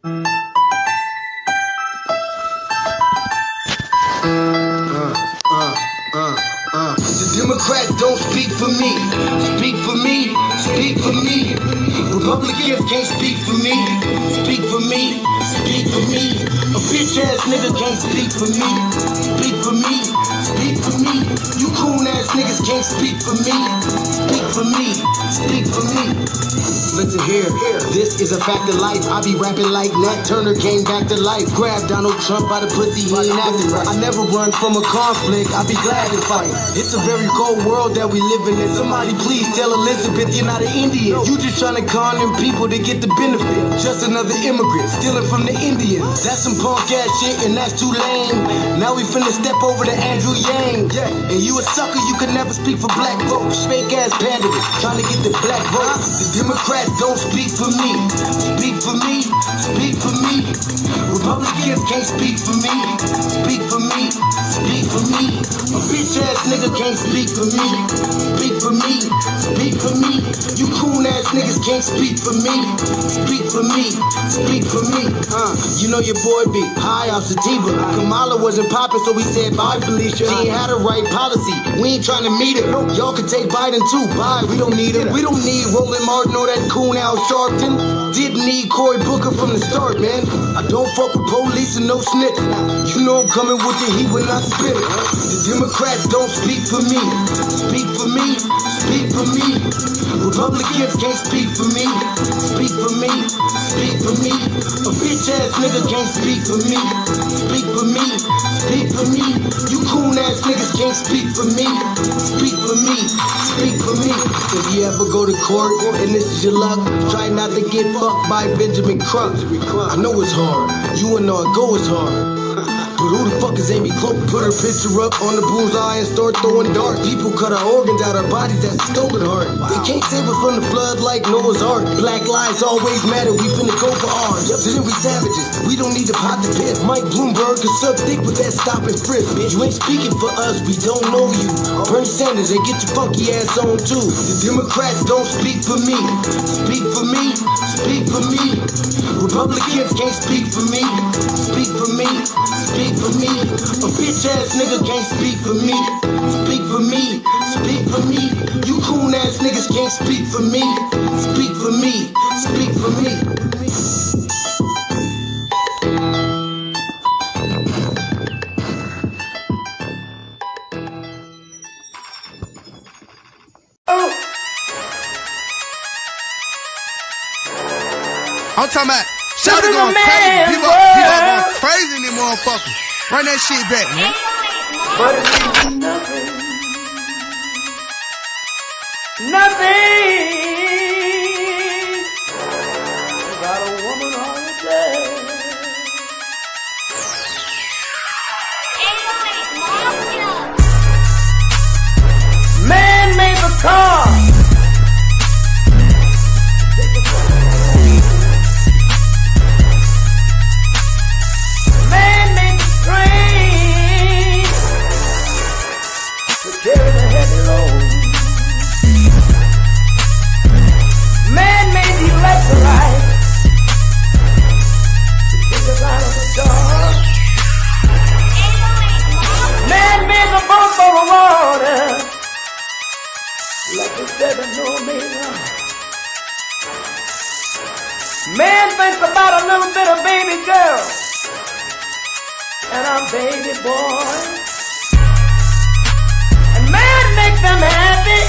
The Democrats don't speak for me. Speak for me. Speak for me. Republicans can't speak for me. Speak for me. Speak for me. A bitch ass nigga can't speak for me. Speak for me. Speak for me. You coon ass niggas can't speak for me. Speak for me. Speak for me. Listen here. This is a fact of life. I be rapping like Nat Turner came back to life. Grab Donald Trump by the pussy, he ain't acting right. I never run from a conflict. I be glad to fight. It's a very cold world that we living in. Somebody please tell Elizabeth you're not an Indian. You just trying to con them people to get the benefit. Just another immigrant stealing from the Indians. That's some punk ass shit and that's too lame. Now we finna step over to Andrew Yang. And you a sucker, you can never speak for black folks. Fake ass candidates trying to get the black vote. The Democrats don't speak for me. Speak for me. Speak for me. Republicans can't speak for me. Speak for me. Speak for me. A bitch ass nigga can't speak for me. Speak for me. Speak for me. You coon ass niggas can't speak for me. Speak for me. Speak for me. You know your boy be high off sativa. Kamala wasn't popping, so we said bye, Felicia. She ain't had a right policy. We ain't trying to meet her. Y'all can take Biden too. Bye. We don't need her. We don't need Roland Martin or that coon Al Sharpton. Didn't need Cory Booker from the start, man. I don't fuck with police and no snitch. You know I'm coming with the heat when I spit it. The Democrats don't speak for me. Speak for me. Speak for me. Republicans can't speak for me. Speak for me. Speak for me. A bitch ass nigga can't speak for me. Speak for me. Speak for me. You coon ass niggas can't speak for me. Speak for me. Speak for me. If you ever go to court and this is your luck, try not to get fucked by Benjamin Crump. I know it's hard. You and all go is hard. But who the fuck is Amy Cloak? Put her picture up on the bullseye and start throwing darts. People cut our organs out our bodies, that's a stolen heart. They can't save us from the flood like Noah's Ark. Black lives always matter, we finna go for ours. So then we savages, we don't need to pot the piss. Mike Bloomberg is sub thick with that stop and frisk. Bitch, you ain't speaking for us, we don't know you. Bernie Sanders, and get your funky ass on too. The Democrats don't speak for me. Speak for me. Speak for me. Republicans can't speak for me. Speak for me. Speak for me. A bitch ass nigga can't speak for me. Speak for me. Speak for me. You coon ass niggas can't speak for me. Speak for me. Speak for me. I'm talking about shout it going crazy. People going crazy in them motherfuckers. Run that shit back, man. But it means nothing. Nothing. Got a woman on the bed. Man made the car. Carry the heavy load. Man made the electric light to kick us out of the dark. Man made the boat for the water like the 7-no-meter. Man thinks about a little bit of baby girl and a baby boy. Make them happy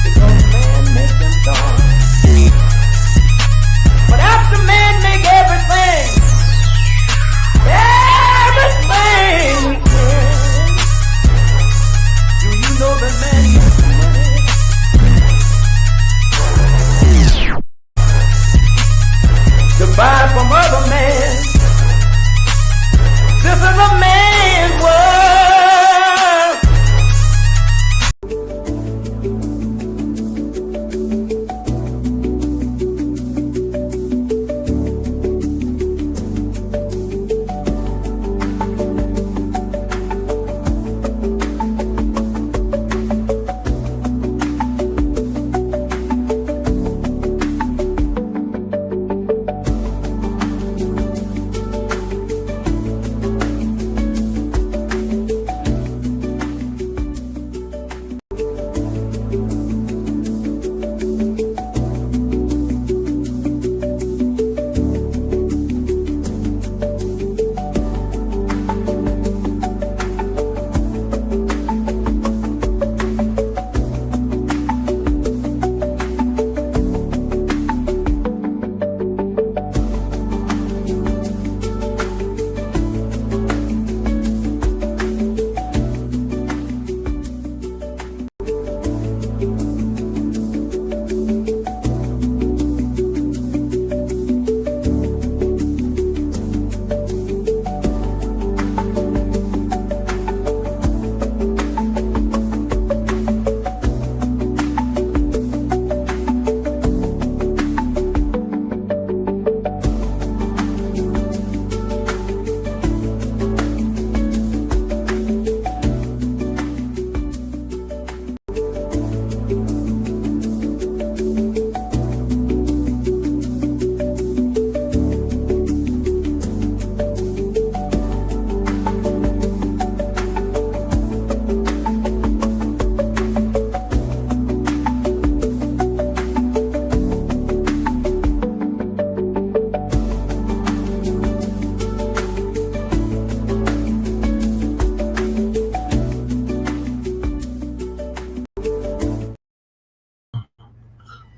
because man make them dark. But after man make everything we can, do you know that man makes money? To buy from other men. This is a man's world.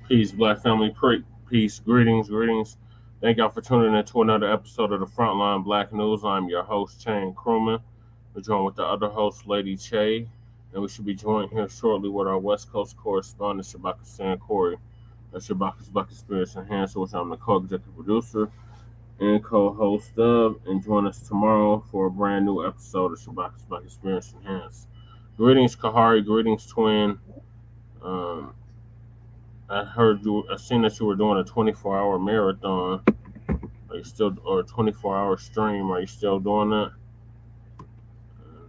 Peace, Black family. Peace, greetings. Thank y'all for tuning in to another episode of the Frontline Black News. I'm your host, Chain Crewman. We're joined with the other host, Lady Che, and we should be joined here shortly with our West Coast correspondent, Shabaka San Corey. That's Shabaka's Black Experience Enhanced, which I'm the co-executive producer and co-host of, and join us tomorrow for a brand new episode of Shabaka's Black Experience Enhanced. Greetings, Kahari. Greetings, Twin. I seen that you were doing a 24-hour marathon. Are you still, or a 24-hour stream? Are you still doing that?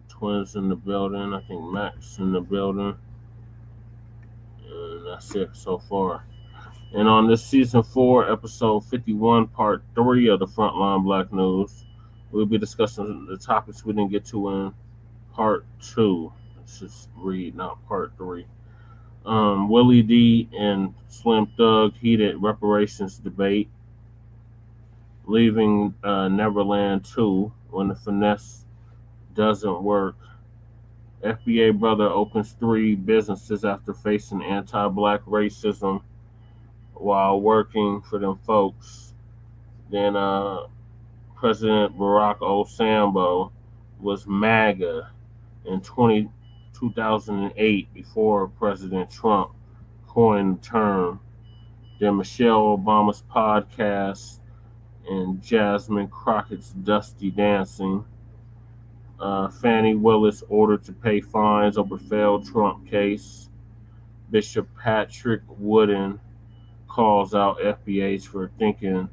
Twins in the building. I think Max in the building. And that's it so far. And on this season 4, episode 51, part 3 of the Frontline Black News, we'll be discussing the topics we didn't get to in part 2. Let's just read now part 3. Willie D and Slim Thug heated reparations debate, leaving Neverland 2 when the finesse doesn't work. FBA Brotha opens 3 businesses after facing anti-Black racism while working for them folks. Then President Baracc Osambo was MAGA in 2008 before President Trump coined the term. Then Michelle Obama's podcast and Jasmine Crockett's Dusty Dancing. Fani Willis ordered to pay fines over failed Trump case. Bishop Patricc Wooden calls out FBAs for thinking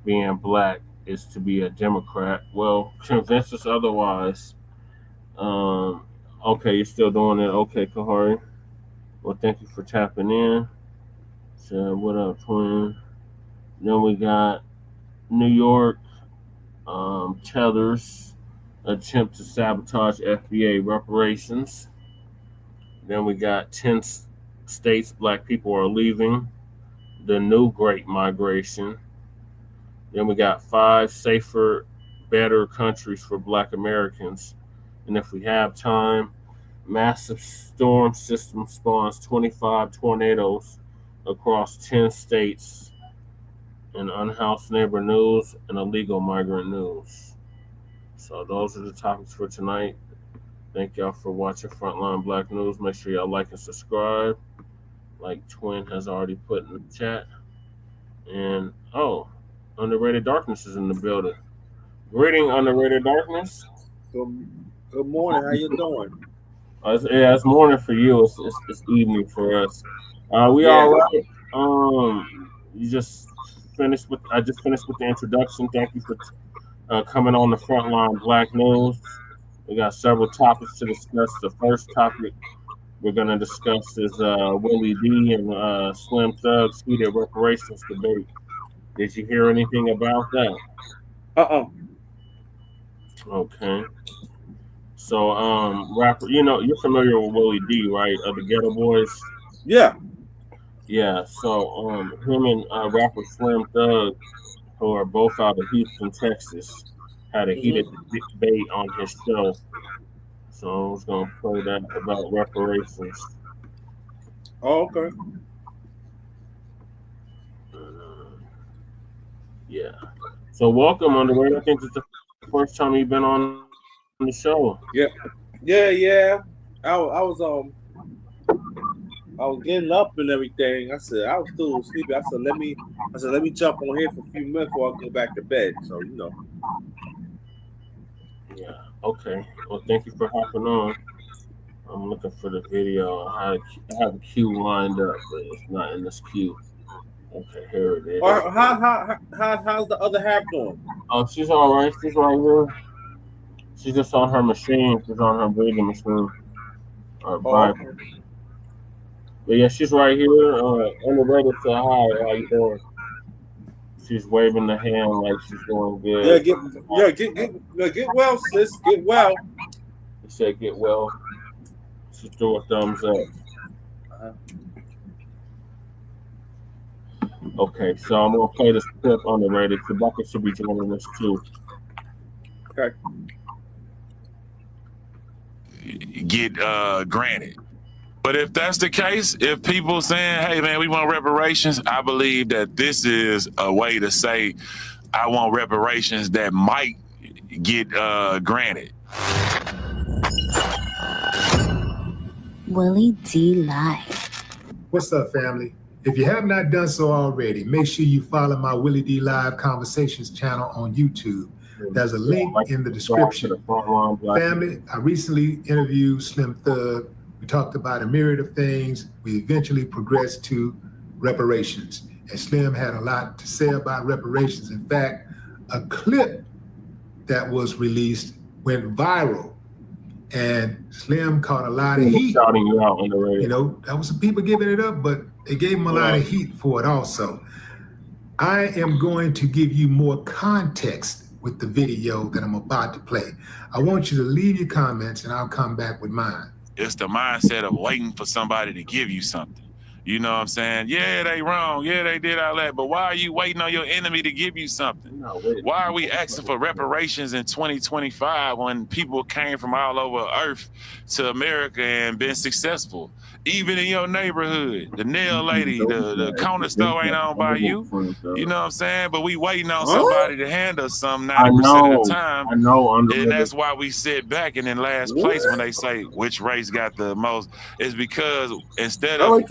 being black is to be a Democrat. Well, convince us otherwise. Okay, you're still doing it. Okay, Kahari. Well, thank you for tapping in. So, what up, twin? Then we got New York, Tethers attempt to sabotage FBA reparations. Then we got 10 states Black people are leaving. The new Great Migration. Then we got 5 safer, better countries for Black Americans. And if we have time, massive storm system spawns 25 tornadoes across 10 states in Unhoused neighbor news and illegal migrant news. So those are the topics for tonight. Thank y'all for watching Frontline Black News. Make sure y'all like and subscribe, like Twin has already put in the chat. And Underrated Darkness is in the building. Greeting, Underrated Darkness. Good morning. How you doing? It's morning for you. It's evening for us. We all right. You just finished with. I just finished with the introduction. Thank you for coming on the Frontline Black News. We got several topics to discuss. The first topic we're going to discuss is Willie D and Slim Thug's heated reparations debate. Did you hear anything about that? Okay. So, rapper, you're familiar with Willie D, right? Of the Ghetto Boys? Yeah. Yeah, so him and rapper Slim Thug, who are both out of Houston, Texas, had a heated debate on his show. So I was going to play that about reparations. Oh, okay. Yeah. So welcome, Underrated. I think it's the first time you've been on the show. Yeah. I was getting up and everything. I said I was still sleepy. I said let me jump on here for a few minutes before I go back to bed. So Yeah. Okay. Well, thank you for hopping on. I'm looking for the video. I have a queue lined up, but it's not in this queue. Okay, here it is. How's the other half doing? Oh, she's all right. She's right here. She's just on her machine. She's on her breathing machine. But yeah, she's right here. Underrated, say hi. How you doing? She's waving the hand like she's doing good. Get well, sis. Get well. She said, "Get well." She threw a thumbs up. Okay, so I'm gonna play this clip on the radio. Rebecca should be joining us too. Get granted. But if that's the case, if people saying, hey, man, we want reparations, I believe that this is a way to say I want reparations that might get granted. Willie D Live. What's up, family? If you have not done so already, make sure you follow my Willie D Live Conversations channel on YouTube. There's a link in the description. Family, I recently interviewed Slim Thug. We talked about a myriad of things. We eventually progressed to reparations. And Slim had a lot to say about reparations. In fact, a clip that was released went viral. And Slim caught a lot of heat. Shouting you out on the radio. You know, there was some people giving it up, but they gave him a lot of heat for it also. I am going to give you more context with the video that I'm about to play. I want you to leave your comments and I'll come back with mine. It's the mindset of waiting for somebody to give you something. You know what I'm saying? Yeah, they wrong. Yeah, they did all that. But why are you waiting on your enemy to give you something? Why are we asking for reparations in 2025 when people came from all over Earth to America and been successful? Even in your neighborhood, the nail lady, the corner store ain't owned by you. You know what I'm saying? But we waiting on somebody to hand us some 90% of the time. I know. And that's why we sit back and in last place when they say which race got the most. It's because instead of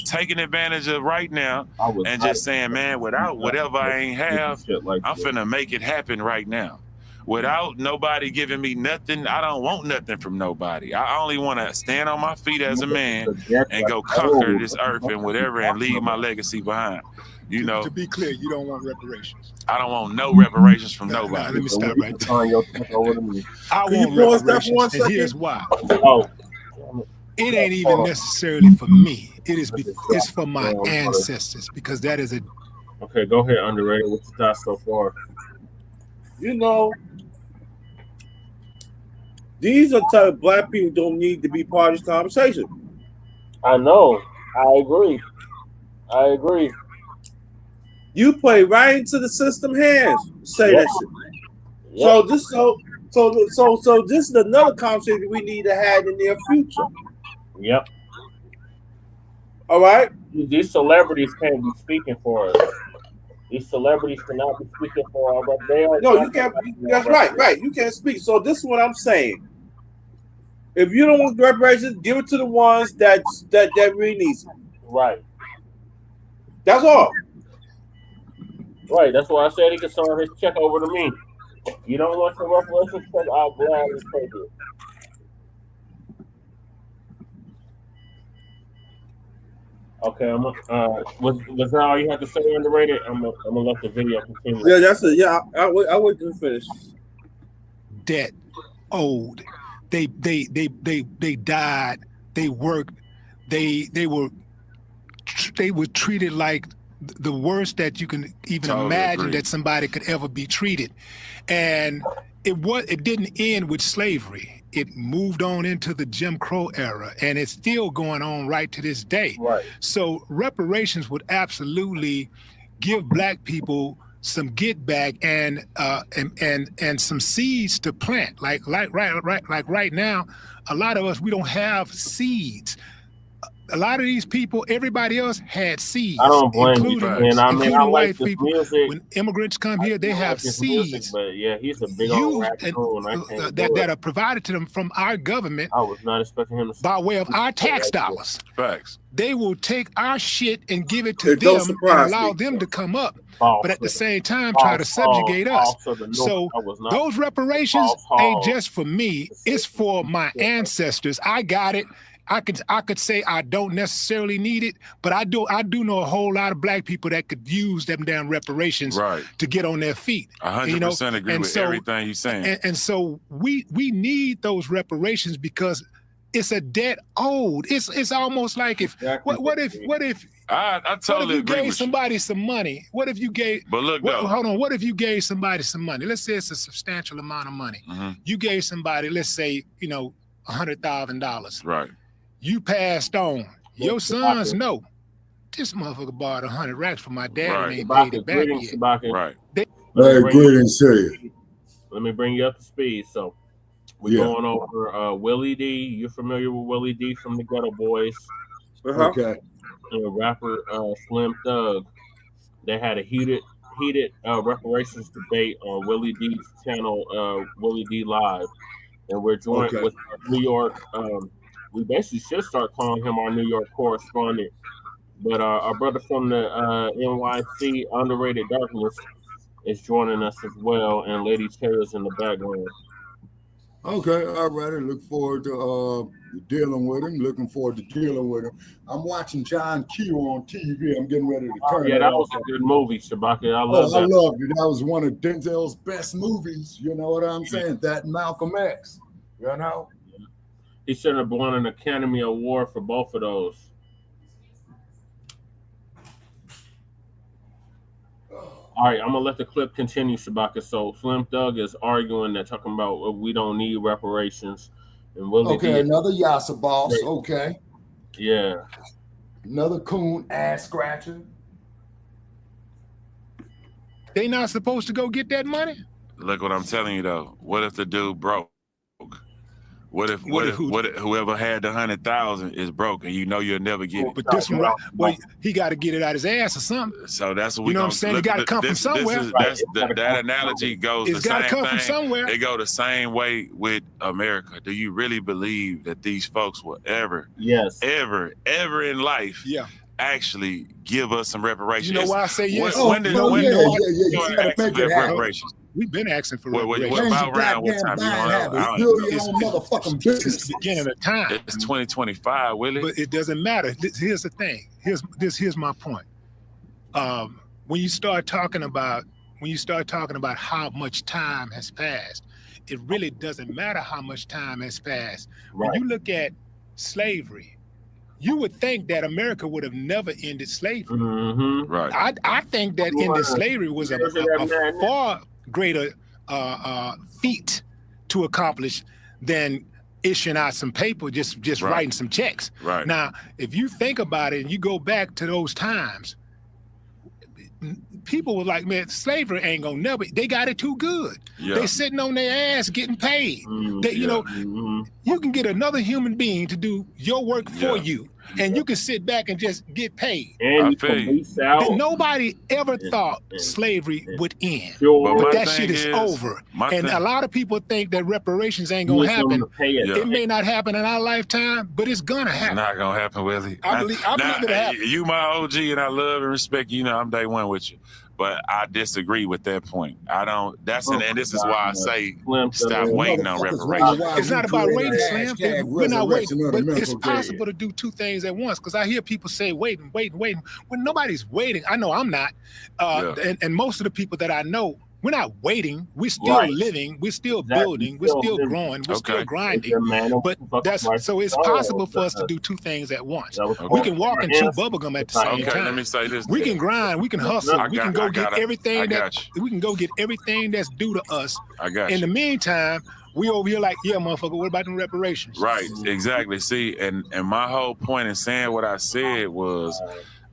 taking advantage of right now and just saying, man, without whatever I ain't have, I'm finna make it happen right now. Without nobody giving me nothing, I don't want nothing from nobody. I only want to stand on my feet as a man and go conquer this earth and whatever and leave my legacy behind. You know, to be clear, you don't want reparations. I don't want no reparations from nobody. Let me stop right there. I want reparations, and here's why. It ain't even necessarily for me. It's for my ancestors, because that is a. Okay, go ahead, Underrated. What's the thoughts so far? You know, these are the type of black people don't need to be part of this conversation. I know. I agree. You play right into the system hands. Say that shit. Yep. So this is another conversation we need to have in the near future. Yep. All right. These celebrities can't be speaking for us. These celebrities cannot be speaking for us. But they are. No, you can't. That's right. You can't speak. So this is what I'm saying. If you don't want reparations, give it to the ones that really needs it. Right. That's all. Right. That's why I said he could send his check over to me. You don't want some reparations check? I'll gladly take it. Okay, was that all you had to say, Underrated? I'm gonna let the video continue. Yeah, that's it. Yeah, I wait to finish. Debt, owed. They died. They worked. They were treated like the worst that you can even imagine that somebody could ever be treated. And it didn't end with slavery. It moved on into the Jim Crow era, and it's still going on right to this day. Right. So reparations would absolutely give black people some get back and some seeds to plant. Like right now, a lot of us, we don't have seeds. A lot of these people, everybody else had seeds. I don't blame you, man. I mean, I like white this people. music. When immigrants come here, they have seeds. Music, but yeah, he's a big old raccoon. That are provided to them from our government. I was not expecting him to by way of our tax dollars. Facts. They will take our shit and give it to them and allow them to come up, but at the same time try to subjugate us. So those reparations ain't just for me; it's for my ancestors. I got it. I could say I don't necessarily need it, but I do know a whole lot of black people that could use them damn reparations to get on their feet. 100% agree with everything you're saying. And so we need those reparations because it's a debt owed. It's almost like what if I totally agree gave with somebody some money? What if you gave? But look, hold on. What if you gave somebody some money? Let's say it's a substantial amount of money. Mm-hmm. You gave somebody, let's say, $100,000. Right. You passed on. Your sons know this motherfucker borrowed 100 racks from my dad and ain't paid it back yet. Right. Greetings to you. Let me bring you up to speed. So We're going over Willie D. You're familiar with Willie D from the Ghetto Boys? Okay. And rapper Slim Thug. They had a heated reparations debate on Willie D's channel, Willie D Live, and we're joined with New York. We basically should start calling him our New York correspondent, but our brother from the NYC Underrated Darkness is joining us as well, and Lady Terra's in the background. Okay, all right. I look forward to dealing with him. Looking forward to dealing with him. I'm watching John Q on TV. I'm getting ready to turn that was a good movie, Shabaka. I loved it. That was one of Denzel's best movies. You know what I'm saying? That and Malcolm X. You know? He should have won an Academy Award for both of those. All right, I'm gonna let the clip continue, Shabaka. So Slim Thug is arguing that, talking about we don't need reparations, and Willie. Okay, another Yasa boss. Okay. Yeah. Another coon ass scratcher. They not supposed to go get that money? Look what I'm telling you though. What if the dude broke? What if whoever had the 100,000 is broke and you know you'll never get it? But this one, well, he got to get it out his ass or something. So that's what we. You know what I'm saying? It got to come from somewhere. That analogy goes. It's got to come from somewhere. It go the same way with America. Do you really believe that these folks will ever in life, actually give us some reparations? You know why I say yes? Reparations. We've been asking for reparations. What about around what time? Motherfucking business. It's the beginning of time. It's 2025, Willie. But it doesn't matter. Here's the thing. Here's my point. When you start talking about how much time has passed, it really doesn't matter how much time has passed. When you look at slavery, you would think that America would have never ended slavery. Mm-hmm. Right. I think that ending slavery was a far greater feat to accomplish than issuing out some paper, just writing some checks. Right. Now, if you think about it and you go back to those times, people were like, man, slavery ain't gonna never, they got it too good. Yeah. They sitting on their ass getting paid. You can get another human being to do your work for you, and you can sit back and just get paid. And you can lease out. Nobody ever thought slavery would end. But that shit is over. And a lot of people think that reparations ain't gonna happen. It may not happen in our lifetime, but it's gonna happen. It's not gonna happen, Willie. I believe it'll happen. You my OG, and I love and respect you. You know, I'm day one with you. But I disagree with that point. I don't. And this is why I say stop waiting on reparations. It's not about waiting, Slim. We're not waiting, but it's possible to do two things at once. Because I hear people say waiting. When nobody's waiting, I know I'm not. And most of the people that I know, we're not waiting. We're still living. We're still building. We're still growing. We're still grinding. But so it's possible for us to do two things at once. We can walk and chew bubblegum at the same time. Let me say this. We can grind. We can hustle. We can go get everything that's due to us. I got you. In the meantime, we over here like, yeah, motherfucker, what about the reparations? Right, exactly. See, and my whole point in saying what I said was,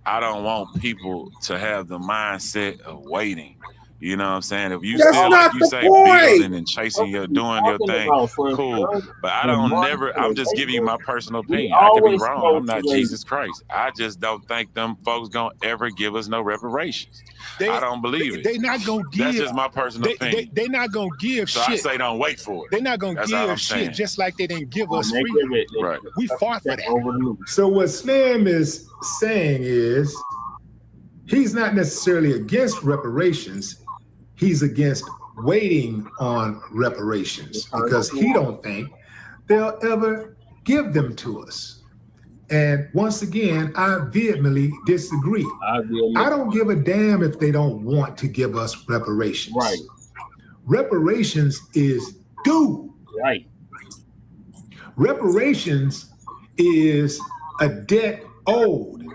I don't want people to have the mindset of waiting. You know what I'm saying? If you still, like you say, building and chasing doing your thing, cool. But I'm just giving you my personal opinion. I could be wrong. I'm not Jesus Christ. I just don't think them folks gonna ever give us no reparations. I don't believe it. They're not gonna give. That's just my personal opinion. They're not gonna give shit. So I say don't wait for it. They're not gonna give shit just like they didn't give us freedom. Right. We fought for that. So what Slim is saying is he's not necessarily against reparations. He's against waiting on reparations because he don't think they'll ever give them to us. And once again, I vehemently disagree. I don't give a damn if they don't want to give us reparations. Right. Reparations is due. Right. Reparations is a debt owed.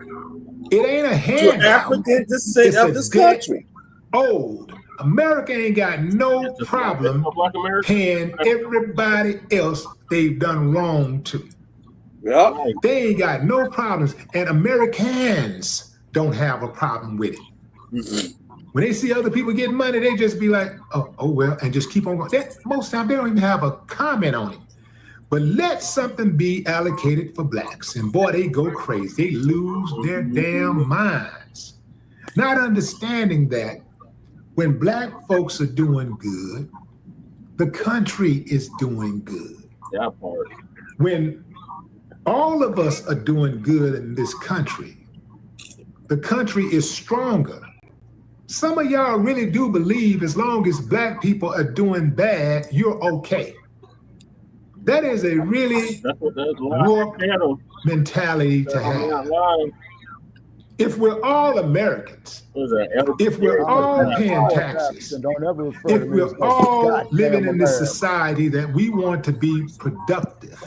It ain't a handout. To African descent of this country. Owed. America ain't got no problem paying everybody else they've done wrong to. Yep. They ain't got no problems, and Americans don't have a problem with it. When they see other people getting money, they just be like, oh well, and just keep on going. Most times they don't even have a comment on it. But let something be allocated for blacks, and boy, they go crazy. They lose their damn minds. Not understanding that when black folks are doing good, the country is doing good. That part. When all of us are doing good in this country, the country is stronger. Some of y'all really do believe as long as black people are doing bad, you're okay. That is a really warped mentality to have. If we're all Americans, if we're all paying taxes, if we're all living in this society that we want to be productive,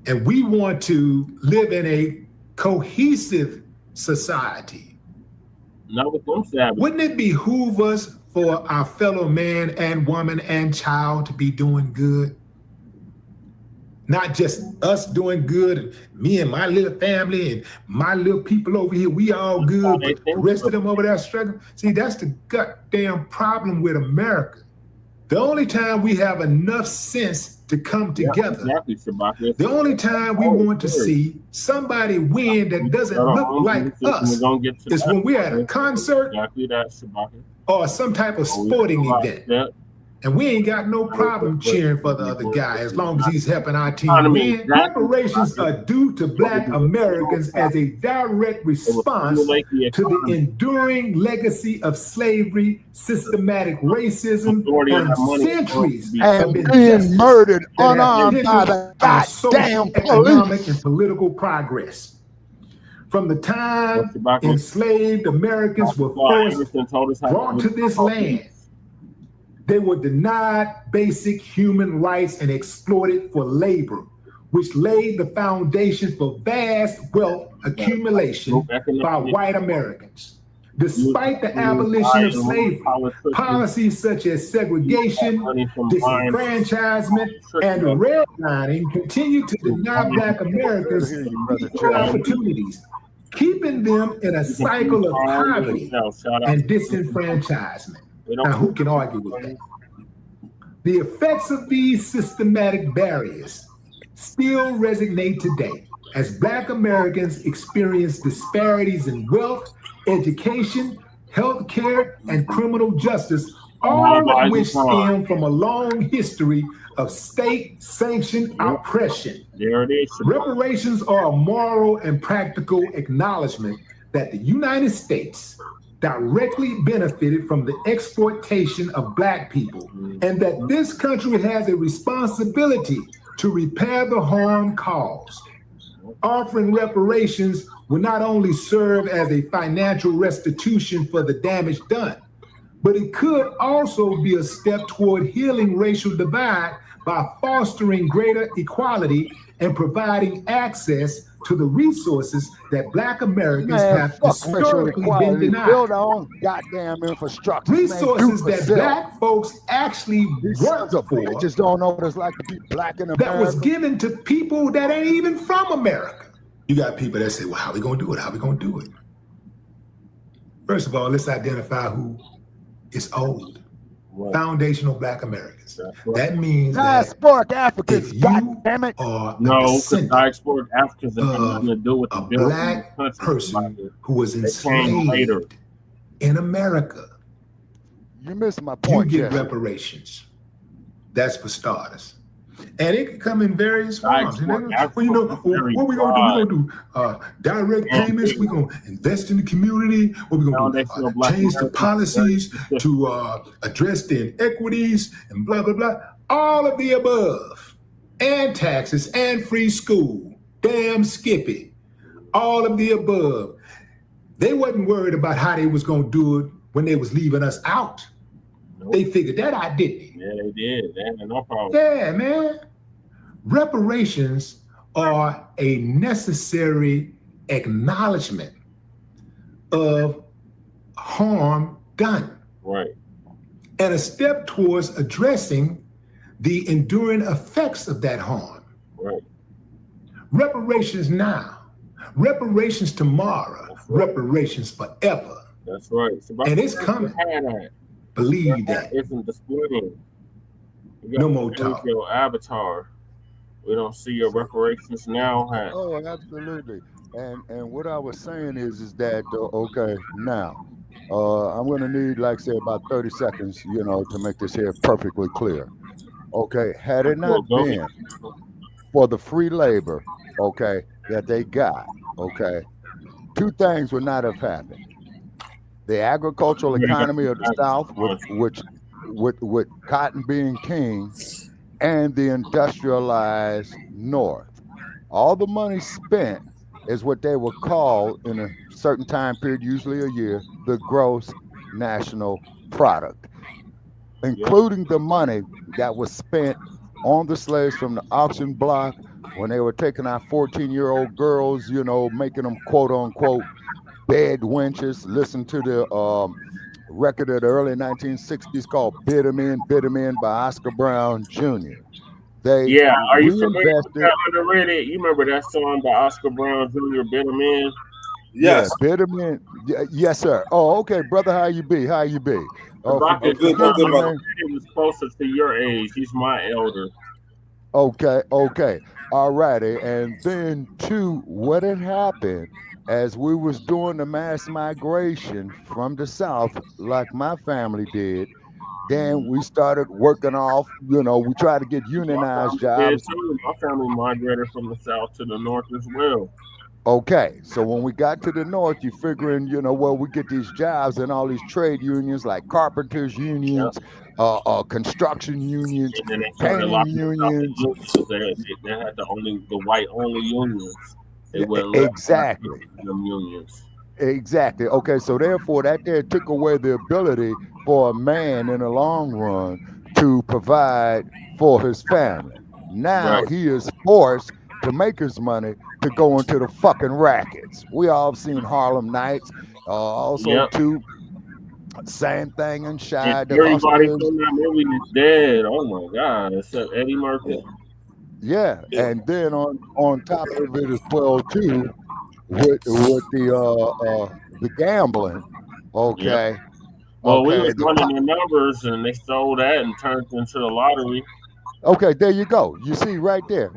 and we want to live in a cohesive society, wouldn't it behoove us for our fellow man and woman and child to be doing good? Not just us doing good, and me and my little family and my little people over here, we all good, but the rest of them over there struggling. See, that's the goddamn problem with America. The only time we have enough sense to come together, the only time we want to see somebody win that doesn't look like us is when we're at a concert or some type of sporting event. And we ain't got no problem cheering for the other guy as long as he's helping our team win. Reparations are due to black Americans as a direct response to the enduring legacy of slavery, systematic racism, and centuries of being murdered unarmed by the goddamn economic and political progress. From the time enslaved Americans were first brought to this land, they were denied basic human rights and exploited for labor, which laid the foundation for vast wealth accumulation by white Americans. Despite the abolition of slavery, policies such as segregation, disenfranchisement, and redlining continue to deny black Americans equal opportunities, keeping them in a cycle of poverty and disenfranchisement. Now, who can argue with that? The effects of these systematic barriers still resonate today as black Americans experience disparities in wealth, education, healthcare, and criminal justice, all of which stem from a long history of state-sanctioned oppression. There it is. Reparations are a moral and practical acknowledgement that the United States directly benefited from the exploitation of black people, and that this country has a responsibility to repair the harm caused. Offering reparations will not only serve as a financial restitution for the damage done, but it could also be a step toward healing racial divide by fostering greater equality and providing access to the resources that black Americans have historically been denied. Build our own goddamn infrastructure. Resources that black folks actually worked for. Just don't know what it's like to be black in America. That was given to people that ain't even from America. You got people that say, well, how we gonna do it? How we gonna do it? First of all, let's identify who is owed. Right. Foundational black Americans. That means diasporic Africans, goddammit. No, because diasporic Africans have nothing to do with the black person who was enslaved in America. You missed my point. You get reparations. That's for starters. And it can come in various forms. Well, you know, what we gonna do? We're gonna do direct payments. We're gonna invest in the community. What we gonna do? Change the policies to address the inequities and blah blah blah. All of the above, and taxes and free school. Damn Skippy. All of the above. They wasn't worried about how they was gonna do it when they was leaving us out. Nope. They figured that out, didn't they? Yeah, they did. They had no problem. Yeah, man. Reparations are a necessary acknowledgement of harm done. Right. And a step towards addressing the enduring effects of that harm. Right. Reparations now, reparations tomorrow, reparations forever. That's right. And it's coming. Believe that. Isn't displaying. No more talk. Your avatar. We don't see your reparations now hat. Oh, absolutely. And what I was saying is that okay, now I'm gonna need, like say, about 30 seconds, to make this here perfectly clear. Okay, had it not been for the free labor, okay, that they got, okay, two things would not have happened. The agricultural economy of the South, with cotton being king, and the industrialized North. All the money spent is what they would call, in a certain time period, usually a year, the gross national product, including the money that was spent on the slaves from the auction block when they were taking our 14-year-old girls, making them quote unquote bed wenches. Listen to the record of the early 1960s called Bid 'em In by Oscar Brown Jr. Are you familiar with that underrated? You remember that song by Oscar Brown Jr., Bid 'em In? Yes. Yeah, Bid 'em In. Yes, sir. Oh, okay, brother. How you be? Good, he was closer to your age. He's my elder. Okay. All righty. And then, too, what had happened as we was doing the mass migration from the South, like my family did, then we started working off, we tried to get unionized jobs. My family migrated from the South to the North as well. Okay, so when we got to the North, you figuring, we get these jobs and all these trade unions like carpenters unions, construction unions, painting unions. They had the white only unions. Exactly. Unions. Exactly. Okay, so therefore that there took away the ability for a man in the long run to provide for his family. Now he is forced to make his money to go into the fucking rackets. We all seen Harlem Nights. Also too, same thing in Shy. Everybody from that movie is dead. Oh my God, except Eddie Murphy. Yeah, and then on top of it as well too, with the gambling, okay. Well, we was running the numbers, and they sold that and turned it into the lottery. Okay, there you go. You see, right there.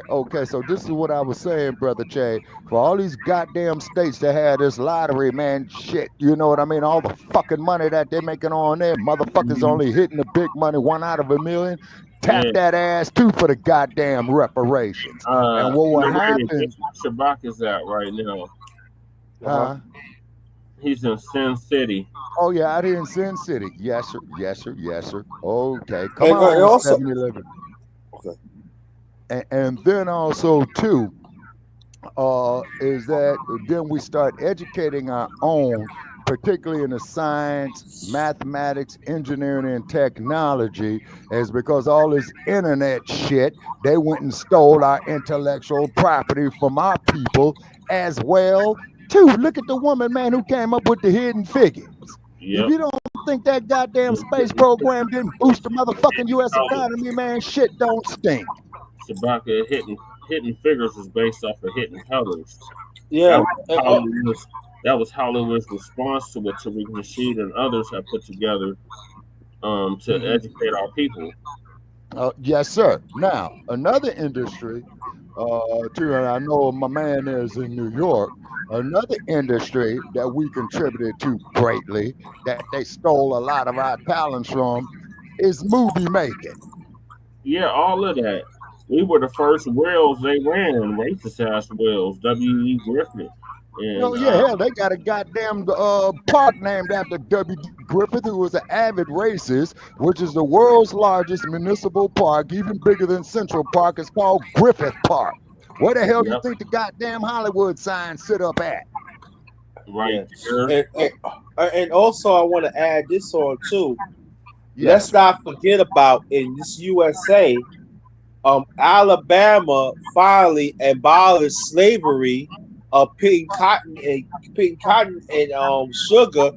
Okay, so this is what I was saying, Brother Che. For all these goddamn states that had this lottery, man, shit, you know what I mean? All the fucking money that they're making on there, motherfuckers only hitting the big money, 1 out of a million. Tap that ass too for the goddamn reparations. And what will happen? Baracc is at right now. He's in Sin City. Oh yeah, out here in Sin City. Yes, sir. Okay, come on. Also, and then also too, is that then we start educating our own, particularly in the science, mathematics, engineering, and technology, is because all this internet shit, they went and stole our intellectual property from our people as well. Too, look at the woman, man, who came up with the hidden figures. If you don't think that goddamn space program didn't boost the motherfucking U.S. economy, man, shit don't stink. Shabaka, hidden figures is based off of Hidden Colors. Yeah. That was Hollywood's response to what Tariq Nasheed and others have put together to educate our people. Yes, sir. Now, another industry, too, and I know my man is in New York, another industry that we contributed to greatly, that they stole a lot of our talents from, is movie making. Yeah, all of that. We were the first whales they ran, racist ass whales, W.E. Griffith. And, hell, they got a goddamn park named after W.E. Griffith, who was an avid racist, which is the world's largest municipal park, even bigger than Central Park. It's called Griffith Park. Where the hell do you think the goddamn Hollywood signs sit up at? Right. And also, I want to add this on too. Let's not forget about in this USA, Alabama finally abolished slavery of pitting cotton and sugar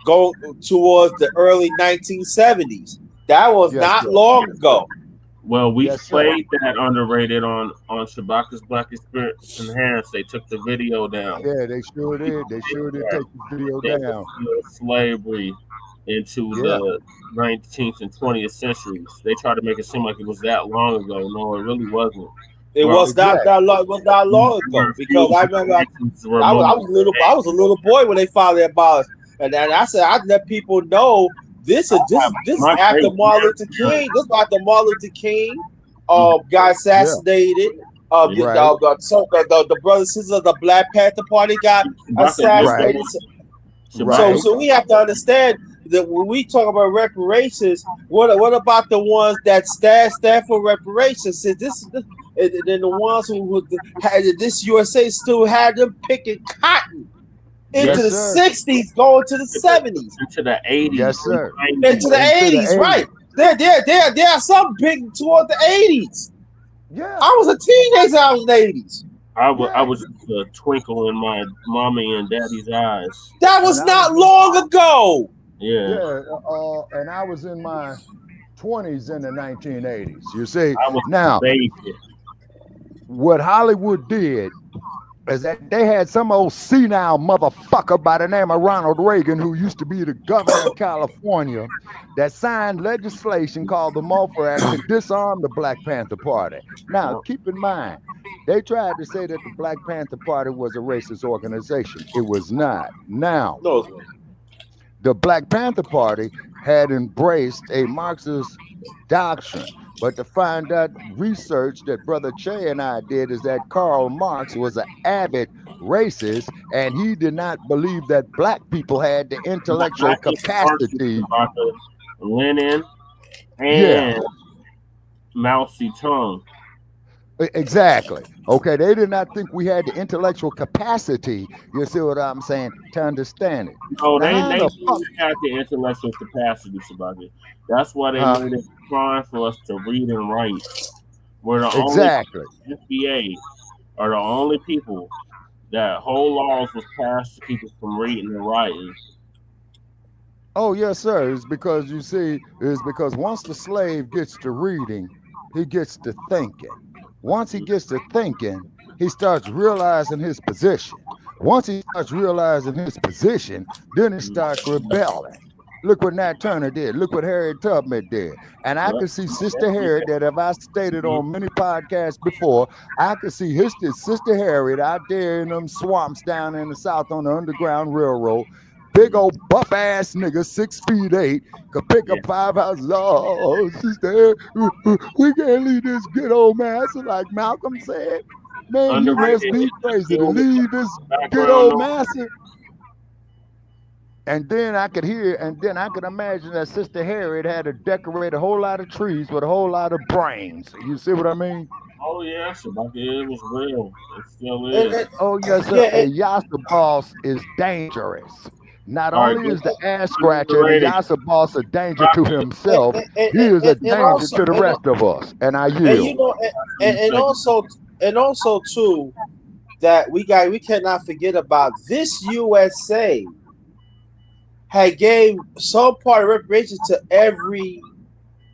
going towards the early 1970s. That was not long ago. Well, we Yes, sir. played that underrated on Shabaka's Black Experience Enhanced. They took the video down. Yeah, they sure did. They sure did take the video They down. put slavery into the 19th and 20th centuries. They tried to make it seem like it was that long ago. No, it really wasn't. It was not that long. It was not long ago because I remember I was a little boy when they finally abolished, and I said I'd let people know this is after Martin Luther King. This is after Martin Luther King got assassinated. The brothers and sisters of the Black Panther Party got assassinated. Right. So we have to understand that when we talk about reparations, what about the ones that stand for reparations? And then the ones who had this USA still had them picking cotton into the 60s, going to the 70s, into the 80s. Yes, sir. Into the 80s, right? There are some big toward the 80s. Yeah, I was a teenager. I was in the 80s. I was just a twinkle in my mommy and daddy's eyes. That was not long ago. Yeah. And I was in my 20s in the 1980s. You see, I was now baby. What Hollywood did is that they had some old senile motherfucker by the name of Ronald Reagan, who used to be the governor of California, that signed legislation called the Mulfer Act to disarm the Black Panther Party. Now, keep in mind, they tried to say that the Black Panther Party was a racist organization. It was not. Now, the Black Panther Party had embraced a Marxist doctrine. But to find out research that Brother Che and I did is that Karl Marx was an avid racist, and he did not believe that black people had the intellectual capacity. Lenin and Mao Zedong. Exactly. Okay, they did not think we had the intellectual capacity, you see what I'm saying, to understand it. No, they had the intellectual capacity, Shabaka. That's why they made it trying for us to read and write. We're the only FBA are the only people that whole laws was passed to keep us from reading and writing. Oh, yes, sir. It's because, you see, once the slave gets to reading, he gets to thinking. Once he gets to thinking, he starts realizing his position. Once he starts realizing his position, then he starts rebelling. Look what Nat Turner did. Look what Harriet Tubman did. And I could see Sister Harriet, that if I stated on many podcasts before, I could see Sister Harriet out there in them swamps down in the South on the Underground Railroad. Big old buff ass nigga, 6'8", could pick up 5 houses. Oh, Sister, we can't leave this good old master, like Malcolm said. Man, you must be crazy to leave this good old master. And then I could imagine that Sister Harriet had to decorate a whole lot of trees with a whole lot of brains. You see what I mean? Oh, yeah, Shabaka, it was real. It still is. Oh, yes, sir. And Yassa Boss is dangerous. Not only is the ass scratcher and Yassa Boss a danger to himself, he is a danger to the rest of us. And I yield. And also too, that we cannot forget about this USA had gave some part of reparations to every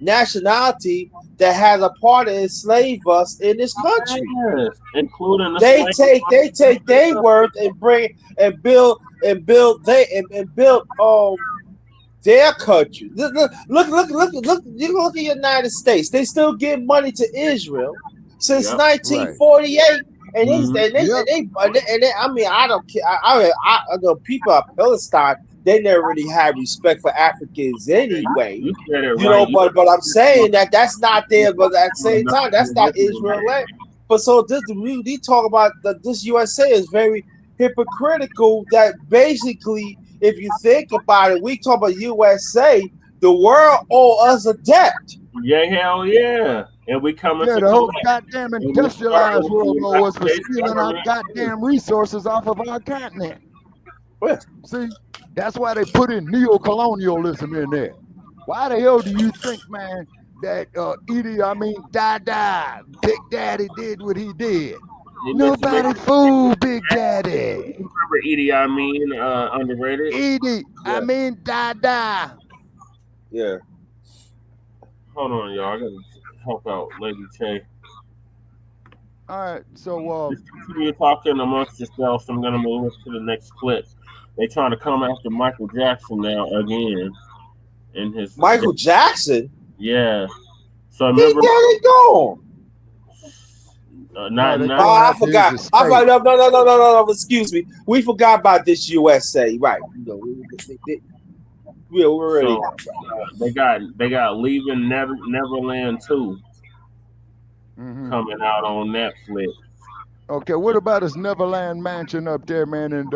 nationality that has a part of enslave us in this country. Yes, including they take their worth and bring and build their country. Look at the United States. They still give money to Israel since 1948. And I mean, I don't care. I know people of Palestine, they never really had respect for Africans anyway. You know, but I'm saying that's not there. But at the same time, that's not Israel land. But so we talk about this USA is very hypocritical. That basically, if you think about it, we talk about USA, the world owe us a debt. Yeah, hell yeah. And we coming the whole goddamn industrialized world was for stealing our goddamn resources off of our continent. See, that's why they put in neo-colonialism in there. Why the hell do you think, man, that Dada, Big Daddy did what he did? Nobody fooled Big Daddy. Remember Idi Amin, underrated? Dada. Yeah. Hold on, y'all. help out Lady Che. All right, so just continue talking amongst yourselves. I'm gonna move to the next clip. They trying to come after Michael Jackson now again. In his Michael Jackson. Yeah. So he remember. He gone. I forgot. I forgot. No. Excuse me. We forgot about this USA, right? We're ready. So, they got Leaving Neverland 2 coming out on Netflix. Okay, what about his Neverland mansion up there, man, in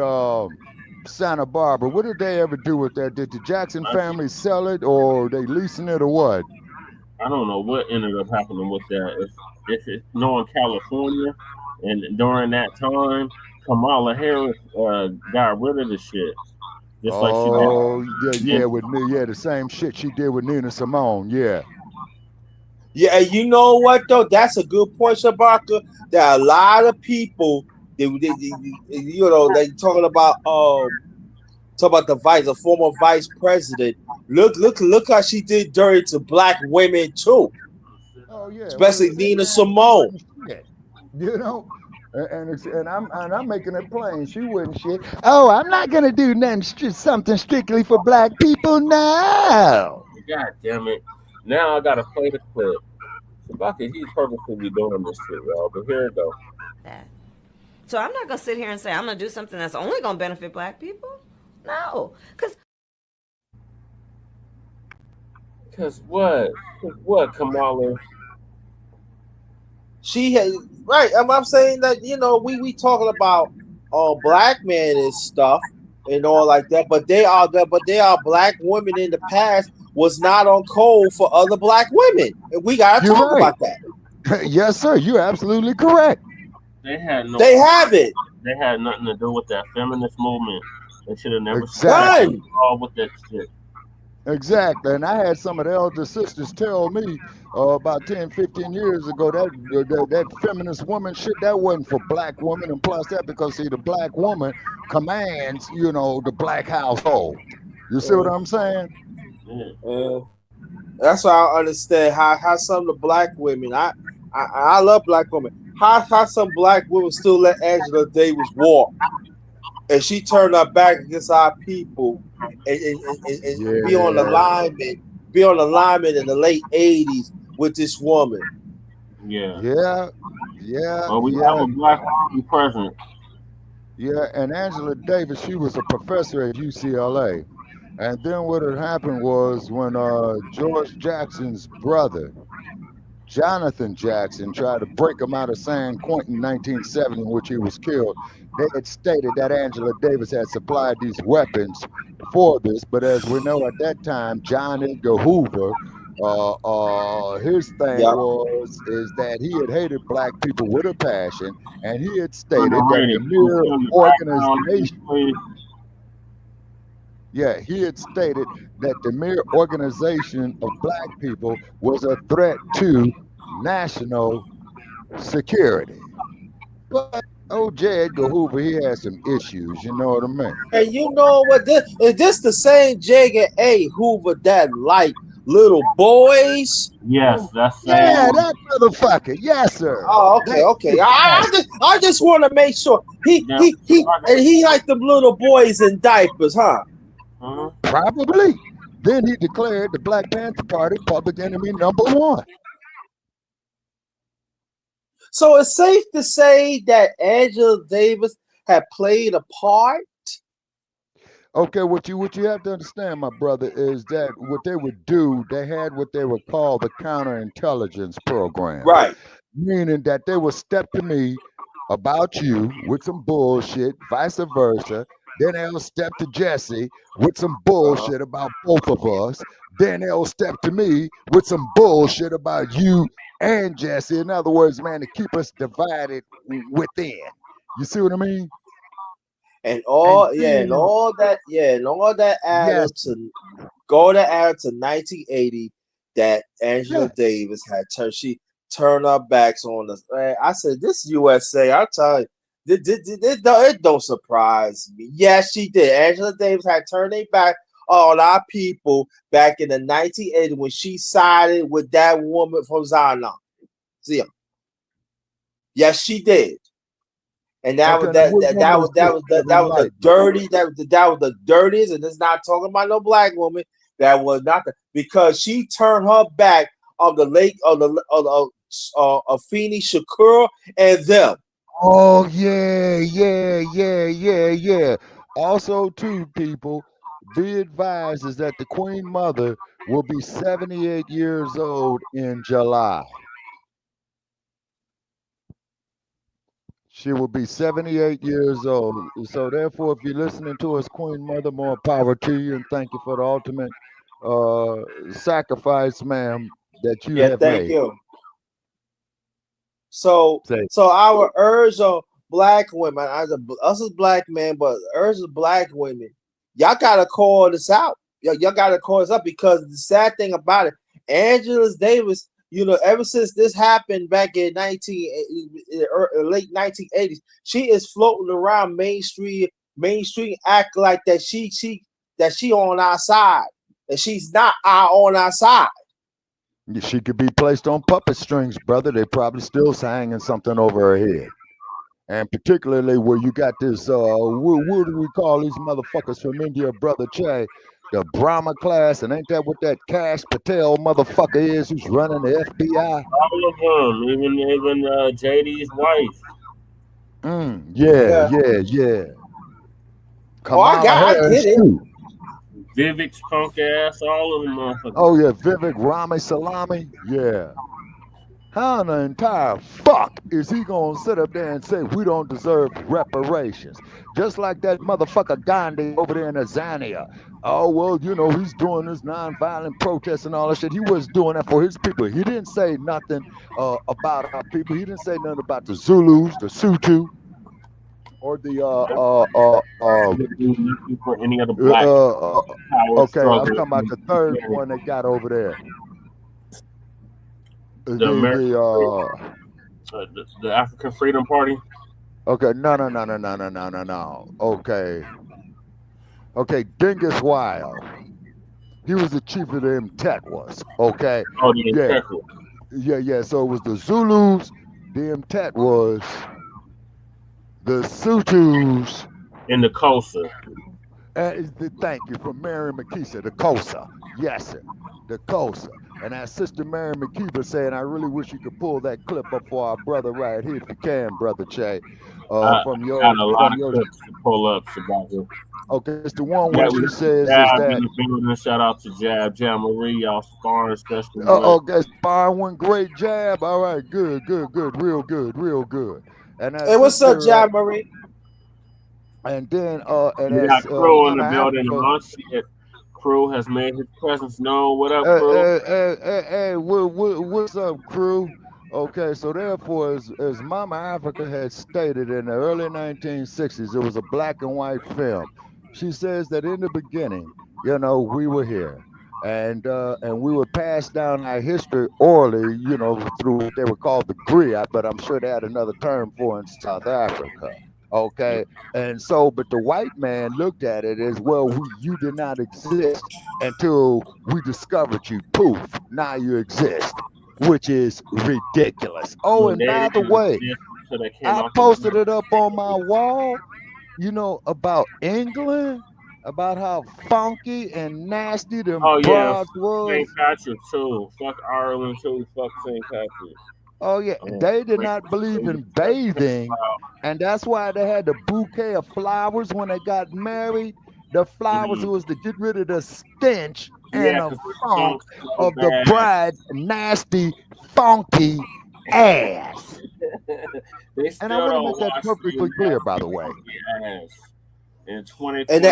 Santa Barbara? What did they ever do with that? Did the Jackson family sell it, or they leasing it, or what? I don't know what ended up happening with that. If it's in California, and during that time, Kamala Harris got rid of the shit. Just like she did. The same shit she did with Nina Simone, yeah. Yeah, you know what though? That's a good point, Shabaka. That a lot of people, they talking about the former vice president. Look how she did dirty to black women too. Oh yeah, especially Nina Simone. You know, and I'm making it plain. She wouldn't shit. Oh, I'm not gonna do something strictly for black people now. God damn it! Now I gotta play the clip. Shabaka, he's purposely doing this shit, y'all. But here it goes. So I'm not gonna sit here and say I'm gonna do something that's only gonna benefit black people. No, because what, Kamala? She had right. I'm saying that we talking about black men and stuff and all like that, but they are black women in the past was not on code for other black women, and we gotta talk about that. Yes, sir. You're absolutely correct. They had it. They had nothing to do with that feminist movement. They should have never started with that shit. Exactly. And I had some of the elder sisters tell me about 10, 15 years ago that feminist woman shit, that wasn't for black women. And plus that because, see, the black woman commands, the black household. You see what I'm saying? That's why I understand how some of the black women, I love black women. How some black women still let Angela Davis walk, and she turned her back against our people, and be on alignment in the late '80s with this woman. Yeah. Well, we have a black woman president. Yeah, and Angela Davis, she was a professor at UCLA. And then what had happened was when George Jackson's brother, Jonathan Jackson, tried to break him out of San Quentin in 1970, in which he was killed, they had stated that Angela Davis had supplied these weapons for this. But as we know at that time, John Edgar Hoover, his thing is that he had hated black people with a passion, and he had stated that the mere organization... Yeah, he had stated that the mere organization of black people was a threat to national security. But J. Edgar Hoover, he had some issues, you know what I mean? And you know what? Is this the same J. Edgar Hoover that like little boys? Yes, that's that motherfucker. Yes, sir. Oh, okay. I just want to make sure he like them little boys in diapers, huh? Probably. Then he declared the Black Panther Party public enemy #1. So it's safe to say that Angela Davis had played a part. Okay, what you have to understand, my brother, is that what they would do, they had what they would call the counterintelligence program. Right. Meaning that they would step to me about you with some bullshit, vice versa. Then they'll step to Jesse with some bullshit about both of us. Then they'll step to me with some bullshit about you and Jesse. In other words, man, to keep us divided within. You see what I mean? And all that added to 1980 that Angela Davis had turned her backs on us. I said, this USA, I'll tell you. It don't surprise me. Yes, she did. Angela Davis had turned her back on our people back in the 1980s when she sided with that woman from Zion. See, yes, she did. And that was the dirtiest, and it's not talking about no black woman. That was not because she turned her back on the late of Fani, Shakur, and them. Oh yeah. Also, too, people, be advised is that the Queen Mother will be 78 years old in July. She will be 78 years old. So therefore, if you're listening to us, Queen Mother, more power to you, and thank you for the ultimate sacrifice, ma'am, that you have made. Thank you. So our urge of black women, us as black men, but urge of black women, y'all gotta call this out. Y'all gotta call this up because the sad thing about it, Angela Davis, ever since this happened back in late 1980s, she is floating around Main Street, act like that she on our side, and she's not on our side. She could be placed on puppet strings, brother. They probably still hanging something over her head. And particularly where you got this, what do we call these motherfuckers from India, Brother Che? The Brahma class, and ain't that what that Cash Patel motherfucker is who's running the FBI? All of them, even JD's wife. Yeah. Kamala Harris, I get it. too. Vivek's punk ass, all of them motherfuckers. Oh yeah, Vivek Rami Salami, yeah. How in the entire fuck is he gonna sit up there and say we don't deserve reparations? Just like that motherfucker Gandhi over there in Azania. Oh well, he's doing this nonviolent protest and all that shit. He was doing that for his people. He didn't say nothing about our people. He didn't say nothing about the Zulus, the Sutu, or the for any other black power okay, I'm struggle. talking about the third one they got over there. The African Freedom Party. Okay, no. Okay, Dingus Wild. He was the chief of the Mtetwas. Okay. Oh, the Mtetwas. Yeah. So it was the Zulus, the Mtetwas, the Sutus, and the Kosa. Thank you for Mary McKeesa, the Kosa. Yes, sir. The Kosa. And our sister Mary McKeever saying, I really wish you could pull that clip up for our brother right here if you can, Brother Che. From your got a lot of clips to pull up about it. Okay, it's the one where she says is that shout out to Jab Marie, y'all sparring especially. Okay, sparring one great jab. All right, good, real good. And hey, what's up, Jab Marie? And then we got Crow in the building. My shit. Crew has made his presence known. What up, Crew? Hey, what's up, Crew? Okay, so therefore, as Mama Africa had stated in the early 1960s, it was a black and white film. She says that in the beginning, we were here, and we would pass down our history orally, through what they were called the griot, but I'm sure they had another term for it in South Africa. Okay, and so, but the white man looked at it as well. You did not exist until we discovered you. Poof! Now you exist, which is ridiculous. Oh, and by the way, I posted it up on my wall. About England, about how funky and nasty them broads was. St. Patrick too. Fuck Ireland too. Fuck St. Patrick. Oh yeah, they did not believe in bathing, and that's why they had the bouquet of flowers when they got married. The flowers was to get rid of the stench and the funk of the bride's nasty, funky ass. And I want to make that perfectly clear, by the way. In 2020. And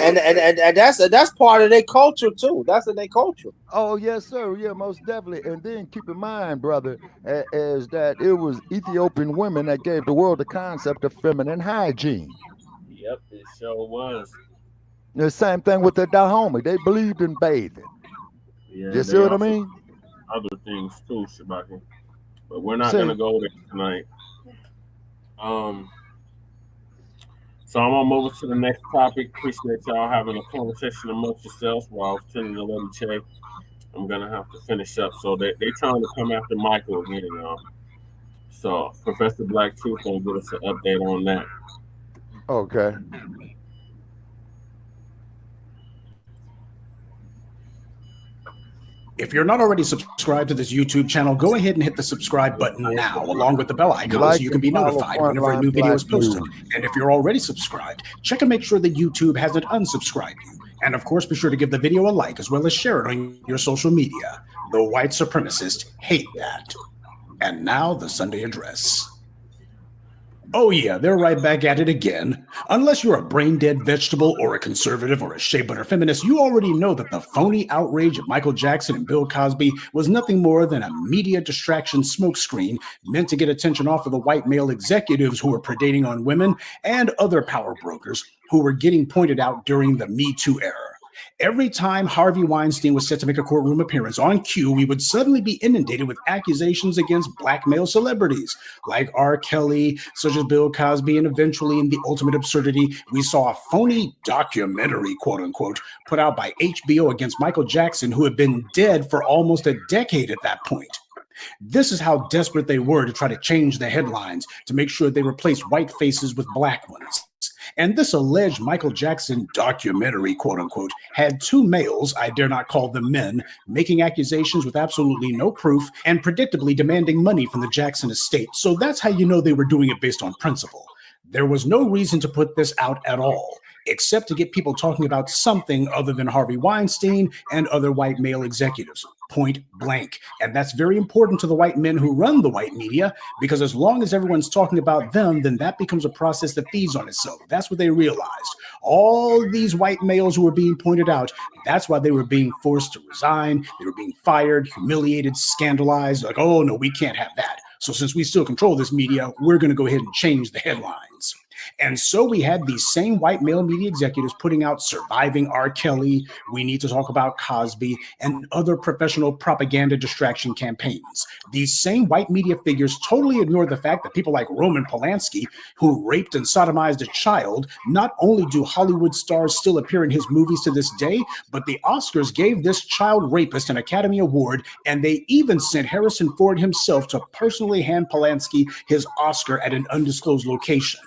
that's part of their culture too. That's in their culture. Oh yes, sir. Yeah, most definitely. And then keep in mind, brother, is that it was Ethiopian women that gave the world the concept of feminine hygiene. Yep, it sure was. The same thing with the Dahomey. They believed in bathing. Yeah, you see what I mean? Other things too, Shabaki. But we're not gonna go there tonight. So I'm gonna move to the next topic. Appreciate y'all having a conversation amongst yourselves while I was telling the lady Che. I'm gonna have to finish up. So they're trying to come after Michael again, y'all. So Professor Black Truth gonna give us an update on that. Okay. If you're not already subscribed to this YouTube channel, go ahead and hit the subscribe button now, along with the bell icon, so you can be notified whenever a new video is posted. And if you're already subscribed, check and make sure that YouTube hasn't unsubscribed you. And of course, be sure to give the video a like, as well as share it on your social media. The white supremacists hate that. And now, the Sunday address. Oh yeah, they're right back at it again. Unless you're a brain-dead vegetable or a conservative or a shea butter feminist, you already know that the phony outrage of Michael Jackson and Bill Cosby was nothing more than a media distraction smokescreen meant to get attention off of the white male executives who were predating on women and other power brokers who were getting pointed out during the Me Too era. Every time Harvey Weinstein was set to make a courtroom appearance on cue, we would suddenly be inundated with accusations against black male celebrities like R. Kelly, such as Bill Cosby, and eventually, in the ultimate absurdity, we saw a phony documentary, quote unquote, put out by HBO against Michael Jackson, who had been dead for almost a decade at that point. This is how desperate they were to try to change the headlines to make sure they replaced white faces with black ones. And this alleged Michael Jackson documentary, quote unquote, had two males, I dare not call them men, making accusations with absolutely no proof and predictably demanding money from the Jackson estate. So that's how you know they were doing it based on principle. There was no reason to put this out at all, except to get people talking about something other than Harvey Weinstein and other white male executives. Point blank. And that's very important to the white men who run the white media, because as long as everyone's talking about them, then that becomes a process that feeds on itself. That's what they realized. All these white males who were being pointed out, that's why they were being forced to resign. They were being fired, humiliated, scandalized. Like, oh no, we can't have that. So since we still control this media, we're going to go ahead and change the headlines. And so we had these same white male media executives putting out Surviving R. Kelly, We Need to Talk About Cosby, and other professional propaganda distraction campaigns. These same white media figures totally ignored the fact that people like Roman Polanski, who raped and sodomized a child, not only do Hollywood stars still appear in his movies to this day, but the Oscars gave this child rapist an Academy Award, and they even sent Harrison Ford himself to personally hand Polanski his Oscar at an undisclosed location.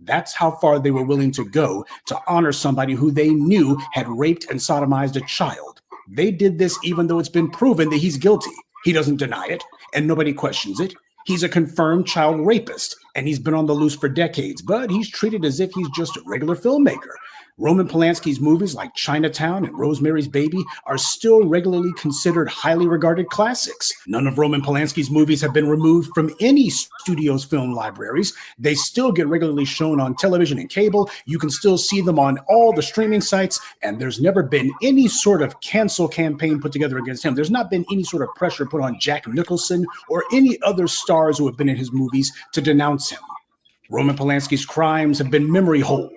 That's how far they were willing to go to honor somebody who they knew had raped and sodomized a child. They did this even though it's been proven that he's guilty. He doesn't deny it, and nobody questions it. He's a confirmed child rapist, and he's been on the loose for decades, but he's treated as if he's just a regular filmmaker. Roman Polanski's movies like Chinatown and Rosemary's Baby are still regularly considered highly regarded classics. None of Roman Polanski's movies have been removed from any studio's film libraries. They still get regularly shown on television and cable. You can still see them on all the streaming sites, and there's never been any sort of cancel campaign put together against him. There's not been any sort of pressure put on Jack Nicholson or any other stars who have been in his movies to denounce him. Roman Polanski's crimes have been memory holed,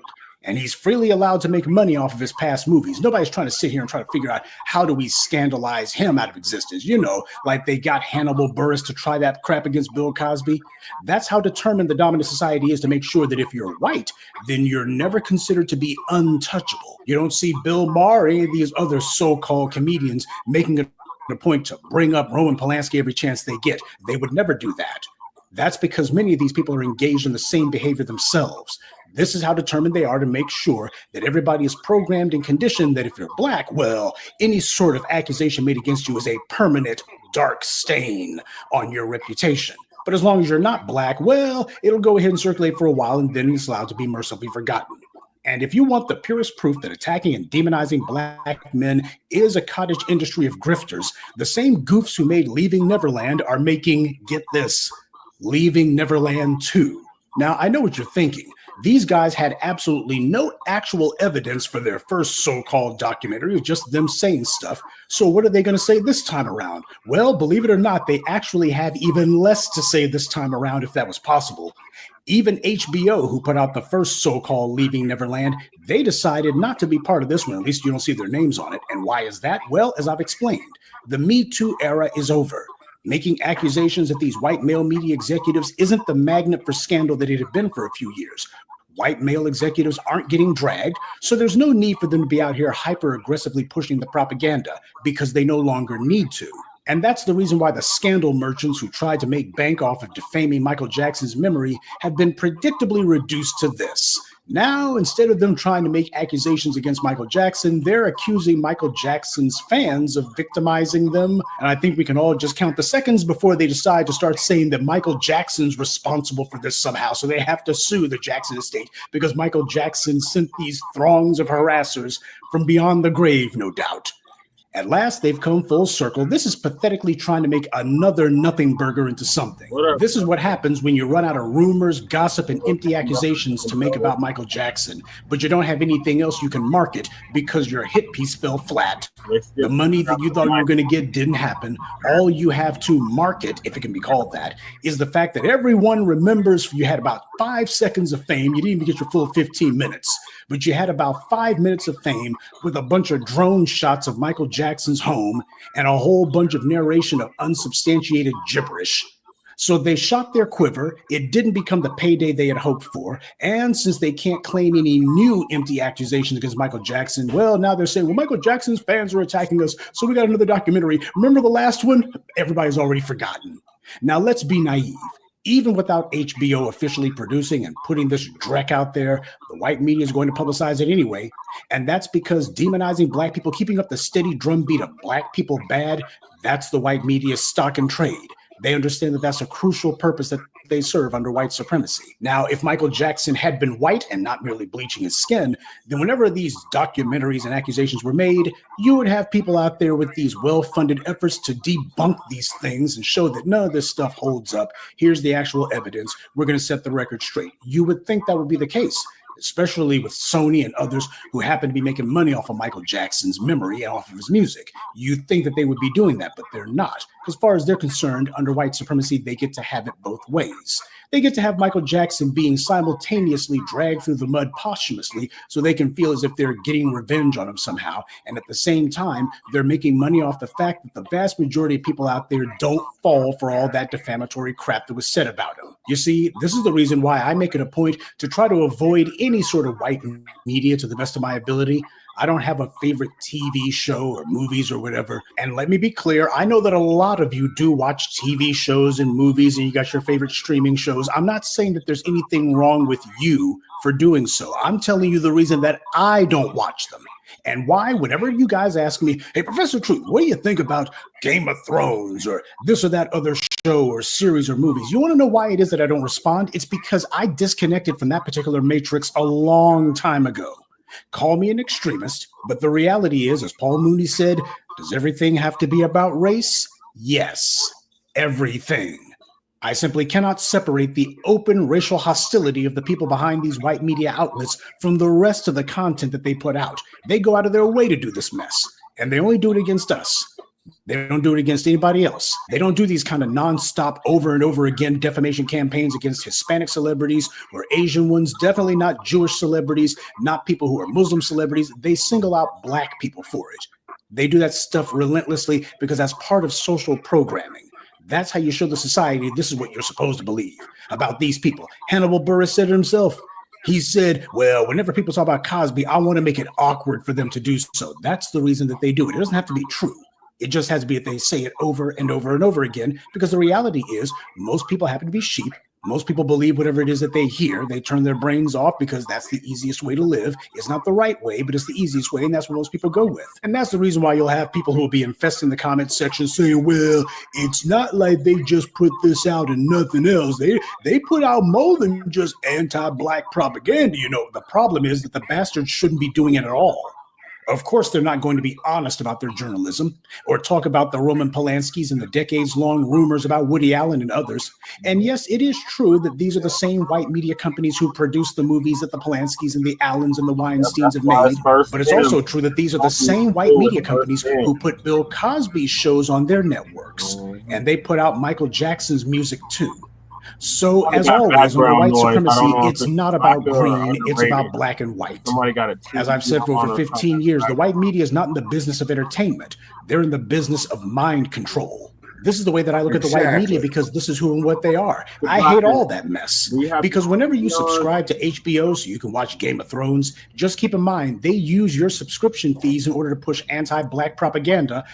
and he's freely allowed to make money off of his past movies. Nobody's trying to sit here and try to figure out how do we scandalize him out of existence. You know, like they got Hannibal Buress to try that crap against Bill Cosby. That's how determined the dominant society is to make sure that if you're white, then you're never considered to be untouchable. You don't see Bill Maher or any of these other so-called comedians making it a point to bring up Roman Polanski every chance they get. They would never do that. That's because many of these people are engaged in the same behavior themselves. This is how determined they are to make sure that everybody is programmed and conditioned that if you're black, well, any sort of accusation made against you is a permanent dark stain on your reputation. But as long as you're not black, well, it'll go ahead and circulate for a while, and then it's allowed to be mercifully forgotten. And if you want the purest proof that attacking and demonizing black men is a cottage industry of grifters, the same goofs who made Leaving Neverland are making, get this, Leaving Neverland 2. Now, I know what you're thinking. These guys had absolutely no actual evidence for their first so-called documentary. It was just them saying stuff. So what are they going to say this time around? Well, believe it or not, they actually have even less to say this time around, if that was possible. Even HBO, who put out the first so-called Leaving Neverland, they decided not to be part of this one. At least you don't see their names on it. And why is that? Well, as I've explained, the Me Too era is over. Making accusations at these white male media executives isn't the magnet for scandal that it had been for a few years. White male executives aren't getting dragged, so there's no need for them to be out here hyper-aggressively pushing the propaganda because they no longer need to. And that's the reason why the scandal merchants who tried to make bank off of defaming Michael Jackson's memory have been predictably reduced to this. Now, instead of them trying to make accusations against Michael Jackson, they're accusing Michael Jackson's fans of victimizing them. And I think we can all just count the seconds before they decide to start saying that Michael Jackson's responsible for this somehow. So they have to sue the Jackson estate because Michael Jackson sent these throngs of harassers from beyond the grave, no doubt. At last, they've come full circle. This is pathetically trying to make another nothing burger into something. This is what happens when you run out of rumors, gossip, and empty accusations to make about Michael Jackson, but you don't have anything else you can market because your hit piece fell flat. The money that you thought you were going to get didn't happen. All you have to market, if it can be called that, is the fact that everyone remembers you had about 5 seconds of fame. You didn't even get your full 15 minutes. But you had about 5 minutes of fame with a bunch of drone shots of Michael Jackson's home and a whole bunch of narration of unsubstantiated gibberish. So they shot their quiver. It didn't become the payday they had hoped for. And since they can't claim any new empty accusations against Michael Jackson, well, now they're saying, well, Michael Jackson's fans are attacking us, so we got another documentary. Remember the last one? Everybody's already forgotten. Now let's be naive. Even without HBO officially producing and putting this dreck out there, the white media is going to publicize it anyway. And that's because demonizing black people, keeping up the steady drumbeat of black people bad, that's the white media's stock and trade. They understand that that's a crucial purpose that they serve under white supremacy. Now, if Michael Jackson had been white and not merely bleaching his skin, then whenever these documentaries and accusations were made, you would have people out there with these well-funded efforts to debunk these things and show that none of this stuff holds up. Here's the actual evidence. We're going to set the record straight. You would think that would be the case, especially with Sony and others who happen to be making money off of Michael Jackson's memory and off of his music. You'd think that they would be doing that, but they're not. As far as they're concerned, under white supremacy, they get to have it both ways. They get to have Michael Jackson being simultaneously dragged through the mud posthumously so they can feel as if they're getting revenge on him somehow. And at the same time, they're making money off the fact that the vast majority of people out there don't fall for all that defamatory crap that was said about him. You see, this is the reason why I make it a point to try to avoid any sort of white media to the best of my ability. I don't have a favorite TV show or movies or whatever. And let me be clear, I know that a lot of you do watch TV shows and movies and you got your favorite streaming shows. I'm not saying that there's anything wrong with you for doing so. I'm telling you the reason that I don't watch them. And why, whenever you guys ask me, hey, Professor Truth, what do you think about Game of Thrones or this or that other show or series or movies? You want to know why it is that I don't respond? It's because I disconnected from that particular matrix a long time ago. Call me an extremist, but the reality is, as Paul Mooney said, does everything have to be about race? Yes, everything. I simply cannot separate the open racial hostility of the people behind these white media outlets from the rest of the content that they put out. They go out of their way to do this mess, and they only do it against us. They don't do it against anybody else. They don't do these kind of nonstop over and over again defamation campaigns against Hispanic celebrities or Asian ones, definitely not Jewish celebrities, not people who are Muslim celebrities. They single out black people for it. They do that stuff relentlessly because that's part of social programming. That's how you show the society this is what you're supposed to believe about these people. Hannibal Buress said it himself. He said, well, whenever people talk about Cosby, I want to make it awkward for them to do so. That's the reason that they do it. It doesn't have to be true. It just has to be that they say it over and over and over again, because the reality is most people happen to be sheep. Most people believe whatever it is that they hear. They turn their brains off because that's the easiest way to live. It's not the right way, but it's the easiest way, and that's what most people go with. And that's the reason why you'll have people who will be infesting the comment section saying, well, it's not like they just put this out and nothing else. They put out more than just anti-black propaganda. You know, the problem is that the bastards shouldn't be doing it at all. Of course, they're not going to be honest about their journalism or talk about the Roman Polanskis and the decades-long rumors about Woody Allen and others. And yes, it is true that these are the same white media companies who produce the movies that the Polanskis and the Allens and the Weinsteins have made. But it's also true that these are the same white media companies who put Bill Cosby's shows on their networks. And they put out Michael Jackson's music too. So, as always, under white supremacy, it's not about green, it's about black and white. As I've said for over 15 years, the white media is not in the business of entertainment. They're in the business of mind control. This is the way that I look at the white media because this is who and what they are. I hate all that mess. Because whenever you subscribe to HBO so you can watch Game of Thrones, just keep in mind they use your subscription fees in order to push anti-Black propaganda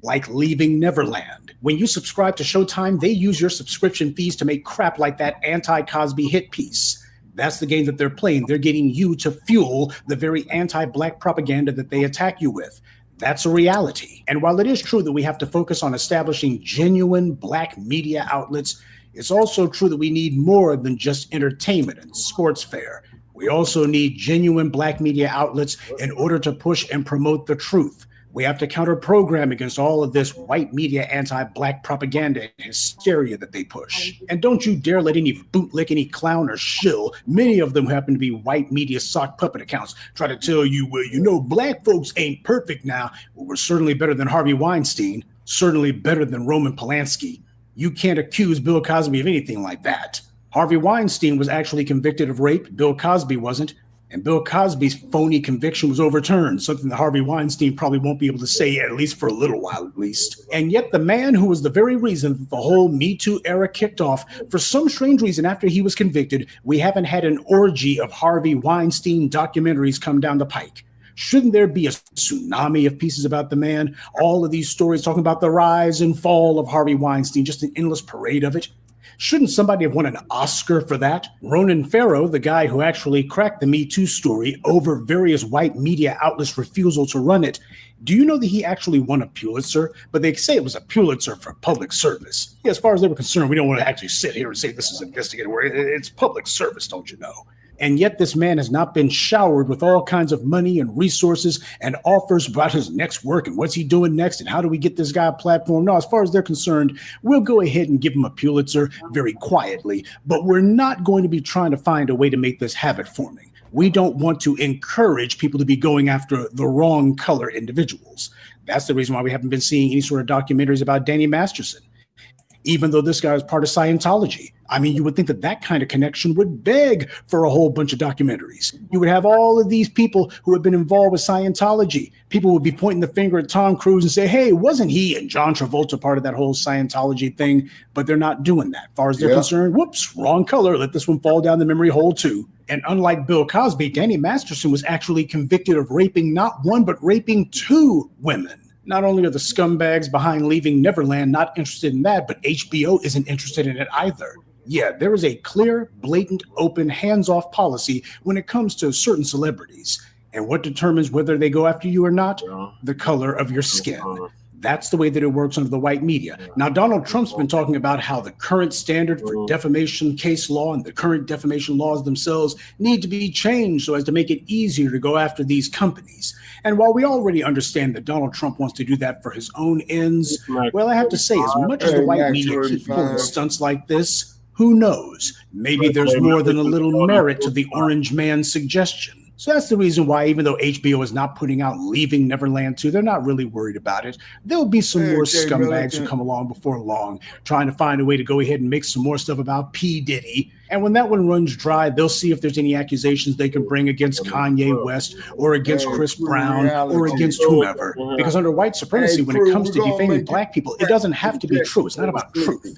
like Leaving Neverland. When you subscribe to Showtime, they use your subscription fees to make crap like that anti-Cosby hit piece. That's the game that they're playing. They're getting you to fuel the very anti-Black propaganda that they attack you with. That's a reality. And while it is true that we have to focus on establishing genuine Black media outlets, it's also true that we need more than just entertainment and sports fare. We also need genuine Black media outlets in order to push and promote the truth. We have to counter-program against all of this white media anti-Black propaganda and hysteria that they push. And don't you dare let any bootlick, any clown or shill, many of them happen to be white media sock puppet accounts, try to tell you, well, you know, Black folks ain't perfect now. Well, we're certainly better than Harvey Weinstein, certainly better than Roman Polanski. You can't accuse Bill Cosby of anything like that. Harvey Weinstein was actually convicted of rape. Bill Cosby wasn't. And Bill Cosby's phony conviction was overturned, something that Harvey Weinstein probably won't be able to say, at least for a little while at least. And yet the man who was the very reason that the whole Me Too era kicked off, for some strange reason after he was convicted, we haven't had an orgy of Harvey Weinstein documentaries come down the pike. Shouldn't there be a tsunami of pieces about the man? All of these stories talking about the rise and fall of Harvey Weinstein, just an endless parade of it. Shouldn't somebody have won an Oscar for that? Ronan Farrow, the guy who actually cracked the Me Too story over various white media outlets' refusal to run it, do you know that he actually won a Pulitzer? But they say it was a Pulitzer for public service. Yeah, as far as they were concerned, we don't want to actually sit here and say this is investigative work. It's public service, don't you know? And yet this man has not been showered with all kinds of money and resources and offers about his next work and what's he doing next and how do we get this guy a platform. No, as far as they're concerned, we'll go ahead and give him a Pulitzer very quietly, but we're not going to be trying to find a way to make this habit forming. We don't want to encourage people to be going after the wrong color individuals. That's the reason why we haven't been seeing any sort of documentaries about Danny Masterson, even though this guy is part of Scientology. I mean, you would think that that kind of connection would beg for a whole bunch of documentaries. You would have all of these people who have been involved with Scientology. People would be pointing the finger at Tom Cruise and say, hey, wasn't he and John Travolta part of that whole Scientology thing? But they're not doing that. As far as they're concerned, whoops, wrong color. Let this one fall down the memory hole too. And unlike Bill Cosby, Danny Masterson was actually convicted of raping not one, but raping 2 women. Not only are the scumbags behind Leaving Neverland not interested in that, but HBO isn't interested in it either. Yeah, there is a clear, blatant, open, hands-off policy when it comes to certain celebrities. And what determines whether they go after you or not? The color of your skin. That's the way that it works under the white media. Now, Donald Trump's been talking about how the current standard for defamation case law and the current defamation laws themselves need to be changed so as to make it easier to go after these companies. And while we already understand that Donald Trump wants to do that for his own ends, well, I have to say, as much as the white media keep pulling stunts like this, who knows? Maybe there's more than a little merit to the Orange Man's suggestion. So that's the reason why, even though HBO is not putting out Leaving Neverland 2, they're not really worried about it. There'll be some more scumbags who come along before long, trying to find a way to go ahead and make some more stuff about P. Diddy. And when that one runs dry, they'll see if there's any accusations they can bring against Kanye West or against Chris Brown or against whomever. Because under white supremacy, when it comes to defaming Black people, it doesn't have to be true. It's not about truth.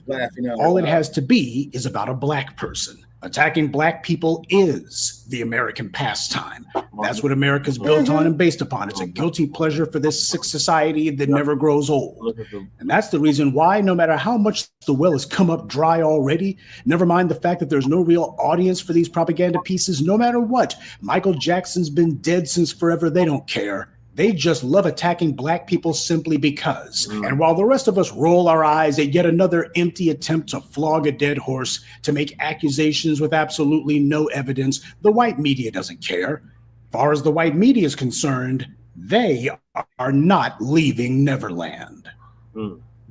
All it has to be is about a Black person. Attacking Black people is the American pastime. That's what America's built on and based upon. It's a guilty pleasure for this sick society that never grows old. And that's the reason why, no matter how much the well has come up dry already, never mind the fact that there's no real audience for these propaganda pieces, no matter what. Michael Jackson's been dead since forever. They don't care. They just love attacking Black people simply because. And while the rest of us roll our eyes at yet another empty attempt to flog a dead horse, to make accusations with absolutely no evidence, the white media doesn't care. As far as the white media is concerned, they are not leaving Neverland.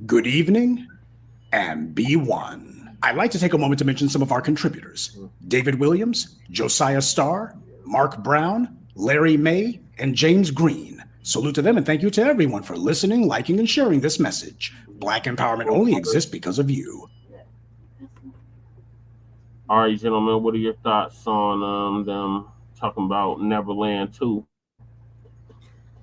Good evening, and be one. I'd like to take a moment to mention some of our contributors. David Williams, Josiah Starr, Mark Brown, Larry May, and James Green. Salute to them and thank you to everyone for listening, liking, and sharing this message. Black empowerment only exists because of you. All right, gentlemen, what are your thoughts on them talking about Neverland 2?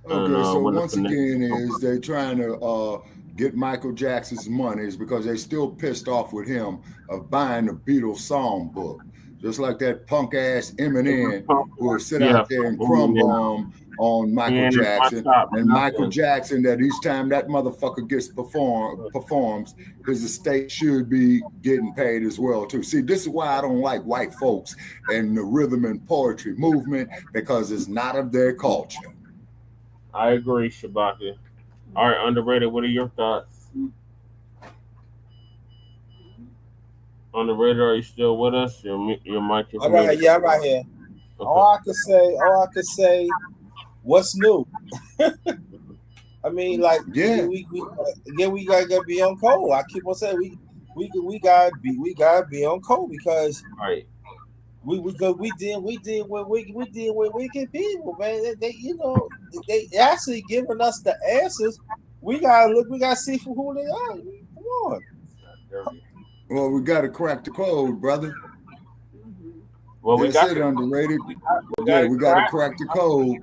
Okay, so once again, is they're trying to get Michael Jackson's money is because they still pissed off with him of buying the Beatles songbook. Just like that punk ass Eminem who will sit out there and crumb bomb on Michael Jackson, and Michael Jackson that each time that motherfucker gets performs, his estate should be getting paid as well too. See, this is why I don't like white folks and the rhythm and poetry movement, because it's not of their culture. I agree, Shabaka. All right, Underrated, what are your thoughts? Underrated, are you still with us? Your mic is I'm right here. I'm right here. Okay. All I could say, what's new? I mean, like, we gotta be on code. I keep on saying we gotta be on code because we deal with wicked people, man. They actually giving us the answers. We gotta see for who they are. Come on. Well, we got to crack the code, brother. Well, we got it, Underrated. We got to crack the code.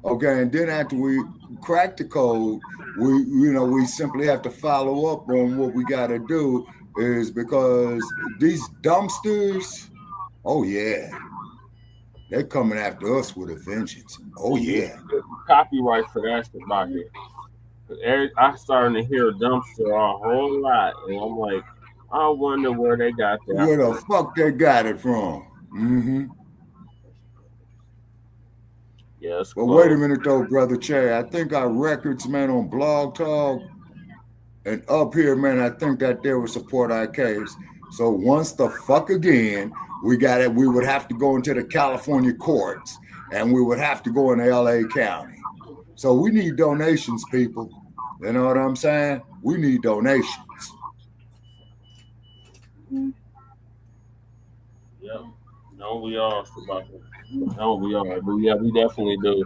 Okay, and then after we crack the code, we simply have to follow up on what we got to do, is because these dumpsters, oh yeah, they're coming after us with a vengeance. Oh yeah. Copyright for that shit back here. I'm starting to hear dumpster a whole lot, and I'm like, I wonder where they got that. Where the fuck they got it from? Mm-hmm. Yes. But wait a minute though, Brother Che. I think our records, man, on Blog Talk and up here, man, I think that they will support our case. So once the fuck again, we would have to go into the California courts, and we would have to go in LA County. So we need donations, people. You know what I'm saying? We need donations. Yep. No, we are. No, we are. But yeah, we definitely do.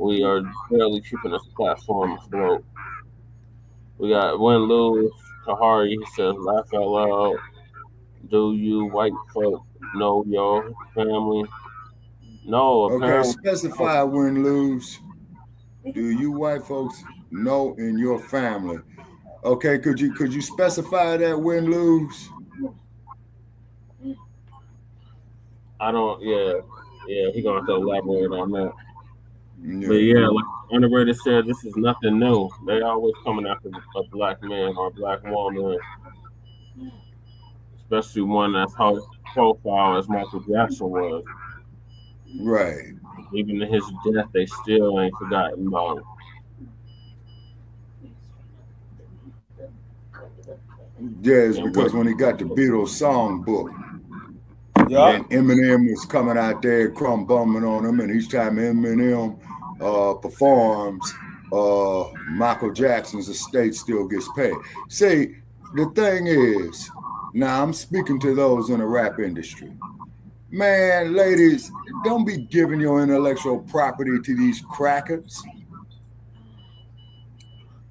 We are barely keeping this platform afloat. We got Win-Lose, Kahari, he says, laugh out loud. Do you white folk know your family? No, apparently. Okay, specify Win-Lose. Do you white folks know in your family? Okay, could you specify that Win-Lose? I don't, yeah, he gonna have to elaborate on that. Yeah. But yeah, like Underrated said, this is nothing new. They always coming after a black man or a black woman, especially one that's high profile as Michael Jackson was. Right. Even in his death, they still ain't forgotten about him. Yeah, it's because when he got the Beatles songbook, and Eminem was coming out there crumb bumming on him, and each time Eminem performs, Michael Jackson's estate still gets paid. See, the thing is, now I'm speaking to those in the rap industry. Man, ladies, don't be giving your intellectual property to these crackers.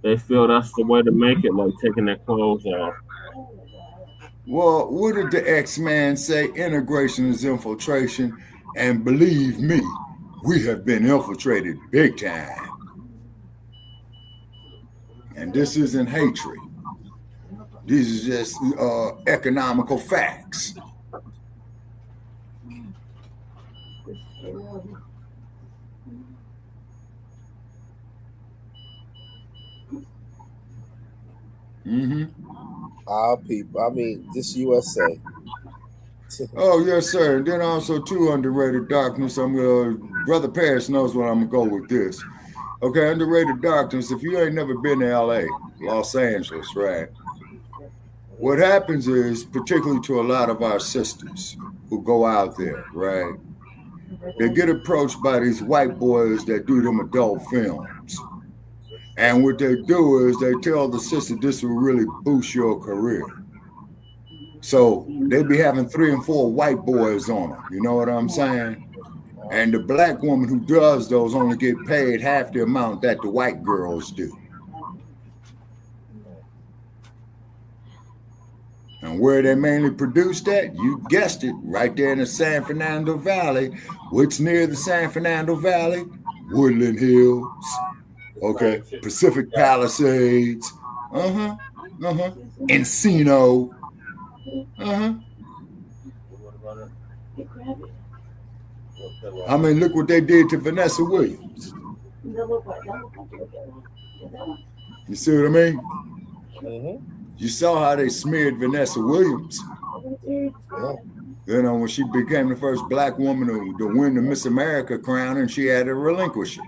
They feel that's the way to make it, like taking their clothes off. Well, what did the X-Man say? Integration is infiltration. And believe me, we have been infiltrated big time. And this isn't hatred. These are just economical facts. Mm-hmm. Our people. I mean, this USA. Oh yes, sir. And then also too, Underrated Darkness. Brother Paris knows what I'm gonna go with this. Okay, Underrated Darkness. If you ain't never been to LA, Los Angeles, right? What happens is, particularly to a lot of our sisters who go out there, right? They get approached by these white boys that do them adult films. And what they do is they tell the sister this will really boost your career. So they be having 3 and 4 white boys on them. You know what I'm saying? And the black woman who does those only get paid half the amount that the white girls do. And where they mainly produced at, you guessed it, right there in the San Fernando Valley. What's near the San Fernando Valley? Woodland Hills. Okay, Pacific Palisades, Encino. I mean, look what they did to Vanessa Williams. You see what I mean? You saw how they smeared Vanessa Williams. You know, when she became the first black woman to win the Miss America crown, and she had to relinquish it.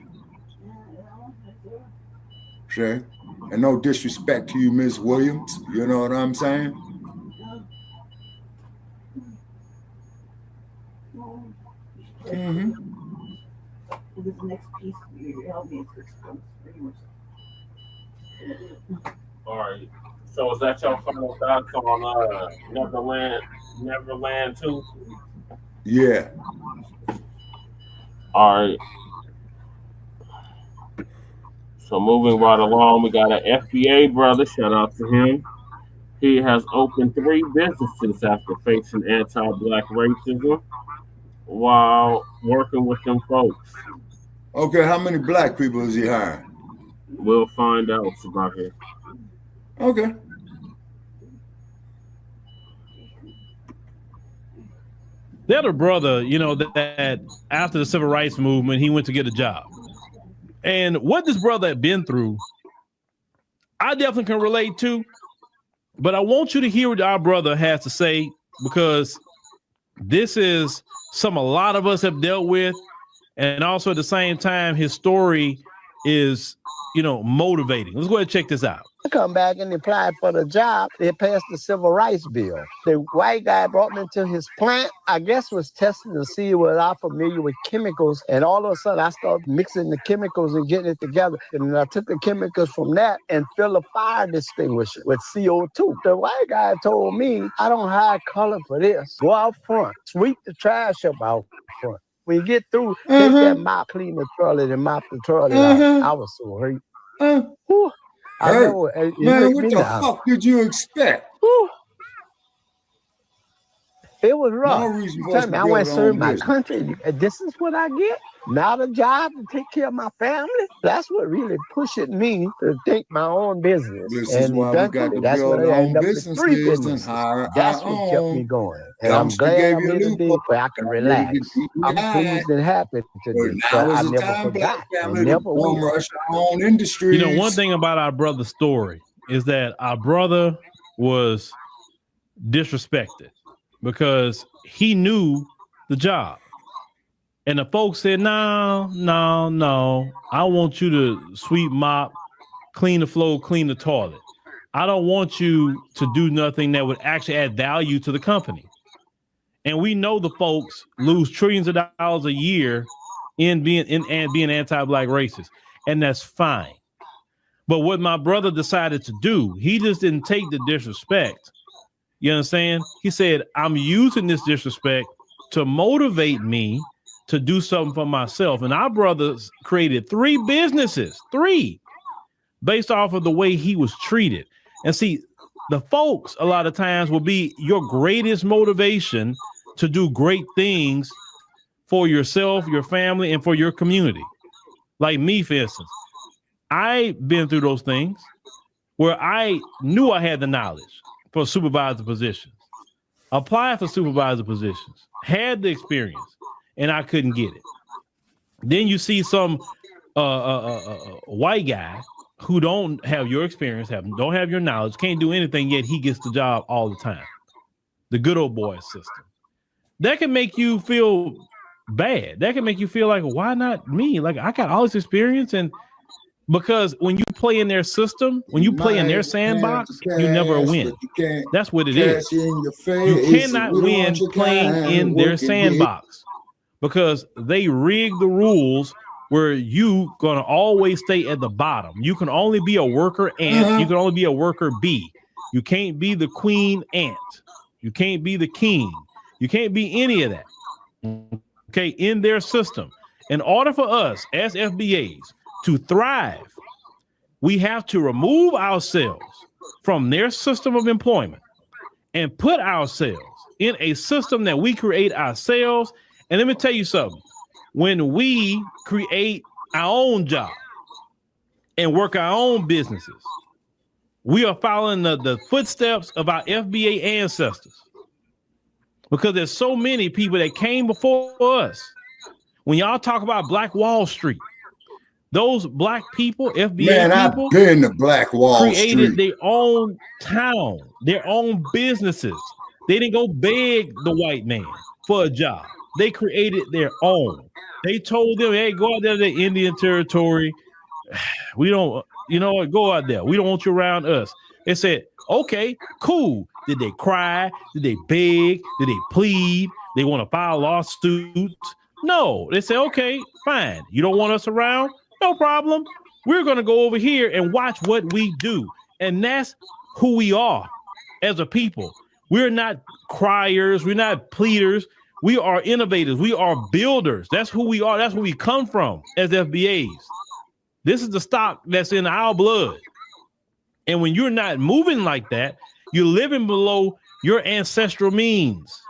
Sure. And no disrespect to you, Miss Williams. You know what I'm saying? This next piece, you help me to explain pretty much. All right. So is that your final thoughts on Neverland 2? Yeah. All right. So moving right along, we got an FBA brother. Shout out to him. He has opened 3 businesses after facing anti-Black racism while working with them folks. Okay, how many black people is he hiring? We'll find out about here. Okay. The other brother, you know, that after the civil rights movement, he went to get a job. And what this brother had been through, I definitely can relate to. But I want you to hear what our brother has to say, because this is something a lot of us have dealt with. And also at the same time, his story is, you know, motivating. Let's go ahead and check this out. I come back and applied for the job. They passed the civil rights bill. The white guy brought me to his plant. I guess was testing to see whether I'm familiar with chemicals. And all of a sudden, I started mixing the chemicals and getting it together. And I took the chemicals from that and filled a fire extinguisher with CO2. The white guy told me, I don't have color for this. Go out front, sweep the trash up out front. When you get through, take that mop, clean the toilet, and mop the toilet out. I was so hurt. Hey, man, what the fuck did you expect? It was rough. No reason for us to I went build to our serve own my business. country. This is what I get. Not a job to take care of my family. That's what really pushed me to think my own business. This is why we got to build our own businesses and hire That's our what kept own. me going. And I'm Dumpster glad gave I'm you a here today loophole. where I can relax. I'm pleased and happy today. Now But I is the never time, black forgot. I family, to never bum will. rush our own industries. You know, one thing about our brother's story is that our brother was disrespected because he knew the job. And the folks said, no, I want you to sweep, mop, clean the floor, clean the toilet. I don't want you to do nothing that would actually add value to the company. And we know the folks lose trillions of dollars a year in being anti-Black racist. And that's fine. But what my brother decided to do, he just didn't take the disrespect. You understand? He said, I'm using this disrespect to motivate me to do something for myself. And our brothers created 3 businesses, 3, based off of the way he was treated. And see, the folks a lot of times will be your greatest motivation to do great things for yourself, your family, and for your community. Like me, for instance, I've been through those things where I knew I had the knowledge for supervisor positions, applied for supervisor positions, had the experience, and I couldn't get it. Then you see some white guy who don't have your experience, don't have your knowledge, can't do anything, yet he gets the job all the time. The good old boy system. That can make you feel bad. That can make you feel like, why not me? Like, I got all this experience, and because when you play in their system, when you play in their sandbox, you never win. That's what it is. You cannot win playing in their sandbox because they rig the rules where you gonna always stay at the bottom. You can only be a worker ant. You can only be a worker bee. You can't be the queen ant. You can't be the king. You can't be any of that. Okay, in their system. In order for us as FBAs to thrive, we have to remove ourselves from their system of employment and put ourselves in a system that we create ourselves. And let me tell you something. When we create our own job and work our own businesses, we are following the footsteps of our FBA ancestors, because there's so many people that came before us. When y'all talk about Black Wall Street, those black people, FBA people, I've been to Black Wall created Street. their own town, their own businesses. They didn't go beg the white man for a job. They created their own. They told them, hey, go out there to the Indian territory. We don't, you know what, go out there. We don't want you around us. They said, okay, cool. Did they cry? Did they beg? Did they plead? They want to file lawsuits? No. They say, okay, fine. You don't want us around? No problem. We're going to go over here and watch what we do. And that's who we are as a people. We're not criers. We're not pleaders. We are innovators. We are builders. That's who we are. That's where we come from as FBAs. This is the stock that's in our blood. And when you're not moving like that, you're living below your ancestral means.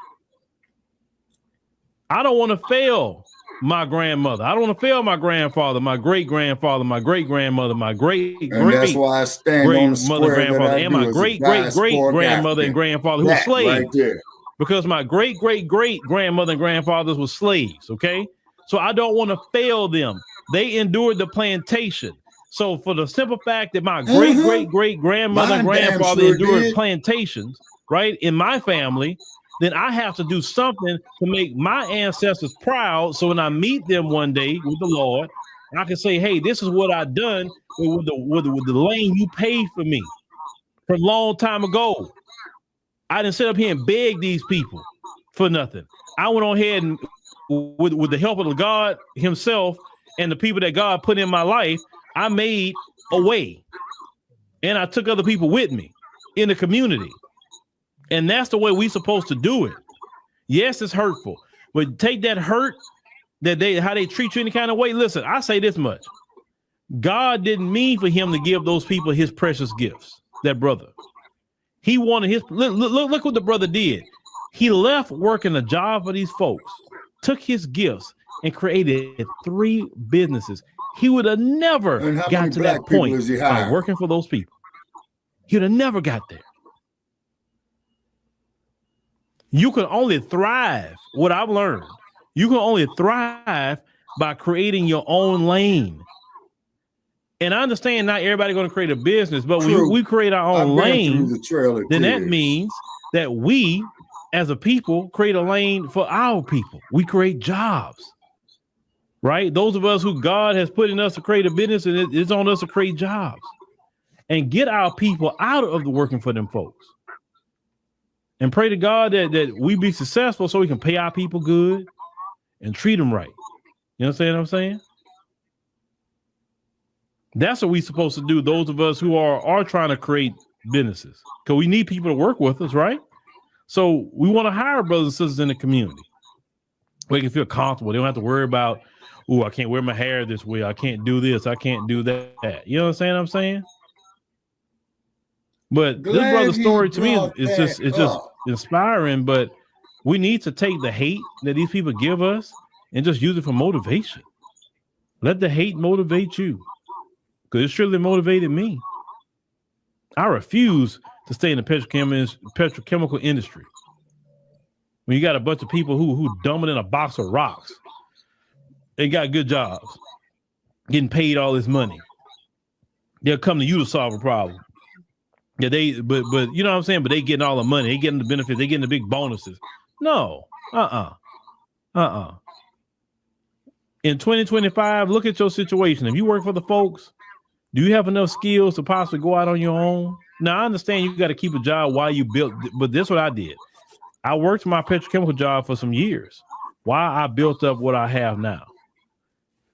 I don't want to fail my grandmother. I don't want to fail my grandfather, my great-grandfather, my great-grandmother, my great-great-great-mother, grandfather, and my great-great-great-grandmother and grandfather who were slaves. Right, because my great-great-great-grandmother and grandfathers were slaves, okay? So I don't want to fail them. They endured the plantation. So for the simple fact that my great-great-great-grandmother and grandfather endured plantations, right, in my family, then I have to do something to make my ancestors proud. So when I meet them one day with the Lord, I can say, hey, this is what I've done with the lane you paid for me from a long time ago. I didn't sit up here and beg these people for nothing. I went on ahead and with the help of the God himself and the people that God put in my life, I made a way. And I took other people with me in the community. And that's the way we're supposed to do it. Yes, it's hurtful, but take that hurt that how they treat you any kind of way. Listen, I say this much. God didn't mean for him to give those people his precious gifts, that brother. He wanted his, look what the brother did. He left working a job for these folks, took his gifts and created 3 businesses. He would have never got to that point by working for those people. He would have never got there. You can only thrive. What I've learned, you can only thrive by creating your own lane. And I understand not everybody going to create a business, but when we create our own lane, then that means that we, as a people, create a lane for our people. We create jobs, right? Those of us who God has put in us to create a business, and it's on us to create jobs and get our people out of the working for them folks. And pray to God that we be successful so we can pay our people good and treat them right. You understand what I'm saying? That's what we're supposed to do, those of us who are trying to create businesses. Because we need people to work with us, right? So we want to hire brothers and sisters in the community where they can feel comfortable. They don't have to worry about, oh, I can't wear my hair this way. I can't do this. I can't do that. You know what I'm saying? But this brother's story to me is just inspiring, but we need to take the hate that these people give us and just use it for motivation. Let the hate motivate you, because it surely motivated me. I refuse to stay in the petrochemical industry. When you got a bunch of people who dumb it in a box of rocks, they got good jobs, getting paid all this money. They'll come to you to solve a problem. Yeah, but you know what I'm saying? But they getting all the money, they getting the benefits, they getting the big bonuses. No, In 2025, look at your situation. If you work for the folks, do you have enough skills to possibly go out on your own? Now, I understand you got to keep a job while you build, but this is what I did. I worked my petrochemical job for some years while I built up what I have now.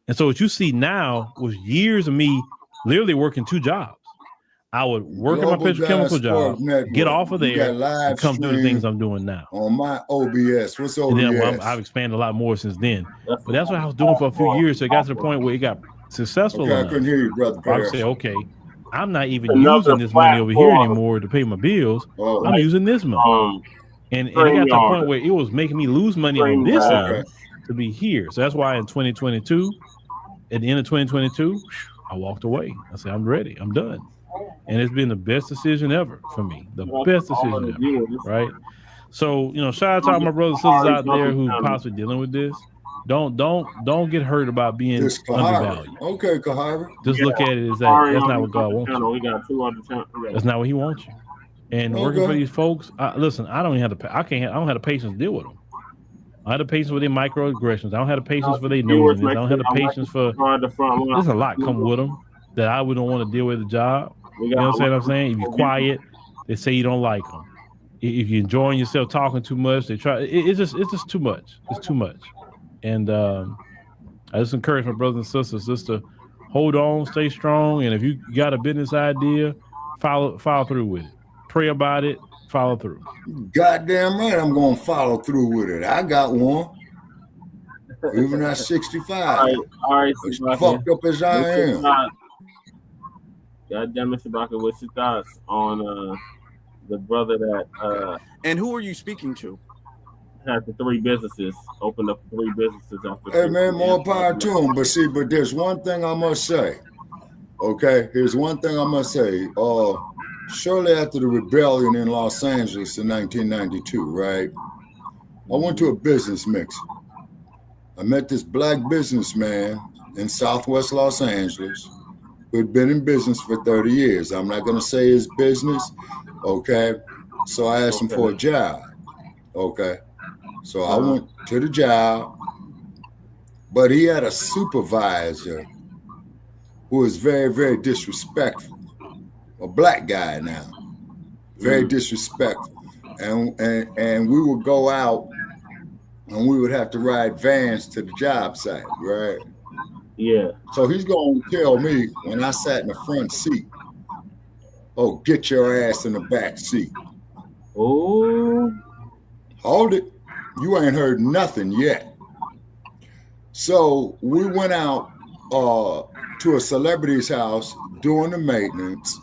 And so what you see now was years of me literally working 2 jobs. I would work at my petrochemical job, get off of there, and come do the things I'm doing now. On my OBS. What's OBS? And then I've expanded a lot more since then. But that's what I was doing for a few years. So it got to the point where it got successful. Okay, I couldn't hear you, brother. I would say, okay, I'm not even using this money over here anymore to pay my bills. I'm using this money. And it got to the point where it was making me lose money on this end to be here. So that's why in 2022, at the end of 2022, I walked away. I said, I'm ready. I'm done. and it's been the best decision ever for me. The best decision ever, right? So, you know, shout out to all my brothers and sisters out there who possibly dealing with this. Don't get hurt about being undervalued. Okay, Kahira. Just look at it as that's not what God wants you. We got 2 other channels. That's not what He wants you. And working for these folks, listen, I don't even have to. I don't have the patience to deal with them. I have the patience with their microaggressions. I don't have the patience for their nosiness. I don't have the patience for. There's a lot come with them that I wouldn't want to deal with the job. You know what I'm saying? If you're quiet, they say you don't like them. If you're enjoying yourself talking too much, they try. It's just too much. It's too much. And I just encourage my brothers and sisters just to hold on, stay strong, and if you got a business idea, follow through with it. Pray about it, follow through. Goddamn right, I'm gonna follow through with it. I got one. Even at 65. All right, as fucked up as I am. God damn it, Shabaka, what's your thoughts on the brother that and who are you speaking to? Had the 3 businesses, opened up 3 businesses after. Hey man, more power to him. But there's one thing I must say. Okay, here's one thing I must say. Shortly after the rebellion in Los Angeles in 1992, right? I went to a business mixer. I met this black businessman in Southwest Los Angeles who had been in business for 30 years. I'm not gonna say his business, okay? So I asked him for a job, okay? So I went to the job, but he had a supervisor who was very, very disrespectful. A black guy now, very disrespectful. And we would go out and we would have to ride vans to the job site, right? Yeah. So he's going to tell me when I sat in the front seat, oh, get your ass in the back seat. Oh. Hold it. You ain't heard nothing yet. So we went out to a celebrity's house doing the maintenance.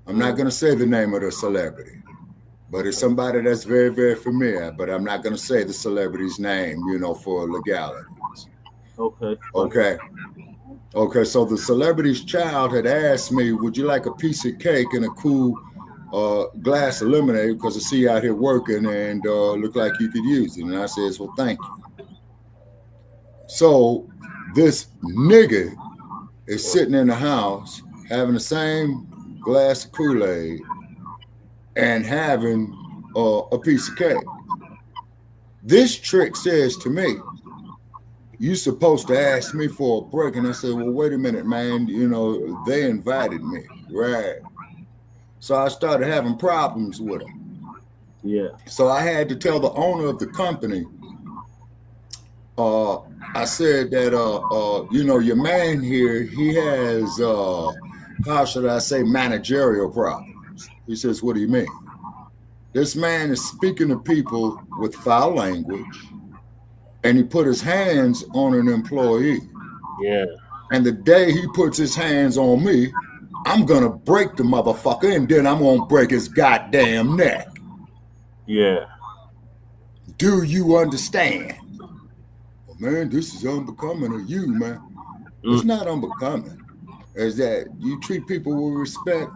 I'm not going to say the name of the celebrity, but it's somebody that's very, very familiar, but I'm not going to say the celebrity's name, you know, for legalities. Okay. Okay. Okay, so the celebrity's child had asked me, would you like a piece of cake and a cool glass of lemonade because I see you out here working and look like you could use it. And I says, well, thank you. So this nigga is sitting in the house having the same glass of Kool-Aid and having a piece of cake. This trick says to me, you're supposed to ask me for a break. And I said, well, wait a minute, man. You know, they invited me, right? So I started having problems with him. Yeah. So I had to tell the owner of the company, I said that, you know, your man here, he has, how should I say, managerial problems. He says, what do you mean? This man is speaking to people with foul language, and he put his hands on an employee. Yeah. And the day he puts his hands on me, I'm gonna break the motherfucker, and then I'm gonna break his goddamn neck. Yeah. Do you understand? Well, man, this is unbecoming of you, man. It's not unbecoming. It's that you treat people with respect,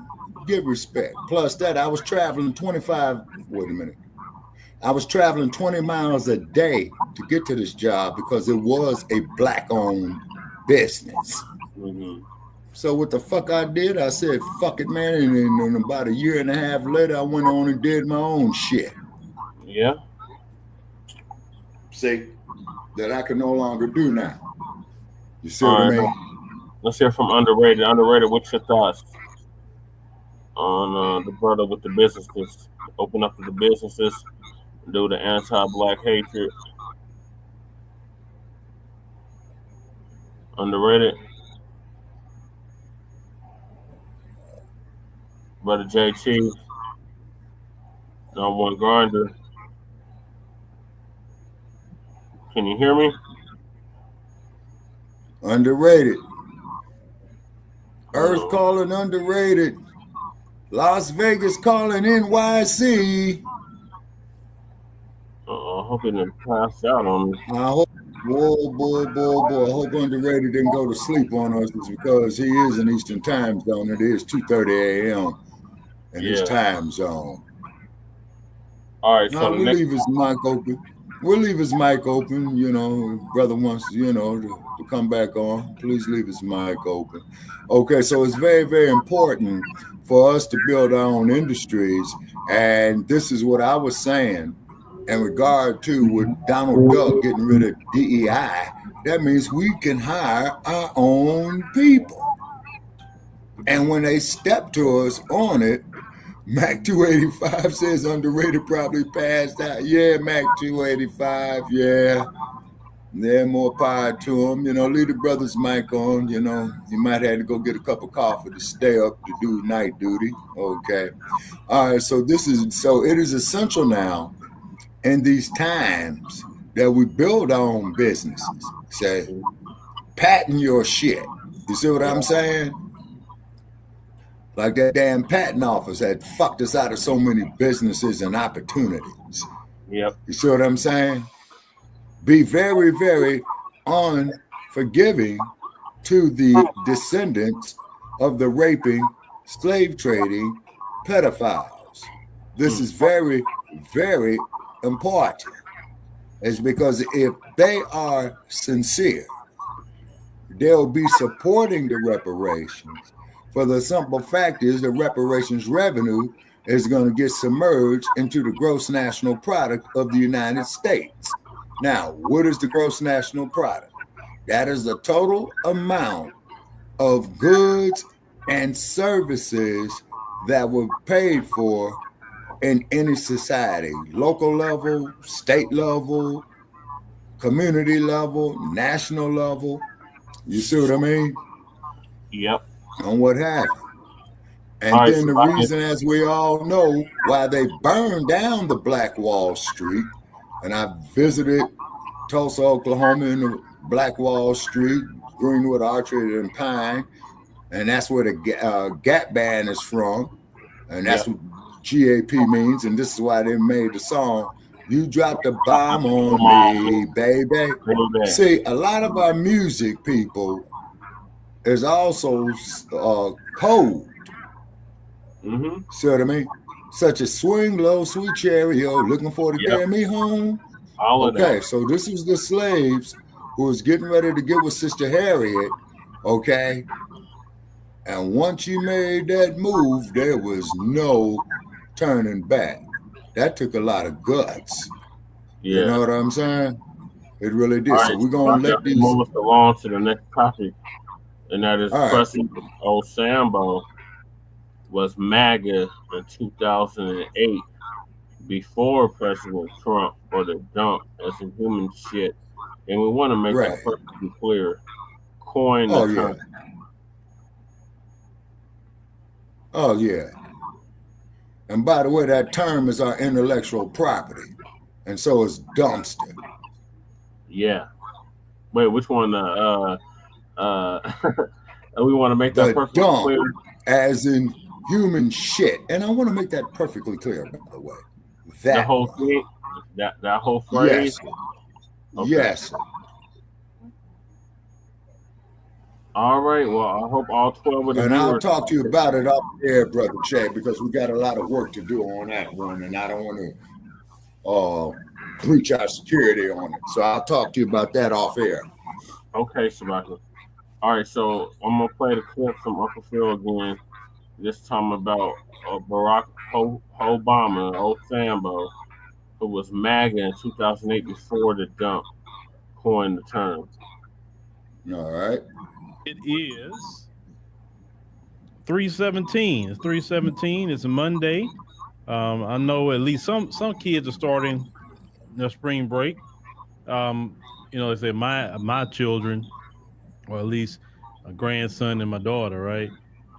give respect. Plus that, I was traveling 20 miles a day to get to this job because it was a black-owned business. Mm-hmm. So what the fuck I did, I said, fuck it, man. And about a year and a half later, I went on and did my own shit. Yeah. See, that I can no longer do now. You see what I mean? Let's hear from Underrated. Underrated, what's your thoughts on the brother with the businesses? Open up to the businesses, do the anti-black hatred. Underrated. Brother JT, #1 grinder. Can you hear me? Underrated. Earth calling underrated. Las Vegas calling NYC. I hope it didn't pass out on me. I hope Boy. I hope Underrated didn't go to sleep on us. It's because he is in Eastern time zone. It is 2:30 a.m. in his time zone. All right, so we'll leave his mic open. We'll leave his mic open. You know, if brother wants, to come back on, please leave his mic open. Okay, so it's very, very important for us to build our own industries. And this is what I was saying in regard to with Donald Duck getting rid of DEI. That means we can hire our own people. And when they step to us on it, Mac 285 says Underrated probably passed out. Yeah, Mac 285, yeah. More power to him. Leave the brother's mic on. He might have to go get a cup of coffee to stay up to do night duty. Okay. All right, so it is essential now in these times that we build our own businesses. Say, patent your shit. You see what I'm saying? Like that damn patent office had fucked us out of so many businesses and opportunities. Yep. You see what I'm saying? Be very, very unforgiving to the descendants of the raping, slave trading pedophiles. This is very, very important. It's because if they are sincere, they'll be supporting the reparations. For the simple fact is the reparations revenue is going to get submerged into the gross national product of the United States. Now, what is the gross national product? That is the total amount of goods and services that were paid for in any society, local level, state level, community level, national level. You see what I mean? Yep. And what happened. And then the reason, as we all know, why they burned down the Black Wall Street, and I visited Tulsa, Oklahoma in the Black Wall Street, Greenwood, Orchard, and Pine, and that's where the Gap Band is from, and that's what GAP means, and this is why they made the song, You Dropped a Bomb on Me, Baby. See, a lot of our music, people, is also code. See what I mean? Such as Swing Low, Sweet Cherry-O, Looking for to Carry Me Home. Okay, so this is the slaves who was getting ready to get with Sister Harriet, okay? And once you made that move, there was no turning back. That took a lot of guts. You know what I'm saying? It really did. So we're going to let these... move us along to the next topic. And that is President Osambo was MAGA in 2008 before President Trump or the dump as a human shit. And we want to make that perfectly clear. Coin the term. Oh, yeah. And by the way, that term is our intellectual property. And so is dumpster. Yeah. Wait, which one? We want to make that perfectly clear. As in human shit. And I want to make that perfectly clear, by the way. The whole thing? That whole phrase? Yes. Okay. Yes. All right. Well, I hope all 12 of the And I'll talk to you about it off air, Brother Che, because we got a lot of work to do on that one, and I don't want to breach our security on it. So I'll talk to you about that off air. Okay, Shabaka. All right, so I'm going to play the clip from Uncle Phil again, this time about Barack Obama, Osambo, who was MAGA in 2008 before the dump coined the term. All right. It is 3:17. It's 3:17. It's a Monday. I know at least some kids are starting their spring break. They say my children, or at least a grandson and my daughter, right?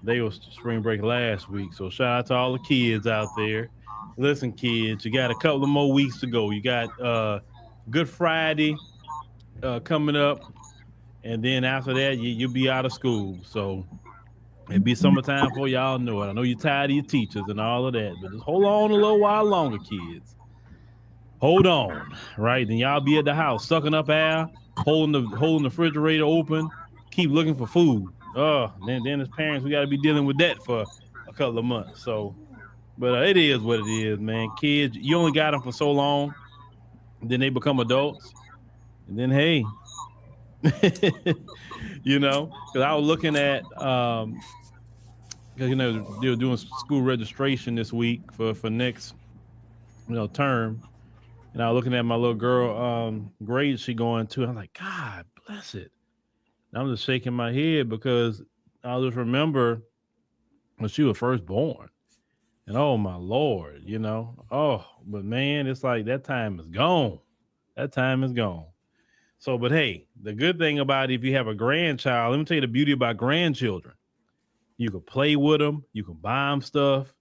They was spring break last week. So shout out to all the kids out there. Listen, kids, you got a couple of more weeks to go. You got Good Friday coming up. And then after that, you'll be out of school. So it'll be summertime for y'all know it. I know you're tired of your teachers and all of that, but just hold on a little while longer, kids. Hold on, right? Then y'all be at the house sucking up air holding the refrigerator open, keep looking for food. Oh, then as parents, we got to be dealing with that for a couple of months. So, but it is what it is, man. Kids, you only got them for so long, then they become adults, and then hey, you know, because I was looking at because you know they were doing school registration this week for next term, and I was looking at my little girl grade she going to. I'm like, God bless it. And I'm just shaking my head because I just remember when she was first born, and oh my Lord, but man, it's like that time is gone. That time is gone. So, but hey, the good thing about it, if you have a grandchild, let me tell you the beauty about grandchildren. You can play with them, you can buy them stuff,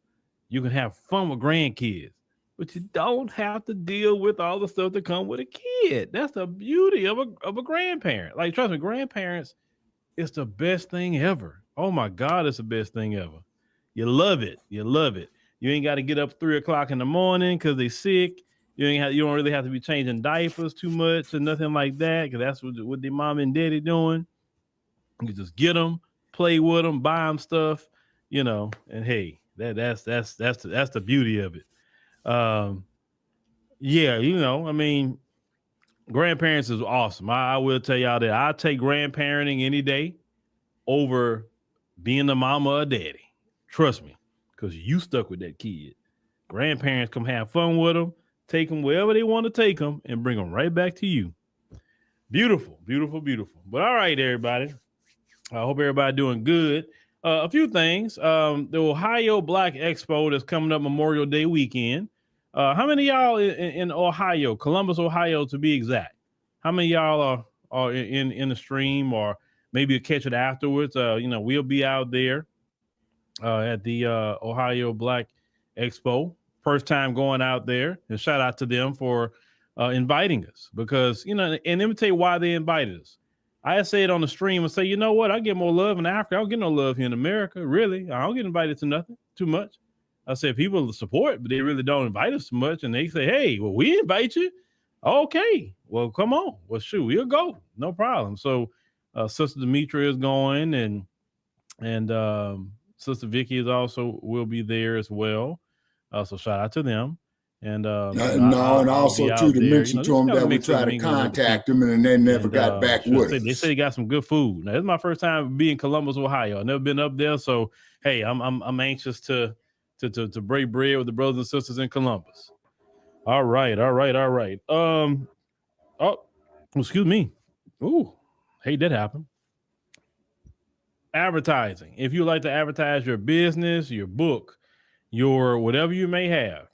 you can have fun with grandkids, but you don't have to deal with all the stuff that come with a kid. That's the beauty of a grandparent. Like, trust me, grandparents, it's the best thing ever. Oh my God, it's the best thing ever. You love it. You love it. You ain't got to get up 3 o'clock in the morning because they sick. You don't really have to be changing diapers too much or nothing like that, because that's what their mom and daddy doing. You just get them, play with them, buy them stuff, and hey, that's the beauty of it. I mean, grandparents is awesome. I will tell y'all that I take grandparenting any day over being the mama or daddy. Trust me, because you stuck with that kid. Grandparents come have fun with them, take them wherever they want to take them, and bring them right back to you. Beautiful, beautiful, beautiful. But all right, everybody. I hope everybody doing good. A few things. The Ohio Black Expo that's coming up Memorial Day weekend. How many of y'all in Ohio, Columbus, Ohio, to be exact? How many of y'all are in the stream, or maybe you'll catch it afterwards? We'll be out there at the Ohio Black Expo. First time going out there, and shout out to them for inviting us, because, and let me tell you why they invited us. I say it on the stream and say, you know what? I get more love in Africa. I don't get no love here in America. Really. I don't get invited to nothing too much. I said people support, but they really don't invite us too much. And they say, hey, well, we invite you. Okay, well, come on. Well, shoot, we'll go. No problem. So Sister Demetria is going, and Sister Vicky is will be there as well. So shout out to them. And and also too to mention to them that we try to contact them and they never got back with us. They say they got some good food. Now, this is my first time being in Columbus, Ohio. I've never been up there, so hey, I'm anxious to break bread with the brothers and sisters in Columbus. All right. Oh, excuse me. Ooh, hate that happened. Advertising. If you like to advertise your business, your book, your whatever you may have,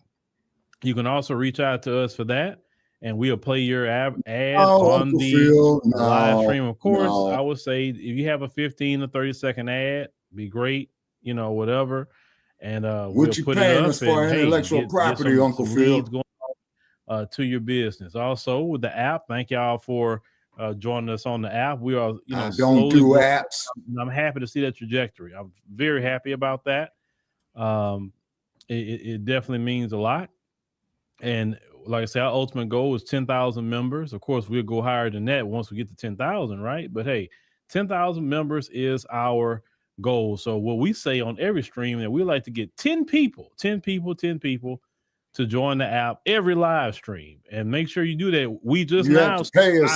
you can also reach out to us for that, and we'll play your ad on the live stream. Of course, I would say if you have a 15 or 30-second ad, be great, whatever. And we'll put it up for intellectual property, Uncle Phil, going to your business. Also with the app, thank y'all for joining us on the app. We are, don't do apps. I'm happy to see that trajectory. I'm very happy about that. It definitely means a lot. And like I said, our ultimate goal is 10,000 members. Of course, we'll go higher than that once we get to 10,000, right? But hey, 10,000 members is our goal. So what we say on every stream, that we like to get 10 people to join the app every live stream. And make sure you do that. We just now started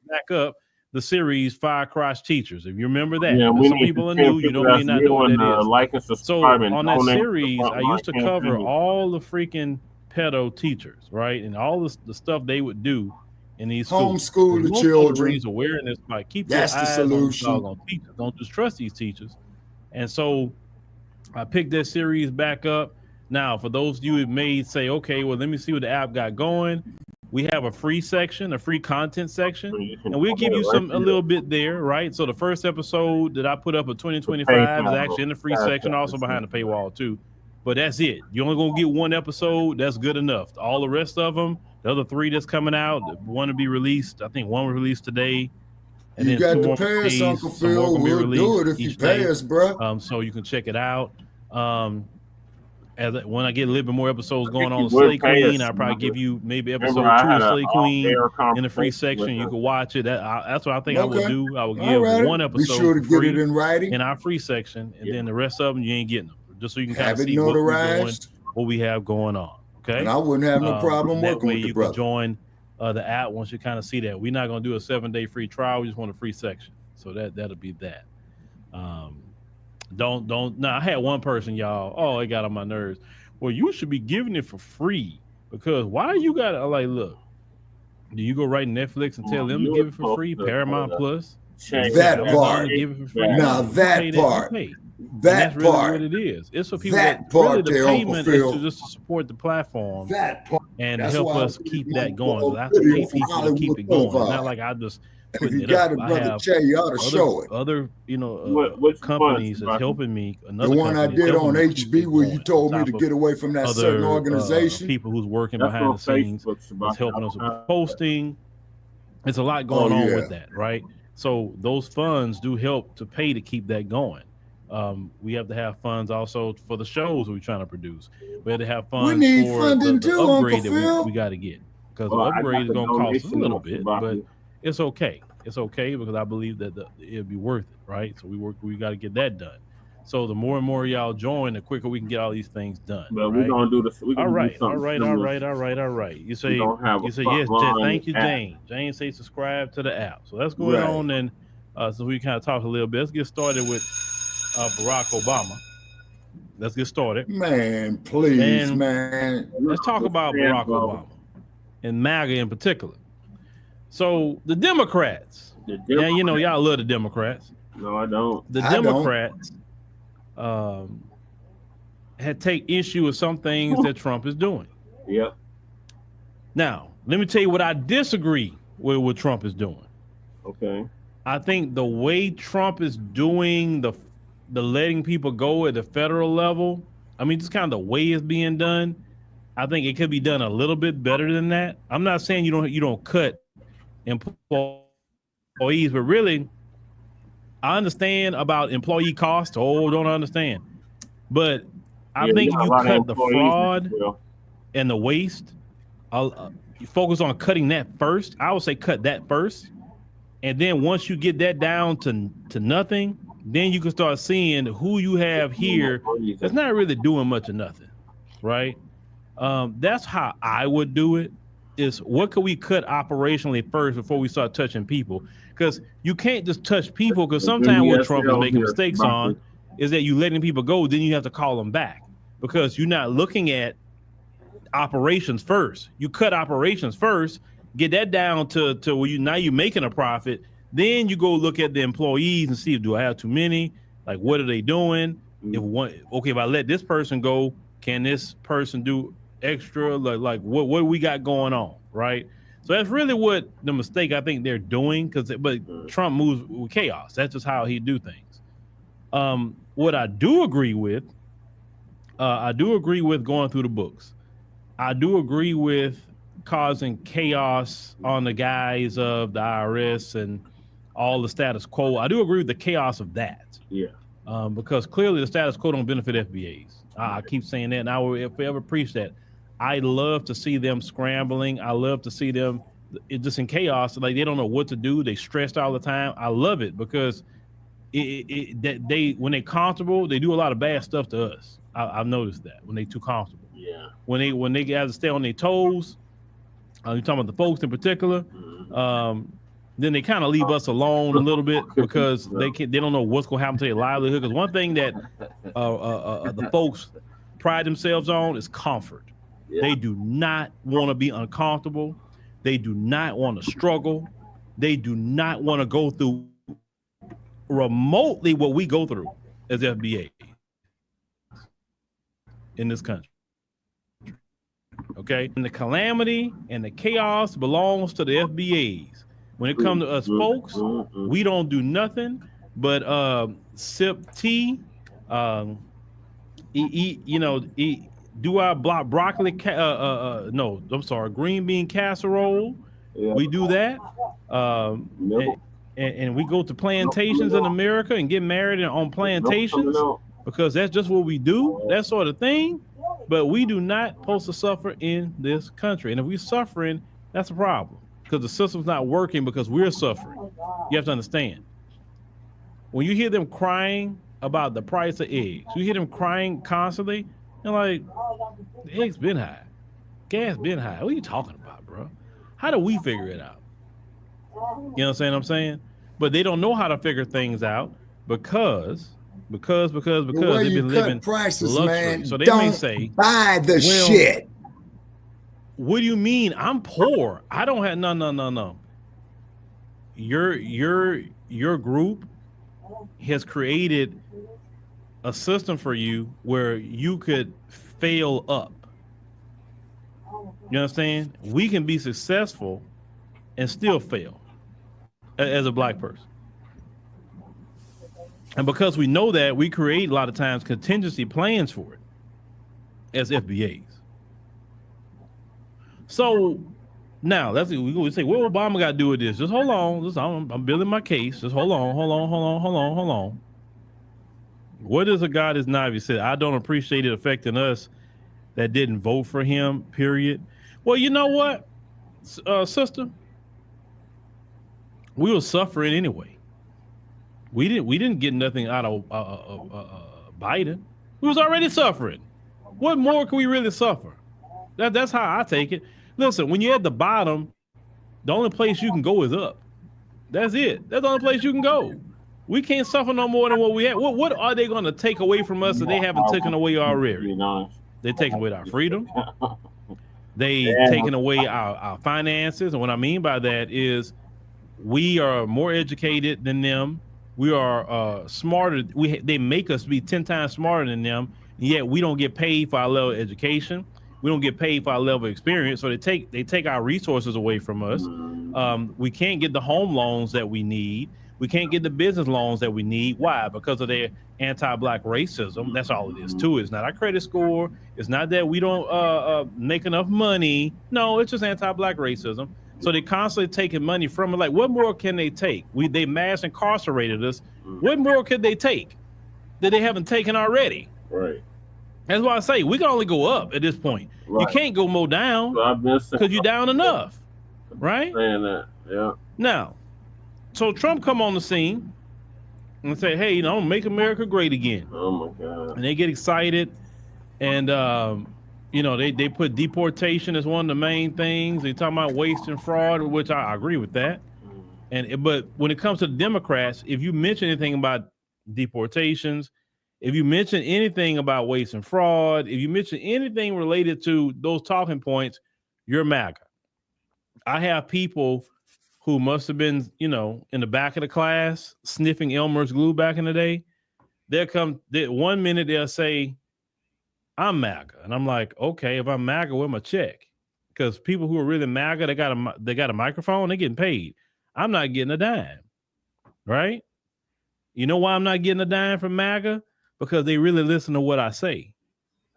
back up the series Fire Cross Teachers. If you remember that, yeah, some people are new, you may not know what that is. Like and subscribe, so on that series, I used to cover all the freaking pedo teachers, right? And all the stuff they would do in these homeschool the children. Raise awareness by keep That's your eyes the solution. on teachers. Don't just trust these teachers. And so I picked that series back up. Now, for those of you who may say, okay, well, let me see what the app got going. We have a free section, a free content section, and we'll give you a little bit there, right? So the first episode that I put up of 2025 is actually in the free section, also behind the paywall too. But that's it. You're only going to get one episode. That's good enough. All the rest of them, the other 3 that's coming out, one to be released. I think one was released today. And you got to pay us, Uncle Phil. We'll do it if you pay us, bro. So you can check it out. when I get a little bit more episodes going on Slay Queen, I'll probably give you maybe episode 2 of Slay Queen in the free section. You can watch it. That's what I think I will do. I will give one episode for free in our free section, and then the rest of them you ain't getting them, just so you can kind of see what we have going on. Okay, and I wouldn't have no problem working with the brother. Can join the app once you kind of see that. We're not going to do a 7-day free trial. We just want a free section, so that'll be that. Don't. I had one person, y'all. Oh, it got on my nerves. Well, you should be giving it for free because why you got to look? Do you go right Netflix and tell them to give it for free? Paramount Plus. That part. Now that part. That really part. What it is. It's for people that really the payment is just to support the platform and help us keep that going. So I have to pay people to keep it going. It's not like I just. If you got it, brother Che, you ought to show it. Other, companies is helping me. The one I did on HB where you told me to get away from that certain organization. People who's working behind the scenes is helping us with posting. It's a lot going on with that, right? So those funds do help to pay to keep that going. We have to have funds also for the shows we're trying to produce. We have to have funds for the upgrade that we got to get, because the upgrade is going to cost us a little bit, but it's okay. It's okay because I believe that it'll be worth it, right? So we got to get that done. So the more and more y'all join, the quicker we can get all these things done. But we're gonna do this. All right. You say yes. Thank you, Jane. Jane say subscribe to the app. So let's go on and so we kind of talk a little bit. Let's get started with Barack Obama. Let's get started. Man, please, man. Let's talk about Barack Obama and MAGA in particular. So the Democrats, now you know y'all love the Democrats. No, I don't. The Democrats had take issue with some things that Trump is doing. Yep. Now, let me tell you what I disagree with what Trump is doing. Okay. I think the way Trump is doing the letting people go at the federal level, I mean, just kind of the way it's being done, I think it could be done a little bit better than that. I'm not saying you don't cut employees, but really, I understand about employee costs. Don't understand, but I think you cut the fraud and the waste. You focus on cutting that first. I would say cut that first, and then once you get that down to nothing, then you can start seeing who you have here that's not really doing much of nothing, right? That's how I would do it. Is what could we cut operationally first before we start touching people? Because you can't just touch people, because sometimes what Trump is making mistakes on is that you letting people go, then you have to call them back because you're not looking at operations first. You cut operations first, get that down to where you're making a profit. Then you go look at the employees and see, do I have too many? Like, what are they doing? If I let this person go, can this person do extra? Like what do we got going on, right? So that's really what the mistake I think they're doing, but Trump moves with chaos. That's just how he do things. What I do agree with going through the books. I do agree with causing chaos on the guys of the IRS and all the status quo. I do agree with the chaos of that. Yeah. Because clearly the status quo don't benefit FBAs. I keep saying that, and I will forever preach that. I love to see them scrambling. I love to see them just in chaos. Like they don't know what to do. They stressed all the time. I love it because when they're comfortable, they do a lot of bad stuff to us. I've noticed that when they're too comfortable. Yeah. When they got to stay on their toes, you're talking about the folks in particular. Then they kind of leave us alone a little bit because they don't know what's going to happen to their livelihood. Because one thing that the folks pride themselves on is comfort. Yeah. They do not want to be uncomfortable. They do not want to struggle. They do not want to go through remotely what we go through as FBA in this country. Okay? And the calamity and the chaos belongs to the FBAs. When it comes to us folks, we don't do nothing but sip tea, eat do our broccoli, green bean casserole. Yeah. We do that. And we go to plantations in America and get married on plantations because that's just what we do, that sort of thing. But we do not supposed to suffer in this country. And if we're suffering, that's a problem because the system's not working because we're suffering. You have to understand. When you hear them crying about the price of eggs, you hear them crying constantly, and like, the eggs been high, gas been high. What are you talking about, bro? How do we figure it out? You know what I'm saying? But they don't know how to figure things out because they've been living prices, luxury. man, So they don't may say, buy the shit. What do you mean? I'm poor. I don't have no. Your group has created a system for you where you could fail up. You understand? We can be successful and still fail as a black person. And because we know that, we create a lot of times contingency plans for it as FBAs. So now we say, what Obama got to do with this? Just hold on. I'm building my case. Just hold on. What is a God is not? He said, I don't appreciate it affecting us that didn't vote for him, period. Well, you know what, sister? We were suffering anyway. We didn't get nothing out of Biden. We was already suffering. What more can we really suffer? That's how I take it. Listen, when you're at the bottom, the only place you can go is up. That's it. That's the only place you can go. We can't suffer no more than what we have. What are they going to take away from us that they haven't taken away already? They're taking away our freedom. They taking away our finances. And what I mean by that is we are more educated than them. We are smarter. They make us be 10 times smarter than them. And yet we don't get paid for our level of education. We don't get paid for our level of experience. So they take our resources away from us. We can't get the home loans that we need. We can't get the business loans that we need. Why? Because of their anti-Black racism. That's all it is too. It's not our credit score. It's not that we don't make enough money. No, it's just anti-Black racism. So they constantly taking money from it. Like, what more can they take? They mass incarcerated us. What more could they take that they haven't taken already? Right. That's why I say we can only go up at this point. Right. You can't go more down because you're down enough, right? Saying that, yeah. Now, so Trump come on the scene and say, "Hey, I'm gonna make America great again." Oh my God! And they get excited, and they put deportation as one of the main things. They talk about waste and fraud, which I agree with that. But when it comes to the Democrats, if you mention anything about deportations, if you mention anything about waste and fraud, if you mention anything related to those talking points, you're MAGA. I have people who must have been, in the back of the class sniffing Elmer's glue back in the day. One minute they'll say, I'm MAGA. And I'm like, okay, if I'm MAGA, where's my check? Because people who are really MAGA, they got a microphone, they're getting paid. I'm not getting a dime, right? You know why I'm not getting a dime from MAGA? Because they really listen to what I say.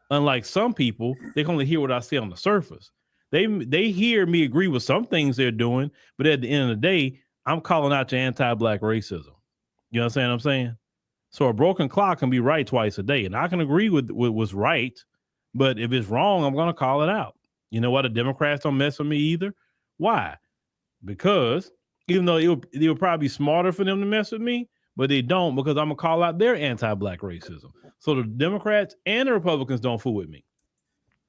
Unlike some people, they can only hear what I say on the surface. They hear me agree with some things they're doing, but at the end of the day, I'm calling out your anti-Black racism. You understand what I'm saying? So a broken clock can be right twice a day, and I can agree with what's right, but if it's wrong, I'm going to call it out. You know why the Democrats don't mess with me either? Why? Because even though it would probably be smarter for them to mess with me, but they don't, because I'm going to call out their anti-Black racism. So the Democrats and the Republicans don't fool with me.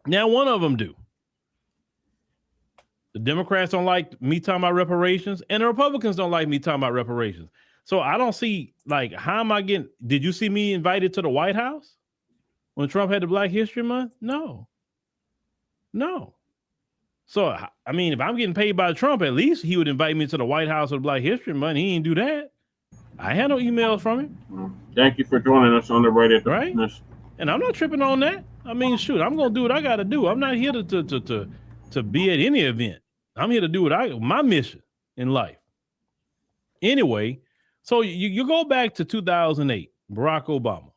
Now, one of them do. The Democrats don't like me talking about reparations, and the Republicans don't like me talking about reparations. So I don't see, how am I getting, did you see me invited to the White House when Trump had the Black History Month? No. So, I mean, if I'm getting paid by Trump, at least he would invite me to the White House with Black History Month. He didn't do that. I had no emails from him. Thank you for joining us on the radio. Right? And I'm not tripping on that. I mean, shoot, I'm going to do what I got to do. I'm not here to be at any event. I'm here to do my mission in life. Anyway, so you go back to 2008, Barack Obama.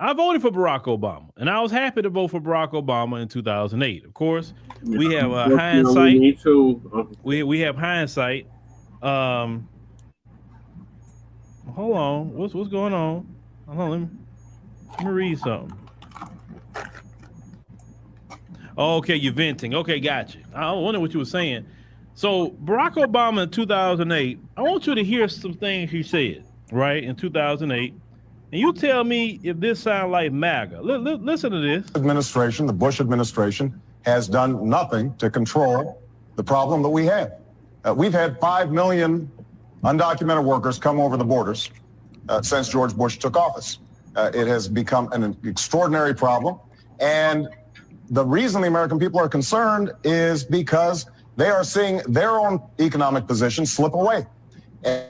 I voted for Barack Obama, and I was happy to vote for Barack Obama in 2008. Of course, we have hindsight. Me too. We have hindsight. Hold on, what's going on? Hold on, let me read something. Oh, okay, you're venting. Okay, got you. I wonder what you were saying. So Barack Obama in 2008, I want you to hear some things he said, right, in 2008. And you tell me if this sounds like MAGA. Listen to this. Administration, the Bush administration, has done nothing to control the problem that we have. We've had 5 million undocumented workers come over the borders since George Bush took office. It has become an extraordinary problem. And the reason the American people are concerned is because they are seeing their own economic position slip away.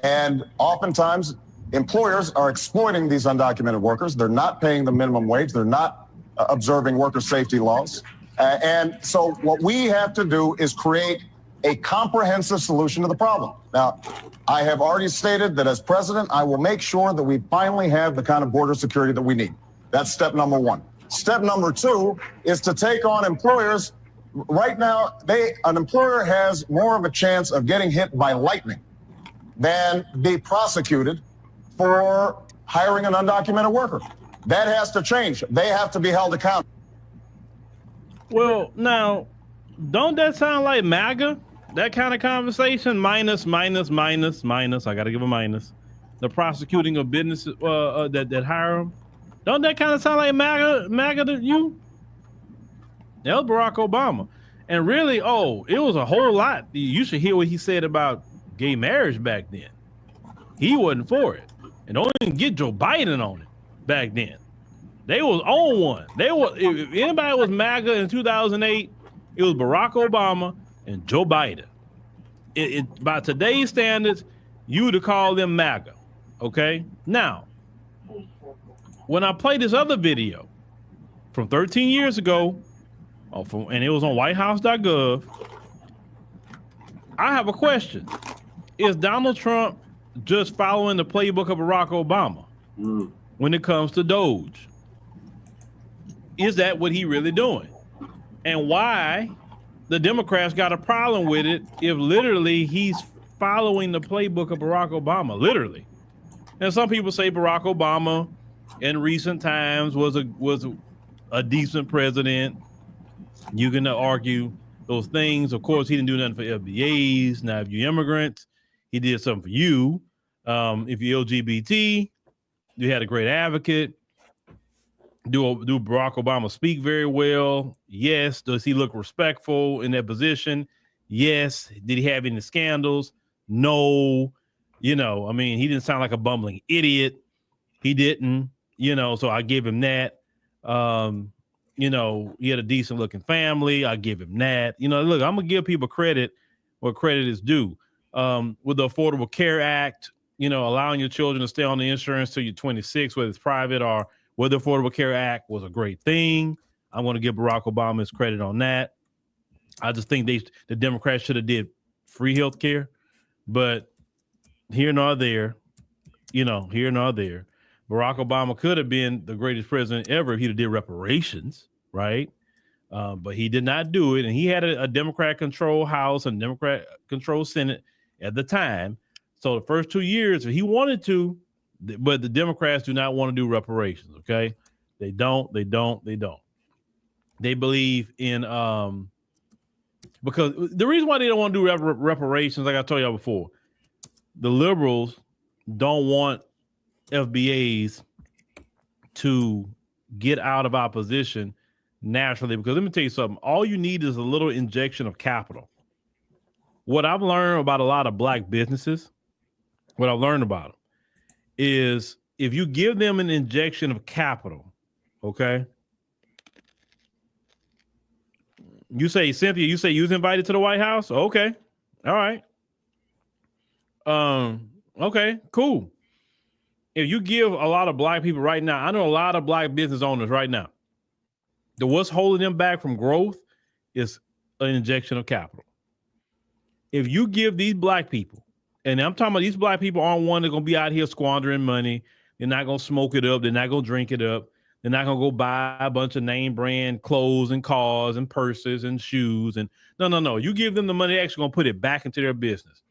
And oftentimes, employers are exploiting these undocumented workers. They're not paying the minimum wage. They're not observing worker safety laws. And so what we have to do is create a comprehensive solution to the problem. Now, I have already stated that as president, I will make sure that we finally have the kind of border security that we need. That's step number one. Step number two is to take on employers. Right now, an employer has more of a chance of getting hit by lightning than be prosecuted for hiring an undocumented worker. That has to change. They have to be held accountable. Well, now, don't that sound like MAGA? That kind of conversation, minus. I got to give a minus. The prosecuting of businesses that hire them. Don't that kind of sound like MAGA to you? That was Barack Obama. And really, it was a whole lot. You should hear what he said about gay marriage back then. He wasn't for it. And don't even get Joe Biden on it back then. They was on one. If anybody was MAGA in 2008, it was Barack Obama and Joe Biden. By today's standards, you would call them MAGA. Okay? Now, when I play this other video from 13 years ago, and it was on whitehouse.gov, I have a question. Is Donald Trump just following the playbook of Barack Obama when it comes to Doge? Is that what he really doing? And why the Democrats got a problem with it if literally he's following the playbook of Barack Obama, literally. And some people say Barack Obama in recent times was a decent president. You can argue those things. Of course, he didn't do nothing for FBAs. Now, if you're immigrants, he did something for you. If you're LGBT, you had a great advocate. Do Barack Obama speak very well? Yes. Does he look respectful in that position? Yes. Did he have any scandals? No. He didn't sound like a bumbling idiot. He didn't, so I give him that. He had a decent looking family. I give him that. Look, I'm going to give people credit where credit is due. With the Affordable Care Act, allowing your children to stay on the insurance till you're 26, whether it's private or whether the Affordable Care Act was a great thing. I'm going to give Barack Obama his credit on that. I just think the Democrats should have did free health care, but here nor there, Barack Obama could have been the greatest president ever if he'd have did reparations, right? But he did not do it, and he had a Democrat-controlled House and Democrat-controlled Senate at the time. So the first 2 years, if he wanted to, but the Democrats do not want to do reparations, okay? They don't. They believe in, because the reason why they don't want to do reparations, like I told y'all before, the liberals don't want FBAs to get out of opposition naturally, because let me tell you something. All you need is a little injection of capital. What I've learned about a lot of black businesses, what I've learned about them is if you give them an injection of capital, okay? You say, Cynthia, you was invited to the White House? Okay. All right. Okay, cool. If you give a lot of black people right now, I know a lot of black business owners right now, what's holding them back from growth is an injection of capital. If you give these black people, and I'm talking about these black people aren't one that's going to be out here squandering money. They're not going to smoke it up. They're not going to drink it up. They're not going to go buy a bunch of name brand clothes and cars and purses and shoes. And no. You give them the money, they're actually going to put it back into their business.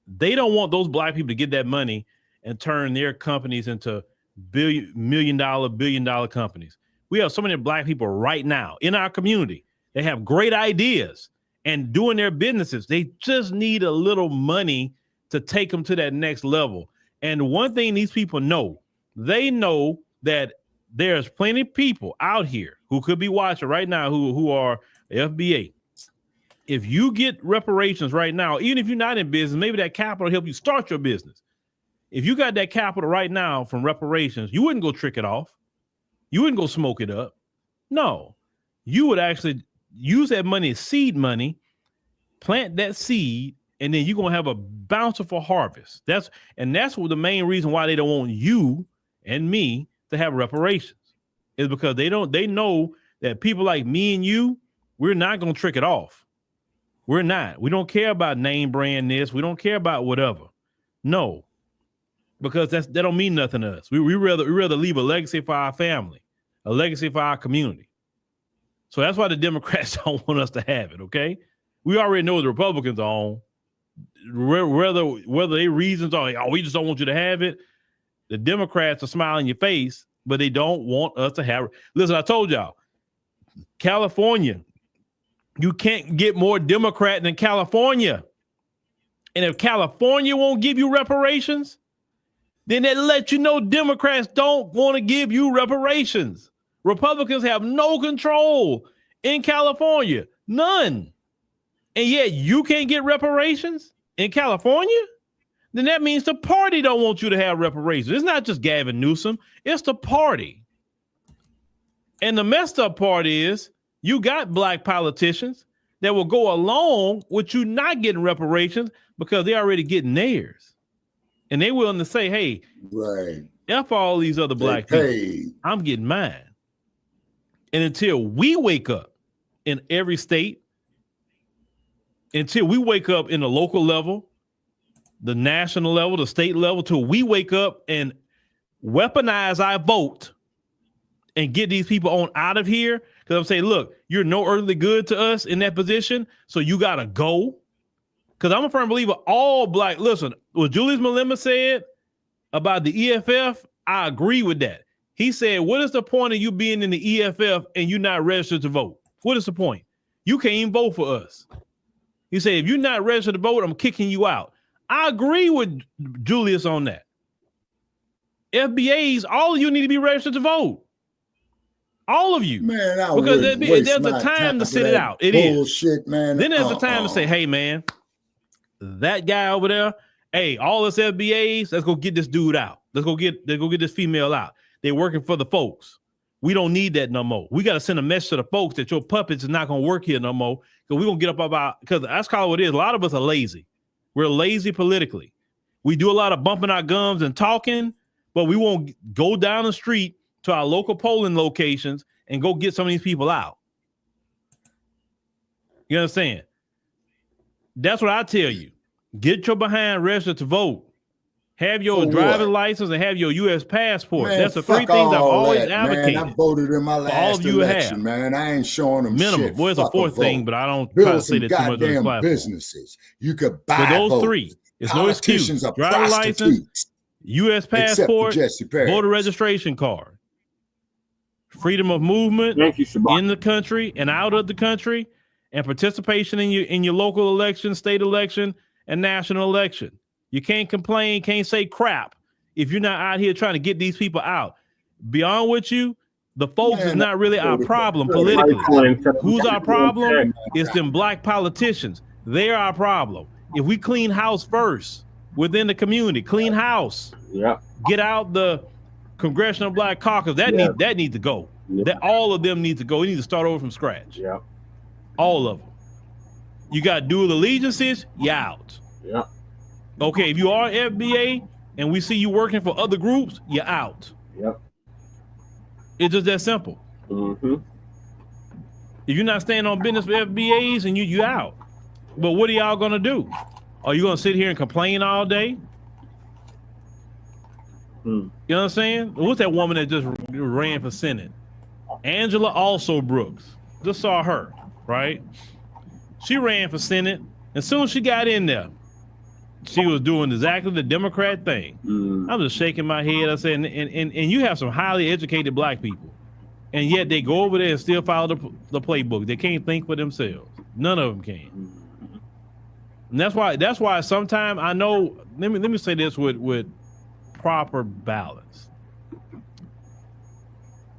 They don't want those black people to get that money and turn their companies into billion dollar companies. We have so many black people right now in our community. They have great ideas and doing their businesses. They just need a little money to take them to that next level. And one thing these people know, they know that there's plenty of people out here who could be watching right now who are FBA. If you get reparations right now, even if you're not in business, maybe that capital help you start your business. If you got that capital right now from reparations, you wouldn't go trick it off. You wouldn't go smoke it up. No, you would actually use that money as seed money, plant that seed, and then you're going to have a bountiful harvest. That's what the main reason why they don't want you and me to have reparations is because they know that people like me and you, we're not going to trick it off. We're not. We don't care about name brand this. We don't care about whatever. No, because that don't mean nothing to us. We rather leave a legacy for our family, a legacy for our community. So that's why the Democrats don't want us to have it. Okay, we already know the Republicans are on. Whether their reasons are, oh, we just don't want you to have it. The Democrats are smiling in your face, but they don't want us to have it. Listen, I told y'all, California, you can't get more Democrat than California. And if California won't give you reparations, then that let you know Democrats don't want to give you reparations. Republicans have no control in California, none. And yet you can't get reparations in California? Then that means the party don't want you to have reparations. It's not just Gavin Newsom, it's the party. And the messed up part is you got black politicians that will go along with you not getting reparations because they're already getting theirs. And they're willing to say, hey, right, F all these other black people, I'm getting mine. And until we wake up in every state, until we wake up in the local level, the national level, the state level, till we wake up and weaponize our vote and get these people on out of here. Because I'm saying, look, you're no earthly good to us in that position, so you got to go. Because I'm a firm believer all black, listen, what Julius Malema said about the EFF, I agree with that. He said, what is the point of you being in the EFF and you not registered to vote? What is the point? You can't even vote for us. He said, if you're not registered to vote, I'm kicking you out. I agree with Julius on that. FBAs, all of you need to be registered to vote. All of you. Man, because there's a time to sit it out. It bullshit, is. Man. Then there's a time to say, hey, man, that guy over there, hey, all us FBAs, let's go get this dude out. Let's go get this female out. They're working for the folks. We don't need that no more. We got to send a message to the folks that your puppets is not going to work here no more because we're going to get up about, because that's kind of what it is. A lot of us are lazy. We're lazy politically. We do a lot of bumping our gums and talking, but we won't go down the street to our local polling locations and go get some of these people out. You understand? That's what I tell you. Get your behind registered to vote. Have your driver's license and have your U.S. passport. Man, that's the three things I've always advocated. Man, I voted in my last election, man. I ain't showing them minimum. Shit. Well, it's a fourth thing, but I don't try to say that too much on the platform. Businesses. You could buy but those votes. Three. It's no excuse. Driver's license, U.S. passport, voter registration card, freedom of movement in the country and out of the country, and participation in your local election, state election, and national election. You can't complain, can't say crap if you're not out here trying to get these people out. Beyond with you, the folks is not really our problem politically. Who's our problem? It's them black politicians. They're our problem. If we clean house first within the community, clean house. Yeah. Get out the Congressional Black Caucus. That needs to go. Yeah. That all of them need to go. We need to start over from scratch. Yeah. All of them. You got dual allegiances, you out. Yeah. Okay, if you are FBA and we see you working for other groups, you're out. Yep. It's just that simple. Mm-hmm. If you're not standing on business for FBAs, and you out. But what are y'all gonna do? Are you gonna sit here and complain all day? You know what I'm saying? What's that woman that just ran for Senate? Angela Also Brooks. Just saw her, right? She ran for Senate, and soon as she got in there, she was doing exactly the Democrat thing. I'm just shaking my head. I said, and you have some highly educated black people. And yet they go over there and still follow the playbook. They can't think for themselves. None of them can. And that's why sometimes I know, let me say this with proper balance.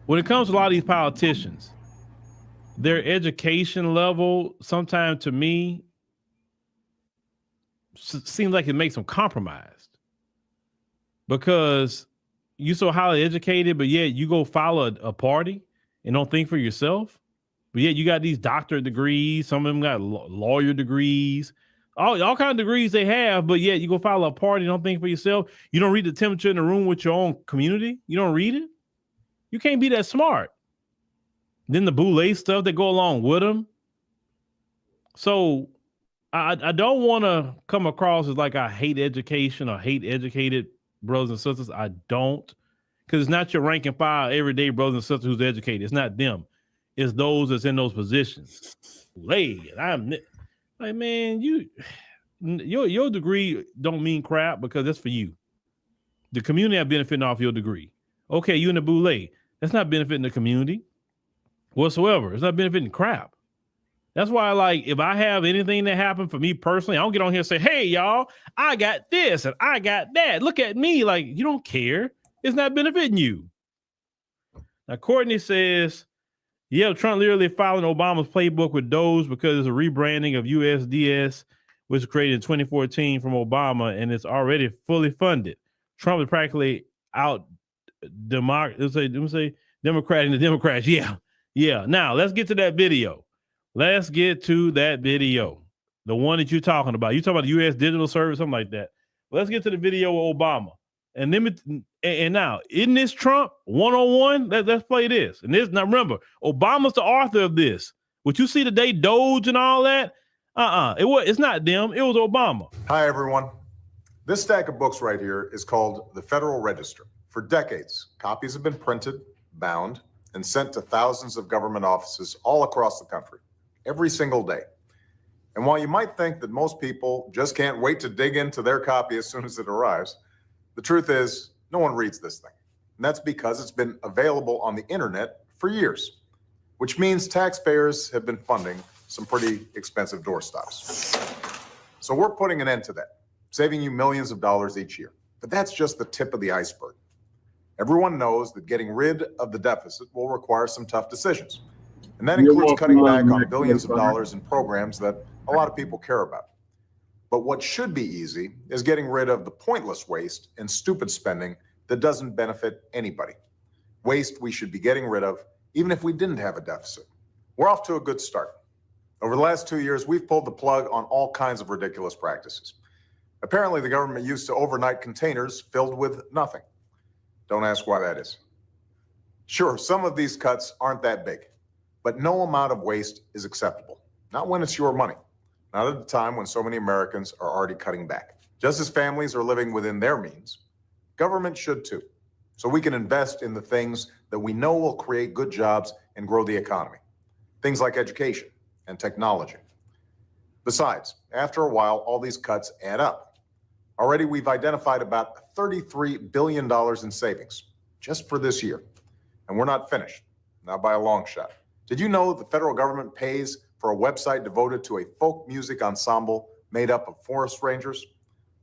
When it comes to a lot of these politicians, their education level sometimes to me seems like it makes them compromised, because you so highly educated, but yet you go follow a party and don't think for yourself. But yet you got these doctorate degrees. Some of them got lawyer degrees, all kinds of degrees they have, but yet you go follow a party and don't think for yourself. You don't read the temperature in the room with your own community. You don't read it. You can't be that smart. Then the boule stuff that go along with them. So I don't want to come across as like I hate education or hate educated brothers and sisters. I don't, because it's not your rank and file everyday brothers and sisters who's educated. It's not them. It's those that's in those positions. I'm like, man, your degree don't mean crap, because that's for you. The community are benefiting off your degree. Okay, you in the boule. That's not benefiting the community whatsoever. It's not benefiting crap. That's why, like, if I have anything that happened for me personally, I don't get on here and say, hey, y'all, I got this and I got that. Look at me. Like, you don't care. It's not benefiting you. Now, Courtney says, yeah, Trump literally following Obama's playbook with Doge because it's a rebranding of USDS, which was created in 2014 from Obama, and it's already fully funded. Trump is practically out democrating the Democrats. Yeah. Now, let's get to that video. The one that you're talking about. You talking about the U.S. Digital Service, something like that. Let's get to the video with Obama. And now, isn't this Trump one-on-one? Let's play this. And now remember, Obama's the author of this. What you see today, Doge and all that, it's not them. It was Obama. Hi, everyone. This stack of books right here is called the Federal Register. For decades, copies have been printed, bound, and sent to thousands of government offices all across the country, every single day. And while you might think that most people just can't wait to dig into their copy as soon as it arrives, the truth is no one reads this thing. And that's because it's been available on the internet for years, which means taxpayers have been funding some pretty expensive doorstops. So we're putting an end to that, saving you millions of dollars each year. But that's just the tip of the iceberg. Everyone knows that getting rid of the deficit will require some tough decisions. And that includes cutting back on billions of dollars in programs that a lot of people care about. But what should be easy is getting rid of the pointless waste and stupid spending that doesn't benefit anybody. Waste we should be getting rid of, even if we didn't have a deficit. We're off to a good start. Over the last 2 years, we've pulled the plug on all kinds of ridiculous practices. Apparently, the government used to overnight containers filled with nothing. Don't ask why that is. Sure, some of these cuts aren't that big, but no amount of waste is acceptable. Not when it's your money. Not at a time when so many Americans are already cutting back. Just as families are living within their means, government should too. So we can invest in the things that we know will create good jobs and grow the economy. Things like education and technology. Besides, after a while, all these cuts add up. Already we've identified about $33 billion in savings just for this year. And we're not finished, not by a long shot. Did you know the federal government pays for a website devoted to a folk music ensemble made up of forest rangers?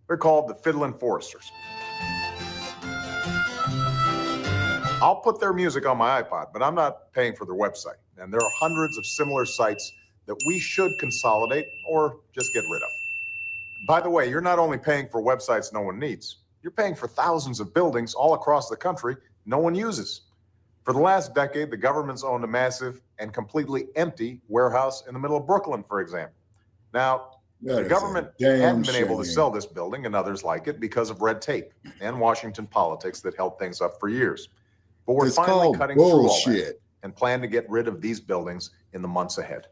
They're called the Fiddlin' Foresters. I'll put their music on my iPod, but I'm not paying for their website. And there are hundreds of similar sites that we should consolidate or just get rid of. By the way, you're not only paying for websites no one needs, you're paying for thousands of buildings all across the country no one uses. For the last decade, the government's owned a massive and completely empty warehouse in the middle of Brooklyn, for example. Now, the government hadn't been able to sell this building and others like it because of red tape and Washington politics that held things up for years. But we're finally cutting through all that and plan to get rid of these buildings in the months ahead.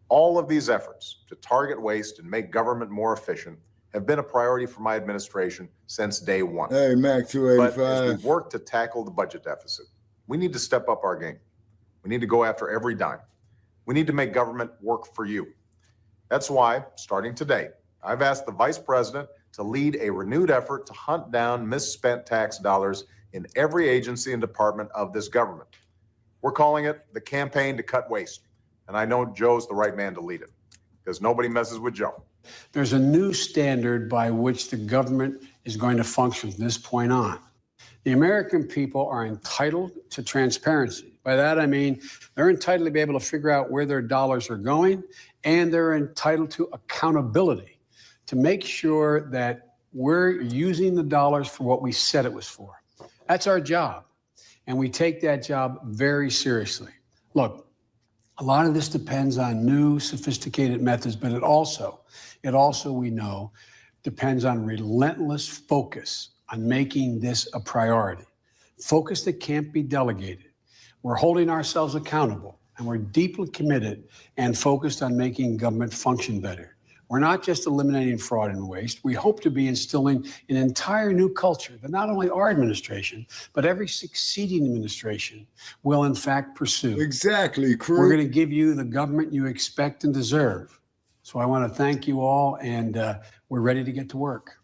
All of these efforts to target waste and make government more efficient have been a priority for my administration since day one. Hey, Mac 285. But as we work to tackle the budget deficit, we need to step up our game. We need to go after every dime. We need to make government work for you. That's why, starting today, I've asked the Vice President to lead a renewed effort to hunt down misspent tax dollars in every agency and department of this government. We're calling it the campaign to cut waste. And I know Joe's the right man to lead it because nobody messes with Joe. There's a new standard by which the government is going to function from this point on. The American people are entitled to transparency. By that, I mean they're entitled to be able to figure out where their dollars are going, and they're entitled to accountability to make sure that we're using the dollars for what we said it was for. That's our job, and we take that job very seriously. Look, a lot of this depends on new, sophisticated methods, but it also, we know, depends on relentless focus on making this a priority. Focus that can't be delegated. We're holding ourselves accountable, and we're deeply committed and focused on making government function better. We're not just eliminating fraud and waste. We hope to be instilling an entire new culture that not only our administration, but every succeeding administration will in fact pursue. Exactly, crew. We're going to give you the government you expect and deserve. So I want to thank you all, and we're ready to get to work.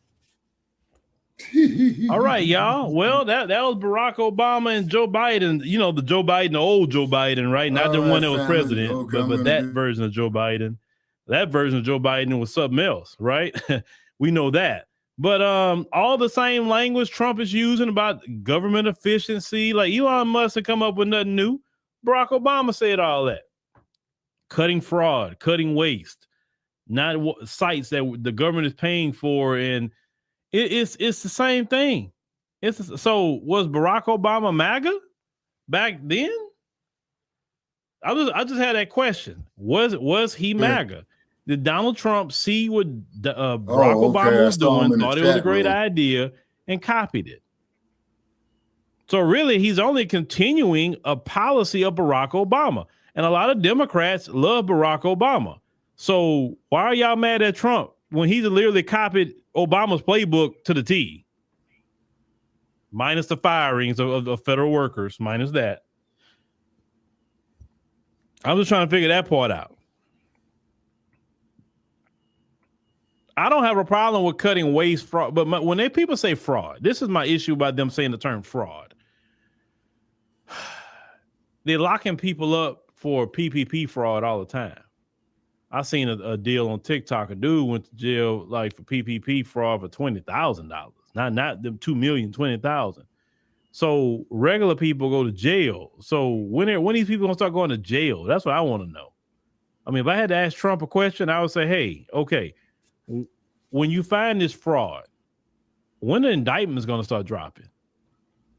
All right, y'all. Well, that was Barack Obama and Joe Biden. You know, the Joe Biden, the old Joe Biden, right? Not the one that was president, but that version of Joe Biden. That version of Joe Biden was something else, right? We know that. But all the same language Trump is using about government efficiency, like Elon Musk had come up with nothing new. Barack Obama said all that. Cutting fraud, cutting waste, not sites that the government is paying for, and it's the same thing. So was Barack Obama MAGA back then? I just had that question. Was he MAGA? Did Donald Trump see what Barack Obama was doing, thought it was a great idea, and copied it? So really, he's only continuing a policy of Barack Obama. And a lot of Democrats love Barack Obama. So why are y'all mad at Trump when he's literally copied Obama's playbook to the T? Minus the firings of federal workers, minus that. I'm just trying to figure that part out. I don't have a problem with cutting waste, fraud, but when people say fraud, this is my issue about them saying the term fraud. They're locking people up for PPP fraud all the time. I seen a deal on TikTok. A dude went to jail like for PPP fraud for $20,000. Not them 2 million, 20,000. So regular people go to jail. So when these people gonna start going to jail? That's what I want to know. I mean, if I had to ask Trump a question, I would say, hey, okay, when you find this fraud, when the indictment is going to start dropping?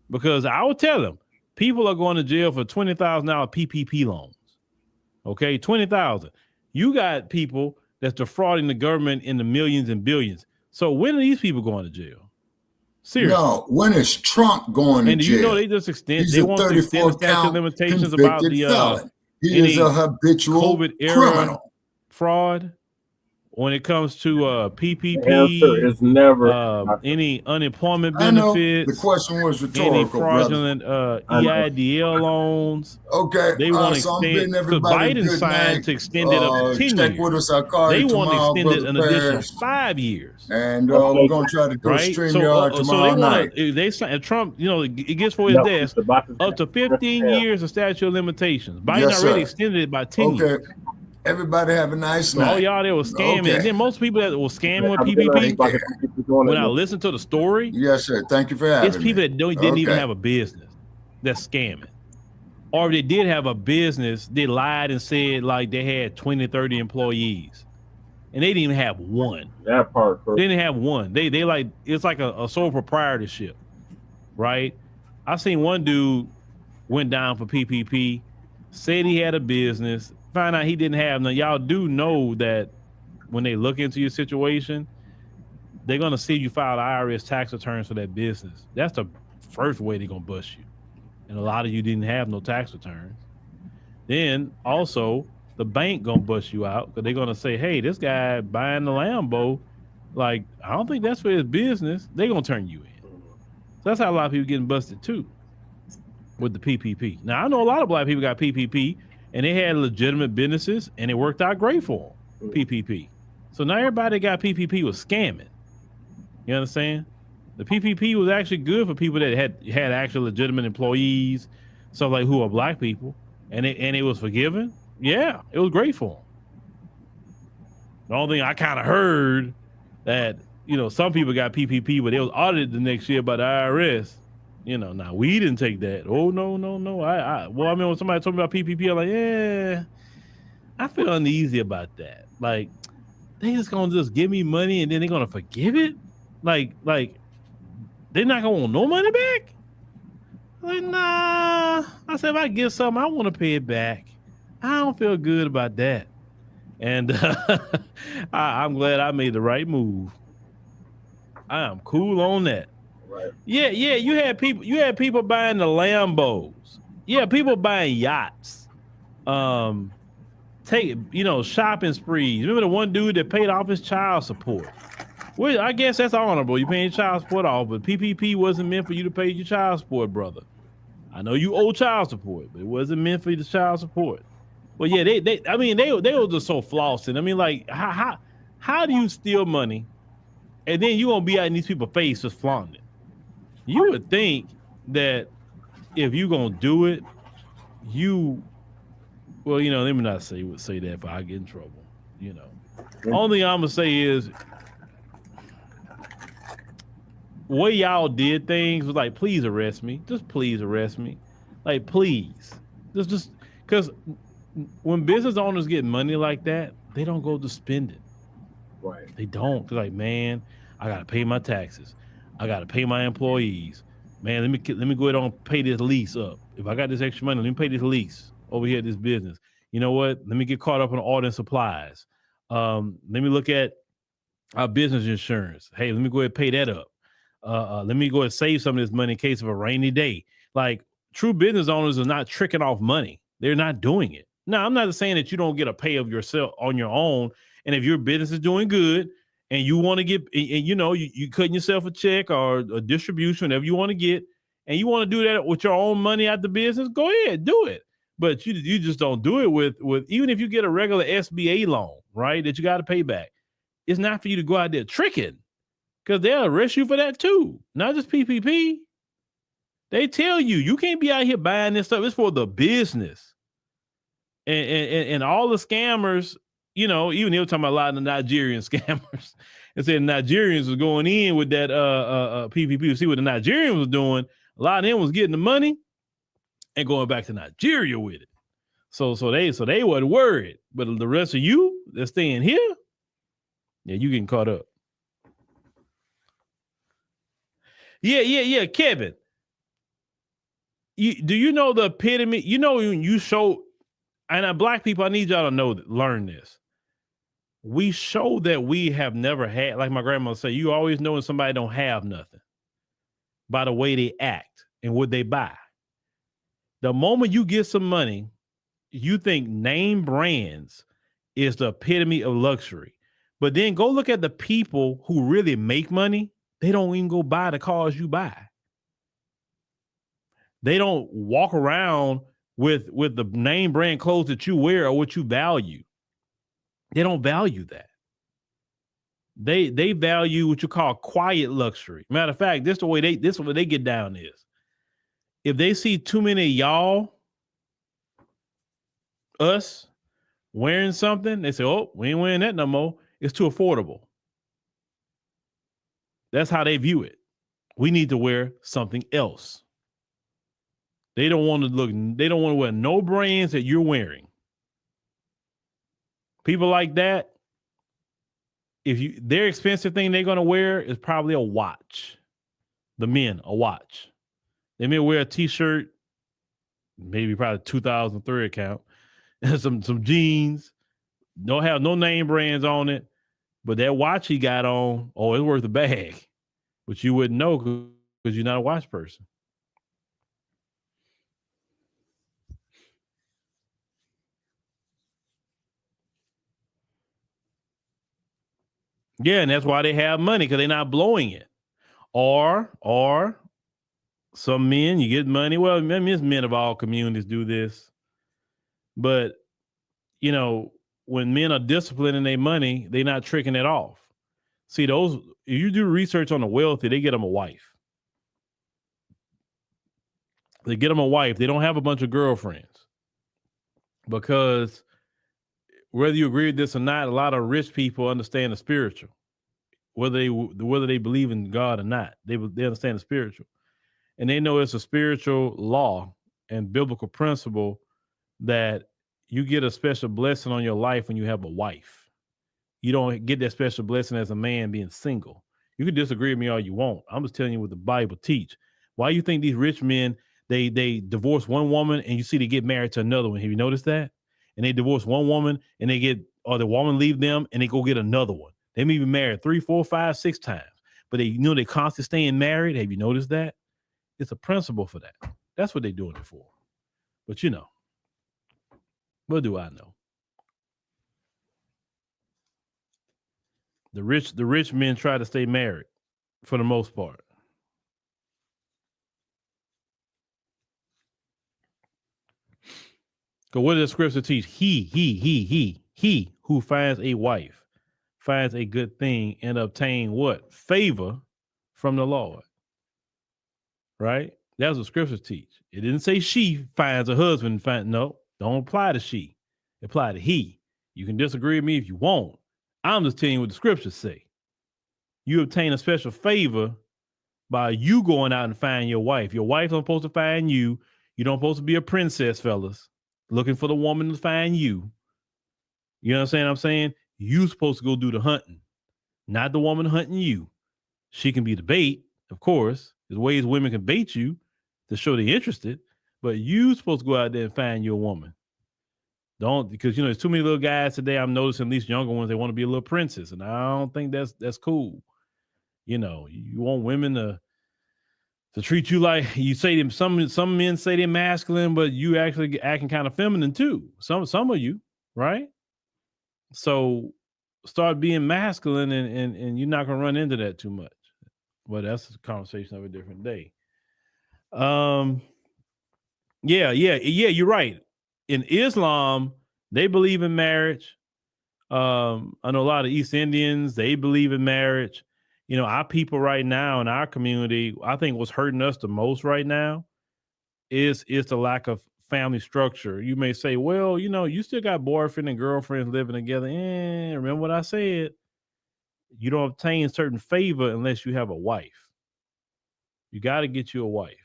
Because I would tell them, people are going to jail for $20,000 PPP loans. Okay, $20,000. You got people that's defrauding the government in the millions and billions. So when are these people going to jail? Seriously. No, when is Trump going to jail? And do you know they just extend? They want to extend the statute of limitations about the felon. He is a habitual COVID era criminal. Fraud. When it comes to PPP, the answer is never any unemployment benefits. The question was rhetorical, any fraudulent EIDL loans. Okay, they want to extend because Biden signed to extend it up to 10 years. With us, they want to extend it an additional 5 years. And we're going to try to do a StreamYard tomorrow night. They signed Trump. You know, it gets for his desk up to 15 years of statute of limitations. Biden already extended it by 10 years. Everybody have a nice night. All y'all there was scamming. Okay. And then most people that were scamming with PPP, when I listen to the story, yes, sir. Thank you for having me. It's people that didn't even have a business that's scamming. Or if they did have a business, they lied and said like they had 20, 30 employees. And they didn't even have one. That part. They didn't have one. They like, it's like a sole proprietorship, right? I seen one dude went down for PPP, said he had a business, find out he didn't have none. Y'all do know that when they look into your situation, they're gonna see you file the IRS tax returns for that business. That's the first way they're gonna bust you. And a lot of you didn't have no tax returns. Then also the bank gonna bust you out because they're gonna say, hey, this guy buying the Lambo, like, I don't think that's for his business. They're gonna turn you in. So that's how a lot of people getting busted too with the PPP. Now I know a lot of black people got PPP and they had legitimate businesses and it worked out great for them, PPP. So now everybody that got PPP was scamming. You understand? The PPP was actually good for people that had actual legitimate employees. stuff like who are black people, and it was forgiven. Yeah, it was great for them. The only thing I kind of heard that, you know, some people got PPP, but they was audited the next year by the IRS. You know, now we didn't take that. Oh, no. Well, I mean, when somebody told me about PPP, I'm like, yeah, I feel uneasy about that. Like, they just gonna just give me money and then they're gonna forgive it? Like they're not gonna want no money back? Like, nah. I said, if I get something, I want to pay it back. I don't feel good about that. And I'm glad I made the right move. I am cool on that. Right. Yeah. You had people buying the Lambos. Yeah, people buying yachts. Shopping sprees. Remember the one dude that paid off his child support? Well, I guess that's honorable. You're paying child support off, but PPP wasn't meant for you to pay your child support, brother. I know you owe child support, but it wasn't meant for you to child support. Well, yeah, they were just so flossing. I mean, like, how do you steal money and then you gonna be out in these people's face just flaunting it? You would think that if you gonna do it, well, you know, let me not say that if I get in trouble. You know, only thing I'm gonna say is, the way y'all did things was like, please arrest me. Just please arrest me. Like, please. Just because when business owners get money like that, they don't go to spend it. Right. They don't. They're like, man, I gotta pay my taxes. I gotta pay my employees. Man, let me go ahead and pay this lease up. If I got this extra money, let me pay this lease over here at this business. You know what? Let me get caught up on ordering supplies. Let me look at our business insurance. Hey, let me go ahead and pay that up. Let me go ahead and save some of this money in case of a rainy day. Like, true business owners are not tricking off money. They're not doing it. Now, I'm not saying that you don't get a pay of yourself on your own. And if your business is doing good and you want to get, and you know, you cutting yourself a check or a distribution, whatever you want to get, and you want to do that with your own money out the business, go ahead, do it. But you just don't do it with even if you get a regular SBA loan, right, that you got to pay back. It's not for you to go out there tricking, because they'll arrest you for that too. Not just PPP. They tell you can't be out here buying this stuff. It's for the business. And all the scammers, you know, even they were talking about a lot of the Nigerian scammers. They said Nigerians was going in with that PPP to see what the Nigerians was doing. A lot of them was getting the money and going back to Nigeria with it. So they wasn't worried. But the rest of you that's staying here, yeah, you getting caught up. Yeah, Kevin. Do you know the epitome? You know, when you show, and black people, I need y'all to learn this. We show that we have never had, like my grandma said, you always know when somebody don't have nothing by the way they act and what they buy. The moment you get some money, you think name brands is the epitome of luxury. But then go look at the people who really make money. They don't even go buy the cars you buy. They don't walk around with the name brand clothes that you wear or what you value. They don't value that. They value what you call quiet luxury. Matter of fact, this is what they get down is. If they see too many y'all, us, wearing something, they say, oh, we ain't wearing that no more. It's too affordable. That's how they view it. We need to wear something else. They don't want to wear no brands that you're wearing. People like that, their expensive thing they're going to wear is probably a watch. The men, a watch. They may wear a t-shirt, maybe probably 2003 account, and some jeans, don't have no name brands on it, but that watch he got on, oh, it's worth a bag. But you wouldn't know because you're not a watch person. Yeah, and that's why they have money, because they're not blowing it. Or some men, you get money. Well, I mean, it's men of all communities do this. But, you know, when men are disciplined in their money, they're not tricking it off. See, if you do research on the wealthy, they get them a wife. They get them a wife. They don't have a bunch of girlfriends. Because whether you agree with this or not, a lot of rich people understand the spiritual. Whether they believe in God or not, they understand the spiritual. And they know it's a spiritual law and biblical principle that you get a special blessing on your life when you have a wife. You don't get that special blessing as a man being single. You can disagree with me all you want. I'm just telling you what the Bible teach. Why you think these rich men, they divorce one woman and you see they get married to another one? Have you noticed that? And they divorce one woman and or the woman leave them and they go get another one. They may be married 3, 4, 5, 6 times, but they constantly staying married. Have you noticed that? It's a principle for that. That's what they're doing it for. But what do I know? The rich men try to stay married for the most part. So what does the scripture teach? He who finds a wife finds a good thing and obtain what? Favor from the Lord. Right? That's what scriptures teach. It didn't say she finds a husband. No, don't apply to she. Apply to he. You can disagree with me if you want. I'm just telling you what the scriptures say. You obtain a special favor by you going out and finding your wife. Your wife's not supposed to find you. You don't supposed to be a princess, fellas, looking for the woman to find you. You know what I'm saying? You supposed to go do the hunting, not the woman hunting you. She can be the bait, of course. There's ways women can bait you to show they're interested, but you supposed to go out there and find your woman. Because there's too many little guys today. I'm noticing, at least younger ones, they want to be a little princess, and I don't think that's cool. You want women to treat you like you say them. Some men say they're masculine, but you actually acting kind of feminine too. Some of you, right? So start being masculine, and you're not gonna run into that too much. But that's a conversation of a different day. Yeah, you're right. In Islam, they believe in marriage. I know a lot of East Indians, they believe in marriage. Our people right now in our community, I think what's hurting us the most right now is the lack of family structure. You may say, well, you still got boyfriend and girlfriends living together. Remember what I said? You don't obtain certain favor unless you have a wife. You got to get you a wife.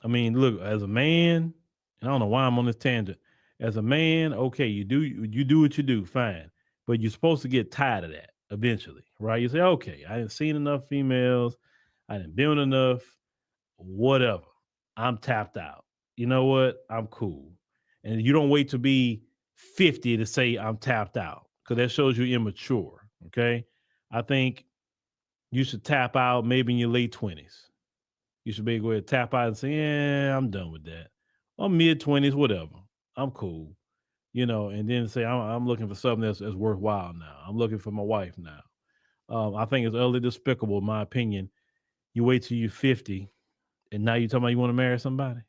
I mean, look, as a man, and I don't know why I'm on this tangent. As a man, okay, you do what you do, fine. But you're supposed to get tired of that eventually, right? You say, okay, I didn't seen enough females. I didn't build enough, whatever. I'm tapped out. You know what? I'm cool. And you don't wait to be 50 to say I'm tapped out, because that shows you immature, okay? I think you should tap out maybe in your late 20s. You should be able to go ahead and tap out and say, yeah, I'm done with that. Or mid-20s, whatever. I'm cool. And then say, I'm looking for something that's worthwhile now. I'm looking for my wife now. I think it's utterly despicable, in my opinion. You wait till you're 50, and now you're talking about you want to marry somebody.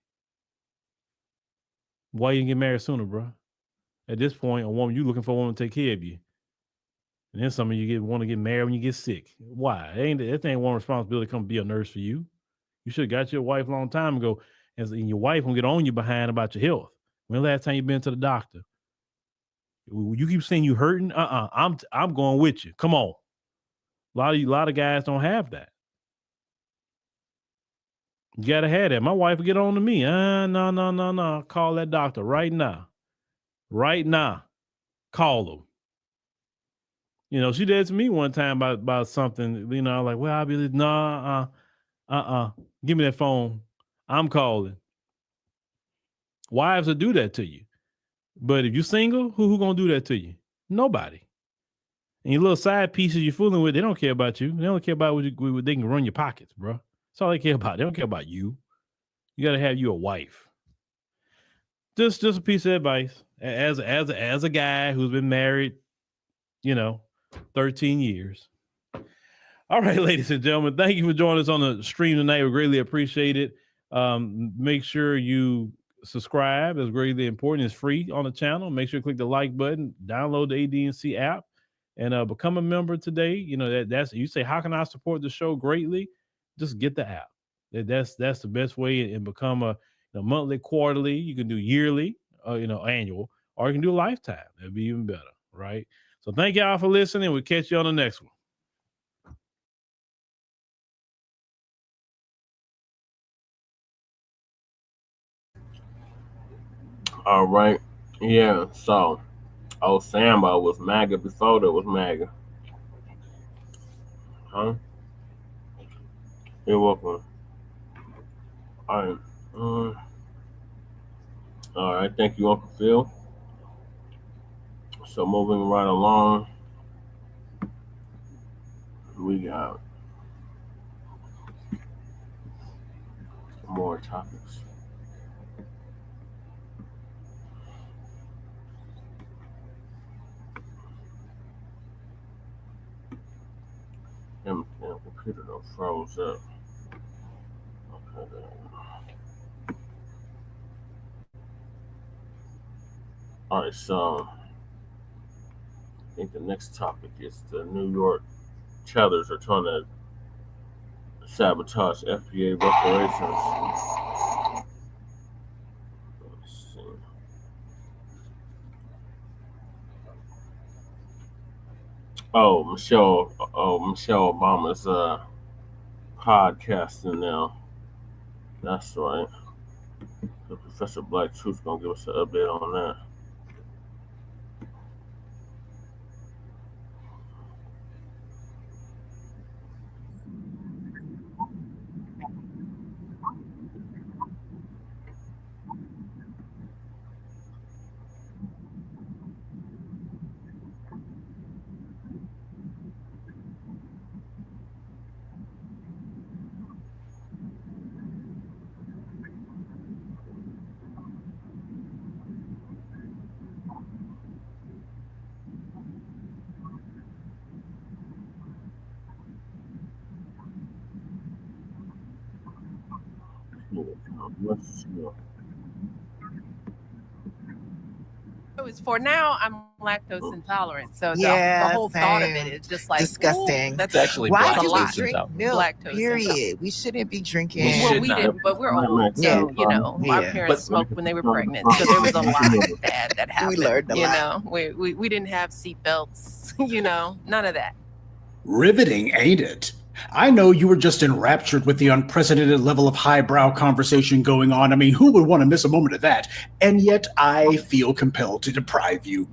Why you didn't get married sooner, bro? At this point, you're looking for a woman to take care of you. And then some of you want to get married when you get sick. Why? That ain't one responsibility to come be a nurse for you. You should have got your wife a long time ago, and your wife won't get on you behind about your health. When the last time you been to the doctor? You keep saying you hurting. I'm going with you. Come on. A lot of guys don't have that. You gotta have that. My wife will get on to me. No. Call that doctor right now. Right now. Call him. She did to me one time about something. Like, well, I'll be give me that phone. I'm calling. Wives will do that to you. But if you're single, who gonna do that to you? Nobody. And your little side pieces you're fooling with, they don't care about you. They don't care about what they can run your pockets, bro. That's all they care about. They don't care about you. You gotta have you a wife. Just a piece of advice. As a guy who's been married, 13 years. All right, ladies and gentlemen, thank you for joining us on the stream tonight. We greatly appreciate it. Make sure you subscribe. It's greatly important. It's free on the channel. Make sure you click the like button, download the AD&C app, and become a member today. That's you say, how can I support the show greatly? Just get the app. That's the best way, and become a monthly, quarterly. You can do yearly, annual, or you can do a lifetime. That'd be even better, right? So thank y'all for listening. We'll catch you on the next one. All right. Yeah. So, Samba was MAGA before there was MAGA. Huh? You're welcome. All right. All right. Thank you, Uncle Phil. So moving right along, we got more topics. And computer done froze up. Okay, then. All right, so I think the next topic is the New York Tethers are trying to sabotage FBA reparations. Let's see. Michelle Obama's podcasting now. That's right. So Professor Black Truth's gonna give us an update on that. Is for now, I'm lactose intolerant, so Yeah, the whole thought of same. it is just like Disgusting. ooh, that's actually Why a do we lot. drink milk? Lactose Period. intolerant. We shouldn't be drinking. Well, we didn't, but we're old, so our parents smoked when they were pregnant, so there was a lot that happened. We learned a lot. We didn't have seatbelts, none of that. Riveting, ain't it? I know you were just enraptured with the unprecedented level of highbrow conversation going on. I mean, who would want to miss a moment of that? And yet I feel compelled to deprive you.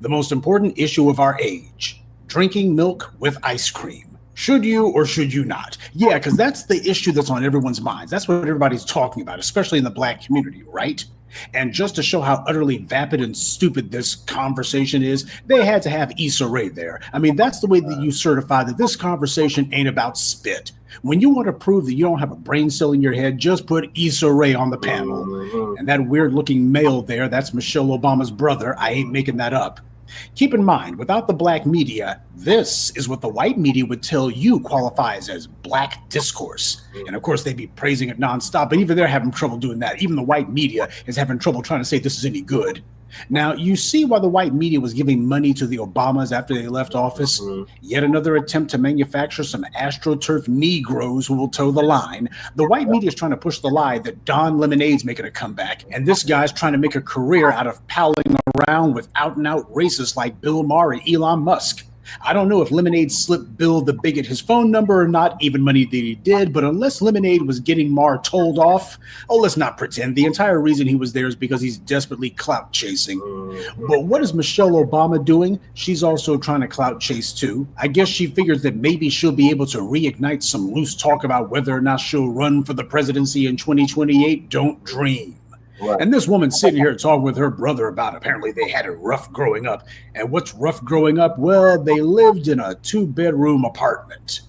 The most important issue of our age, drinking milk with ice cream. Should you or should you not? Yeah, because that's the issue that's on everyone's minds. That's what everybody's talking about, especially in the Black community, right? And just to show how utterly vapid and stupid this conversation is, they had to have Issa Rae there. I mean, that's the way that you certify that this conversation ain't about spit. When you want to prove that you don't have a brain cell in your head, just put Issa Rae on the panel. And that weird-looking male there, that's Michelle Obama's brother. I ain't making that up. Keep in mind, without the Black media, this is what the white media would tell you qualifies as Black discourse. And of course, they'd be praising it nonstop, but even they're having trouble doing that. Even the white media is having trouble trying to say this is any good. Now, you see why the white media was giving money to the Obamas after they left office? Yet another attempt to manufacture some AstroTurf Negroes who will toe the line. The white media is trying to push the lie that Don Lemonade's making a comeback, and this guy's trying to make a career out of palling around with out-and-out racists like Bill Maher and Elon Musk. I don't know if Lemonade slipped Bill the bigot his phone number or not, even money that he did, but unless Lemonade was getting Maher told off, let's not pretend. The entire reason he was there is because he's desperately clout chasing. But what is Michelle Obama doing? She's also trying to clout chase too. I guess she figures that maybe she'll be able to reignite some loose talk about whether or not she'll run for the presidency in 2028. Don't dream. Right. And this woman sitting here talking with her brother about apparently they had it rough growing up. And what's rough growing up? Well, they lived in a 2-bedroom apartment.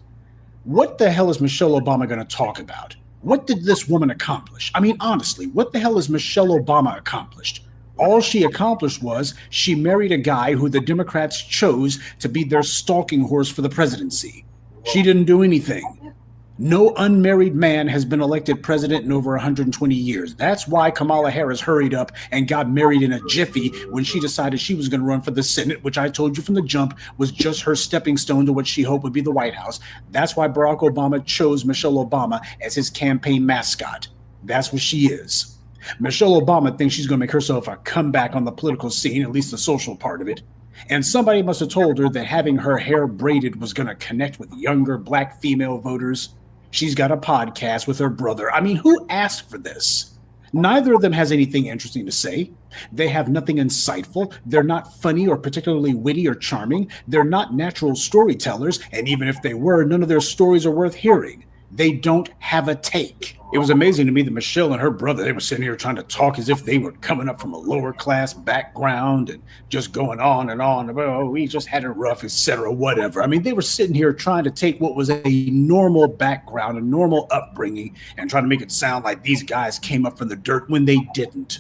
What the hell is Michelle Obama going to talk about? What did this woman accomplish? I mean, honestly, what the hell has Michelle Obama accomplished? All she accomplished was she married a guy who the Democrats chose to be their stalking horse for the presidency. She didn't do anything. No unmarried man has been elected president in over 120 years. That's why Kamala Harris hurried up and got married in a jiffy when she decided she was going to run for the Senate, which I told you from the jump was just her stepping stone to what she hoped would be the White House. That's why Barack Obama chose Michelle Obama as his campaign mascot. That's what she is. Michelle Obama thinks she's going to make herself a comeback on the political scene, at least the social part of it. And somebody must have told her that having her hair braided was going to connect with younger black female voters. She's got a podcast with her brother. I mean, who asked for this? Neither of them has anything interesting to say. They have nothing insightful. They're not funny or particularly witty or charming. They're not natural storytellers. And even if they were, none of their stories are worth hearing. They don't have a take. It was amazing to me that Michelle and her brother, they were sitting here trying to talk as if they were coming up from a lower class background and just going on and on about, oh, we just had it rough, etc., whatever. I mean, they were sitting here trying to take what was a normal background, a normal upbringing, and trying to make it sound like these guys came up from the dirt when they didn't.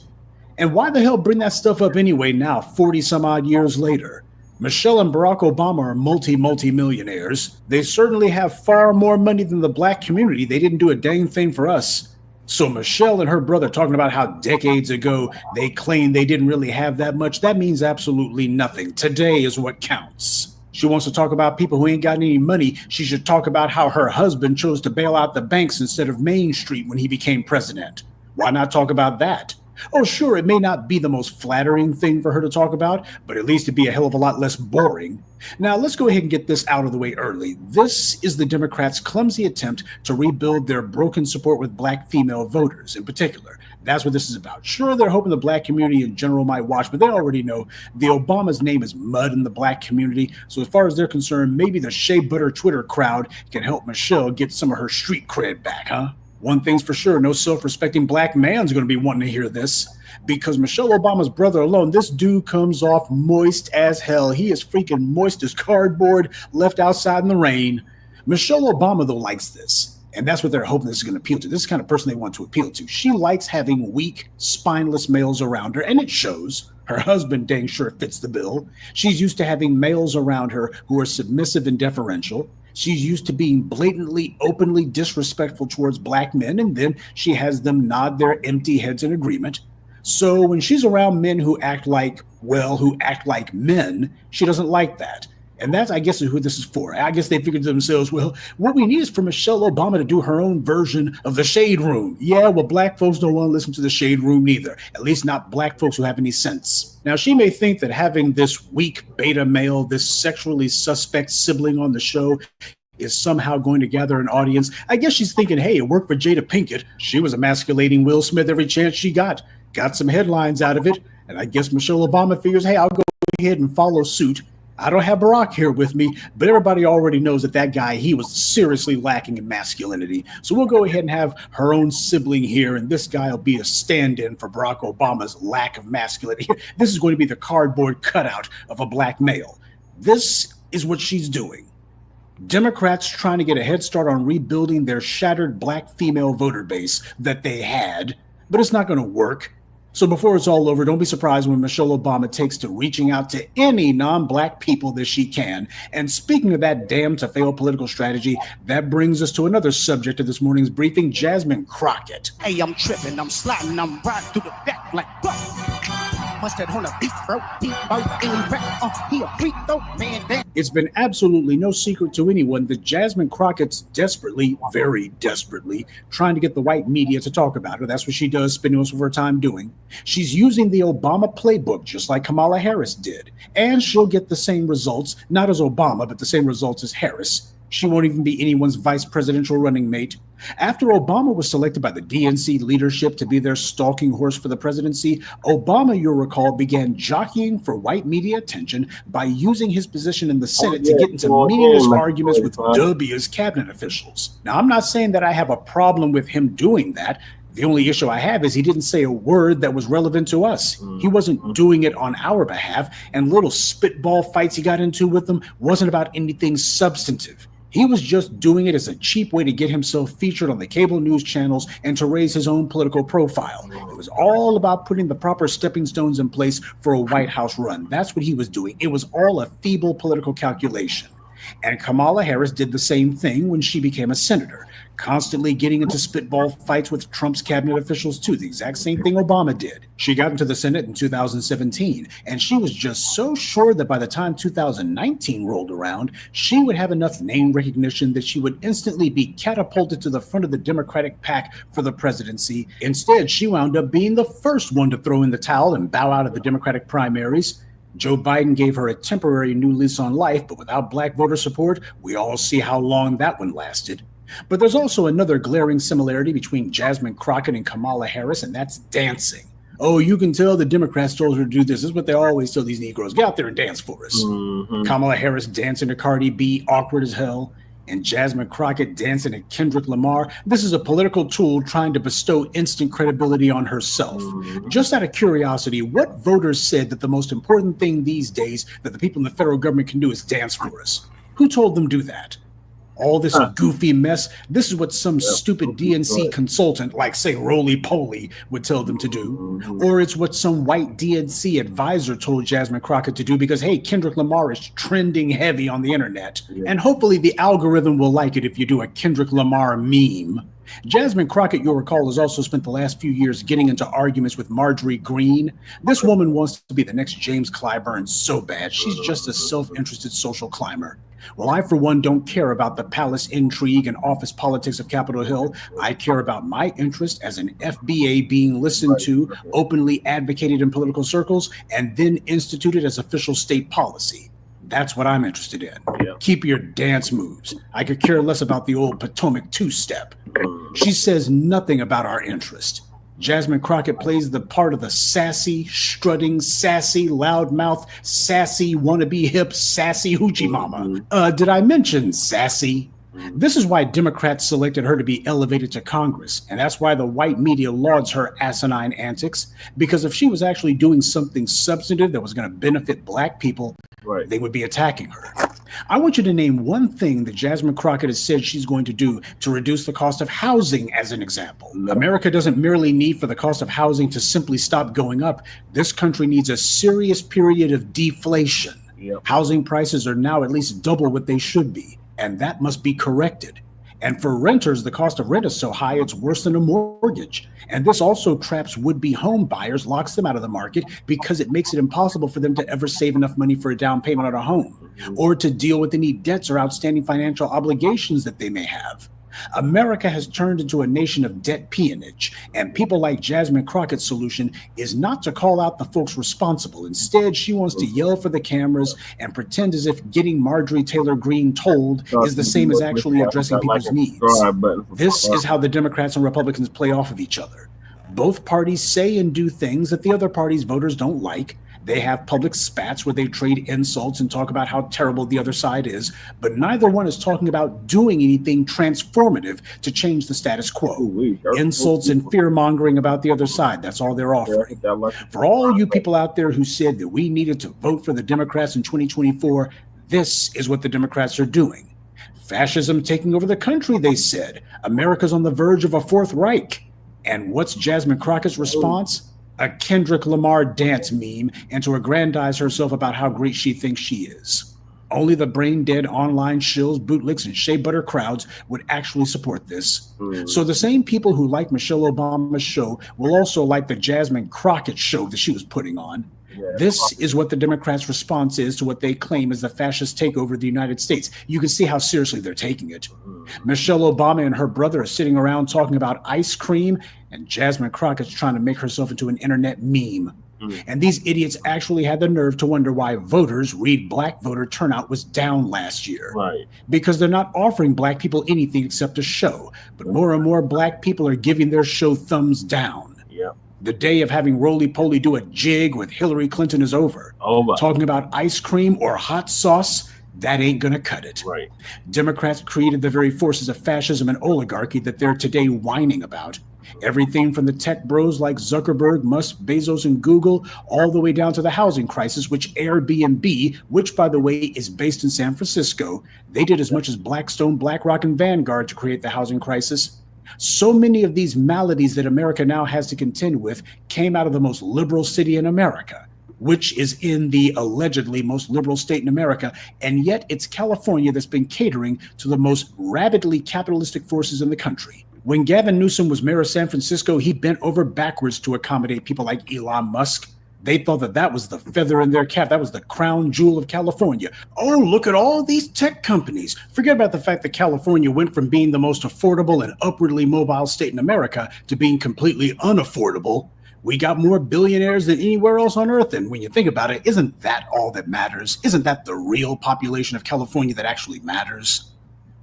And why the hell bring that stuff up anyway now, 40 some odd years later? Michelle and Barack Obama are multi-millionaires. They certainly have far more money than the black community. They didn't do a dang thing for us. So Michelle and her brother talking about how decades ago they claimed they didn't really have that much, that means absolutely nothing. Today is what counts. She wants to talk about people who ain't got any money. She should talk about how her husband chose to bail out the banks instead of Main Street when he became president. Why not talk about that? Oh, sure, it may not be the most flattering thing for her to talk about, but at least it'd be a hell of a lot less boring. Now, let's go ahead and get this out of the way early. This is the Democrats' clumsy attempt to rebuild their broken support with black female voters in particular. That's what this is about. Sure, they're hoping the black community in general might watch, but they already know the Obama's name is mud in the black community. So as far as they're concerned, maybe the Shea Butter Twitter crowd can help Michelle get some of her street cred back, huh? One thing's for sure, no self-respecting black man's going to be wanting to hear this, because Michelle Obama's brother alone, this dude comes off moist as hell. He is freaking moist as cardboard left outside in the rain. Michelle Obama, though, likes this, and that's what they're hoping this is going to appeal to. This is the kind of person they want to appeal to. She likes having weak, spineless males around her, and it shows. Her husband dang sure fits the bill. She's used to having males around her who are submissive and deferential. She's used to being blatantly, openly disrespectful towards black men, and then she has them nod their empty heads in agreement. So when she's around men who act like men, she doesn't like that. And that's, I guess, is who this is for. I guess they figured to themselves, well, what we need is for Michelle Obama to do her own version of the Shade Room. Yeah, well, black folks don't want to listen to the Shade Room neither, at least not black folks who have any sense. Now, she may think that having this weak beta male, this sexually suspect sibling on the show is somehow going to gather an audience. I guess she's thinking, hey, it worked for Jada Pinkett. She was emasculating Will Smith every chance she got some headlines out of it. And I guess Michelle Obama figures, hey, I'll go ahead and follow suit. I don't have Baracc here with me, but everybody already knows that guy, he was seriously lacking in masculinity. So we'll go ahead and have her own sibling here, and this guy will be a stand-in for Barack Obama's lack of masculinity. This is going to be the cardboard cutout of a black male. This is what she's doing. Democrats trying to get a head start on rebuilding their shattered black female voter base that they had, but it's not going to work. So before it's all over, don't be surprised when Michelle Obama takes to reaching out to any non-black people that she can. And speaking of that damn to fail political strategy, that brings us to another subject of this morning's briefing, Jasmine Crockett. Hey, I'm tripping, I'm sliding, I'm riding through the back like mustard on a beat, bro. He a freak though, man. It's been absolutely no secret to anyone that Jasmine Crockett's desperately, very desperately, trying to get the white media to talk about her. That's what she does, spending most of her time doing. She's using the Obama playbook, just like Kamala Harris did. And she'll get the same results, not as Obama, but the same results as Harris. She won't even be anyone's vice presidential running mate. After Obama was selected by the DNC leadership to be their stalking horse for the presidency, Obama, you'll recall, began jockeying for white media attention by using his position in the Senate to get into meaningless arguments with dubious cabinet officials. Now, I'm not saying that I have a problem with him doing that. The only issue I have is he didn't say a word that was relevant to us. He wasn't doing it on our behalf, and little spitball fights he got into with them wasn't about anything substantive. He was just doing it as a cheap way to get himself featured on the cable news channels and to raise his own political profile. It was all about putting the proper stepping stones in place for a White House run. That's what he was doing. It was all a feeble political calculation. And Kamala Harris did the same thing when she became a senator. constantly getting into spitball fights with Trump's cabinet officials too. The exact same thing Obama did. She got into the Senate in 2017, and she was just so sure that by the time 2019 rolled around, she would have enough name recognition that she would instantly be catapulted to the front of the Democratic pack for the presidency. Instead, she wound up being the first one to throw in the towel and bow out of the Democratic primaries. Joe Biden gave her a temporary new lease on life, but without black voter support, we all see how long that one lasted. But there's also another glaring similarity between Jasmine Crockett and Kamala Harris, and that's dancing. Oh, you can tell the Democrats told her to do this. This is what they always tell these Negroes. Get out there and dance for us. Kamala Harris dancing to Cardi B, awkward as hell. And Jasmine Crockett dancing to Kendrick Lamar. This is a political tool trying to bestow instant credibility on herself. Just out of curiosity, what voters said that the most important thing these days that the people in the federal government can do is dance for us? Who told them do that? All this goofy mess, this is what some stupid DNC consultant, like say Roly-Poly, would tell them to do. Or it's what some white DNC advisor told Jasmine Crockett to do because, hey, Kendrick Lamar is trending heavy on the internet. And hopefully the algorithm will like it if you do a Kendrick Lamar meme. Jasmine Crockett, you'll recall, has also spent the last few years getting into arguments with Marjorie Greene. This woman wants to be the next James Clyburn so bad. She's just a self-interested social climber. Well, I, for one, don't care about the palace intrigue and office politics of Capitol Hill. I care about my interest as an FBA being listened to, openly advocated in political circles, and then instituted as official state policy. That's what I'm interested in. Keep your dance moves. I could care less about the old Potomac two-step. She says nothing about our interest. Jasmine Crockett plays the part of the sassy, strutting, sassy, loudmouth, sassy, wannabe hip, sassy hoochie mama. Did I mention sassy? This is why Democrats selected her to be elevated to Congress, and that's why the white media lauds her asinine antics, because if she was actually doing something substantive that was going to benefit black people, they would be attacking her. I want you to name one thing that Jasmine Crockett has said she's going to do to reduce the cost of housing, as an example. America doesn't merely need for the cost of housing to simply stop going up. This country needs a serious period of deflation. Housing prices are now at least double what they should be, and that must be corrected. And for renters, the cost of rent is so high, it's worse than a mortgage. And this also traps would-be home buyers, locks them out of the market because it makes it impossible for them to ever save enough money for a down payment on a home or to deal with any debts or outstanding financial obligations that they may have. America has turned into a nation of debt peonage, and people like Jasmine Crockett's solution is not to call out the folks responsible. Instead, she wants to yell for the cameras and pretend as if getting Marjorie Taylor Greene told is the same as actually addressing people's needs. This is how the Democrats and Republicans play off of each other. Both parties say and do things that the other party's voters don't like. They have public spats where they trade insults and talk about how terrible the other side is, but neither one is talking about doing anything transformative to change the status quo. Insults and fear-mongering about the other side, that's all they're offering. For all you people out there who said that we needed to vote for the Democrats in 2024, this is what the Democrats are doing. Fascism taking over the country, they said. America's on the verge of a Fourth Reich. And what's Jasmine Crockett's response? A Kendrick Lamar dance meme, and to aggrandize herself about how great she thinks she is. Only the brain-dead online shills, bootlicks, and shea butter crowds would actually support this. So the same people who like Michelle Obama's show will also like the Jasmine Crockett show that she was putting on. This is what the Democrats' response is to what they claim is the fascist takeover of the United States. You can see how seriously they're taking it. Michelle Obama and her brother are sitting around talking about ice cream, and Jasmine Crockett's trying to make herself into an internet meme. And these idiots actually had the nerve to wonder why voters, read black voter turnout, was down last year. Because they're not offering black people anything except a show. But more and more black people are giving their show thumbs down. The day of having Roly-Poly do a jig with Hillary Clinton is over. Talking about ice cream or hot sauce, that ain't gonna cut it. Democrats created the very forces of fascism and oligarchy that they're today whining about. Everything from the tech bros like Zuckerberg, Musk, Bezos, and Google, all the way down to the housing crisis, which Airbnb, which, by the way, is based in San Francisco, they did as much as Blackstone, BlackRock, and Vanguard to create the housing crisis. So many of these maladies that America now has to contend with came out of the most liberal city in America. which is in the allegedly most liberal state in America, and yet it's California that's been catering to the most rabidly capitalistic forces in the country. When Gavin Newsom was mayor of San Francisco, he bent over backwards to accommodate people like Elon Musk. They thought that that was the feather in their cap. That was the crown jewel of California. Oh, look at all these tech companies. Forget about the fact that California went from being the most affordable and upwardly mobile state in America to being completely unaffordable. We got more billionaires than anywhere else on earth. And when you think about it, isn't that all that matters? Isn't that the real population of California that actually matters?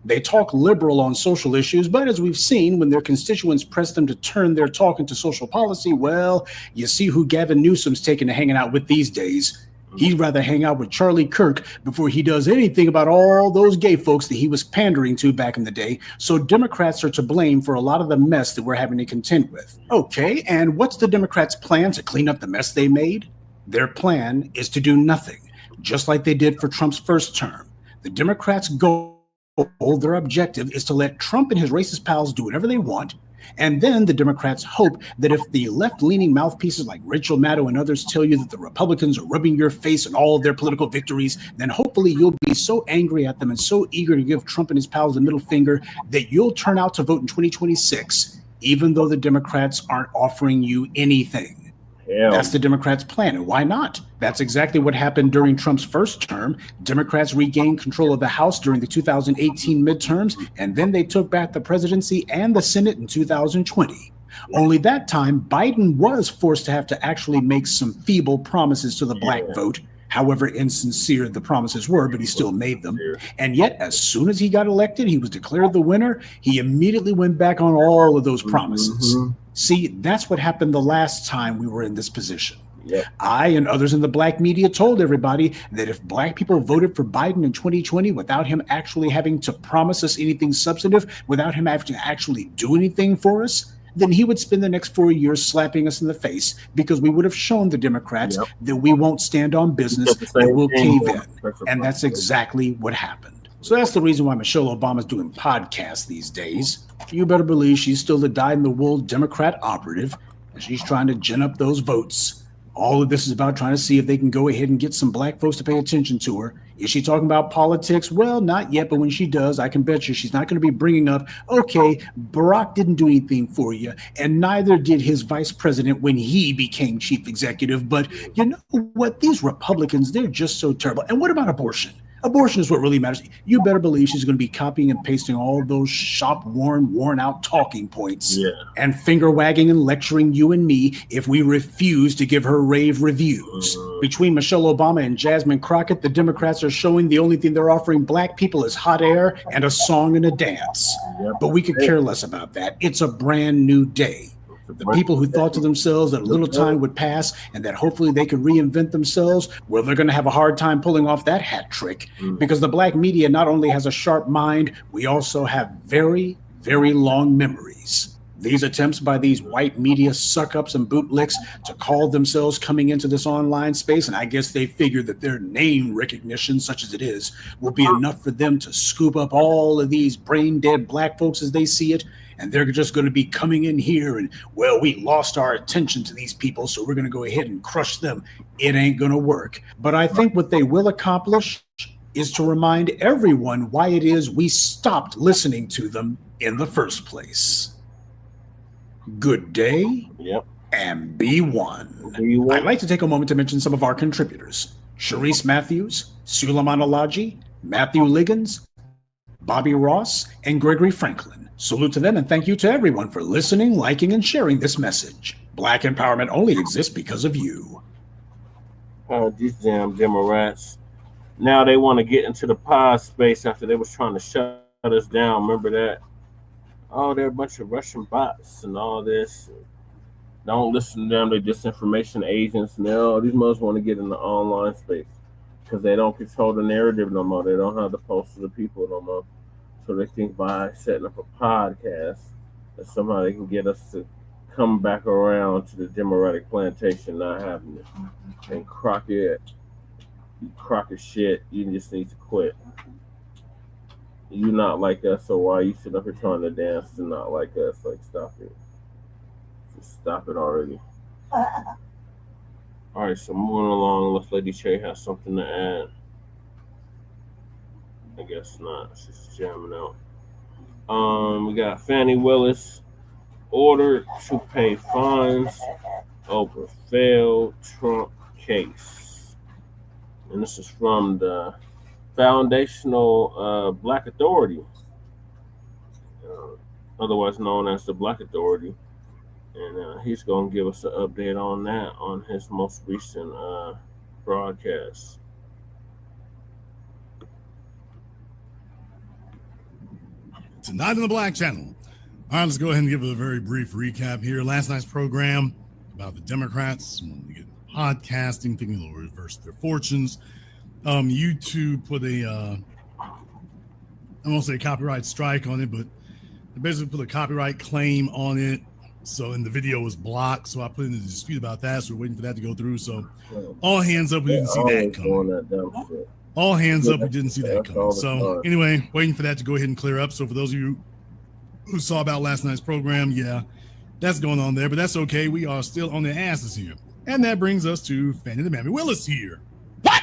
They talk liberal on social issues, but as we've seen, when their constituents press them to turn their talk into social policy, well, you see who Gavin Newsom's taken to hanging out with these days. He'd rather hang out with Charlie Kirk before he does anything about all those gay folks that he was pandering to back in the day. So Democrats are to blame for a lot of the mess that we're having to contend with. Okay, and what's the Democrats' plan to clean up the mess they made? Their plan is to do nothing, just like they did for Trump's first term. The Democrats' goal, their objective, is to let Trump and his racist pals do whatever they want. And then the Democrats hope that if the left-leaning mouthpieces like Rachel Maddow and others tell you that the Republicans are rubbing your face in all of their political victories, then hopefully you'll be so angry at them and so eager to give Trump and his pals the middle finger that you'll turn out to vote in 2026, even though the Democrats aren't offering you anything. That's the Democrats' plan, and why not? That's exactly what happened during Trump's first term. Democrats regained control of the House during the 2018 midterms, and then they took back the presidency and the Senate in 2020. Only that time, Biden was forced to have to actually make some feeble promises to the black vote, however insincere the promises were, but he still made them. And yet, as soon as he got elected, he was declared the winner. He immediately went back on all of those promises. See, that's what happened the last time we were in this position. I and others in the black media told everybody that if black people voted for Biden in 2020 without him actually having to promise us anything substantive, without him having to actually do anything for us, then he would spend the next 4 years slapping us in the face because we would have shown the Democrats that we won't stand on business and we'll cave in. And that's exactly what happened. So that's the reason why Michelle Obama's doing podcasts these days. You better believe she's still the dyed-in-the-wool Democrat operative, and she's trying to gin up those votes. All of this is about trying to see if they can go ahead and get some black folks to pay attention to her. Is she talking about politics? Well, not yet, but when she does, I can bet you she's not going to be bringing up, okay, Baracc didn't do anything for you, and neither did his vice president when he became chief executive. But you know what? These Republicans, they're just so terrible. And what about abortion? Abortion is what really matters. You better believe she's going to be copying and pasting all those shop-worn, worn-out talking points and finger-wagging and lecturing you and me if we refuse to give her rave reviews. Between Michelle Obama and Jasmine Crockett, the Democrats are showing the only thing they're offering black people is hot air and a song and a dance. But we could care less about that. It's a brand new day. The people who thought to themselves that a little time would pass and that hopefully they could reinvent themselves, well, they're going to have a hard time pulling off that hat trick because the black media not only has a sharp mind, we also have very, very long memories. These attempts by these white media suck-ups and bootlicks to call themselves coming into this online space, and I guess they figure that their name recognition, such as it is, will be enough for them to scoop up all of these brain-dead black folks as they see it, and they're just going to be coming in here and, well, we lost our attention to these people, so we're going to go ahead and crush them. It ain't going to work. But I think what they will accomplish is to remind everyone why it is we stopped listening to them in the first place. Good day, and be one. I'd like to take a moment to mention some of our contributors. Sharice Matthews, Suleiman Alaji, Matthew Liggins, Bobby Ross, and Gregory Franklin. Salute to them and thank you to everyone for listening, liking, and sharing this message. Black empowerment only exists because of you. These damn Democrats. Now they want to get into the pod space after they was trying to shut us down. Remember that? Oh, they're a bunch of Russian bots and all this. Don't listen to them. They're disinformation agents. No, these mothers want to get in the online space because they don't control the narrative no more. They don't have the pulse of the people no more. So they think by setting up a podcast that somehow they can get us to come back around to the Democratic plantation not having it. And Crockett, you Crockett shit, you just need to quit. You not like us, so why you sitting up here trying to dance to not like us? Like, stop it. Just stop it already. All right, so moving along, unless Lady Che has something to add. I guess not. She's jamming out. We got Fani Willis ordered to pay fines over failed Trump case. And this is from the Foundational Black Authority, otherwise known as the Black Authority. And he's going to give us an update on that on his most recent broadcast. Tonight on the Black Channel. All right, let's go ahead and give a very brief recap here. Last night's program about the Democrats wanting to get podcasting, thinking they'll reverse their fortunes. YouTube put a, I won't say copyright strike on it, but they basically put a copyright claim on it. So, and the video was blocked. So I put in a dispute about that. So we're waiting for that to go through. So all hands up, we didn't see that coming. All hands up, we didn't see that coming. So anyway, waiting for that to go ahead and clear up. So for those of you who saw about last night's program, yeah, that's going on there, but that's okay. We are still on their asses here. And that brings us to Fani the Mammy Willis here. What?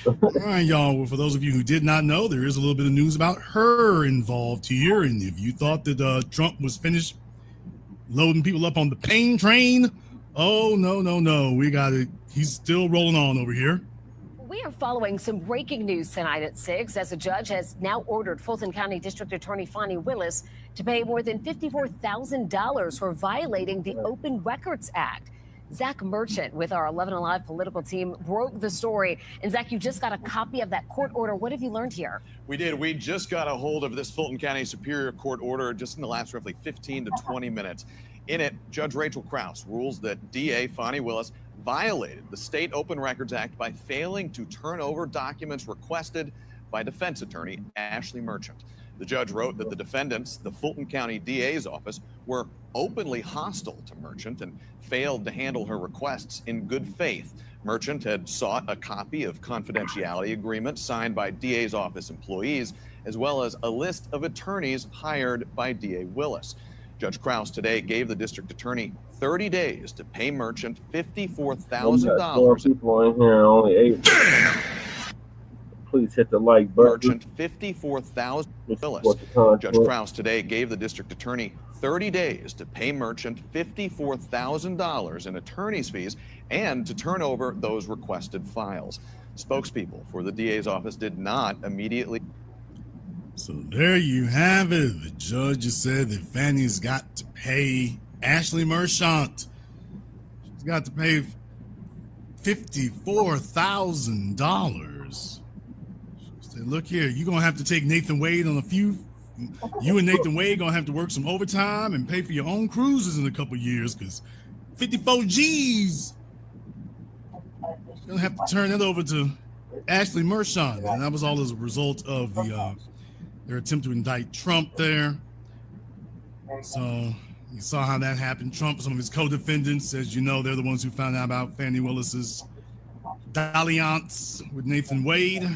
All right, y'all. Well, for those of you who did not know, there is a little bit of news about her involved here. And if you thought that Trump was finished loading people up on the pain train, oh, no. We got it. He's still rolling on over here. We are following some breaking news tonight at 6 as a judge has now ordered Fulton County District Attorney Fani Willis to pay more than $54,000 for violating the Open Records Act. Zach Merchant with our 11 Alive political team broke the story. And Zach, you just got a copy of that court order. What have you learned here? We did. We just got a hold of this Fulton County Superior Court order just in the last roughly 15 to 20 minutes. In it, Judge Rachel Krause rules that DA Fani Willis violated the State Open Records Act by failing to turn over documents requested by defense attorney Ashley Merchant. The judge wrote that the defendants, the Fulton County DA's office, were openly hostile to Merchant and failed to handle her requests in good faith. Merchant had sought a copy of confidentiality agreements signed by DA's office employees, as well as a list of attorneys hired by DA Willis. Judge Krause today gave the district attorney 30 days to pay Merchant $54,000. People in here, only 8. Please hit the like button. Merchant $54,000. Judge Krause today gave the district attorney 30 days to pay Merchant $54,000 in attorney's fees and to turn over those requested files. Spokespeople for the DA's office did not immediately. So there you have it. The judge just said that Fani's got to pay Ashley Merchant. She's got to pay $54,000. She said, look here, you're going to have to take Nathan Wade on a few. You and Nathan Wade going to have to work some overtime and pay for your own cruises in a couple years because 54 G's. You're going to have to turn that over to Ashley Merchant. And that was all as a result of their attempt to indict Trump there. So you saw how that happened. Trump, some of his co-defendants, as you know, they're the ones who found out about Fani Willis's dalliance with Nathan Wade.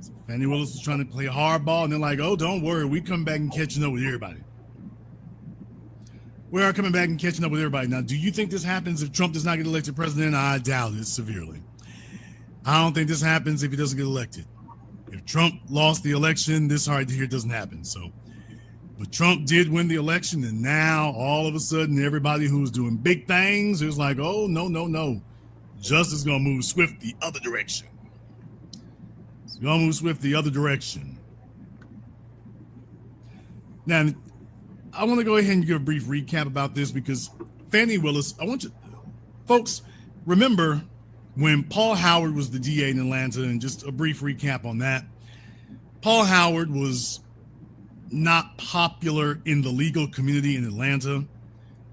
So Fani Willis was trying to play hardball, and they're like, oh, don't worry, we come back and catching up with everybody. We are coming back and catching up with everybody. Now, do you think this happens if Trump does not get elected president? I doubt it severely. I don't think this happens if he doesn't get elected. If Trump lost the election, this right here doesn't happen. So, but Trump did win the election, and now all of a sudden, everybody who's doing big things is like, oh, no. Justice is going to move swift the other direction. It's going to move swift the other direction. Now, I want to go ahead and give a brief recap about this because Fani Willis, I want you, folks, remember when Paul Howard was the DA in Atlanta, and just a brief recap on that. Paul Howard was not popular in the legal community in Atlanta.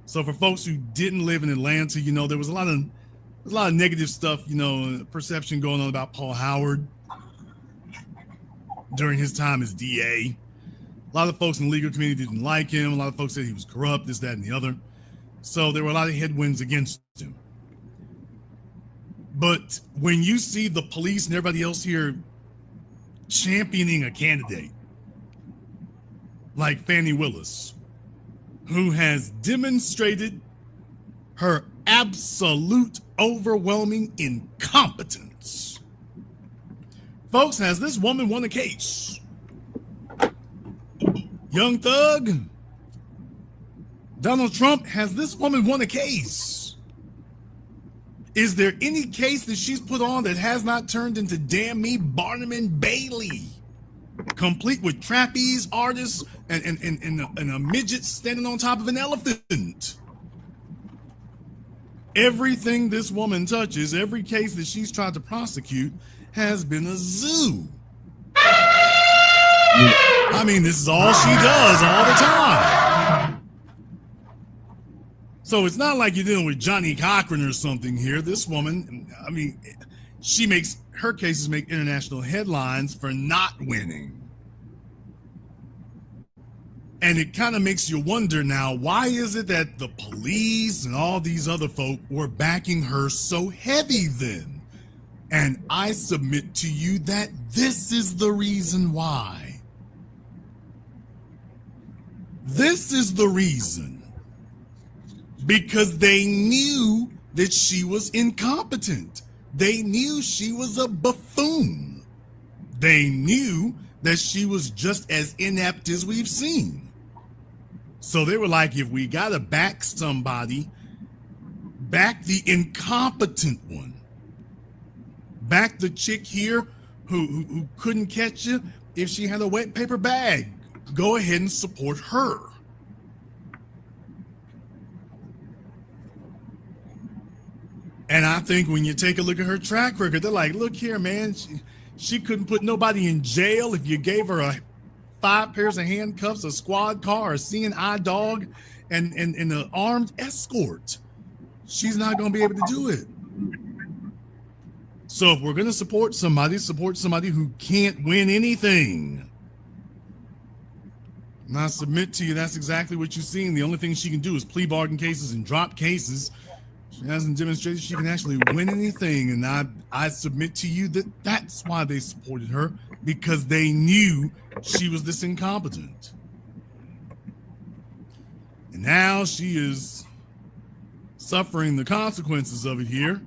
So for folks who didn't live in Atlanta, you know, there was a lot of negative stuff, you know, perception going on about Paul Howard during his time as DA. A lot of folks in the legal community didn't like him. A lot of folks said he was corrupt, this, that, and the other. So there were a lot of headwinds against him. But when you see the police and everybody else here championing a candidate like Fani Willis, who has demonstrated her absolute overwhelming incompetence. Folks, has this woman won a case? Young Thug, Donald Trump, has this woman won a case? Is there any case that she's put on that has not turned into Damn Me, Barnum and Bailey, complete with trapeze artists and a midget standing on top of an elephant? Everything this woman touches, every case that she's tried to prosecute, has been a zoo. I mean, this is all she does all the time. So it's not like you're dealing with Johnny Cochran or something here. This woman, I mean, her cases make international headlines for not winning. And it kind of makes you wonder now, why is it that the police and all these other folk were backing her so heavy then? And I submit to you that this is the reason why. This is the reason. Because they knew that she was incompetent. They knew she was a buffoon. They knew that she was just as inept as we've seen. So they were like, if we got to back somebody, back the incompetent one. Back the chick here who couldn't catch you if she had a wet paper bag. Go ahead and support her. And I think when you take a look at her track record, they're like, look here, man, she couldn't put nobody in jail if you gave her 5 pairs of handcuffs, a squad car, a CNI dog, and an armed escort. She's not going to be able to do it. So if we're going to support somebody who can't win anything. And I submit to you, that's exactly what you're seeing. The only thing she can do is plea bargain cases and drop cases. She hasn't demonstrated she can actually win anything. And I submit to you that that's why they supported her, because they knew she was this incompetent. And now she is suffering the consequences of it here.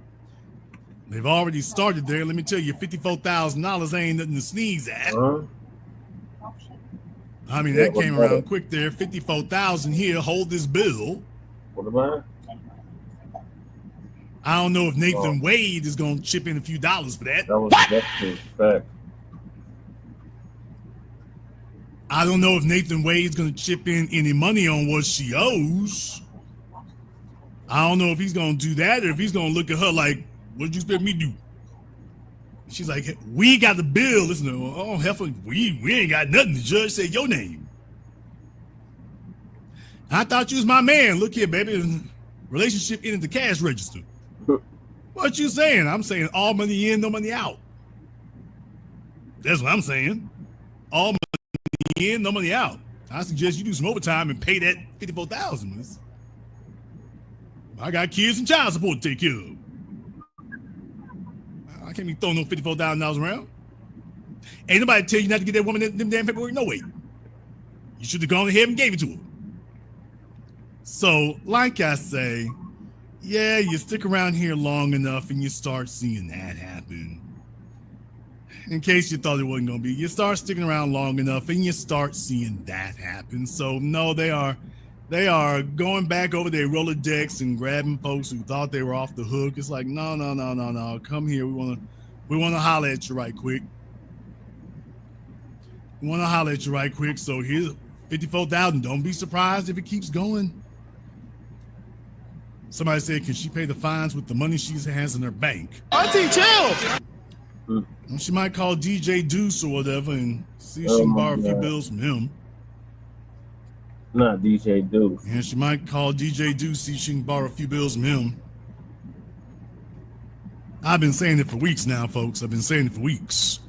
They've already started there. Let me tell you, $54,000 ain't nothing to sneeze at. I mean, that came around quick there. $54,000 here. Hold this bill. What about it? I don't know if Nathan Wade is going to chip in a few dollars for that. That's fact. I don't know if Nathan Wade's going to chip in any money on what she owes. I don't know if he's going to do that or if he's going to look at her like, what did you expect me to do? She's like, we got the bill. Listen, oh, heifer, we ain't got nothing. The judge said your name. I thought you was my man. Look here, baby. Relationship ended the cash register. What you saying? I'm saying all money in, no money out. That's what I'm saying. All money in, no money out. I suggest you do some overtime and pay that $54,000. I got kids and child support to take care of. I can't be throwing no $54,000 around. Ain't nobody tell you not to get that woman them damn paperwork. No way. You should have gone ahead and gave it to her. So, like I say, yeah, you stick around here long enough and you start seeing that happen. In case you thought it wasn't going to be, you start sticking around long enough and you start seeing that happen. So, no, they are going back over their Rolodex and grabbing folks who thought they were off the hook. It's like, no. Come here. We want to holler at you right quick. So here's $54,000. Don't be surprised if it keeps going. Somebody said, can she pay the fines with the money she has in her bank? Auntie, chill. She might call DJ Deuce or whatever and see if she can borrow a few bills from him. Not DJ Deuce. Yeah, she might call DJ Deuce, see if she can borrow a few bills from him. I've been saying it for weeks now, folks. I've been saying it for weeks.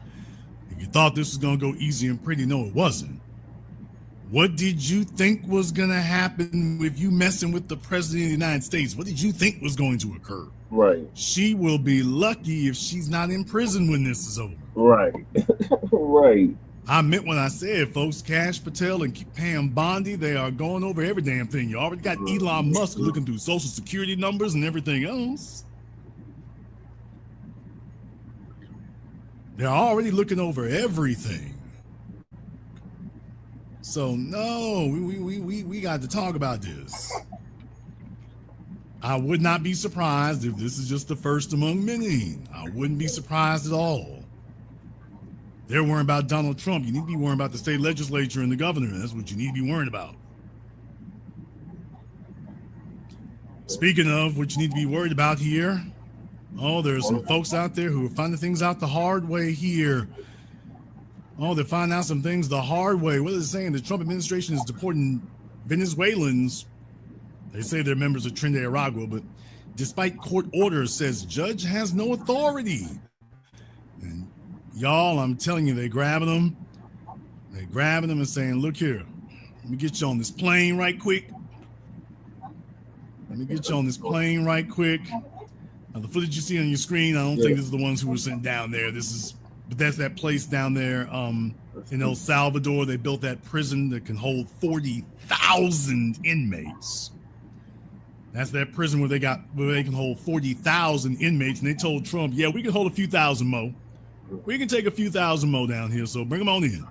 If you thought this was going to go easy and pretty, no, it wasn't. What did you think was going to happen with you messing with the president of the United States? What did you think was going to occur? Right. She will be lucky if she's not in prison when this is over. Right. Right. I meant when I said, folks, Cash Patel and Pam Bondi, they are going over every damn thing. You already got Elon Musk looking through social security numbers and everything else. They're already looking over everything. So no, we got to talk about this. I would not be surprised if this is just the first among many. I wouldn't be surprised at all. They're worrying about Donald Trump. You need to be worrying about the state legislature and the governor. That's what you need to be worrying about. Speaking of what you need to be worried about here, oh, there's some folks out there who are finding things out the hard way here. Oh, they're finding out some things the hard way. What are they saying? The Trump administration is deporting Venezuelans. They say they're members of Trinidad and Tobago, but despite court orders, says judge has no authority. And y'all, I'm telling you, they're grabbing them. They're grabbing them and saying, look here, let me get you on this plane right quick. Let me get you on this plane right quick. Now, the footage you see on your screen, I don't think this is the ones who were sent down there. But that's that place down there in El Salvador. They built that prison that can hold 40,000 inmates. That's that prison where they can hold 40,000 inmates. And they told Trump, yeah, we can hold a few thousand more. We can take a few thousand more down here. So bring them on in.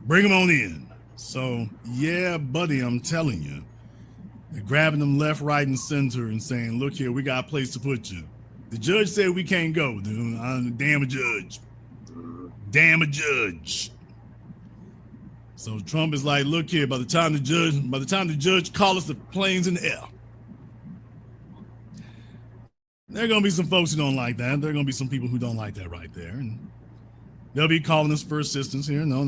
Bring them on in. So, yeah, buddy, I'm telling you. They're grabbing them left, right, and center and saying, look here, we got a place to put you. The judge said we can't go, dude. Damn a judge. Damn a judge. So Trump is like, look here, by the time the judge calls us, the plane's in the air. There are going to be some folks who don't like that. There are going to be some people who don't like that right there. And they'll be calling us for assistance here. No.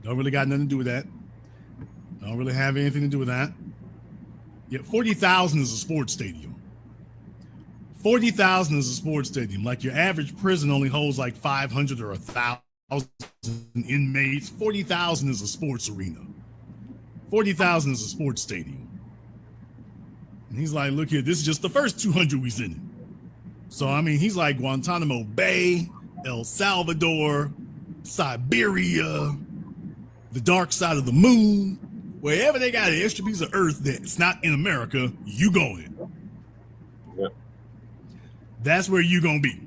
Don't really got nothing to do with that. Don't really have anything to do with that. Yet 40,000 is a sports stadium. 40,000 is a sports stadium. Like your average prison only holds like 500 or 1,000 inmates. 40,000 is a sports arena. 40,000 is a sports stadium. And he's like, look here, this is just the first 200 we sent him. So, I mean, he's like Guantanamo Bay, El Salvador, Siberia, the dark side of the moon. Wherever they got an extra piece of earth that's not in America, you going. Yep. That's where you gonna be.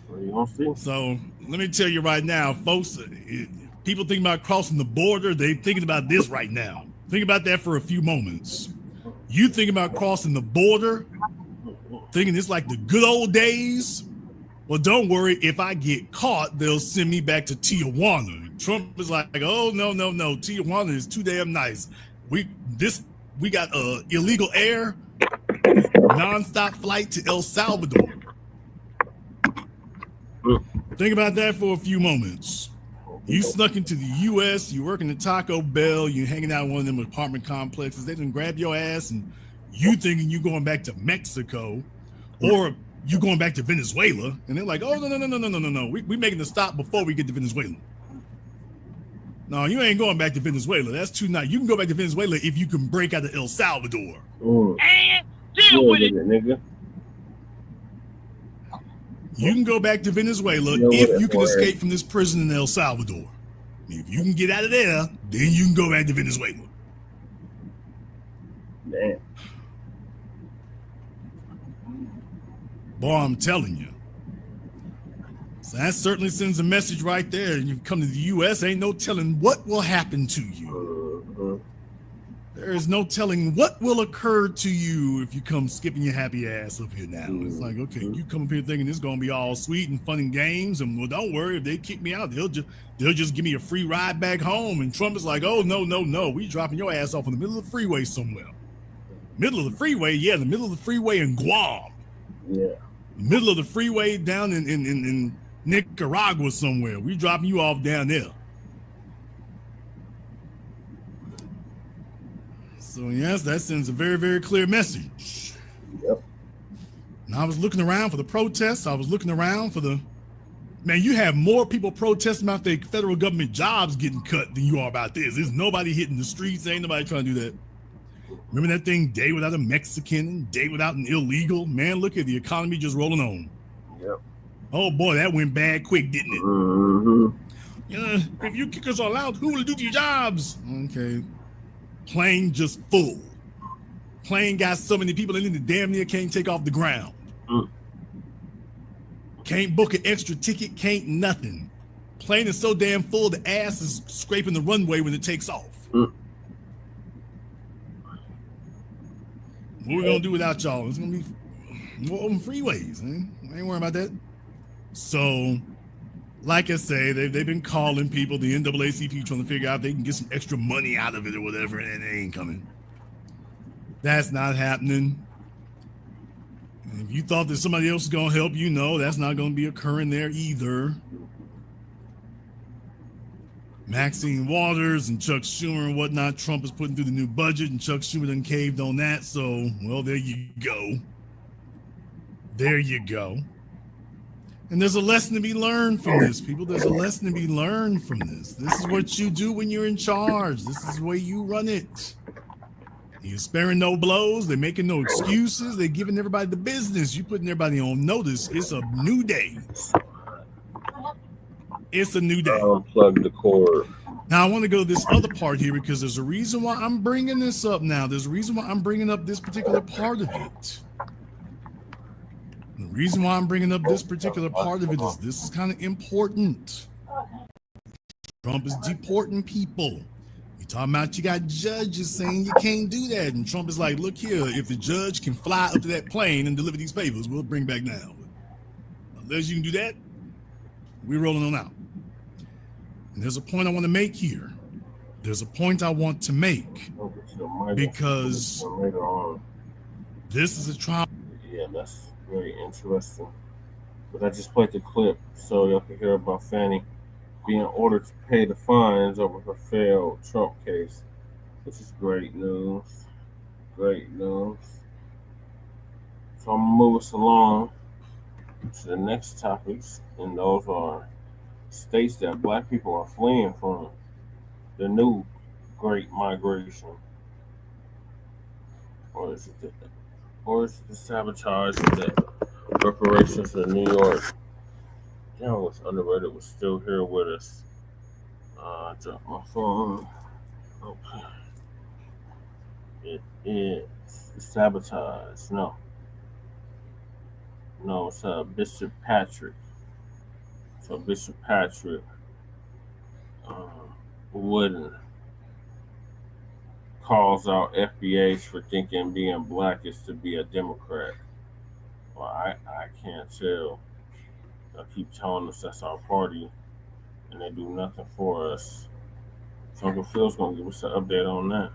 Where you gonna see? So let me tell you right now, folks, people think about crossing the border, they thinking about this right now. Think about that for a few moments. You think about crossing the border, thinking it's like the good old days. Well, don't worry, if I get caught, they'll send me back to Tijuana. Trump is like, oh, no. Tijuana is too damn nice. We got illegal air, nonstop flight to El Salvador. Think about that for a few moments. You snuck into the U.S., you working at Taco Bell, you hanging out in one of them apartment complexes. They didn't grab your ass, and you thinking you going back to Mexico, or you going back to Venezuela, and they're like, oh, no. We making the stop before we get to Venezuela. No, you ain't going back to Venezuela. That's too nice. You can go back to Venezuela if you can break out of El Salvador. And deal with it, nigga. You can go back to Venezuela if you can escape from this prison in El Salvador. If you can get out of there, then you can go back to Venezuela. Damn. Boy, I'm telling you. So that certainly sends a message right there. You come to the U.S., ain't no telling what will happen to you. There is no telling what will occur to you if you come skipping your happy ass up here now. It's like, okay, you come up here thinking it's going to be all sweet and fun and games, and well, don't worry, if they kick me out, they'll just give me a free ride back home. And Trump is like, oh, no, we dropping your ass off in the middle of the freeway somewhere. Middle of the freeway? Yeah, the middle of the freeway in Guam. Yeah. Middle of the freeway down in Nicaragua somewhere. We dropping you off down there. So yes, that sends a very, very clear message. Yep. And I was looking around for the protests. I was looking around for man, you have more people protesting about their federal government jobs getting cut than you are about this. There's nobody hitting the streets. Ain't nobody trying to do that. Remember that thing, day without a Mexican, day without an illegal? Man, look at the economy just rolling on. Yep. Oh boy, that went bad quick, didn't it? Mm-hmm. If you kickers are allowed, who will do your jobs? Okay. Plane just full. Plane got so many people in it that damn near can't take off the ground. Can't book an extra ticket, can't nothing. Plane is so damn full, the ass is scraping the runway when it takes off. What we gonna do without y'all? It's gonna be more open freeways. I ain't worrying about that. So, like I say, they've been calling people, the NAACP, trying to figure out if they can get some extra money out of it or whatever, and it ain't coming. That's not happening. If you thought that somebody else is going to help, you know that's not going to be occurring there either. Maxine Waters and Chuck Schumer and whatnot, Trump is putting through the new budget, and Chuck Schumer done caved on that, so, well, there you go. There you go. And there's a lesson to be learned from this, people. There's a lesson to be learned from this. This is what you do when you're in charge. This is the way you run it. You're sparing no blows. They're making no excuses. They're giving everybody the business. You're putting everybody on notice. It's a new day. It's a new day. Unplug the cord. Now, I want to go to this other part here because there's a reason why I'm bringing this up now. There's a reason why I'm bringing up this particular part of it. The reason why I'm bringing up this particular part of it is this is kind of important. Trump is deporting people. You talking about you got judges saying you can't do that. And Trump is like, look here, if the judge can fly up to that plane and deliver these papers, we'll bring back down. Unless you can do that, we're rolling on out. And there's a point I want to make here. There's a point I want to make because this is a trial. Yeah, that's very interesting. But I just played the clip so y'all can hear about Fani being ordered to pay the fines over her failed Trump case, which is great news. Great news. So I'm gonna move us along to the next topics, and those are states that Black people are fleeing from. The new Great Migration, or is it the sabotage of the reparations in New York? Damn, was underrated was still here with us. I dropped my phone. Okay. It is sabotage. No, it's Bishop Patricc. So Bishop Patricc Wooden calls out FBAs for thinking being Black is to be a Democrat. Well, I can't tell. They keep telling us that's our party, and they do nothing for us. So Uncle Phil's gonna give us an update on that.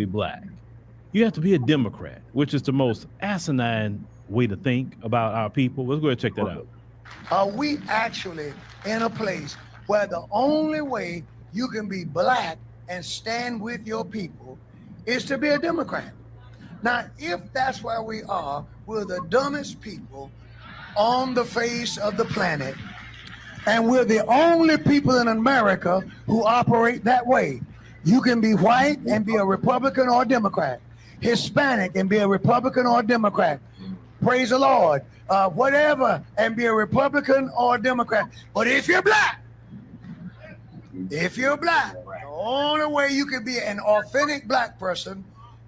Black. You have to be a Democrat, which is the most asinine way to think about our people. Let's go ahead and check that out. Are we actually in a place where the only way you can be Black and stand with your people is to be a Democrat? Now, if that's where we are, we're the dumbest people on the face of the planet, and we're the only people in America who operate that way. You can be white and be a Republican or a Democrat, Hispanic and be a Republican or a Democrat. Praise the Lord. Whatever, and be a Republican or a Democrat. But if you're Black, the only way you can be an authentic Black person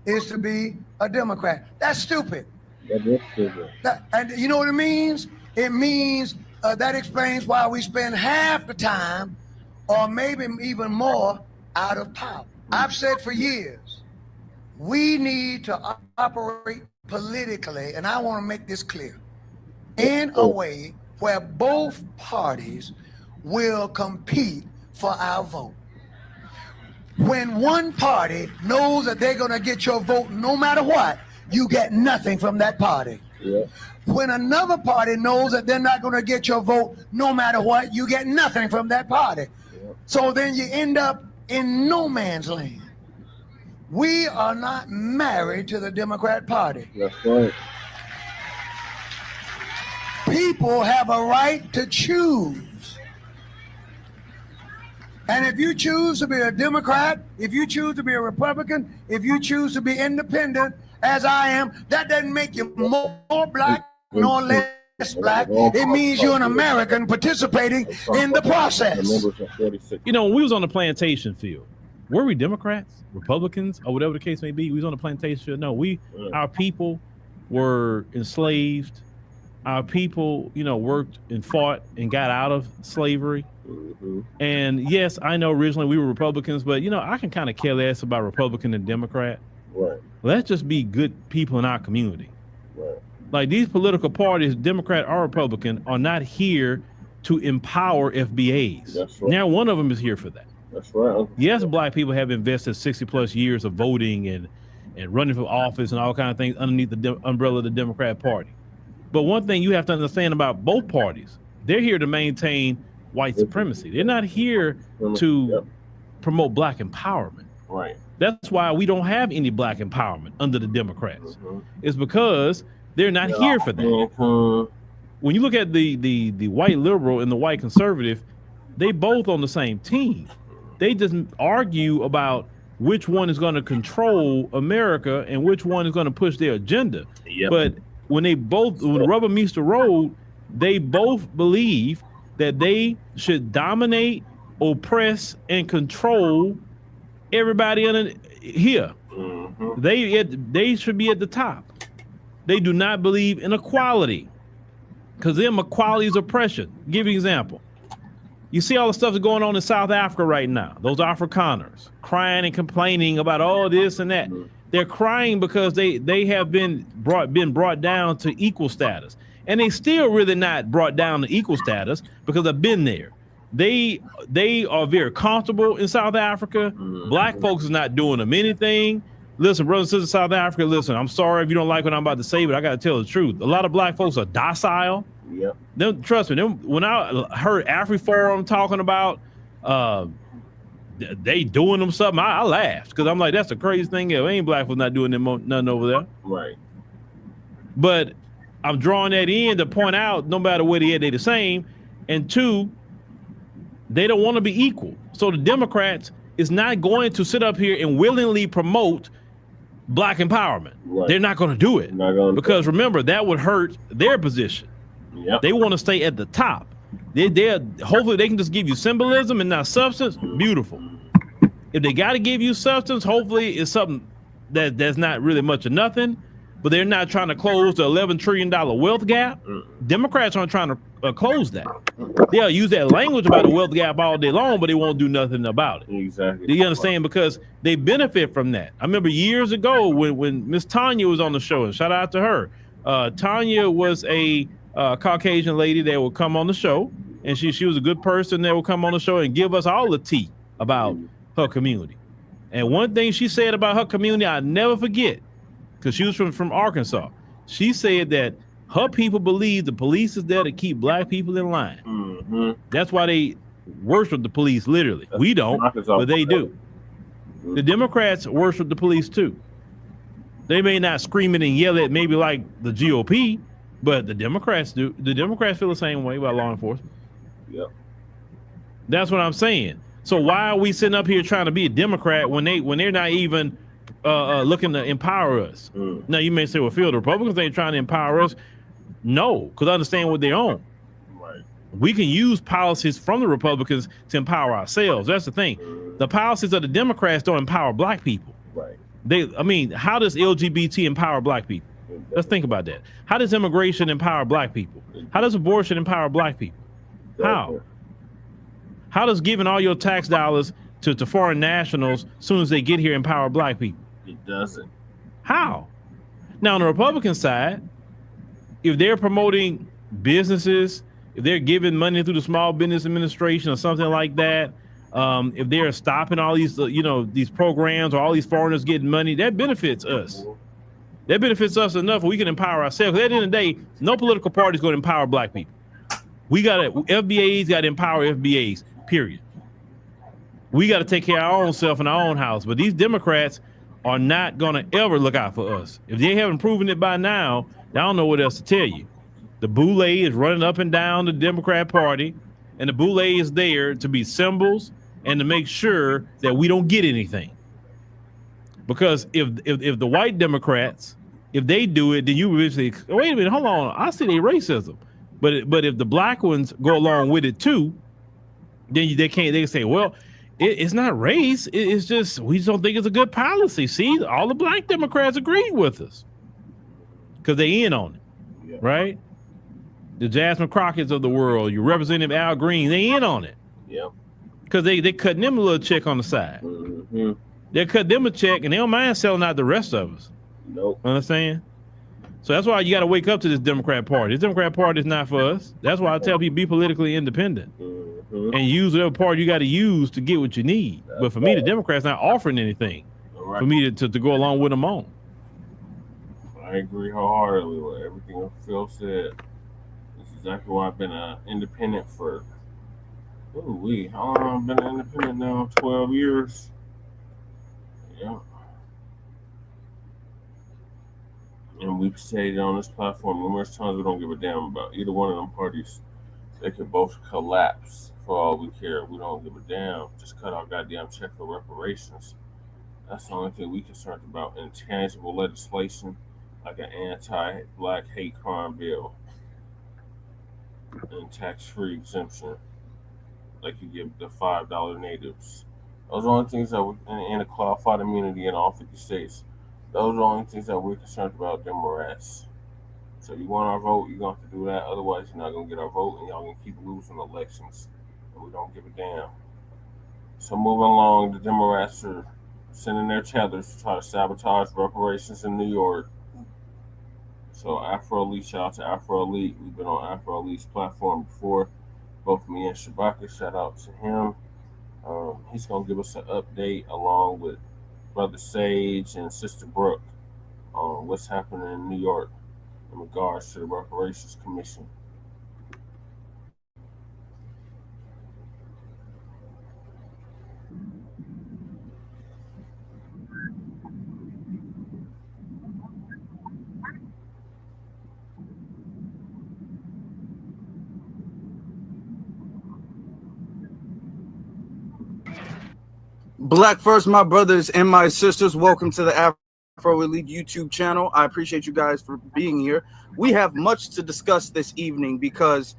is to be a Democrat. That's stupid. That is stupid. And you know what it means? It means that explains why we spend half the time, or maybe even more, out of power. I've said for years, we need to operate politically, and I want to make this clear, in a way where both parties will compete for our vote. When one party knows that they're going to get your vote no matter what, you get nothing from that party. Yeah. When another party knows that they're not going to get your vote no matter what, you get nothing from that party. Yeah. So then you end up in no man's land. We are not married to the Democrat Party. That's right. People have a right to choose. And if you choose to be a Democrat, if you choose to be a Republican, if you choose to be independent, as I am, that doesn't make you more black nor less black. It means you're an American participating in the process. You know, when we was on the plantation field, were we Democrats, Republicans, or whatever the case may be? We was on the plantation field. No, our people were enslaved. Our people, you know, worked and fought and got out of slavery. And yes, I know originally we were Republicans, but you know, I can kind of care less about Republican and Democrat. Right. Let's just be good people in our community. Right. Like these political parties, Democrat or Republican, are not here to empower FBAs. That's right. Now, one of them is here for that. That's right. Yes, black people have invested 60 plus years of voting and running for office and all kinds of things underneath the umbrella of the Democrat Party. But one thing you have to understand about both parties, they're here to maintain white supremacy. They're not here to promote black empowerment. Right. That's why we don't have any black empowerment under the Democrats. It's because they're not here for that. When you look at the white liberal and the white conservative, they both on the same team. They just argue about which one is going to control America and which one is going to push their agenda. But when the rubber meets the road, they both believe that they should dominate, oppress, and control everybody in here. They should be at the top. They do not believe in equality, because them equality is oppression. Give you an example. You see all the stuff that's going on in South Africa right now. Those Afrikaners crying and complaining about all this and that. They're crying because they have been brought down to equal status, and they still really not brought down to equal status because I've been there. They are very comfortable in South Africa. Black folks is not doing them anything. Listen, brothers and sisters in South Africa, listen, I'm sorry if you don't like what I'm about to say, but I got to tell the truth. A lot of black folks are docile. Trust me, when I heard AfriForum talking about they doing them something, I laughed, because I'm like, that's the craziest thing ever. Ain't black folks not doing them nothing over there. Right. But I'm drawing that in to point out, no matter where they are, they the same. And two, they don't want to be equal. So the Democrats is not going to sit up here and willingly promote black empowerment. Right. They're not going to do it, because remember, that would hurt their position. They want to stay at the top. They're hopefully they can just give you symbolism and not substance. Beautiful. If they got to give you substance, hopefully it's something that's not really much of nothing. But they're not trying to close the $11 trillion wealth gap. Democrats aren't trying to close that. They'll use that language about the wealth gap all day long, but they won't do nothing about it. Exactly. Do you understand? Because they benefit from that. I remember years ago when Miss Tanya was on the show, and shout out to her. Tanya was a Caucasian lady that would come on the show, and she was a good person that would come on the show and give us all the tea about her community. And one thing she said about her community, I'll never forget, because she was from Arkansas. She said that her people believe the police is there to keep black people in line. That's why they worship the police, literally. We don't, but they do. The Democrats worship the police too. They may not scream it and yell it maybe like the GOP, but the Democrats do. The Democrats feel the same way about law enforcement. That's what I'm saying. So why are we sitting up here trying to be a Democrat when they're not even looking to empower us? Now you may say, well, Phil, the Republicans ain't trying to empower us. No, because I understand what they own. We can use policies from the Republicans to empower ourselves. That's the thing. The policies of the Democrats don't empower black people. How does LGBT empower black people? Let's think about that. How does immigration empower black people? How does abortion empower black people? How does giving all your tax dollars to foreign nationals as soon as they get here empower black people? It doesn't. How? Now, on the Republican side, if they're promoting businesses, if they're giving money through the Small Business Administration or something like that, if they're stopping all these, these programs or all these foreigners getting money, that benefits us. That benefits us enough where we can empower ourselves. At the end of the day, no political party is going to empower black people. FBAs got to empower FBAs, period. We got to take care of our own self in our own house. But these Democrats, are not going to ever look out for us. If they haven't proven it by now, I don't know what else to tell you. The boule is running up and down the Democrat Party, and the boule is there to be symbols and to make sure that we don't get anything. Because if the white Democrats, if they do it, then you will say, wait a minute, hold on, I see they racism. But if the black ones go along with it too, then they can say, well, it's not race. It's just we just don't think it's a good policy. See, all the black Democrats agree with us because they in on it, right? The Jasmine Crockett's of the world, your Representative Al Green, they in on it. Yeah. Because they cutting them a little check on the side. They cut them a check and they don't mind selling out the rest of us. Nope. Understand? So that's why you got to wake up to this Democrat Party. This Democrat Party is not for us. That's why I tell people be politically independent and use whatever party you got to use to get what you need. But for me, the Democrats not offering anything for me to go along with them on. I agree wholeheartedly with everything Phil said. That's exactly why I've been independent for, how long have I been independent now? 12 years. Yeah. And we've stated on this platform numerous times we don't give a damn about either one of them parties. They could both collapse for all we care. We don't give a damn. Just cut our goddamn check for reparations. That's the only thing we concerned about. Intangible legislation like an anti-black hate crime bill and tax-free exemption like you give the $5 natives. Those are the only things that we, and a qualified immunity in all 50 states. Those are the only things that we're concerned about, Democrats. So you want our vote, you're going to have to do that. Otherwise, you're not going to get our vote, and y'all going to keep losing elections. And we don't give a damn. So moving along, the Democrats are sending their tethers to try to sabotage reparations in New York. So Afro Elite, shout out to Afro Elite. We've been on Afro Elite's platform before. Both me and Shabaka, shout out to him. He's going to give us an update along with Brother Sage and Sister Brooke on what's happening in New York in regards to the Reparations Commission. Black first, my brothers and my sisters. Welcome to the Afro Elite YouTube channel. I appreciate you guys for being here. We have much to discuss this evening because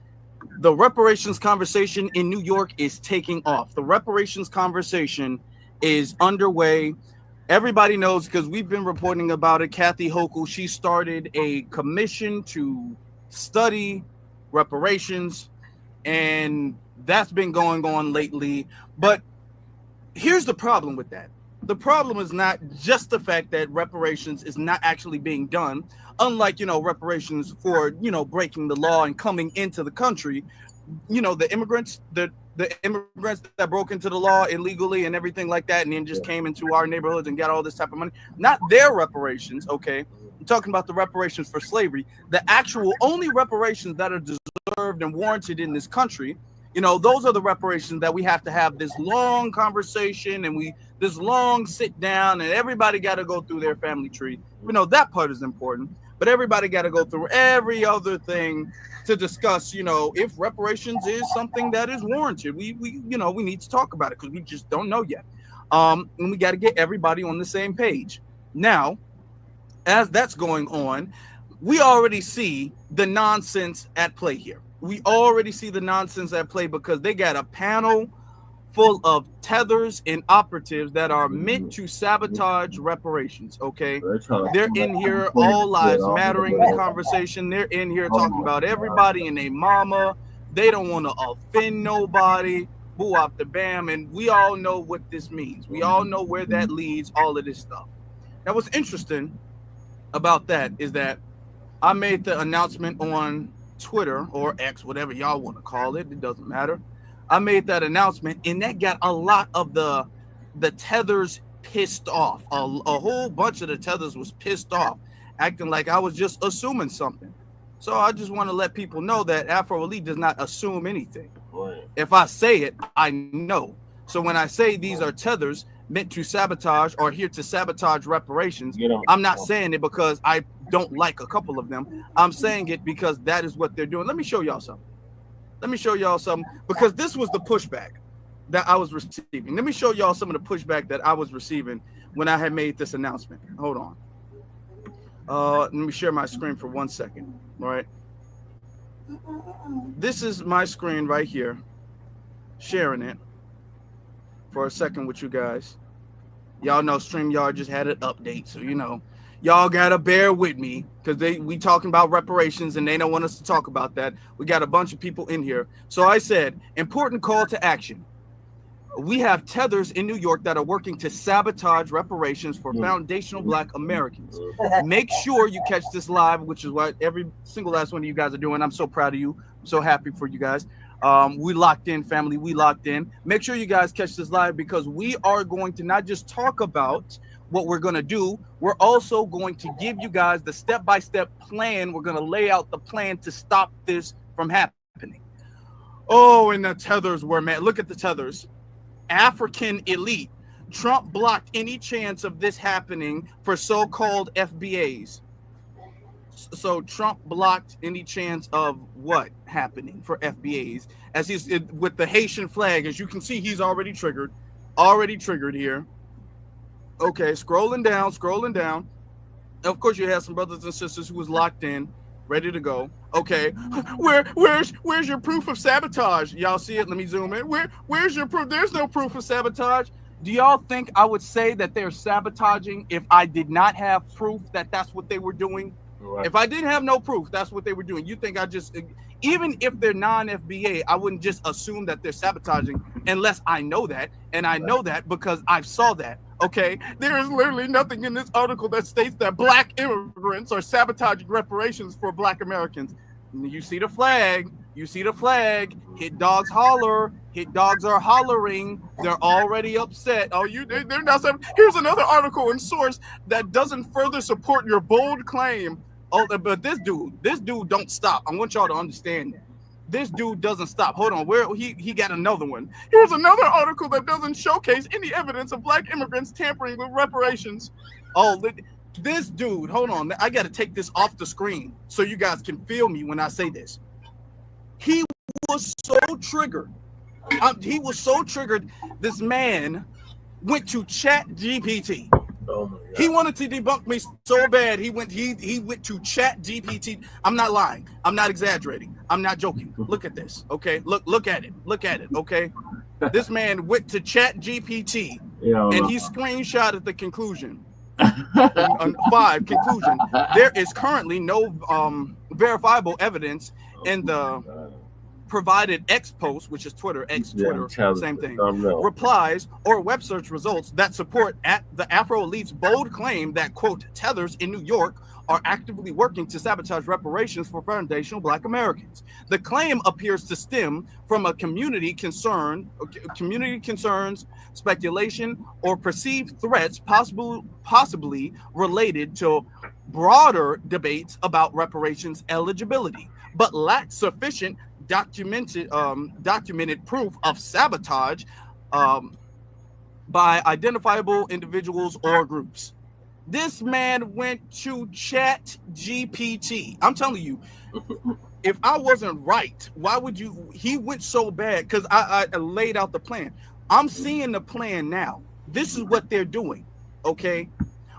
the reparations conversation in New York is taking off. The reparations conversation is underway. Everybody knows because we've been reporting about it. Kathy Hochul, she started a commission to study reparations, and that's been going on lately. But here's the problem with that. The problem is not just the fact that reparations is not actually being done, unlike, reparations for, breaking the law and coming into the country. The immigrants that broke into the law illegally and everything like that, and then just came into our neighborhoods and got all this type of money. Not their reparations, okay? I'm talking about the reparations for slavery. The actual only reparations that are deserved and warranted in this country. Those are the reparations that we have to have this long conversation and this long sit down, and everybody got to go through their family tree. That part is important, but everybody got to go through every other thing to discuss, if reparations is something that is warranted. We need to talk about it because we just don't know yet. And we got to get everybody on the same page. Now, as that's going on, we already see the nonsense at play here. We already see the nonsense at play because they got a panel full of tethers and operatives that are meant to sabotage reparations, okay? They're in here, all lives mattering the conversation. They're in here talking about everybody and their mama. They don't want to offend nobody. Boo out the bam. And we all know what this means. We all know where that leads, all of this stuff. Now, what's interesting about that is that I made the announcement on Twitter or X, whatever y'all want to call it, it doesn't matter. I made that announcement, and that got a lot of the tethers pissed off. A whole bunch of the tethers was pissed off, acting like I was just assuming something. So I just want to let people know that Afro Elite does not assume anything. Right. If I say it, I know. So when I say these are tethers, meant to sabotage or here to sabotage reparations. I'm not saying it because I don't like a couple of them. I'm saying it because that is what they're doing. Let me show y'all something. Because this was the pushback that I was receiving. Let me show y'all some of the pushback that I was receiving when I had made this announcement. Hold on. Let me share my screen for 1 second. All right. This is my screen right here. Sharing it for a second with you guys. Y'all know StreamYard just had an update, so you know y'all gotta bear with me because we talking about reparations and they don't want us to talk about that. We got a bunch of people in here. So I said, important call to action. We have Tethers in New York that are working to sabotage reparations for foundational Black Americans. Make sure you catch this live, which is what every single last one of you guys are doing. I'm so proud of you. I'm so happy for you guys. We locked in, family. We locked in. Make sure you guys catch this live because we are going to not just talk about what we're going to do. We're also going to give you guys the step-by-step plan. We're going to lay out the plan to stop this from happening. Oh, and the Tethers were mad. Look at the Tethers. African elite. Trump blocked any chance of this happening for so-called FBAs. So Trump blocked any chance of what happening for FBAs as he's with the Haitian flag. As you can see, he's already triggered here. Okay, scrolling down. Of course, you have some brothers and sisters who was locked in, ready to go. Okay, where's your proof of sabotage? Y'all see it? Let me zoom in. Where's your proof? There's no proof of sabotage. Do y'all think I would say that they're sabotaging if I did not have proof that that's what they were doing? Right. If I didn't have no proof, that's what they were doing. You think I just, even if they're non-FBA, I wouldn't just assume that they're sabotaging unless I know that. And I know that because I saw that. Okay, there is literally nothing in this article that states that Black immigrants are sabotaging reparations for Black Americans. You see the flag. Hit dogs holler. Hit dogs are hollering. They're already upset. Oh, they're not. Here's another article in Source that doesn't further support your bold claim. Oh, but this dude don't stop. I want y'all to understand that. This dude doesn't stop. Hold on, where he got another one. Here's another article that doesn't showcase any evidence of Black immigrants tampering with reparations. Oh, this dude, hold on. I got to take this off the screen so you guys can feel me when I say this. He was so triggered. This man went to ChatGPT. Oh my God. He wanted to debunk me so bad. He went to ChatGPT. I'm not lying. I'm not exaggerating. I'm not joking. Look at this. Okay. Look at it. Okay. This man went to ChatGPT and he screenshotted the conclusion. 5 conclusion. There is currently no verifiable evidence in the provided X post, which is Twitter, same thing, replies or web search results that support at the Afro Elite's bold claim that, quote, Tethers in New York are actively working to sabotage reparations for foundational Black Americans. The claim appears to stem from a community concerns, speculation, or perceived threats possibly related to broader debates about reparations eligibility, but lacks sufficient documented proof of sabotage by identifiable individuals or groups. This man went to ChatGPT. I'm telling you, if I wasn't right, why would you? He went so bad because I laid out the plan. I'm seeing the plan now. This is what they're doing. Okay.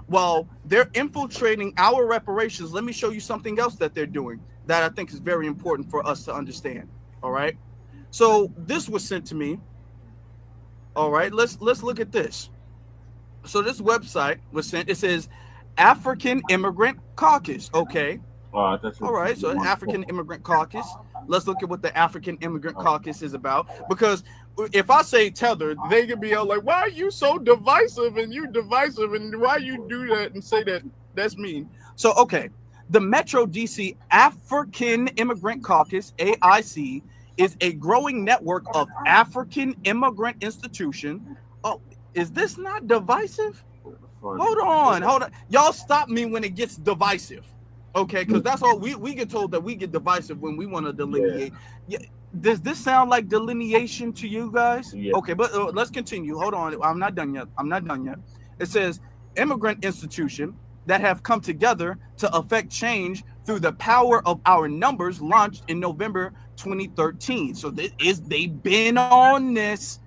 Well, they're infiltrating our reparations. Let me show you something else that they're doing that I think is very important for us to understand. All right. So this was sent to me. All right. Let's look at this. So this website was sent. It says African Immigrant Caucus. Okay. All right. So African Immigrant Caucus. Let's look at what the African Immigrant Caucus is about. Because if I say tethered, they could be all like, why are you so divisive and why you do that and say that? That's mean. So, okay. The Metro DC African Immigrant Caucus, AIC, is a growing network of African immigrant institutions. Oh, is this not divisive? Hold on. Y'all stop me when it gets divisive. Okay, because that's all we get told that we get divisive when we want to delineate. Yeah. Does this sound like delineation to you guys? Yeah. Okay, but let's continue. Hold on. I'm not done yet. It says immigrant institution that have come together to affect change through the power of our numbers, launched in November 2013. So they've been on this.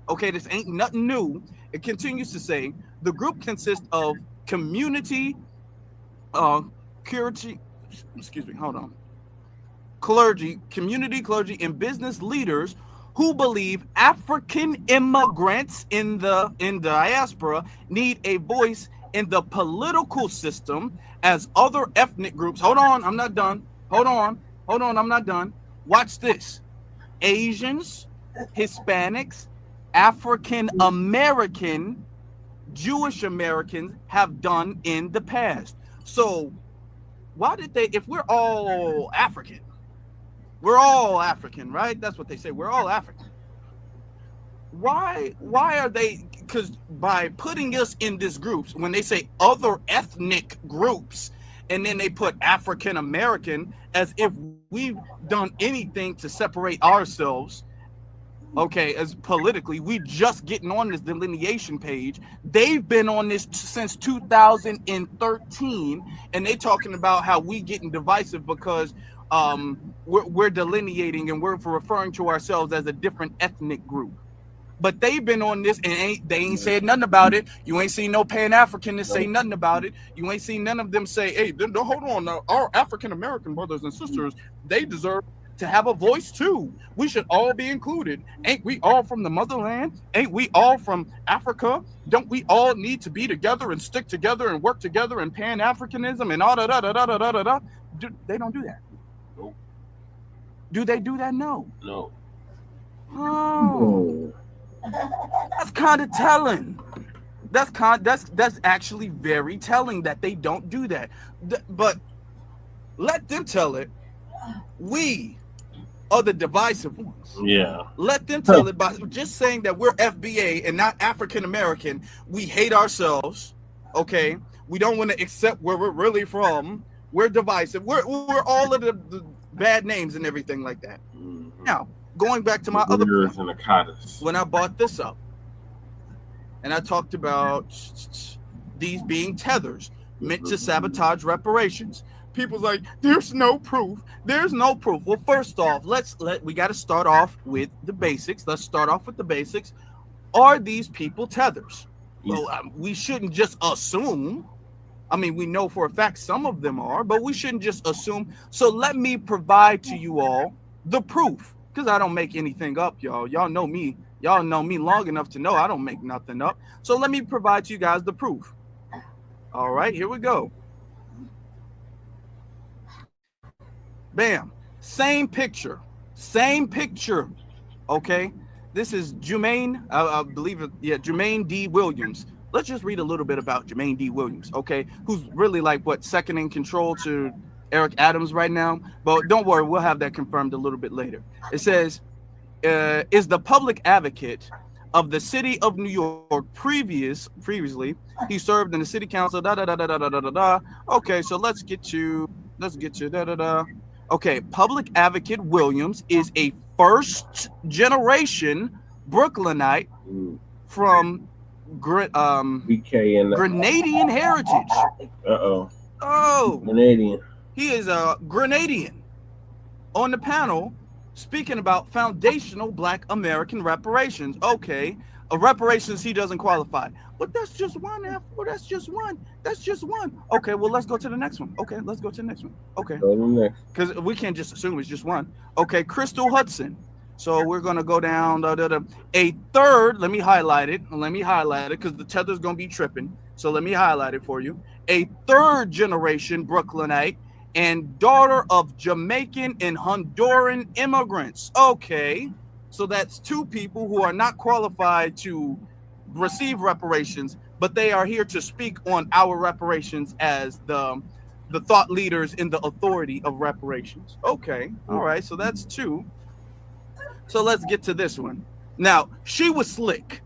Okay, this ain't nothing new. It continues to say the group consists of community clergy, community clergy, and business leaders who believe African immigrants in the diaspora need a voice in the political system as other ethnic groups. Hold on, I'm not done. I'm not done. Watch this. Asians, Hispanics, African American, Jewish Americans have done in the past. So why did they, if we're all African, right? That's what they say. We're all African. Why are they, because by putting us in these groups, when they say other ethnic groups, and then they put African American as if we've done anything to separate ourselves, okay, as politically, we just getting on this delineation page. They've been on this since 2013, and they talking about how we getting divisive because we're delineating and we're referring to ourselves as a different ethnic group. But they've been on this and they ain't said nothing about it. You ain't seen no Pan-Africanists say nothing about it. You ain't seen none of them say, hey, hold on, our African-American brothers and sisters, they deserve to have a voice too. We should all be included. Ain't we all from the motherland? Ain't we all from Africa? Don't we all need to be together and stick together and work together in Pan-Africanism and all da da da da da da da? They don't do that. Nope. Do they do that? No. No. Oh. That's kind of telling. That's actually very telling that they don't do that. But let them tell it. We are the divisive ones. Yeah. Let them tell it by just saying that we're FBA and not African American. We hate ourselves. Okay. We don't want to accept where we're really from. We're divisive. We're all of the bad names and everything like that. Mm-hmm. Now, going back to my other point, when I brought this up and I talked about these being tethers meant to sabotage reparations, people's like, there's no proof. There's no proof. Well, first off, we got to start off with the basics. Let's start off with the basics. Are these people tethers? Well, we shouldn't just assume. I mean, we know for a fact some of them are, but we shouldn't just assume. So let me provide to you all the proof, because I don't make anything up, y'all. Y'all know me. Y'all know me long enough to know I don't make nothing up. So let me provide to you guys the proof. All right, here we go. Bam. Same picture. Okay. This is Jermaine, I believe it, yeah, Jermaine D. Williams. Let's just read a little bit about Jermaine D. Williams, okay? Who's really like second in control to Eric Adams right now. But don't worry, we'll have that confirmed a little bit later. It says, is the public advocate of the city of New York previously. He served in the city council, Okay, so let's get to Okay, public advocate Williams is a first generation Brooklynite from Grenadian heritage. Grenadian. He is a Grenadian. On the panel, speaking about foundational Black American reparations. Okay, reparations he doesn't qualify. But that's just one. That's just one. Okay, well, let's go to the next one. Okay, let's go to the next one. Okay. Because we can't just assume it's just one. Okay, Crystal Hudson. So we're going to go down a third. Let me highlight it because the tether's going to be tripping. So let me highlight it for you. A third generation Brooklynite and daughter of Jamaican and Honduran immigrants. Okay, so that's two people who are not qualified to receive reparations, but they are here to speak on our reparations as the thought leaders in the authority of reparations. Okay, all right, so that's two. So let's get to this one. Now, she was slick.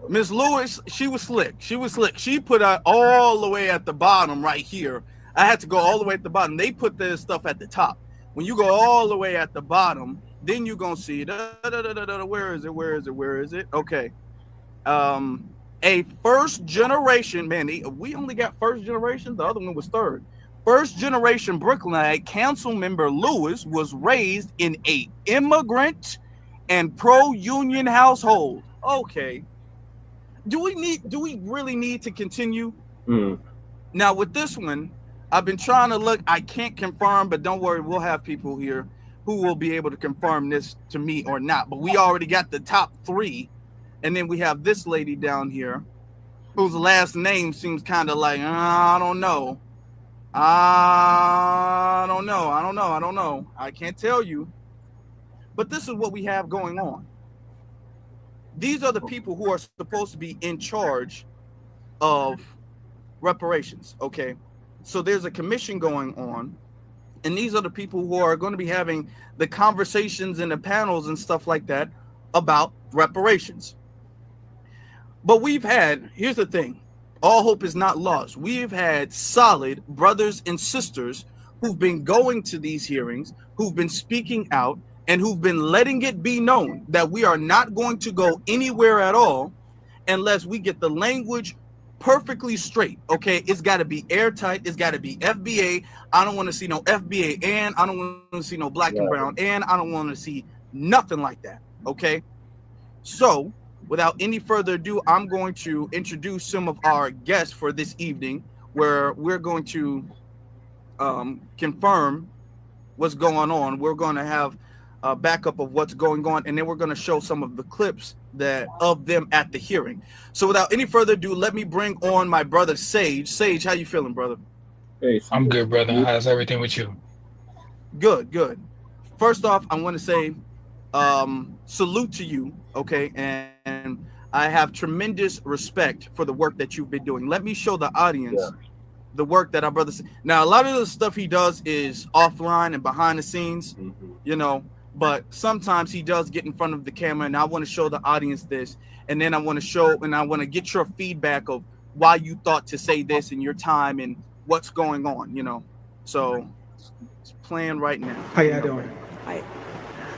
Ms. Lewis, she was slick. She put out all the way at the bottom right here. I had to go all the way at the bottom. They put this stuff at the top. When you go all the way at the bottom, then you're gonna see where is it? Okay. A first generation, man, we only got first generation, the other one was third. First generation Brooklynite council member Lewis was raised in a immigrant and pro-union household. Okay. Do we really need to continue? Now with this one, I've been trying to look, I can't confirm, but don't worry, we'll have people here who will be able to confirm this to me or not. But we already got the top 3. And then we have this lady down here whose last name seems kind of like, I don't know. I don't know. I can't tell you. But this is what we have going on. These are the people who are supposed to be in charge of reparations, okay? So there's a commission going on, and these are the people who are going to be having the conversations and the panels and stuff like that about reparations. But here's the thing, all hope is not lost. We've had solid brothers and sisters who've been going to these hearings, who've been speaking out, and who've been letting it be known that we are not going to go anywhere at all unless we get the language perfectly straight, okay? It's got to be airtight. It's got to be FBA. I don't want to see no FBA, and I don't want to see no black and brown, and I don't want to see nothing like that, okay? So, without any further ado, I'm going to introduce some of our guests for this evening, where we're going to confirm what's going on. We're going to have a backup of what's going on, and then we're going to show some of the clips of them at the hearing. So without any further ado, let me bring on my brother Sage. Sage, how you feeling, brother? Hey, I'm good, brother. How's everything with you? Good. First off, I want to say salute to you, okay? And I have tremendous respect for the work that you've been doing. Let me show the audience the work that our brother. Now, a lot of the stuff he does is offline and behind the scenes, you know, but sometimes he does get in front of the camera, and I want to show the audience this, and then I want to get your feedback of why you thought to say this in your time and what's going on, you know. So it's playing right now. How y'all doing? Hi.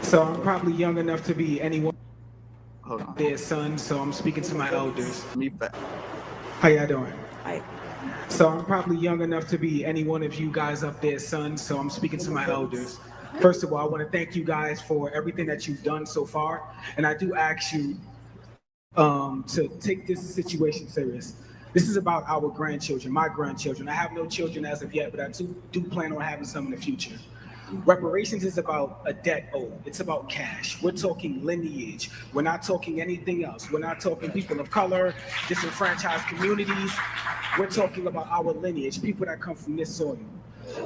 So I'm probably young enough to be anyone their son, so I'm speaking to my elders. How y'all doing? Hi. So I'm probably young enough to be any one of you guys up there, son, so I'm speaking to my elders. First of all, I want to thank you guys for everything that you've done so far, and I do ask you to take this situation serious. This is about our grandchildren, my grandchildren. I have no children as of yet, but I do plan on having some in the future. Reparations is about a debt owed. It's about cash. We're talking lineage. We're not talking anything else. We're not talking people of color, disenfranchised communities. We're talking about our lineage, people that come from this soil.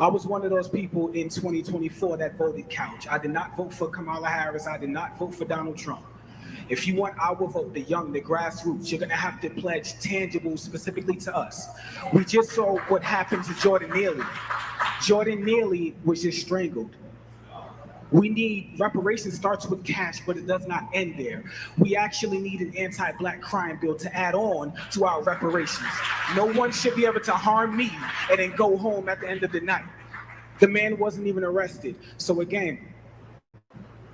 I was one of those people in 2024 that voted couch. I did not vote for Kamala Harris. I did not vote for Donald Trump. If you want our vote, the young, the grassroots, you're going to have to pledge tangible specifically to us. We just saw what happened to Jordan Neely. Jordan Neely was just strangled. We need reparations starts with cash, but it does not end there. We actually need an anti-Black crime bill to add on to our reparations. No one should be able to harm me and then go home at the end of the night. The man wasn't even arrested. So again,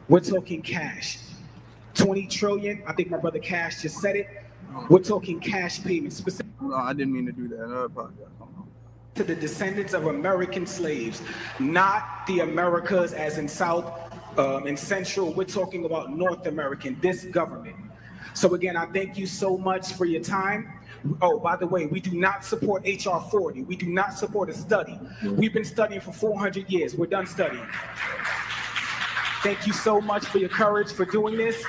we're talking cash. 20 trillion, I think my brother Cash just said it. We're talking cash payments. No, I didn't mean to do that. I apologize. To the descendants of American slaves, not the Americas as in South and Central. We're talking about North American, this government. So again, I thank you so much for your time. Oh, by the way, we do not support HR 40. We do not support a study. We've been studying for 400 years. We're done studying. Thank you so much for your courage for doing this.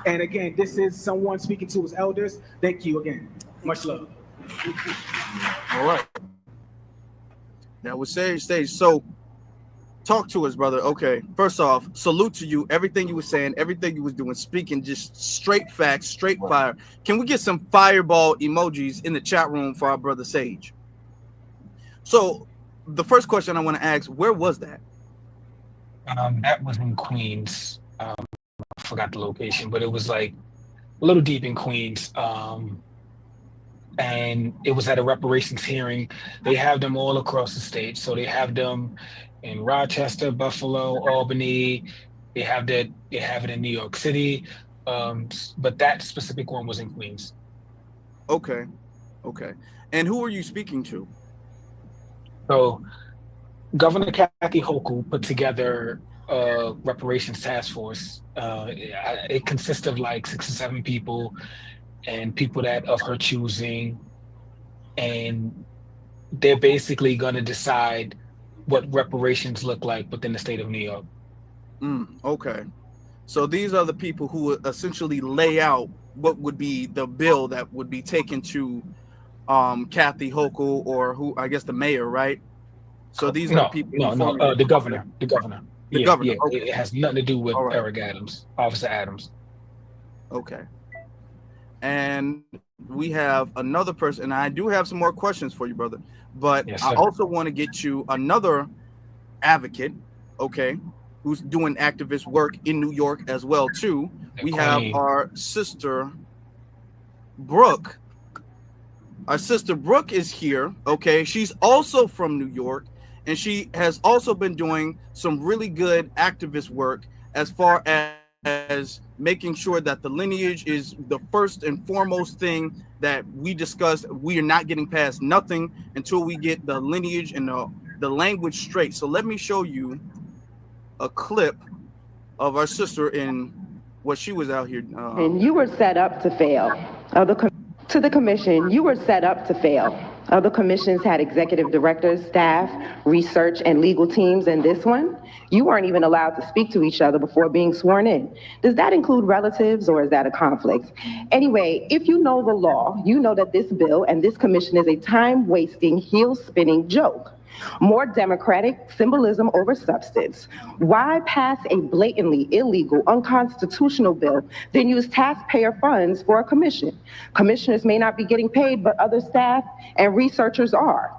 And again, this is someone speaking to his elders. Thank you again. Much love. All right. That was Sage. So talk to us, brother. Okay. First off, salute to you. Everything you were saying, everything you was doing, speaking just straight facts, straight fire. Can we get some fireball emojis in the chat room for our brother Sage? So the first question I want to ask, where was that? That was in Queens. I forgot the location, but it was like a little deep in Queens. And it was at a reparations hearing. They have them all across the state. So they have them in Rochester, Buffalo, Albany. They have it in New York City, but that specific one was in Queens. Okay. And who are you speaking to? So Governor Kathy Hochul put together a reparations task force. It consists of like 6 or 7 people and people that of her choosing. And they're basically going to decide what reparations look like within the state of New York. Okay. So these are the people who would essentially lay out what would be the bill that would be taken to Kathy Hochul, or who, I guess the mayor, right? So these are the people. The governor. The governor. Yeah. Okay. It has nothing to do with Eric Adams, Officer Adams. Okay. And we have another person, and I do have some more questions for you, brother. But Yes, I sir. also want to get you another advocate, okay, who's doing activist work in New York as well too. We have our sister Brooke. Our sister Brooke is here, okay? She's also from New York, and she has also been doing some really good activist work as far as making sure that the lineage is the first and foremost thing that we discuss. We are not getting past nothing until we get the lineage and the language straight. So let me show you a clip of our sister in what she was out here. And you were set up to fail. To the commission, you were set up to fail. Other commissions had executive directors, staff, research, and legal teams, and this one, you weren't even allowed to speak to each other before being sworn in. Does that include relatives, or is that a conflict? Anyway, if you know the law, you know that this bill and this commission is a time-wasting, heel-spinning joke. More democratic symbolism over substance. Why pass a blatantly illegal, unconstitutional bill, then use taxpayer funds for a commission? Commissioners may not be getting paid, but other staff and researchers are.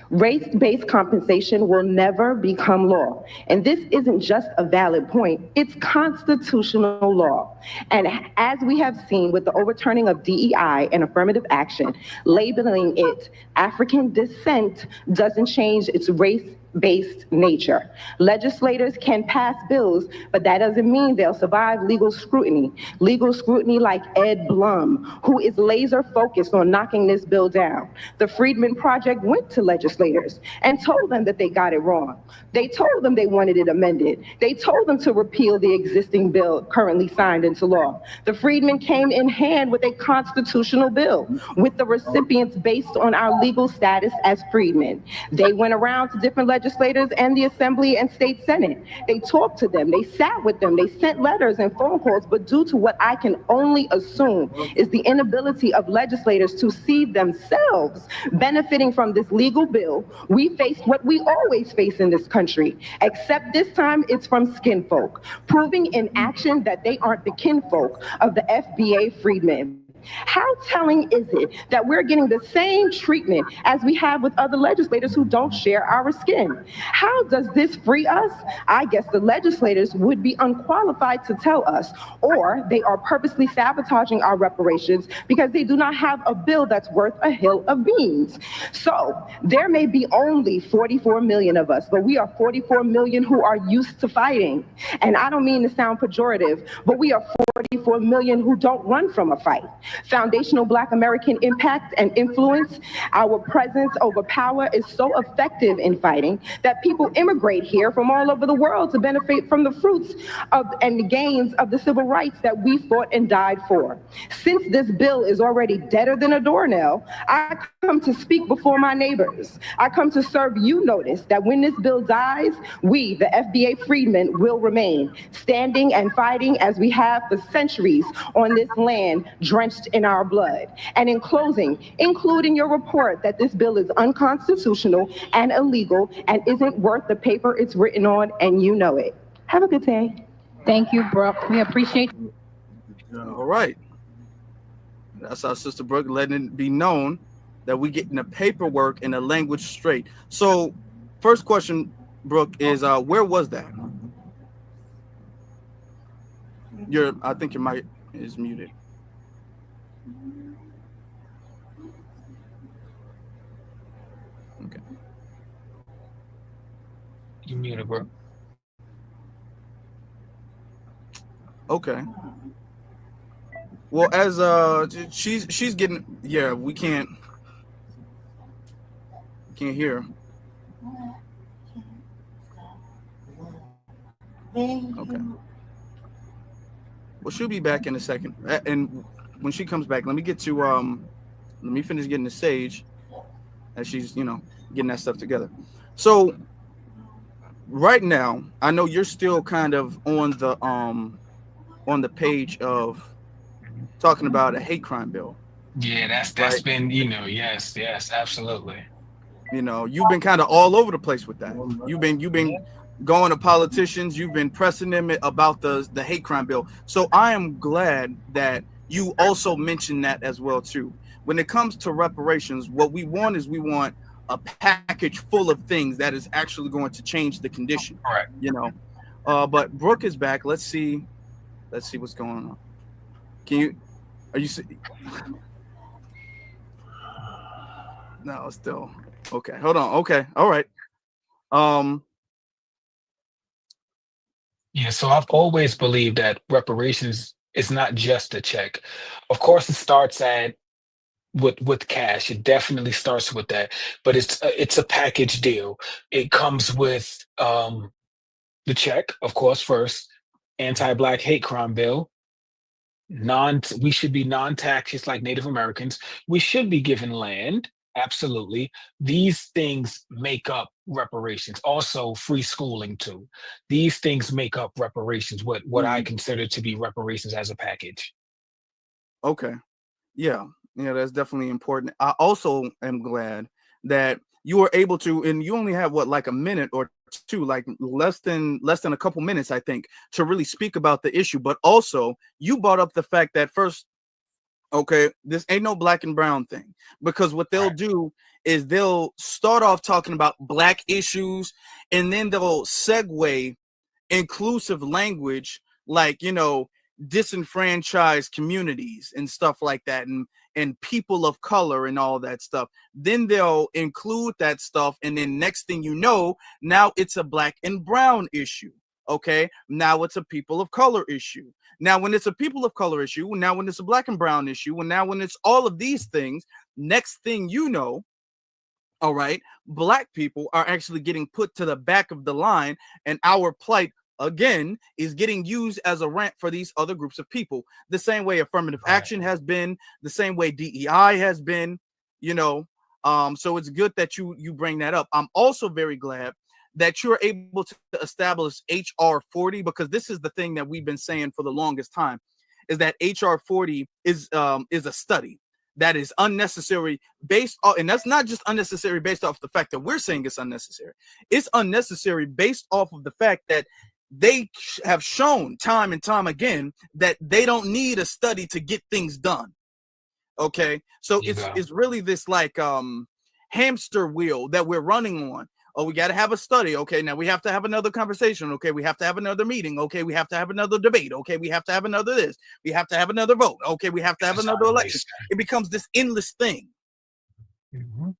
Race-based compensation will never become law. And this isn't just a valid point, it's constitutional law. And as we have seen with the overturning of DEI and affirmative action, labeling it African descent doesn't change its race-based nature. Legislators can pass bills, but that doesn't mean they'll survive legal scrutiny. Legal scrutiny like Ed Blum, who is laser focused on knocking this bill down. The Freedmen Project went to legislators and told them that they got it wrong. They told them they wanted it amended. They told them to repeal the existing bill currently signed into law. The Freedmen came in hand with a constitutional bill with the recipients based on our legal status as freedmen. They went around to different legislators and the Assembly and State Senate. They talked to them, they sat with them, they sent letters and phone calls, but due to what I can only assume is the inability of legislators to see themselves benefiting from this legal bill, we faced what we always face in this country, except this time it's from skin folk, proving in action that they aren't the kinfolk of the FBA freedmen. How telling is it that we're getting the same treatment as we have with other legislators who don't share our skin? How does this free us? I guess the legislators would be unqualified to tell us, or they are purposely sabotaging our reparations because they do not have a bill that's worth a hill of beans. So there may be only 44 million of us, but we are 44 million who are used to fighting. And I don't mean to sound pejorative, but we are 44 million who don't run from a fight. Foundational Black American impact and influence, our presence over power is so effective in fighting that people immigrate here from all over the world to benefit from the fruits of and the gains of the civil rights that we fought and died for. Since this bill is already deader than a doornail, I come to speak before my neighbors. I come to serve you notice that when this bill dies, we, the FBA freedmen, will remain standing and fighting as we have for centuries on this land drenched in our blood. And in closing, include in your report that this bill is unconstitutional and illegal and isn't worth the paper it's written on, and you know it. Have a good day. Thank you, Brooke. We appreciate you. All right. That's our sister Brooke letting it be known that we getting the paperwork and the language straight. So first question, Brooke, is where was that? I think your mic is muted. Okay. You muted, bro. Okay. Well, as she's getting, yeah, we can't hear. Okay. Well, she'll be back in a second, and when she comes back, let me get to let me finish getting the stage as she's getting that stuff together. So right now, I know you're still kind of on the page of talking about a hate crime bill. Yeah, that's right? been, yes, absolutely. You've been kind of all over the place with that. You've been going to politicians, you've been pressing them about the hate crime bill. So I am glad that you also mentioned that as well too. When it comes to reparations, what we want is a package full of things that is actually going to change the condition. Right. But Brooke is back. Let's see what's going on. Are you no, still okay. Hold on. Okay. All right. Yeah, so I've always believed that reparations is not just a check. Of course, it starts with cash. It definitely starts with that, but it's a package deal. It comes with the check, of course, first, anti-Black hate crime bill. We should be non-tax, just like Native Americans. We should be given land. Absolutely. These things make up reparations. Also, free schooling too. These things make up reparations, what I consider to be reparations as a package. Okay. Yeah, that's definitely important. I also am glad that you were able to, and you only have like a minute or two, like less than a couple minutes, I think, to really speak about the issue. But also, you brought up the fact that first, okay, this ain't no black and brown thing, because what they'll do is they'll start off talking about Black issues, and then they'll segue inclusive language like, disenfranchised communities and stuff like that, and people of color and all that stuff. Then they'll include that stuff, and then next thing you know, now it's a Black and brown issue. Okay, now it's a people of color issue. Now, when it's a people of color issue, now when it's a Black and brown issue, and now when it's all of these things, next thing you know, all right, Black people are actually getting put to the back of the line, and our plight again is getting used as a rant for these other groups of people. The same way affirmative action has been, the same way DEI has been, so it's good that you bring that up. I'm also very glad that you're able to establish HR 40, because this is the thing that we've been saying for the longest time, is that HR 40 is a study that is unnecessary based on, and that's not just unnecessary based off the fact that we're saying it's unnecessary. It's unnecessary based off of the fact that they have shown time and time again that they don't need a study to get things done. Okay, so it's really this like hamster wheel that we're running on. Oh, we got to have a study. Okay, now we have to have another conversation. Okay, we have to have another meeting. Okay, we have to have another debate. Okay, we have to have another this. We have to have another vote. Okay, we have to have another election. It becomes this endless thing. Mm-hmm.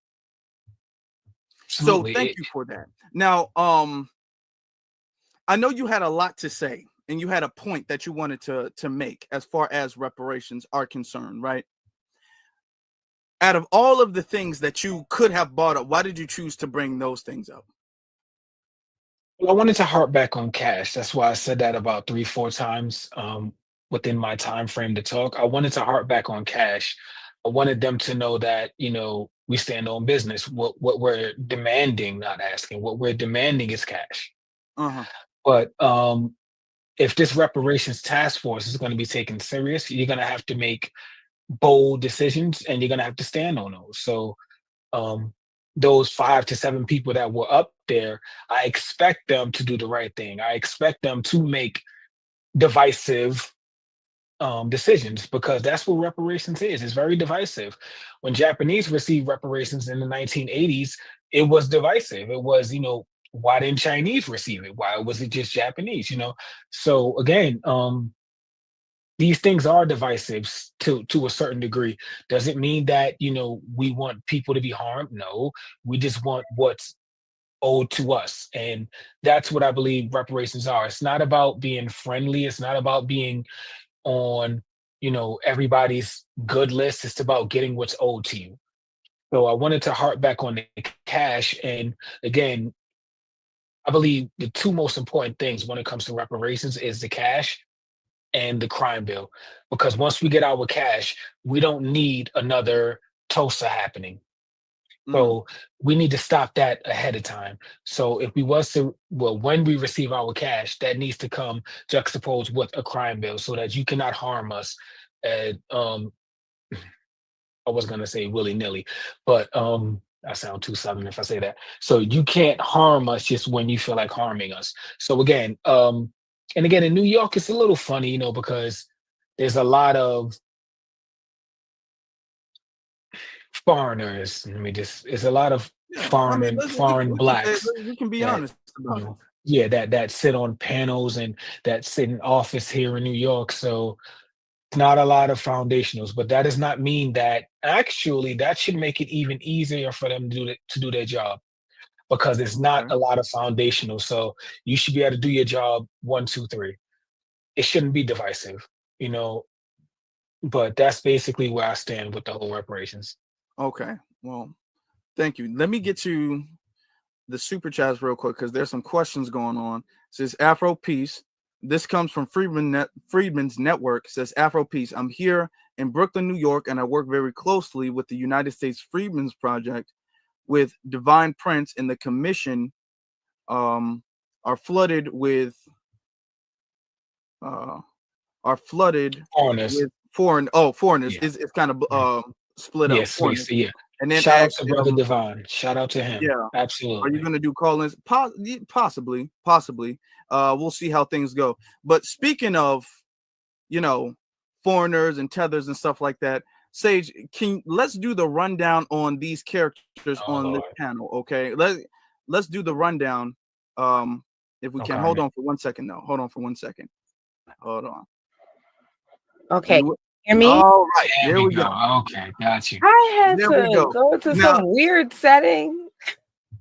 So thank you for that. Now, I know you had a lot to say, and you had a point that you wanted to make as far as reparations are concerned, right? Out of all of the things that you could have brought up, why did you choose to bring those things up? Well, I wanted to harp back on cash. That's why I said that about 3-4 times within my time frame to talk. I wanted to harp back on cash. I wanted them to know that, we stand on business. What we're demanding, not asking, what we're demanding is cash. Uh-huh. But if this reparations task force is going to be taken serious, you're going to have to make bold decisions, and you're going to have to stand on those. So those 5 to 7 people that were up there, I expect them to do the right thing. I expect them to make divisive decisions, because that's what reparations is. It's very divisive. When Japanese received reparations in the 1980s, it was divisive. It was, why didn't Chinese receive it? Why was it just Japanese? So again, these things are divisive to a certain degree. Does it mean that we want people to be harmed? No, we just want what's owed to us. And that's what I believe reparations are. It's not about being friendly. It's not about being on, everybody's good list. It's about getting what's owed to you. So I wanted to harp back on the cash. And again, I believe the two most important things when it comes to reparations is the cash and the crime bill. Because once we get our cash, we don't need another Tulsa happening. So we need to stop that ahead of time. So if when we receive our cash, that needs to come juxtaposed with a crime bill so that you cannot harm us. I was gonna say willy-nilly, but I sound too southern if I say that. So you can't harm us just when you feel like harming us. So again, in New York, it's a little funny, because there's a lot of foreigners. It's a lot of foreign blacks. We can be honest about it. Yeah, that sit on panels and that sit in office here in New York. So it's not a lot of foundationals, but that does not mean that actually that should make it even easier for them to do their job, because it's not a lot of foundational. So you should be able to do your job 1, 2, 3. It shouldn't be divisive, but that's basically where I stand with the whole reparations. Okay, well, thank you. Let me get to the super chats real quick because there's some questions going on. It says Afro Peace. This comes from Freedmen's Network. It says Afro Peace. I'm here in Brooklyn, New York, and I work very closely with the United States Freedmen's Project with Divine Prince, and the commission are flooded with foreigners. With foreigners. Yeah. It's kind of split up. Yes, yeah. And then shout out to Brother Divine. Shout out to him. Yeah, absolutely. Are you going to do call-ins? Possibly. We'll see how things go. But speaking of, foreigners and tethers and stuff like that, Sage, let's do the rundown on these characters on this panel. Okay, let's do the rundown. If we can. Hold on for 1 second. Though. Hold on for 1 second. Hold on. Okay. Hear me? All right, there we go. Okay, got you. I had to go to some weird setting.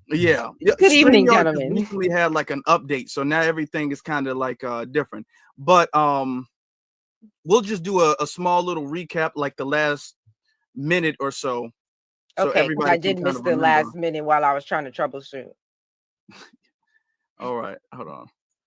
Yeah. Good evening, gentlemen. We had like an update, so now everything is kind of like different. But we'll just do a small little recap, like the last minute or so. Okay, because I did miss the last minute while I was trying to troubleshoot. All right, hold on.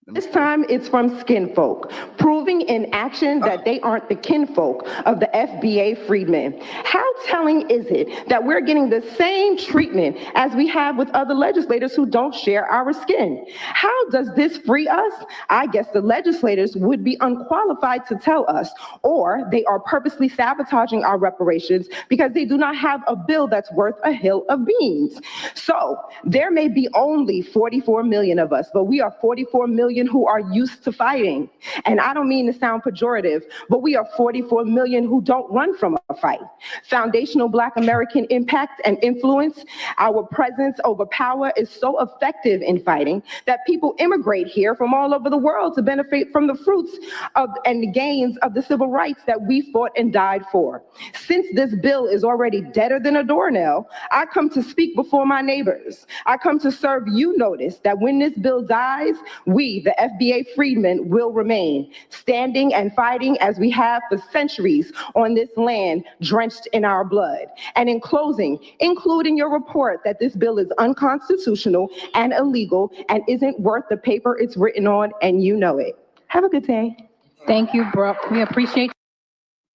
This time it's from skinfolk, proving in action that they aren't the kinfolk of the FBA freedmen. How telling is it that we're getting the same treatment as we have with other legislators who don't share our skin? How does this free us? I guess the legislators would be unqualified to tell us, or they are purposely sabotaging our reparations because they do not have a bill that's worth a hill of beans. So there may be only 44 million of us, but we are 44 million who are used to fighting. And I don't mean to sound pejorative, but we are 44 million who don't run from a fight. Foundational Black American impact and influence, our presence over power is so effective in fighting that people immigrate here from all over the world to benefit from the fruits of and the gains of the civil rights that we fought and died for. Since this bill is already deader than a doornail, I come to speak before my neighbors. I come to serve you notice that when this bill dies, we, the FBA freedmen, will remain standing and fighting as we have for centuries on this land drenched in our blood. And in closing, including your report that this bill is unconstitutional and illegal and isn't worth the paper it's written on, and you know it. Have a good day. Thank you, Brooke. We appreciate.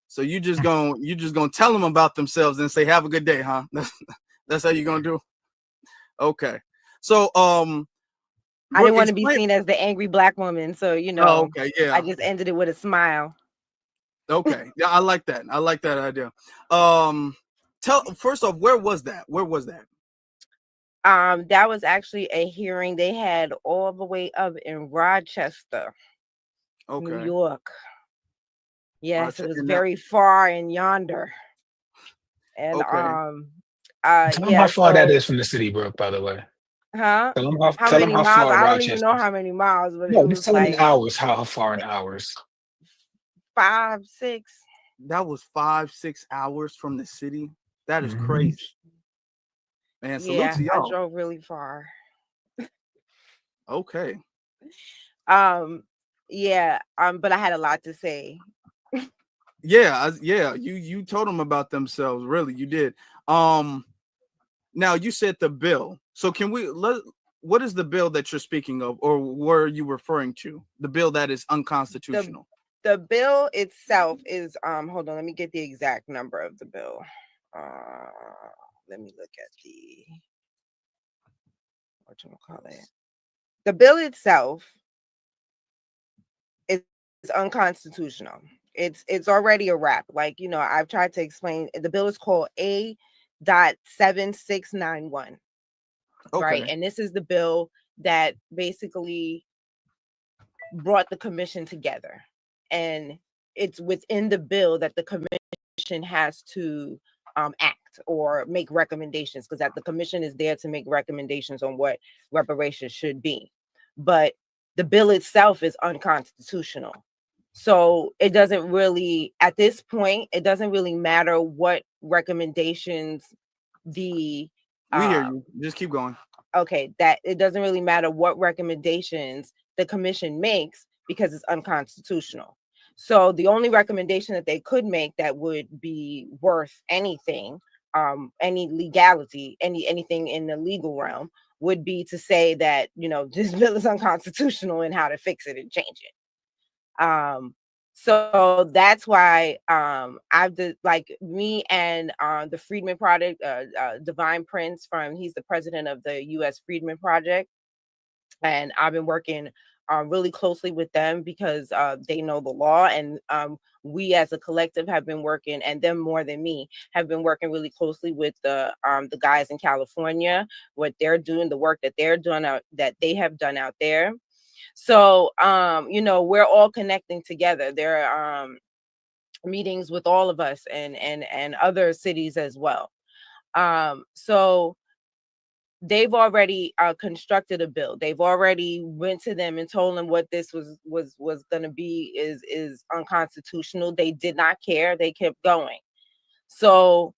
So you just gonna tell them about themselves and say, "Have a good day," huh? That's how you're gonna do. Okay. So I didn't want to be seen as the angry Black woman, so Oh, okay, yeah. I just ended it with a smile. Okay, yeah, I like that. I like that idea. First off, where was that? That was actually a hearing they had all the way up in Rochester, New York. Yes, it was very far in yonder. And how far that is from the city, Brooke, by the way. Huh? How many miles? I don't even know how many miles, but no, just tell me hours. How far in hours? 5, 6. That was 5-6 hours from the city. That is crazy. Man, salute to y'all. I drove really far. Okay. Yeah. But I had a lot to say. Yeah, you told them about themselves. Really, you did. Now you said the bill. So can what is the bill that you're speaking of, or were you referring to? The bill that is unconstitutional. The bill itself is hold on, let me get the exact number of the bill. Let me look at the bill itself is unconstitutional. It's already a wrap. Like, I've tried to explain. The bill is called A.7691. Okay. Right. And this is the bill that basically brought the commission together. And it's within the bill that the commission has to act or make recommendations, because the commission is there to make recommendations on what reparations should be. But the bill itself is unconstitutional. So it doesn't really, at this point, it doesn't really matter what recommendations we hear you. Just keep going. Okay, that it doesn't really matter what recommendations the commission makes because it's unconstitutional. So the only recommendation that they could make that would be worth anything, any legality, anything in the legal realm, would be to say that, this bill is unconstitutional and how to fix it and change it. So that's why me and the Freedman Project, Divine Prince he's the president of the U.S. Freedman Project, and I've been working really closely with them because they know the law, and we as a collective have been working, and them more than me have been working really closely with the guys in California, what they're doing, the work that they're doing that they have done out there. So, we're all connecting together. There are meetings with all of us and other cities as well. So they've already constructed a bill. They've already went to them and told them what this was going to be is unconstitutional. They did not care. They kept going. So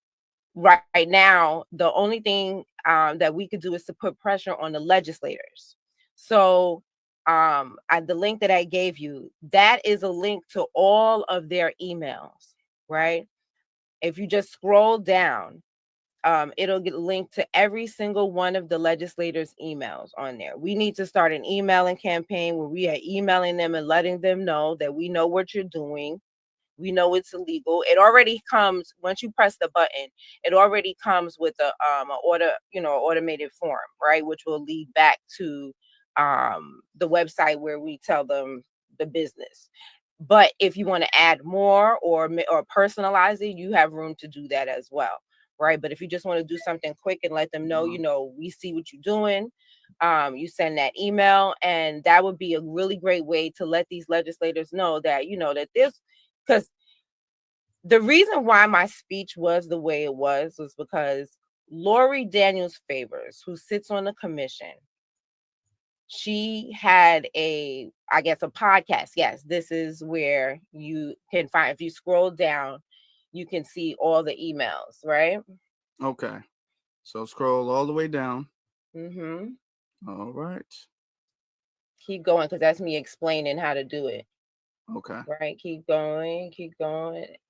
right now, the only thing that we could do is to put pressure on the legislators. So the link that I gave you, that is a link to all of their emails, right? If you just scroll down, it'll get linked to every single one of the legislators' emails on there. We need to start an emailing campaign where we are emailing them and letting them know that we know what you're doing. We know it's illegal. It already comes, once you press the button, it already comes with a automated form, right? Which will lead back to the website where we tell them the business. But if you want to add more or personalize it, you have room to do that as well, right? But if you just want to do something quick and let them know, we see what you're doing, you send that email, and that would be a really great way to let these legislators know that, that this, because the reason why my speech was the way it was because Lori Daniels Favors, who sits on the commission, she had a podcast. Yes, this is where you can find, if you scroll down, you can see all the emails, right? Okay. So scroll all the way down. Mm-hmm. All right. Keep going, because that's me explaining how to do it. Okay. Right. Keep going.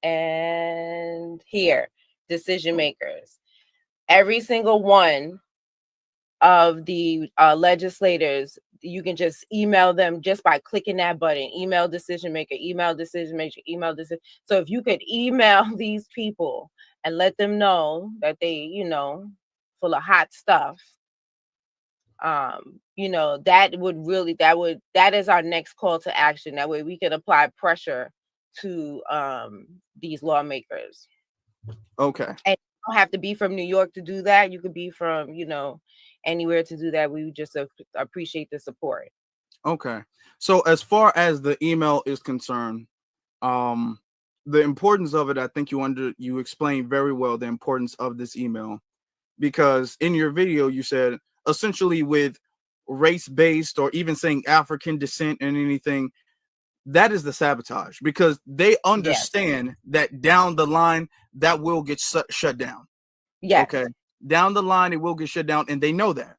And here, decision makers. Every single one of the legislators, you can just email them just by clicking that button. Email decision maker, email decision maker, email decision. So if you could email these people and let them know that they, full of hot stuff, that is our next call to action. That way we can apply pressure to these lawmakers. Okay. And you don't have to be from New York to do that. You could be from, anywhere to do that. We would just appreciate the support. Okay. So as far as the email is concerned, the importance of it, I think you explained very well the importance of this email, because in your video you said essentially with race-based or even saying African descent and anything, that is the sabotage, because they understand that down the line that will get shut down. Yes. Okay. Down the line it will get shut down, and they know that.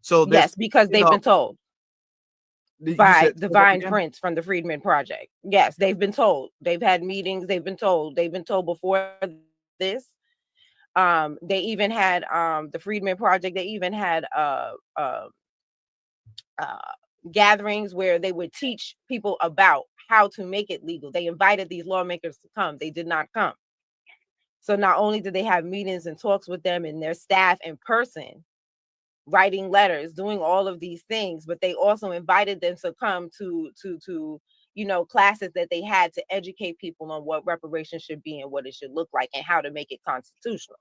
So yes, because they've been told. by Divine Prince from the Freedmen Project. Yes, they've been told. They've had meetings. They've been told before this. They even had the Freedmen Project. They even had gatherings where they would teach people about how to make it legal. They invited these lawmakers to come. They did not come. So not only did they have meetings and talks with them and their staff in person, writing letters, doing all of these things, but they also invited them to come to classes that they had to educate people on what reparations should be and what it should look like and how to make it constitutional.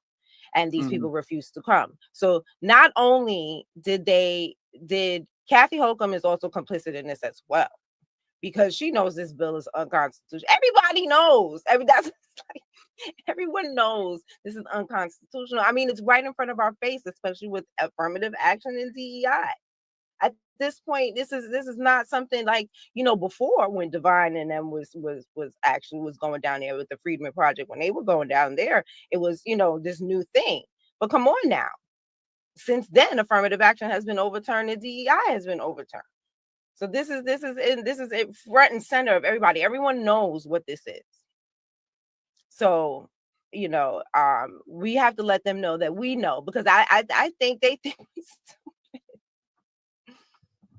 And these people refused to come. So not only did Kathy Hochul is also complicit in this as well, because she knows this bill is unconstitutional. Everybody knows. Everyone knows this is unconstitutional. I mean, it's right in front of our face, especially with affirmative action and DEI. At this point, this is not something like, before, when Divine and them was going down there with the Freedmen Project. When they were going down there, it was, this new thing. But come on now. Since then, affirmative action has been overturned and DEI has been overturned. So this is front and center of everybody. Everyone knows what this is. So, we have to let them know that we know, because I think they think we stupid.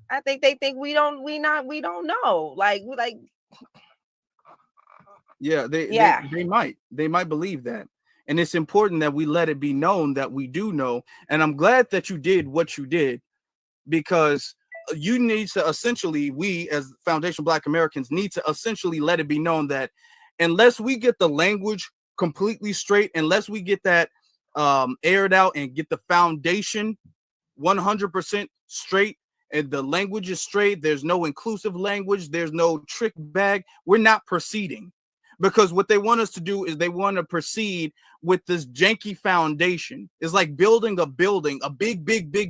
I think they think we don't know. They might believe that. And it's important that we let it be known that we do know. And I'm glad that you did what you did, because you need to essentially, we as Foundation Black Americans need to essentially let it be known that unless we get the language completely straight, unless we get that aired out and get the foundation 100% straight, and the language is straight, there's no inclusive language, there's no trick bag, we're not proceeding. Because what they want us to do is they want to proceed with this janky foundation. It's like building a building, a big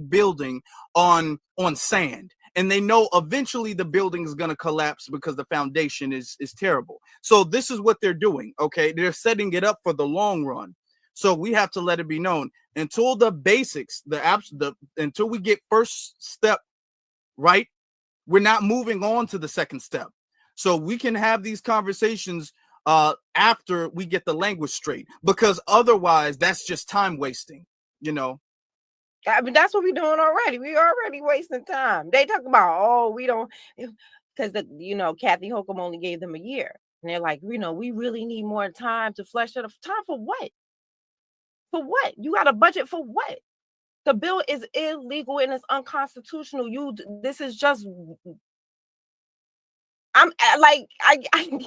building on sand. And they know eventually the building is going to collapse because the foundation is terrible. So this is what they're doing, okay? They're setting it up for the long run. So we have to let it be known until the basics, until we get first step right, we're not moving on to the second step. So we can have these conversations after we get the language straight, because otherwise that's just time wasting, I mean, that's what we're doing already. We're already wasting time. They talk about, we don't, because Kathy Hochul only gave them a year. And they're like, we really need more time to flesh it up. Time for what? For what? You got a budget for what? The bill is illegal and it's unconstitutional. This is just, I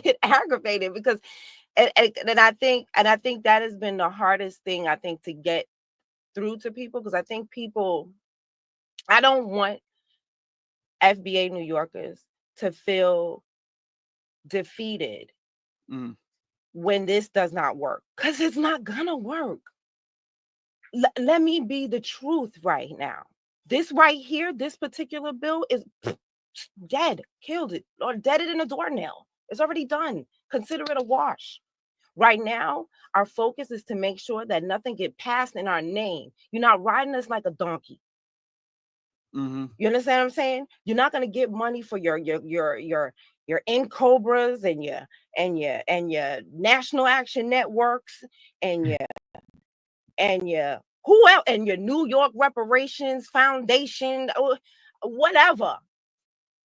get aggravated because, and I think that has been the hardest thing, I think, to get through to people, because I think I don't want FBA New Yorkers to feel defeated when this does not work, because it's not gonna work. Let me be the truth right now. This right here, this particular bill is dead, killed it, or deaded in a doornail. It's already done. Consider it a wash. Right now, our focus is to make sure that nothing get passed in our name. You're not riding us like a donkey. You understand what I'm saying? You're not going to get money for your Cobras and your National Action Networks and your who else, and your New York Reparations Foundation, or whatever.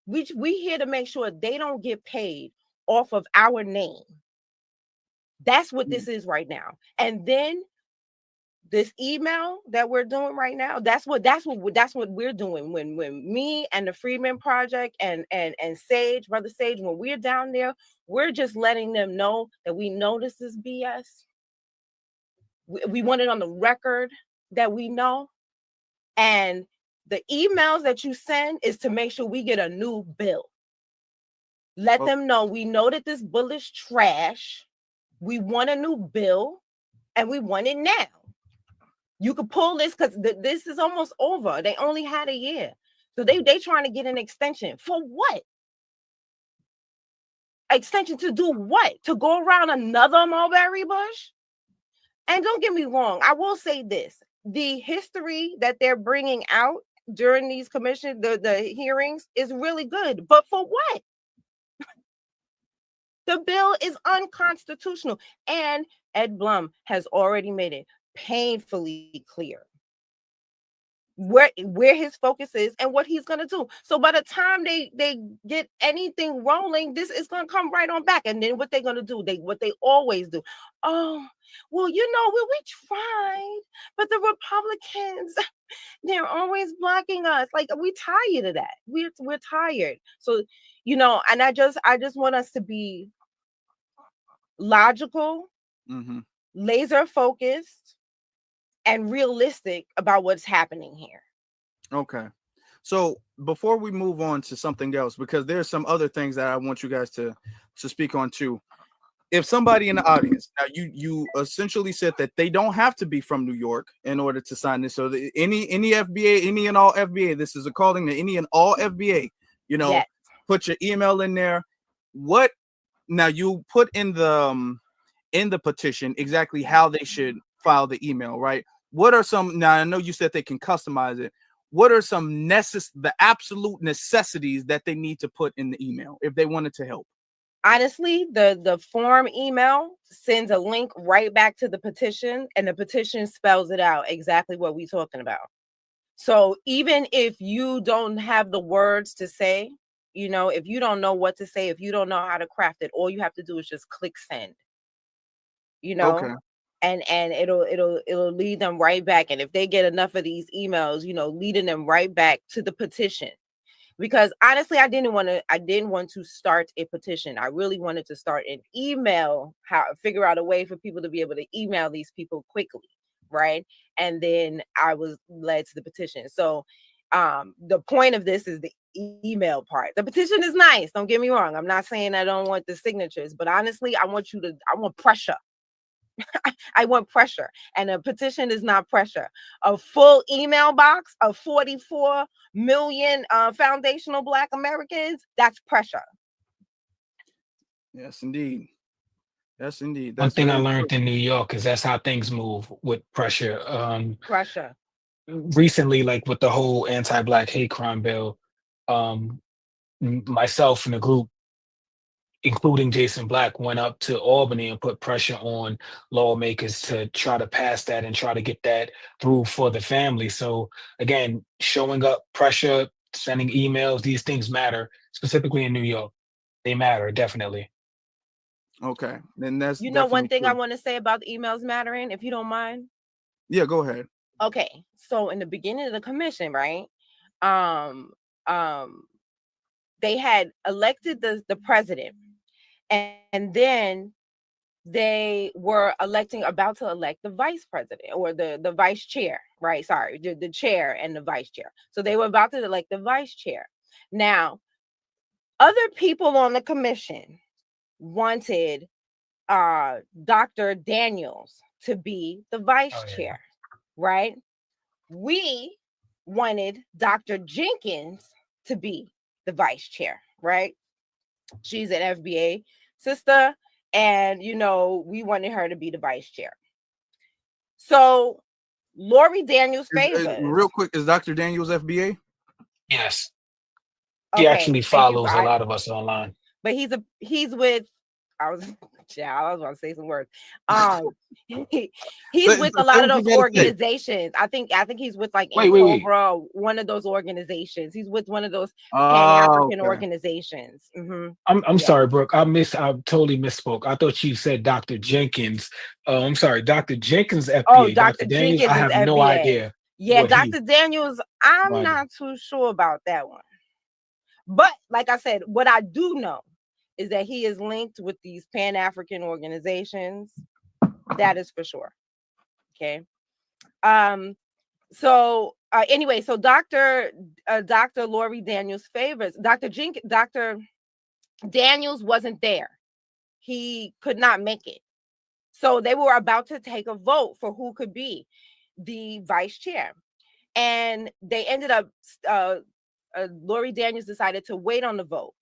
We here to make sure they don't get paid off of our name. That's what this is right now. And then this email that we're doing right now, that's what we're doing. When me and the Freedmen Project and Sage, Brother Sage, when we're down there, we're just letting them know that we know this is BS. We want it on the record that we know. And the emails that you send is to make sure we get a new bill. Let them know we know that this bill is trash. We want a new bill, and we want it now. You could pull this because this is almost over. They only had a year. So they trying to get an extension. For what? Extension to do what? To go around another mulberry bush? And don't get me wrong, I will say this. The history that they're bringing out during these the hearings is really good. But for what? The bill is unconstitutional. And Ed Blum has already made it painfully clear where his focus is and what he's going to do. So by the time they get anything rolling, this is going to come right on back. And then what they're going to do, what they always do. Oh, well, you know, we tried, but the Republicans, they're always blocking us. Like, we tired of that. We're tired. So, you know, and I just want us to be logical, laser focused, and realistic about what's happening here. Okay. So before we move on to something else, because there's some other things that I want you guys to speak on too. If somebody in the audience, now you essentially said that they don't have to be from New York in order to sign this. So any FBA, any and all FBA, this is a calling to any and all FBA, you know, yes. Put your email in there. What now you put in the petition exactly how they should file the email, right? What are some, now I know you said they can customize it. What are some the absolute necessities that they need to put in the email if they wanted to help? Honestly, the form email sends a link right back to the petition, and the petition spells it out exactly what we're talking about. So even if you don't have the words to say, you know, if you don't know what to say, if you don't know how to craft it, all you have to do is just click send. You know, okay. And it'll lead them right back. And if they get enough of these emails, you know, leading them right back to the petition. Because honestly, I didn't want to start a petition. I really wanted to start an email, figure out a way for people to be able to email these people quickly, right? And then I was led to the petition. So the point of this is the email part. The petition is nice. Don't get me wrong. I'm not saying I don't want the signatures, but honestly, I want pressure. I want pressure, and a petition is not pressure. A full email box of 44 million foundational Black Americans, that's pressure. Yes, indeed. Yes, indeed. One thing I learned in New York is that's how things move with pressure. Pressure. Recently, like with the whole anti-Black hate crime bill, myself and the group, including Jason Black, went up to Albany and put pressure on lawmakers to try to pass that and try to get that through for the family. So again, showing up, pressure, sending emails, these things matter, specifically in New York. They matter, definitely. Okay. Then that's, you know, one thing I want to say about the emails mattering, if you don't mind. Yeah, go ahead. Okay. So in the beginning of the commission, right? They had elected the president. And then they were about to elect the vice president or the vice chair, right? Sorry, the chair and the vice chair. So they were about to elect the vice chair. Now, other people on the commission wanted Dr. Daniels to be the vice chair, right? We wanted Dr. Jenkins to be the vice chair, right? She's an FBA sister, and you know, we wanted her to be the vice chair. So Lori Daniels favors. Real quick, is Dr. Daniels FBA? Yes. He actually follows a lot of us online. But he's with I was about to say some words. He's with a lot of those organizations. I think he's with like Cobra, one of those organizations. He's with one of those Pan-African organizations. Mm-hmm. I'm sorry, Brooke. I totally misspoke. I thought you said Dr. Jenkins. I'm sorry, Dr. Jenkins FBA. Oh, Dr. Jenkins, I have no idea. Yeah, Dr. Daniels, I'm not too sure about that one. But like I said, what I do know is that he is linked with these Pan-African organizations. That is for sure. Okay. So Dr. Lori Daniels favors Dr. Daniels wasn't there. He could not make it. So they were about to take a vote for who could be the vice chair. And they ended up, Lori Daniels decided to wait on the vote.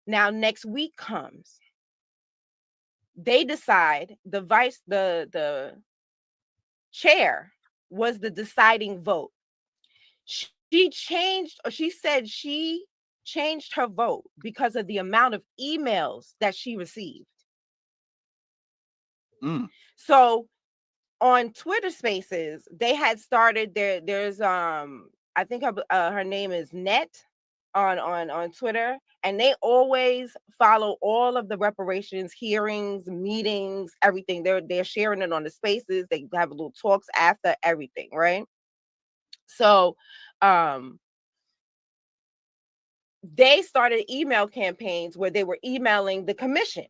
Now, next week comes. They decide the chair was the deciding vote. She said she changed her vote because of the amount of emails that she received. So on Twitter Spaces, they had started there's I think her name is Net on Twitter, and they always follow all of the reparations hearings, meetings, everything. They're sharing it on the Spaces. They have little talks after everything, right? So they started email campaigns where they were emailing the commission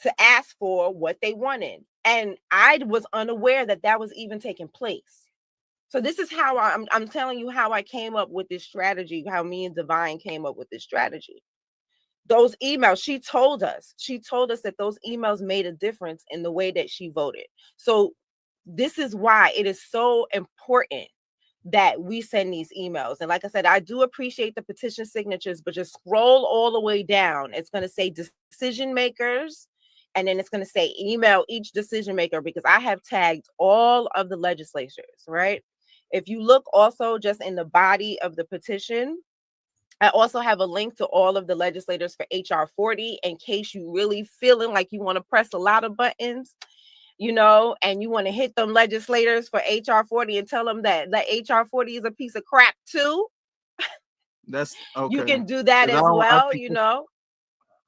to ask for what they wanted. And I was unaware that that was even taking place. So this is how I'm telling you how I came up with this strategy, how me and Divine came up with this strategy. Those emails, she told us that those emails made a difference in the way that she voted. So this is why it is so important that we send these emails. And like I said, I do appreciate the petition signatures, but just scroll all the way down. It's going to say decision makers, and then it's going to say email each decision maker, because I have tagged all of the legislators, right? If you look also just in the body of the petition, I also have a link to all of the legislators for HR 40 in case you really feeling like you want to press a lot of buttons, you know, and you want to hit them legislators for HR 40 and tell them that HR 40 is a piece of crap too. That's okay. You can do that as well, you know.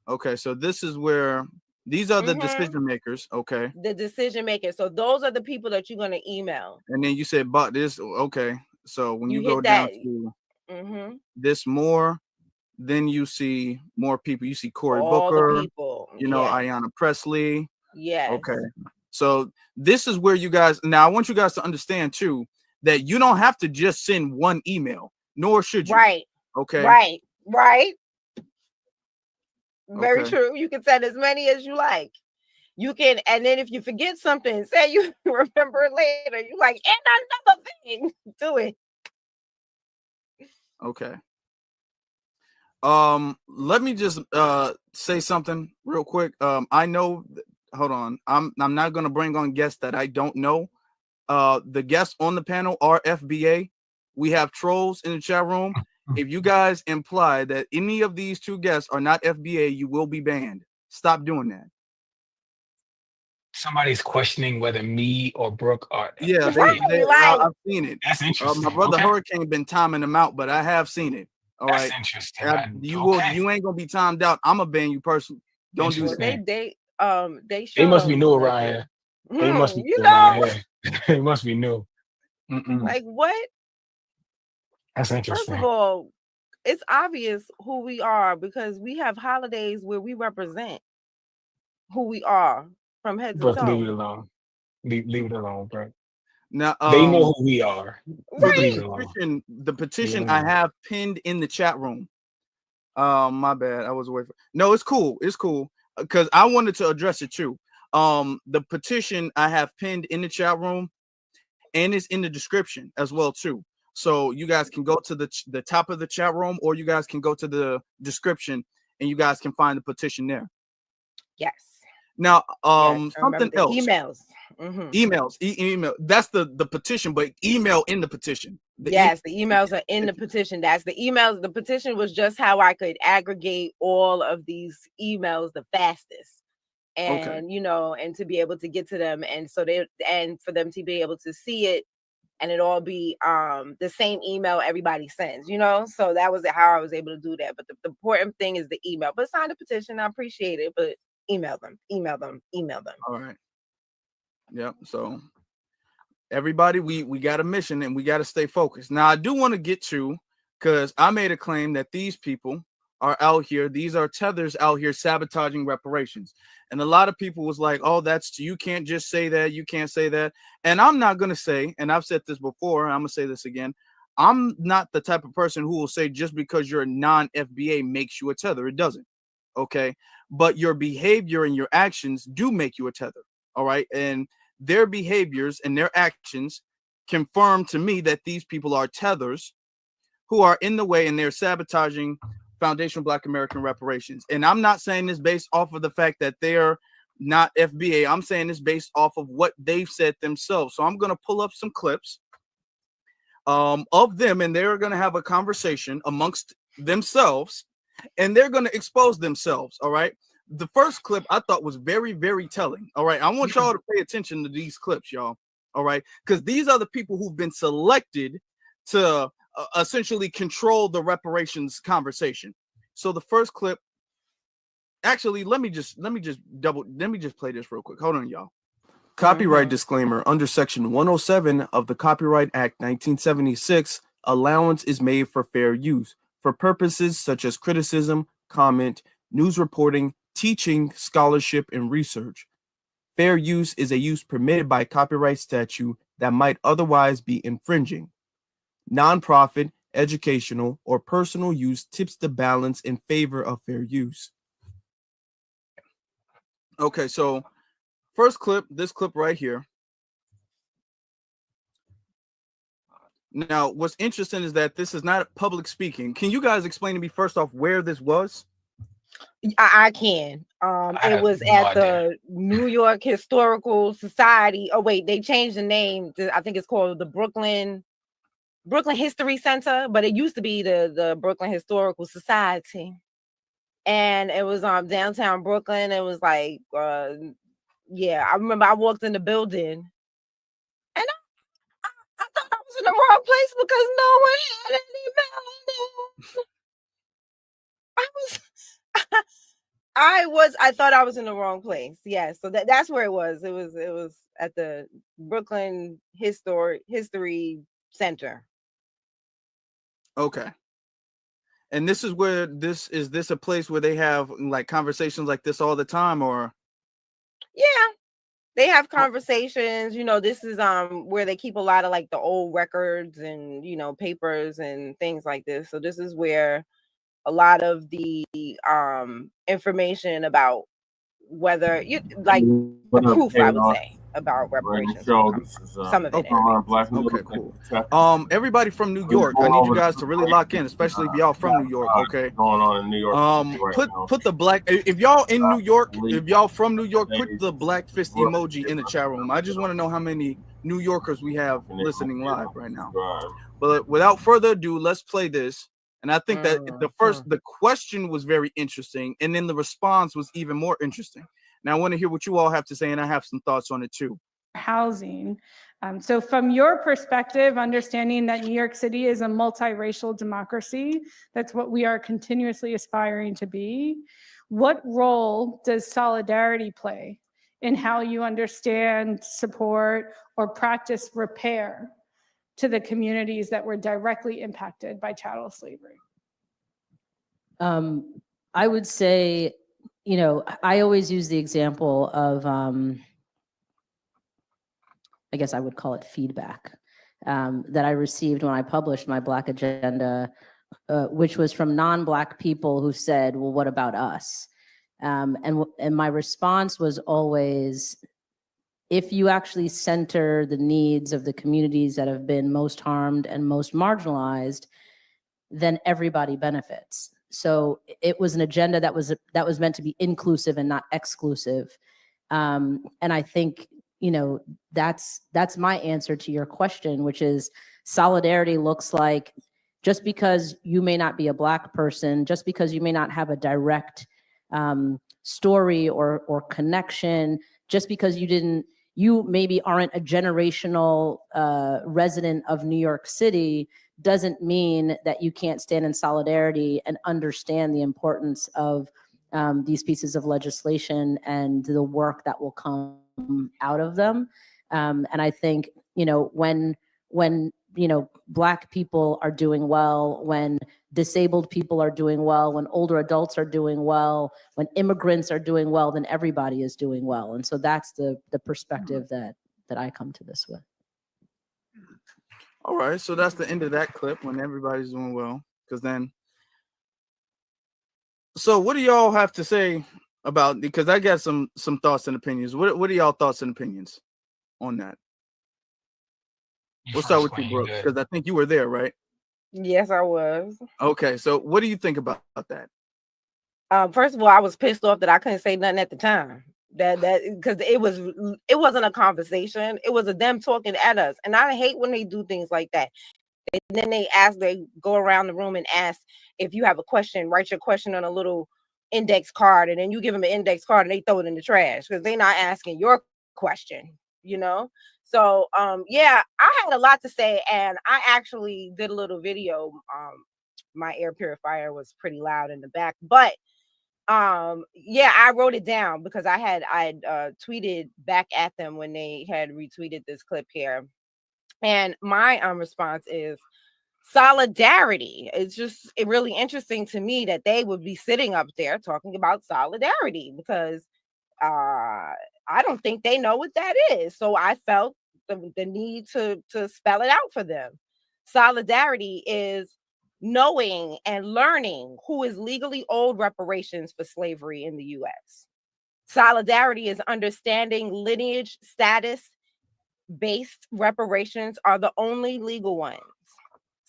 Okay, so this is where these are the decision makers. Okay, the decision makers. So those are the people that you're going to email. And then you said, but this, okay. So when you go that, down to this more, then you see more people. You see Cory all Booker, the people. you know, Ayanna Presley. Yes. Okay. So this is where you guys, now I want you guys to understand too, that you don't have to just send one email, nor should you. Right. Okay. Right. Right. Very Okay. true. You can send as many as you like. You can, and then if you forget something, say you remember it later. You like, and another thing, do it. Okay. Let me just say something real quick. I know, hold on. I'm not gonna bring on guests that I don't know. The guests on the panel are FBA. We have trolls in the chat room. If you guys imply that any of these two guests are not FBA, you will be banned. Stop doing that. Somebody's questioning whether me or Brooke are. Yeah, I've seen it. That's interesting. My brother Hurricane been timing them out, but I have seen it. All right. That's interesting. You ain't gonna be timed out. I'm gonna ban you personally. Don't do that. They must be new around here. They must be you new know. around here. They must be new. Like what? That's interesting. First of all, it's obvious who we are because we have holidays where we represent who we are from head to Brooke, toe. leave it alone. Leave it alone, bro. Now they know who we are. Right. The petition I have pinned in the chat room. My bad. I was away from. No, it's cool. It's cool because I wanted to address it too. The petition I have pinned in the chat room, and it's in the description as well too. So you guys can go to the top of the chat room, or you guys can go to the description, and you guys can find the petition there. Yes. Now, something else. Emails. Email. That's the petition, but email in the petition. The emails are in the petition. That's the emails. The petition was just how I could aggregate all of these emails the fastest, and you know, and to be able to get to them, and so and for them to be able to see it, and it all be the same email everybody sends, you know. So that was how I was able to do that. But the important thing is the email. But sign the petition. I appreciate it, but email them. All right. Yep. So everybody, we got a mission and we got to stay focused. Now I do want to get to, because I made a claim that these people are out here. These are Tethers out here sabotaging reparations. And a lot of people was like, oh, you can't just say that. You can't say that. And I'm not going to say, and I've said this before, I'm going to say this again. I'm not the type of person who will say just because you're a non-FBA makes you a Tether. It doesn't. Okay. But your behavior and your actions do make you a Tether. All right. And their behaviors and their actions confirm to me that these people are Tethers who are in the way and they're sabotaging Foundation Black American Reparations. And I'm not saying this based off of the fact that they're not FBA. I'm saying this based off of what they've said themselves. So I'm going to pull up some clips of them, and they're going to have a conversation amongst themselves, and they're going to expose themselves. All right. The first clip I thought was very, very telling. All right. I want y'all to pay attention to these clips, y'all. All right. Because these are the people who've been selected to essentially control the reparations conversation. So the first clip, actually, let me just play this real quick. Hold on, y'all. Copyright disclaimer. Under Section 107 of the Copyright Act 1976, allowance is made for fair use for purposes such as criticism, comment, news reporting, teaching, scholarship, and research. Fair use is a use permitted by copyright statute that might otherwise be infringing. Nonprofit, educational, or personal use tips the balance in favor of fair use. Okay, so first clip, this clip right here. Now, what's interesting is that this is not public speaking. Can you guys explain to me first off where this was? I can. It was at the New York Historical Society. Oh wait, they changed the name. I think it's called the Brooklyn History Center, but it used to be the Brooklyn Historical Society. And it was downtown Brooklyn. It was like yeah, I remember I walked in the building and I thought I was in the wrong place because no one had any mail. I thought I was in the wrong place. Yeah, so that's where it was. It was at the Brooklyn History Center. Okay. And this is where is this a place where they have like conversations like this all the time, or? Yeah, they have conversations. You know, this is where they keep a lot of like the old records and, you know, papers and things like this. So this is where a lot of the information about whether you like the proof, I would say, about reparations. Some of it. Okay, cool. Everybody from New York, I need you guys to really lock in, especially if y'all from New York. Okay. Going on in New York. Put the black. If y'all in New York, if y'all from New York, put the black fist emoji in the chat room. I just want to know how many New Yorkers we have listening live right now. But without further ado, let's play this. And I think that the question was very interesting, and then the response was even more interesting. Now I want to hear what you all have to say, and I have some thoughts on it too. Housing. So from your perspective, understanding that New York City is a multiracial democracy, that's what we are continuously aspiring to be. What role does solidarity play in how you understand, support, or practice repair to the communities that were directly impacted by chattel slavery? I would say, you know, I always use the example of, I guess I would call it feedback, that I received when I published my Black agenda, which was from non-Black people who said, well, what about us? And my response was always, if you actually center the needs of the communities that have been most harmed and most marginalized, then everybody benefits. So it was an agenda that was meant to be inclusive and not exclusive. And I think, you know, that's my answer to your question, which is solidarity looks like just because you may not be a Black person, just because you may not have a direct story or connection, just because you maybe aren't a generational resident of New York City, doesn't mean that you can't stand in solidarity and understand the importance of these pieces of legislation and the work that will come out of them. And I think, you know, when you know, Black people are doing well, when disabled people are doing well, when older adults are doing well, when immigrants are doing well, then everybody is doing well. And so that's the perspective that I come to this with. All right, so that's the end of that clip, when everybody's doing well. Because then, so what do y'all have to say about? Because I got some thoughts and opinions. What are y'all thoughts and opinions on that? We'll start with you, Brooke, because I think you were there, right? Yes, I was. Okay, so what do you think about that? First of all, I was pissed off that I couldn't say nothing at the time. That because it wasn't a conversation. It was them talking at us, and I hate when they do things like that. And then they go around the room and ask, if you have a question, write your question on a little index card, and then you give them an index card and they throw it in the trash because they're not asking your question, you know? So yeah, I had a lot to say, and I actually did a little video. My air purifier was pretty loud in the back, but yeah, I wrote it down because I tweeted back at them when they had retweeted this clip here. And my response is solidarity. It's really interesting to me that they would be sitting up there talking about solidarity, because I don't think they know what that is. So I felt the need to spell it out for them. Solidarity is knowing and learning who is legally owed reparations for slavery in the U.S. Solidarity is understanding lineage status-based reparations are the only legal ones.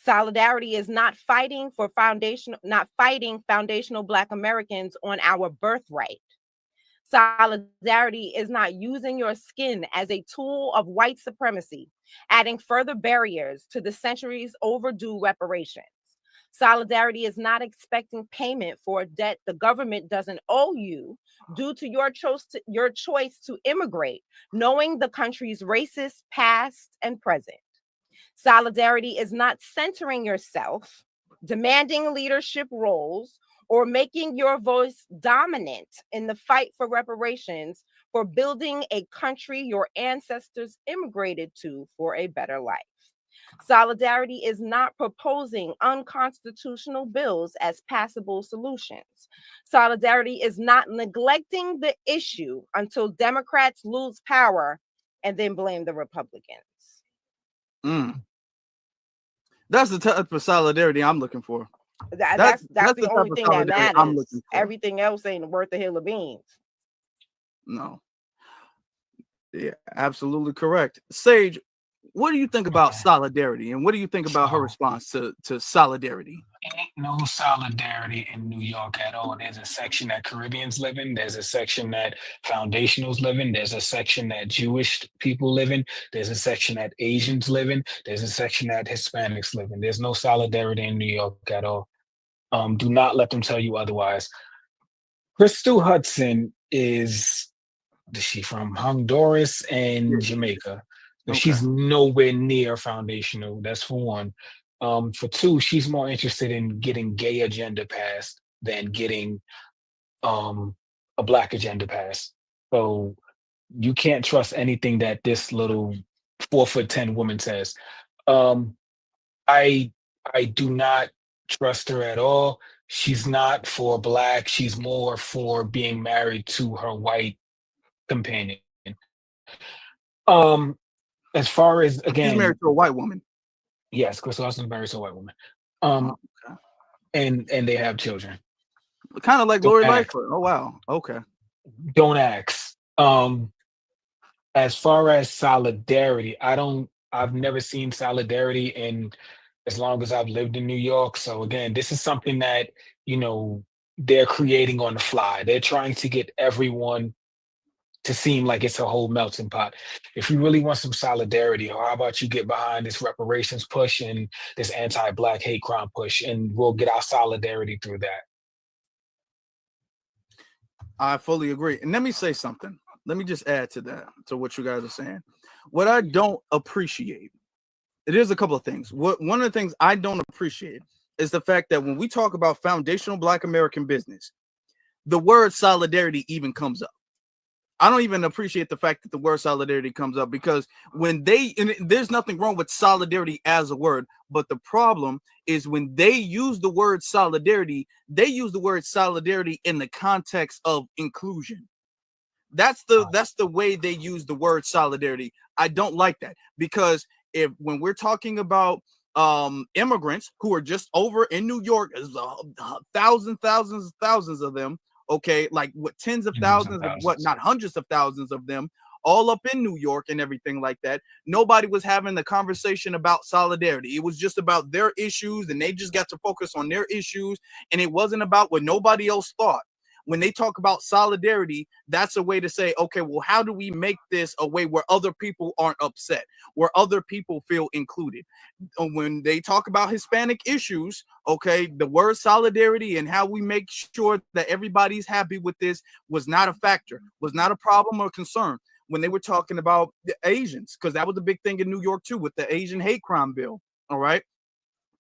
Solidarity is not fighting foundational Black Americans on our birthright. Solidarity is not using your skin as a tool of white supremacy, adding further barriers to the centuries overdue reparations. Solidarity is not expecting payment for a debt the government doesn't owe you due to your choice to immigrate, knowing the country's racist past and present. Solidarity is not centering yourself, demanding leadership roles, or making your voice dominant in the fight for reparations for building a country your ancestors immigrated to for a better life. Solidarity is not proposing unconstitutional bills as passable solutions. Solidarity is not neglecting the issue until Democrats lose power and then blame the Republicans. That's the type of solidarity I'm looking for. That's the only thing that matters. Everything else ain't worth a hill of beans. No. Yeah, absolutely correct. Sage, what do you think about solidarity, and what do you think about her response to solidarity? Ain't no solidarity in New York at all. There's a section that Caribbeans live in. There's a section that Foundationals live in. There's a section that Jewish people live in. There's a section that Asians live in. There's a section that Hispanics live in. There's no solidarity in New York at all. Do not let them tell you otherwise. Crystal Hudson is she from Honduras and Jamaica. So she's nowhere near foundational. That's for one. For two, she's more interested in getting gay agenda passed than getting a Black agenda passed. So you can't trust anything that this little 4'10" woman says. I do not trust her at all. She's not for Black. She's more for being married to her white companion. As far as, again, she's married to a white woman. Yes, Crystal Hudson is married to a white woman. And they have children. Kind of like Lori Lightfoot. Oh wow. Okay. Don't ask. As far as solidarity, I've never seen solidarity in as long as I've lived in New York. So again, this is something that, they're creating on the fly. They're trying to get everyone to seem like it's a whole melting pot. If you really want some solidarity, how about you get behind this reparations push and this anti-Black hate crime push, and we'll get our solidarity through that. I fully agree. And let me say something. Let me just add to that, to what you guys are saying. What I don't appreciate, it is a couple of things. One of the things I don't appreciate is the fact that when we talk about foundational Black American business, the word solidarity even comes up. I don't even appreciate the fact that the word solidarity comes up, because there's nothing wrong with solidarity as a word, but the problem is when they use the word solidarity, they use the word solidarity in the context of inclusion. That's the way they use the word solidarity. I don't like that, because when we're talking about immigrants who are just over in New York, there's thousands of them. Okay, like what, tens of thousands, not hundreds of thousands of them, all up in New York and everything like that. Nobody was having the conversation about solidarity. It was just about their issues, and they just got to focus on their issues, and it wasn't about what nobody else thought. when they talk about solidarity, that's a way to say, okay, well, how do we make this a way where other people aren't upset, where other people feel included? When they talk about Hispanic issues, okay, the word solidarity and how we make sure that everybody's happy with this was not a factor, was not a problem or concern. When they were talking about the Asians, because that was the big thing in New York too, with the Asian hate crime bill, all right?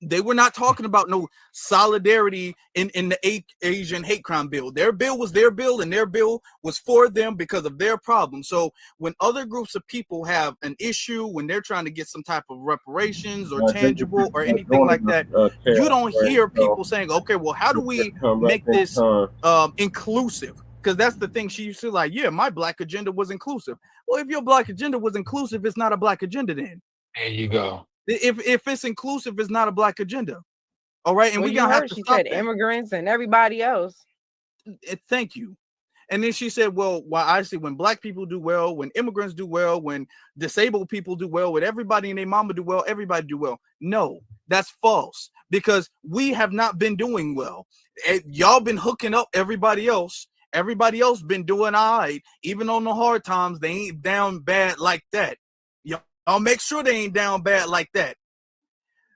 They were not talking about no solidarity in the Asian hate crime bill. Their bill was their bill, and their bill was for them because of their problem. So when other groups of people have an issue, when they're trying to get some type of reparations or tangible or anything like that, you don't hear people saying, okay, well, how do we make this inclusive? Because that's the thing. She used to like, yeah, my Black agenda was inclusive. Well, if your Black agenda was inclusive, it's not a Black agenda then. There you go. If it's inclusive, it's not a Black agenda. All right. And well, we gotta have to she stop said that. Immigrants and everybody else. Thank you. And then she said, well, I see when Black people do well, when immigrants do well, when disabled people do well, when everybody and their mama do well, everybody do well. No, that's false, because we have not been doing well. Y'all been hooking up everybody else. Everybody else been doing all right. Even on the hard times, they ain't down bad like that. I'll make sure they ain't down bad like that.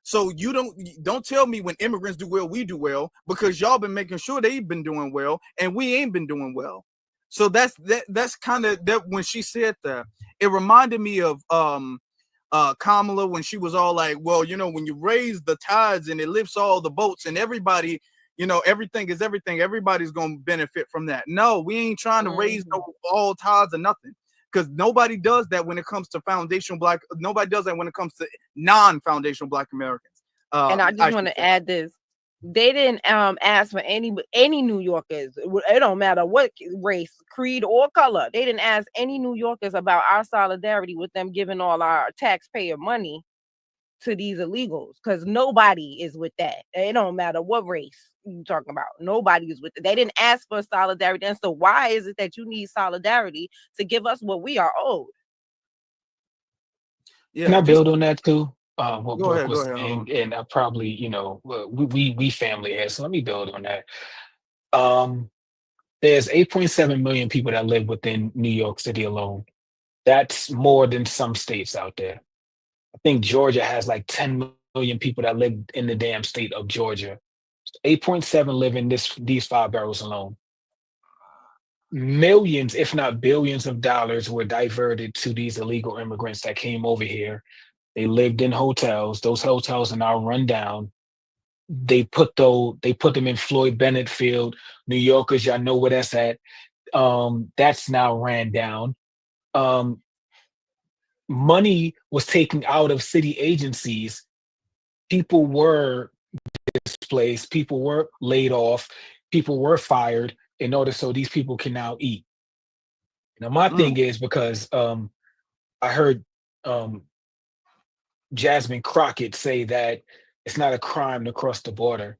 So you don't tell me when immigrants do well, we do well, because y'all been making sure they've been doing well and we ain't been doing well. So that's kind of that. When she said that, it reminded me of Kamala when she was all like, well, you know, when you raise the tides and it lifts all the boats and everybody, you know, everything is everything. Everybody's going to benefit from that. No, we ain't trying to raise no all tides or nothing. Because nobody does that when it comes to foundational Black. Nobody does that when it comes to non-foundational Black Americans. And I just want to add this: they didn't ask for any New Yorkers. It don't matter what race, creed, or color. They didn't ask any New Yorkers about our solidarity with them giving all our taxpayer money to these illegals, because nobody is with that. It don't matter what race you talking about. Nobody is with it. They didn't ask for solidarity. And so why is it that you need solidarity to give us what we are owed? Yeah, can I build on that too? What go Brooke ahead, was saying, and I probably, you know, we family here, so let me build on that. There's 8.7 million people that live within New York City alone. That's more than some states out there. I think Georgia has like 10 million people that live in the damn state of Georgia. 8.7 live in these 5 boroughs alone. Millions, if not billions of dollars were diverted to these illegal immigrants that came over here. They lived in hotels. Those hotels are now run down. They put them in Floyd Bennett Field. New Yorkers, y'all know where that's at. That's now ran down. Money was taken out of city agencies. People were displaced. People were laid off. People were fired in order so these people can now eat. Now, my thing is, because I heard Jasmine Crockett say that it's not a crime to cross the border.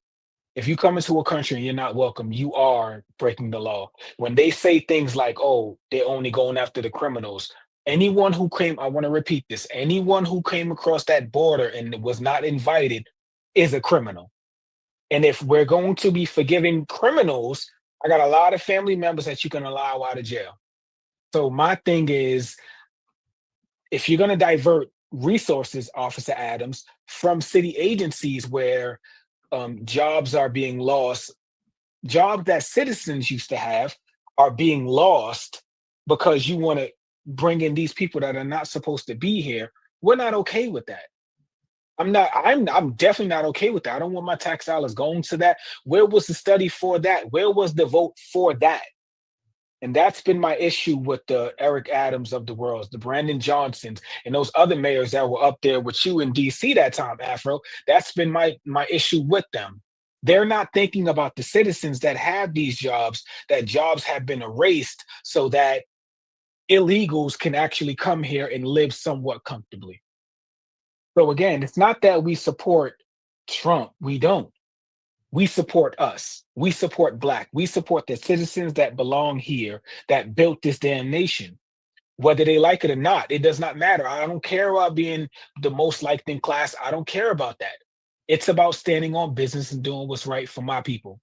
If you come into a country and you're not welcome, you are breaking the law. When they say things like, oh, they're only going after the criminals, anyone who came, I want to repeat this, anyone who came across that border and was not invited is a criminal. And if we're going to be forgiving criminals, I got a lot of family members that you can allow out of jail. So my thing is, if you're going to divert resources, Officer Adams, from city agencies where jobs are being lost, jobs that citizens used to have are being lost because you want to bring in these people that are not supposed to be here, we're not okay with that. I'm definitely not okay with that. I don't want my tax dollars going to that. Where was the study for that? Where was the vote for that? And that's been my issue with the Eric Adams of the world, the Brandon Johnsons, and those other mayors that were up there with you in DC that time, Afro. That's been my issue with them. They're not thinking about the citizens that have these jobs, that jobs have been erased so that illegals can actually come here and live somewhat comfortably. So again, it's not that we support Trump. We don't. We support us. We support Black. We support the citizens that belong here, that built this damn nation. Whether they like it or not, it does not matter. I don't care about being the most liked in class. I don't care about that. It's about standing on business and doing what's right for my people.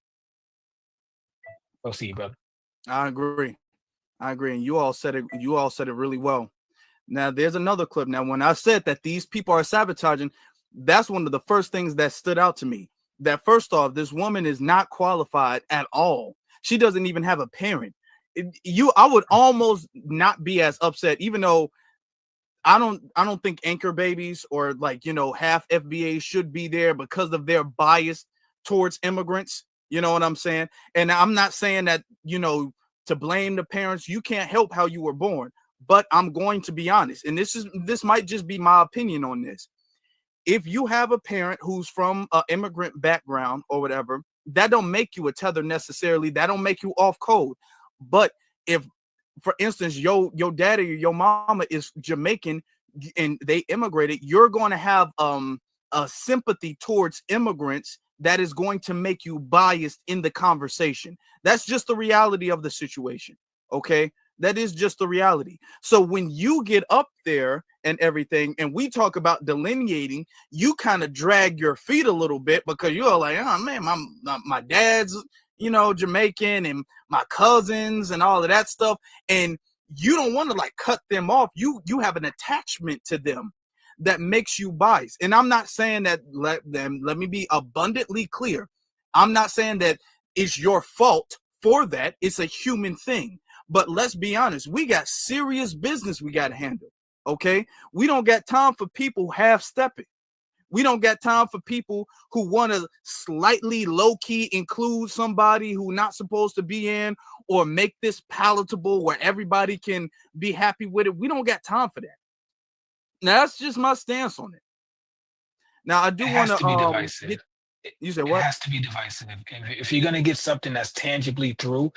Proceed, brother. I agree. And you all said it really well. Now there's another clip. Now, when I said that these people are sabotaging, that's one of the first things that stood out to me. That first off, this woman is not qualified at all. She doesn't even have a parent. I would almost not be as upset, even though I don't think anchor babies or half FBAs should be there because of their bias towards immigrants. You know what I'm saying? And I'm not saying that, to blame the parents. You can't help how you were born, but I'm going to be honest. And this might just be my opinion on this. If you have a parent who's from an immigrant background or whatever, that don't make you a tether necessarily. That don't make you off code. But if, for instance, your daddy or your mama is Jamaican and they immigrated, you're going to have a sympathy towards immigrants that is going to make you biased in the conversation. That's just the reality of the situation. Okay, that is just the reality. So when you get up there and everything, and we talk about delineating, you kind of drag your feet a little bit because you're like, oh man, my dad's Jamaican and my cousins and all of that stuff, and you don't want to cut them off. You have an attachment to them that makes you biased. And I'm not saying that, let me be abundantly clear. I'm not saying that it's your fault for that. It's a human thing. But let's be honest, we got serious business we got to handle. Okay, we don't got time for people half-stepping. We don't got time for people who want to slightly low-key include somebody who not supposed to be in, or make this palatable where everybody can be happy with it. We don't got time for that. Now, that's just my stance on it. Now, I do want to be divisive. You said what? It has to be divisive. If you're going to get something that's tangibly through,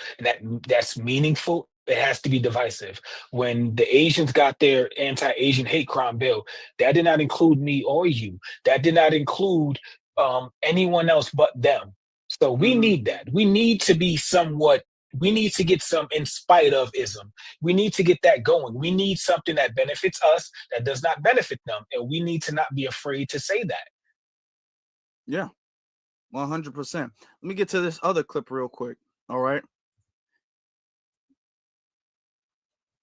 that's meaningful, it has to be divisive. When the Asians got their anti-Asian hate crime bill, that did not include me or you. That did not include anyone else but them. So we need that. We need to be somewhat, we need to get some in spite of ism. We need to get that going. We need something that benefits us, that does not benefit them. And we need to not be afraid to say that. Yeah, 100%. Let me get to this other clip real quick. All right.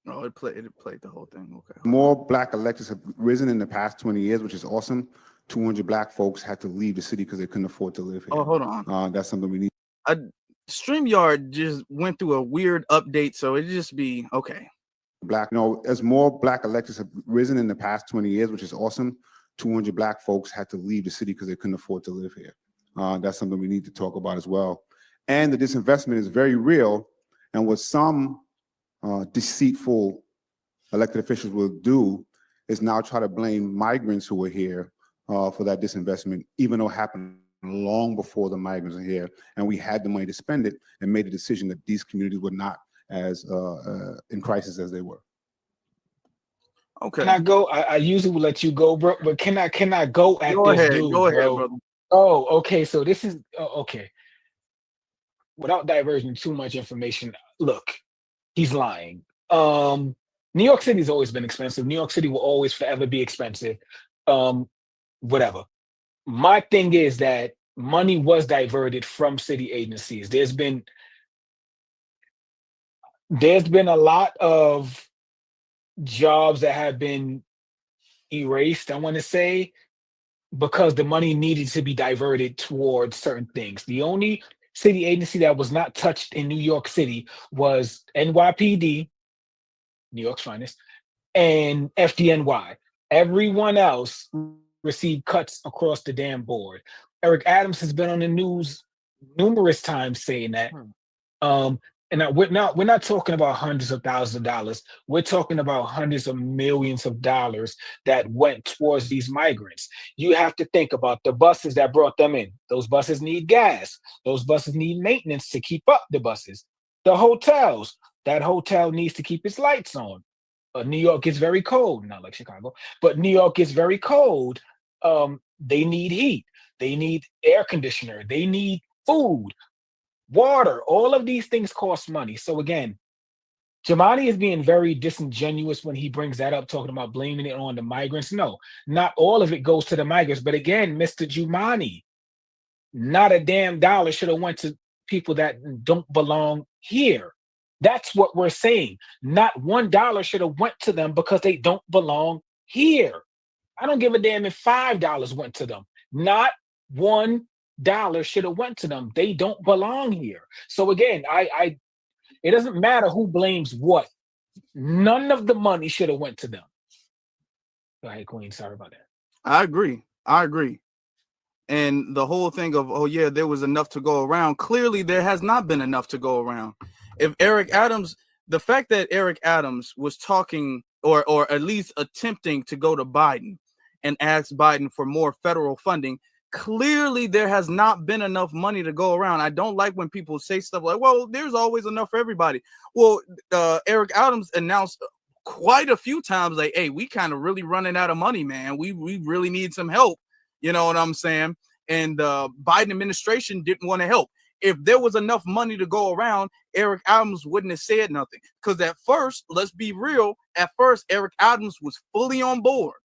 Oh, it played the whole thing. Okay. More Black electors have risen in the past 20 years, which is awesome. 200 Black folks had to leave the city because they couldn't afford to live here. Oh, hold on. That's something we need. StreamYard just went through a weird update, so it just be okay. As more Black electors have risen in the past 20 years, which is awesome. 200 Black folks had to leave the city because they couldn't afford to live here. That's something we need to talk about as well. And the disinvestment is very real. And what some deceitful elected officials will do is now try to blame migrants who are here for that disinvestment, even though it happened long before the migrants are here, and we had the money to spend it and made a decision that these communities were not as in crisis as they were. Okay. Can I go? I usually will let you go, bro, but can I go at Go this ahead. dude, Go ahead, bro? brother. Oh, okay. So this is okay. Without diverging too much information, look, he's lying. New York City's always been expensive. New York City will always forever be expensive. Whatever. My thing is that money was diverted from city agencies. There's been a lot of jobs that have been erased, I want to say, because the money needed to be diverted towards certain things. The only city agency that was not touched in New York City was NYPD, New York's finest, and FDNY. Everyone else received cuts across the damn board. Eric Adams has been on the news numerous times saying that. And we're not talking about hundreds of thousands of dollars. We're talking about hundreds of millions of dollars that went towards these migrants. You have to think about the buses that brought them in. Those buses need gas. Those buses need maintenance to keep up the buses. The hotels, that hotel needs to keep its lights on. New York gets very cold, not like Chicago, but New York gets very cold. They need heat. They need air conditioner. They need food, water. All of these things cost money. So again, Jumani is being very disingenuous when he brings that up, talking about blaming it on the migrants. No, not all of it goes to the migrants. But again, Mr. Jumani, not a damn dollar should have went to people that don't belong here. That's what we're saying. Not $1 should have went to them because they don't belong here. I don't give a damn if $5 went to them. Not $1 should have went to them. They don't belong here. So again, it doesn't matter who blames what. None of the money should have went to them. Go ahead, Queen. Sorry about that. I agree. And the whole thing of, oh yeah, there was enough to go around. Clearly, there has not been enough to go around. If Eric Adams, the fact that Eric Adams was talking or at least attempting to go to Biden and ask Biden for more federal funding, clearly there has not been enough money to go around. I don't like when people say stuff like, well, there's always enough for everybody. Well, Eric Adams announced quite a few times like, hey, we kind of really running out of money, man. We really need some help. You know what I'm saying? And the Biden administration didn't want to help. If there was enough money to go around, Eric Adams wouldn't have said nothing. Because at first, let's be real, at first, Eric Adams was fully on board.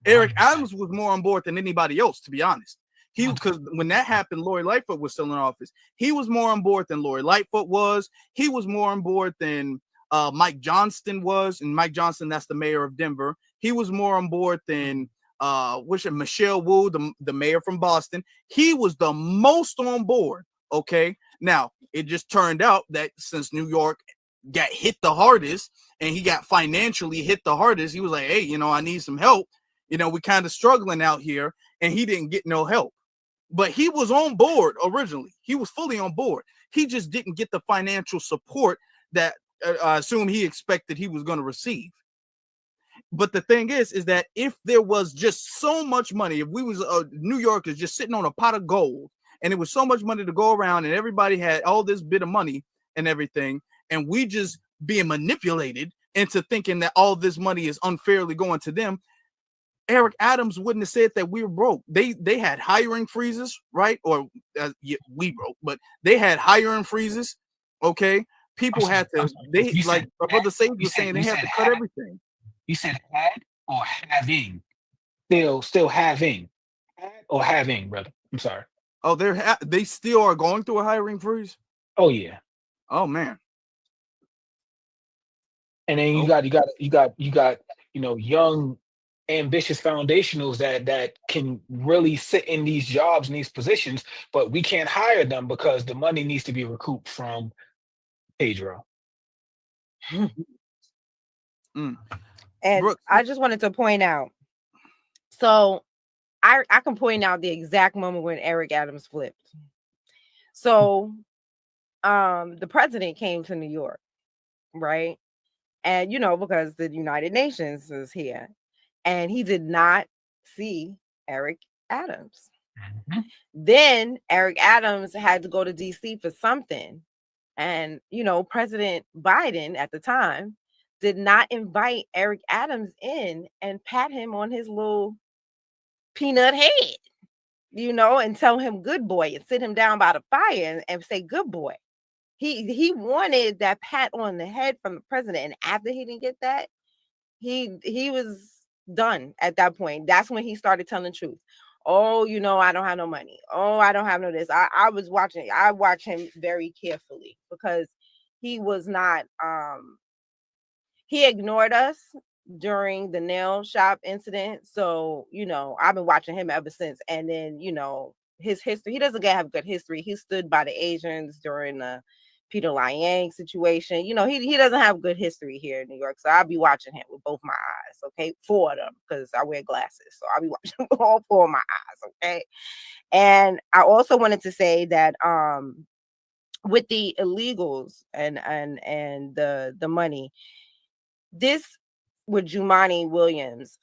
Eric Adams was more on board than anybody else, to be honest. Because when that happened, Lori Lightfoot was still in office. He was more on board than Lori Lightfoot was. He was more on board than Mike Johnston was. And Mike Johnston, that's the mayor of Denver. He was more on board than Michelle Wu, the mayor from Boston. He was the most on board. Okay. Now, it just turned out that since New York got hit the hardest and he got financially hit the hardest, he was like, hey, I need some help. We kind of struggling out here, and he didn't get no help. But he was on board originally. He was fully on board. He just didn't get the financial support that I assume he expected he was going to receive. But the thing is that if there was just so much money, if we was New Yorkers just sitting on a pot of gold, and it was so much money to go around, and everybody had all this bit of money and everything, and we just being manipulated into thinking that all this money is unfairly going to them, Eric Adams wouldn't have said that we were broke. They had hiring freezes, right? Or we broke, but they had hiring freezes. Okay, people had to. They like Brother Sage was saying they had to cut everything. You said had or having? Still having, had or having, brother. I'm sorry. Oh, they still are going through a hiring freeze. Oh yeah. Oh man. And then you got young, ambitious foundationals that can really sit in these jobs and these positions, but we can't hire them because the money needs to be recouped from Pedro. And Brooke, I just wanted to point out, so I can point out the exact moment when Eric Adams flipped. So the president came to New York, right? And because the United Nations is here, and he did not see Eric Adams. Mm-hmm. Then Eric Adams had to go to DC for something. And, President Biden at the time did not invite Eric Adams in and pat him on his little peanut head, and tell him good boy and sit him down by the fire and say good boy. He wanted that pat on the head from the president. And after he didn't get that, he was done at that point. That's when he started telling the truth. Oh, I don't have no money. Oh, I don't have no this. I watch him very carefully because he was not, he ignored us during the nail shop incident. So, I've been watching him ever since. And then, his history, he doesn't have good history. He stood by the Asians during the Peter Liang situation. He doesn't have good history here in New York. So I'll be watching him with both my eyes, okay? 4 of them, because I wear glasses. So I'll be watching all 4 of my eyes, okay? And I also wanted to say that with the illegals and the money, this with Jumaane Williams,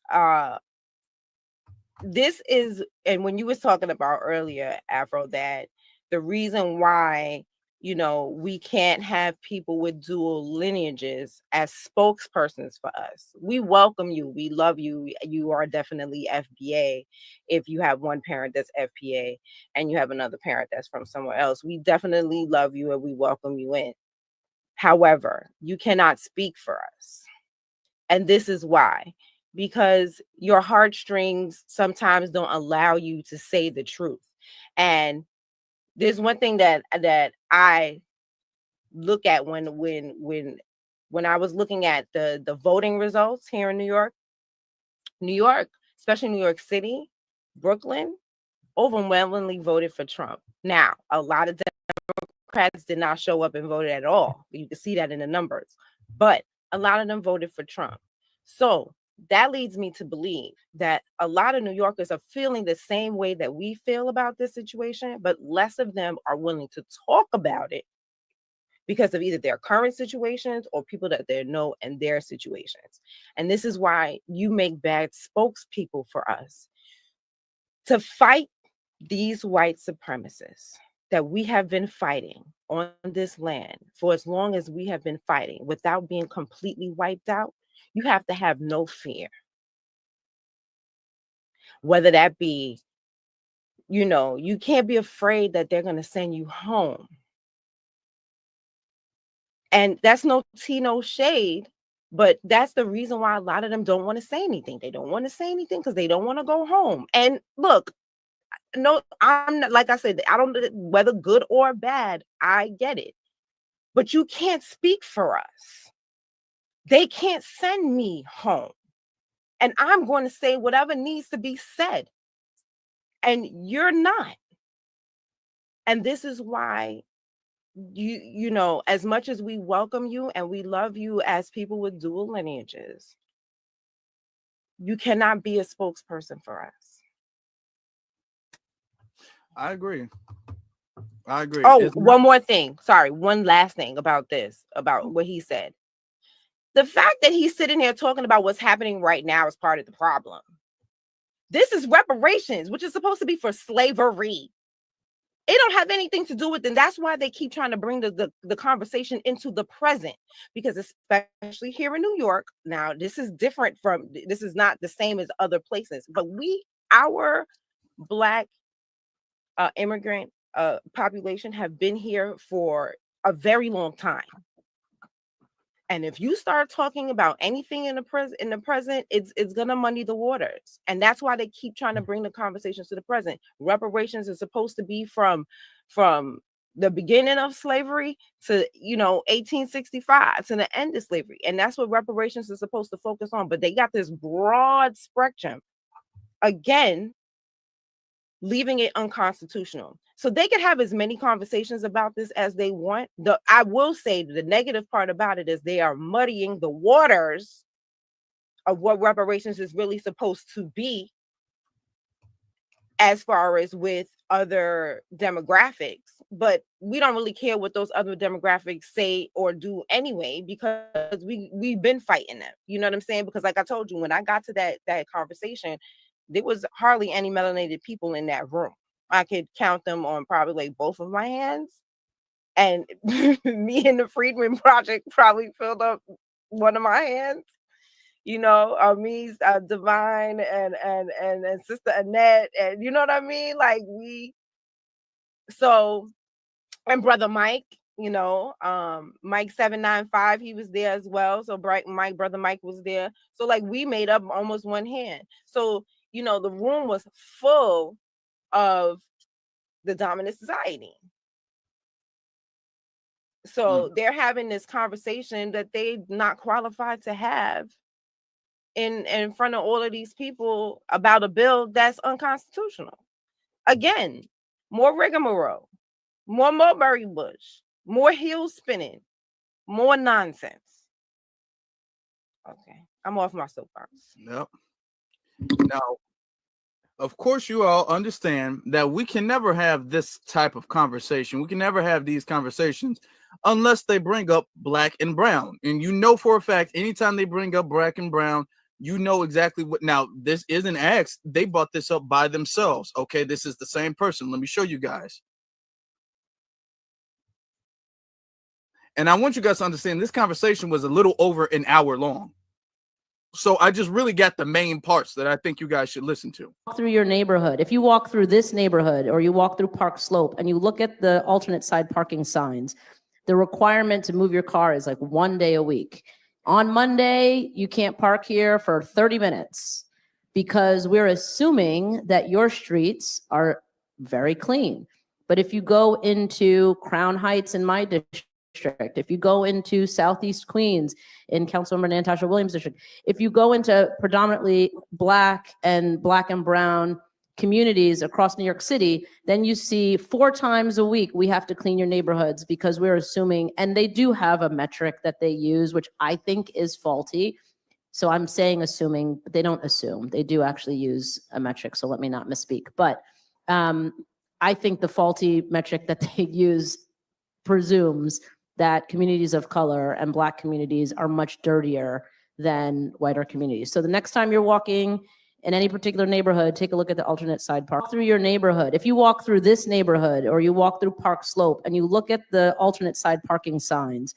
this is, and when you was talking about earlier, Afro, that the reason why we can't have people with dual lineages as spokespersons for us. We welcome you. We love you. You are definitely FBA. If you have one parent that's FBA and you have another parent that's from somewhere else, we definitely love you and we welcome you in. However, you cannot speak for us. And this is why. Because your heartstrings sometimes don't allow you to say the truth. And there's one thing that I look at when I was looking at the voting results here in New York, especially New York City, Brooklyn, overwhelmingly voted for Trump. Now, a lot of Democrats did not show up and voted at all. You can see that in the numbers, but a lot of them voted for Trump. So that leads me to believe that a lot of New Yorkers are feeling the same way that we feel about this situation, but less of them are willing to talk about it because of either their current situations or people that they know in their situations. And this is why you make bad spokespeople for us to fight these white supremacists that we have been fighting on this land for as long as we have been fighting without being completely wiped out. You have to have no fear. Whether that be, you can't be afraid that they're going to send you home. And that's no tea, no shade, but that's the reason why a lot of them don't want to say anything. They don't want to say anything because they don't want to go home. And look, no, I'm not, like I said, I don't, whether good or bad, I get it. But you can't speak for us. They can't send me home. And I'm going to say whatever needs to be said. And you're not. And this is why you know, as much as we welcome you and we love you as people with dual lineages, you cannot be a spokesperson for us. I agree. Oh, one more thing. Sorry, one last thing about this, about what he said. The fact that he's sitting here talking about what's happening right now is part of the problem. This is reparations, which is supposed to be for slavery. It don't have anything to do with them. That's why they keep trying to bring the conversation into the present, because especially here in New York, now this is different from, this is not the same as other places, but our Black immigrant population have been here for a very long time. And if you start talking about anything in the present, it's gonna muddy the waters. And that's why they keep trying to bring the conversations to the present. Reparations is supposed to be from the beginning of slavery to 1865 to the end of slavery. And that's what reparations is supposed to focus on. But they got this broad spectrum, again, leaving it unconstitutional. So they can have as many conversations about this as they want. I will say the negative part about it is they are muddying the waters of what reparations is really supposed to be as far as with other demographics. But we don't really care what those other demographics say or do anyway, because we've been fighting them. You know what I'm saying? Because like I told you, when I got to that conversation, there was hardly any melanated people in that room. I could count them on probably like both of my hands. And me and the Freedmen Project probably filled up one of my hands. Me, Divine and Sister Annette, and you know what I mean? Like and Brother Mike, Mike 795, he was there as well. So Brother Mike was there. So like we made up almost one hand. So the room was full of the dominant society. So they're having this conversation that they're not qualified to have in front of all of these people about a bill that's unconstitutional. Again, more rigmarole, more Mulberry Bush, more heel spinning, more nonsense. Okay, I'm off my soapbox. Yep. Now, of course, you all understand that we can never have this type of conversation. We can never have these conversations unless they bring up Black and Brown. And for a fact, anytime they bring up Black and Brown, you know exactly what. Now, this isn't X. They brought this up by themselves. Okay, this is the same person. Let me show you guys. And I want you guys to understand this conversation was a little over an hour long. So I just really got the main parts that I think you guys should listen to. Through your neighborhood, if you walk through this neighborhood or you walk through Park Slope and you look at the alternate side parking signs, the requirement to move your car is like 1 day a week. On Monday, you can't park here for 30 minutes because we're assuming that your streets are very clean. But if you go into Crown Heights in my district, if you go into Southeast Queens in Councilwoman Natasha Williams' district, if you go into predominantly Black and brown communities across New York City, then you see 4 times a week we have to clean your neighborhoods because we're assuming, and they do have a metric that they use, which I think is faulty. So I'm saying assuming, but they don't assume. They do actually use a metric, so let me not misspeak. But I think the faulty metric that they use presumes that communities of color and Black communities are much dirtier than whiter communities. So the next time you're walking in any particular neighborhood, take a look at the alternate side park. Through your neighborhood, if you walk through this neighborhood or you walk through Park Slope and you look at the alternate side parking signs,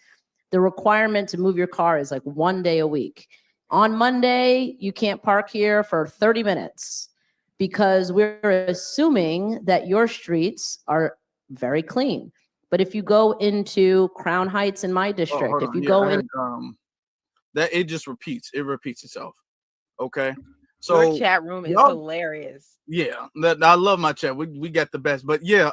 the requirement to move your car is like 1 day a week. On Monday, you can't park here for 30 minutes because we're assuming that your streets are very clean. But if you go into Crown Heights in my district, if you go in, that it just repeats itself. Okay. So your chat room is hilarious. Yeah, I love my chat. We got the best. But yeah,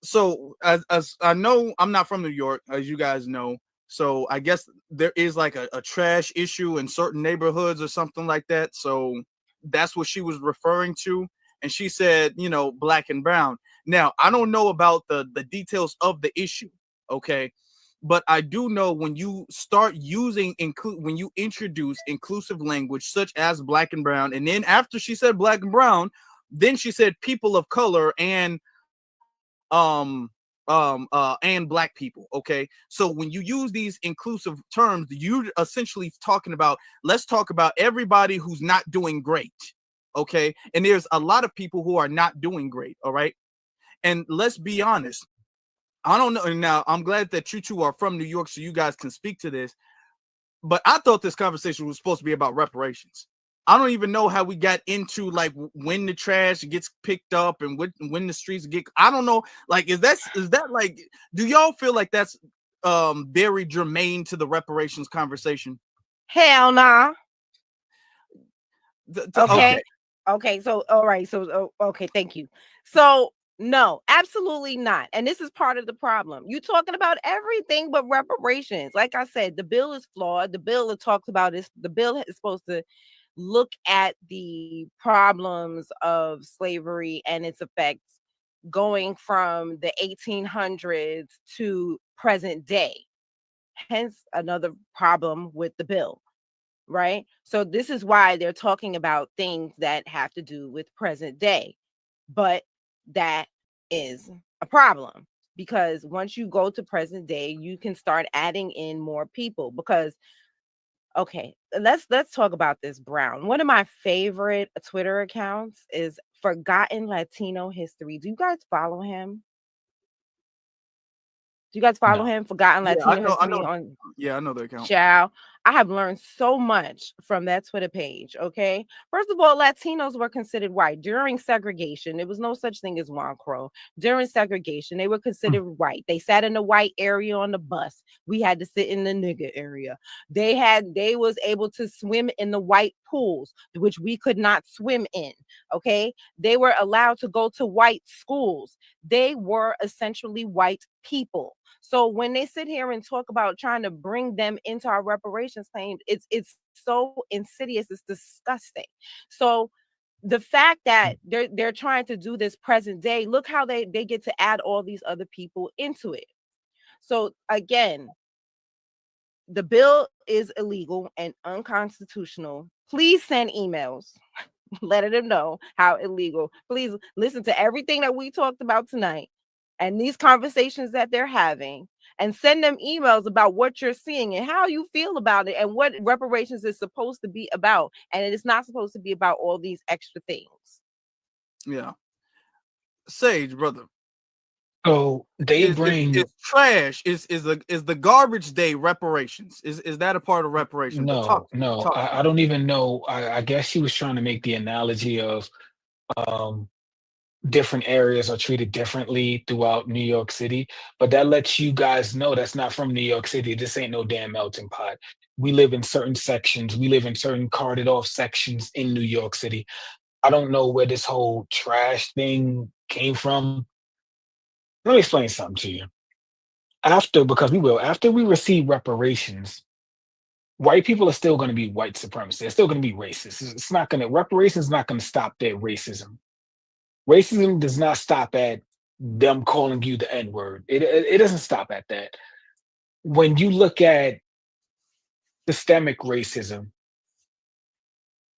so as I know, I'm not from New York, as you guys know. So I guess there is like a trash issue in certain neighborhoods or something like that. So that's what she was referring to. And she said, you know, Black and brown. Now, I don't know about the details of the issue. Okay. But I do know when you start using when you introduce inclusive language such as Black and brown, and then after she said Black and brown, then she said people of color and Black people. Okay, so when you use these inclusive terms, you're essentially talking about, let's talk about everybody who's not doing great. Okay, and there's a lot of people who are not doing great. All right, and let's be honest. I don't know. Now, I'm glad that you two are from New York, so you guys can speak to this. But I thought this conversation was supposed to be about reparations. I don't even know how we got into like when the trash gets picked up and when the streets get. I don't know. Like, is that like? Do y'all feel like that's very germane to the reparations conversation? Hell nah. Okay. Okay. So all right. So okay. Thank you. So. No, absolutely not. And this is part of the problem. You're talking about everything but reparations. Like I said, the bill is flawed. The bill that talks about this, the bill is supposed to look at the problems of slavery and its effects going from the 1800s to present day. Hence another problem with the bill, right? So this is why they're talking about things that have to do with present day. But that is a problem because once you go to present day, you can start adding in more people because, okay, let's talk about this brown. One of my favorite Twitter accounts is Forgotten Latino History. Do you guys follow him? Do you guys follow him? Forgotten Latino History on. Yeah, I know the account. Ciao. I have learned so much from that Twitter page. Okay. First of all, Latinos were considered white during segregation. There was no such thing as Juan Crow. During segregation, they were considered white. They sat in the white area on the bus. We had to sit in the nigger area. They was able to swim in the white pools, which we could not swim in. Okay. They were allowed to go to white schools. They were essentially white people. So when they sit here and talk about trying to bring them into our reparations claims, it's so insidious, it's disgusting. So the fact that they're trying to do this present day, look how they get to add all these other people into it. So again, the bill is illegal and unconstitutional. Please send emails. Letting them know how illegal. Please listen to everything that we talked about tonight and these conversations that they're having, and send them emails about what you're seeing and how you feel about it and what reparations is supposed to be about. And it is not supposed to be about all these extra things. Yeah. Sage, brother. So they bring it's trash. Is the garbage day reparations? Is that a part of reparations? No, I don't even know. I guess she was trying to make the analogy of different areas are treated differently throughout New York City, but that lets you guys know that's not from New York City. This ain't no damn melting pot. We live in certain sections. We live in certain carted off sections in New York City. I don't know where this whole trash thing came from. Let me explain something to you. After we receive reparations, white people are still going to be white supremacists. They're still going to be racist. It's not going to, reparations is not going to stop their racism. Racism does not stop at them calling you the N-word. It doesn't stop at that. When you look at systemic racism,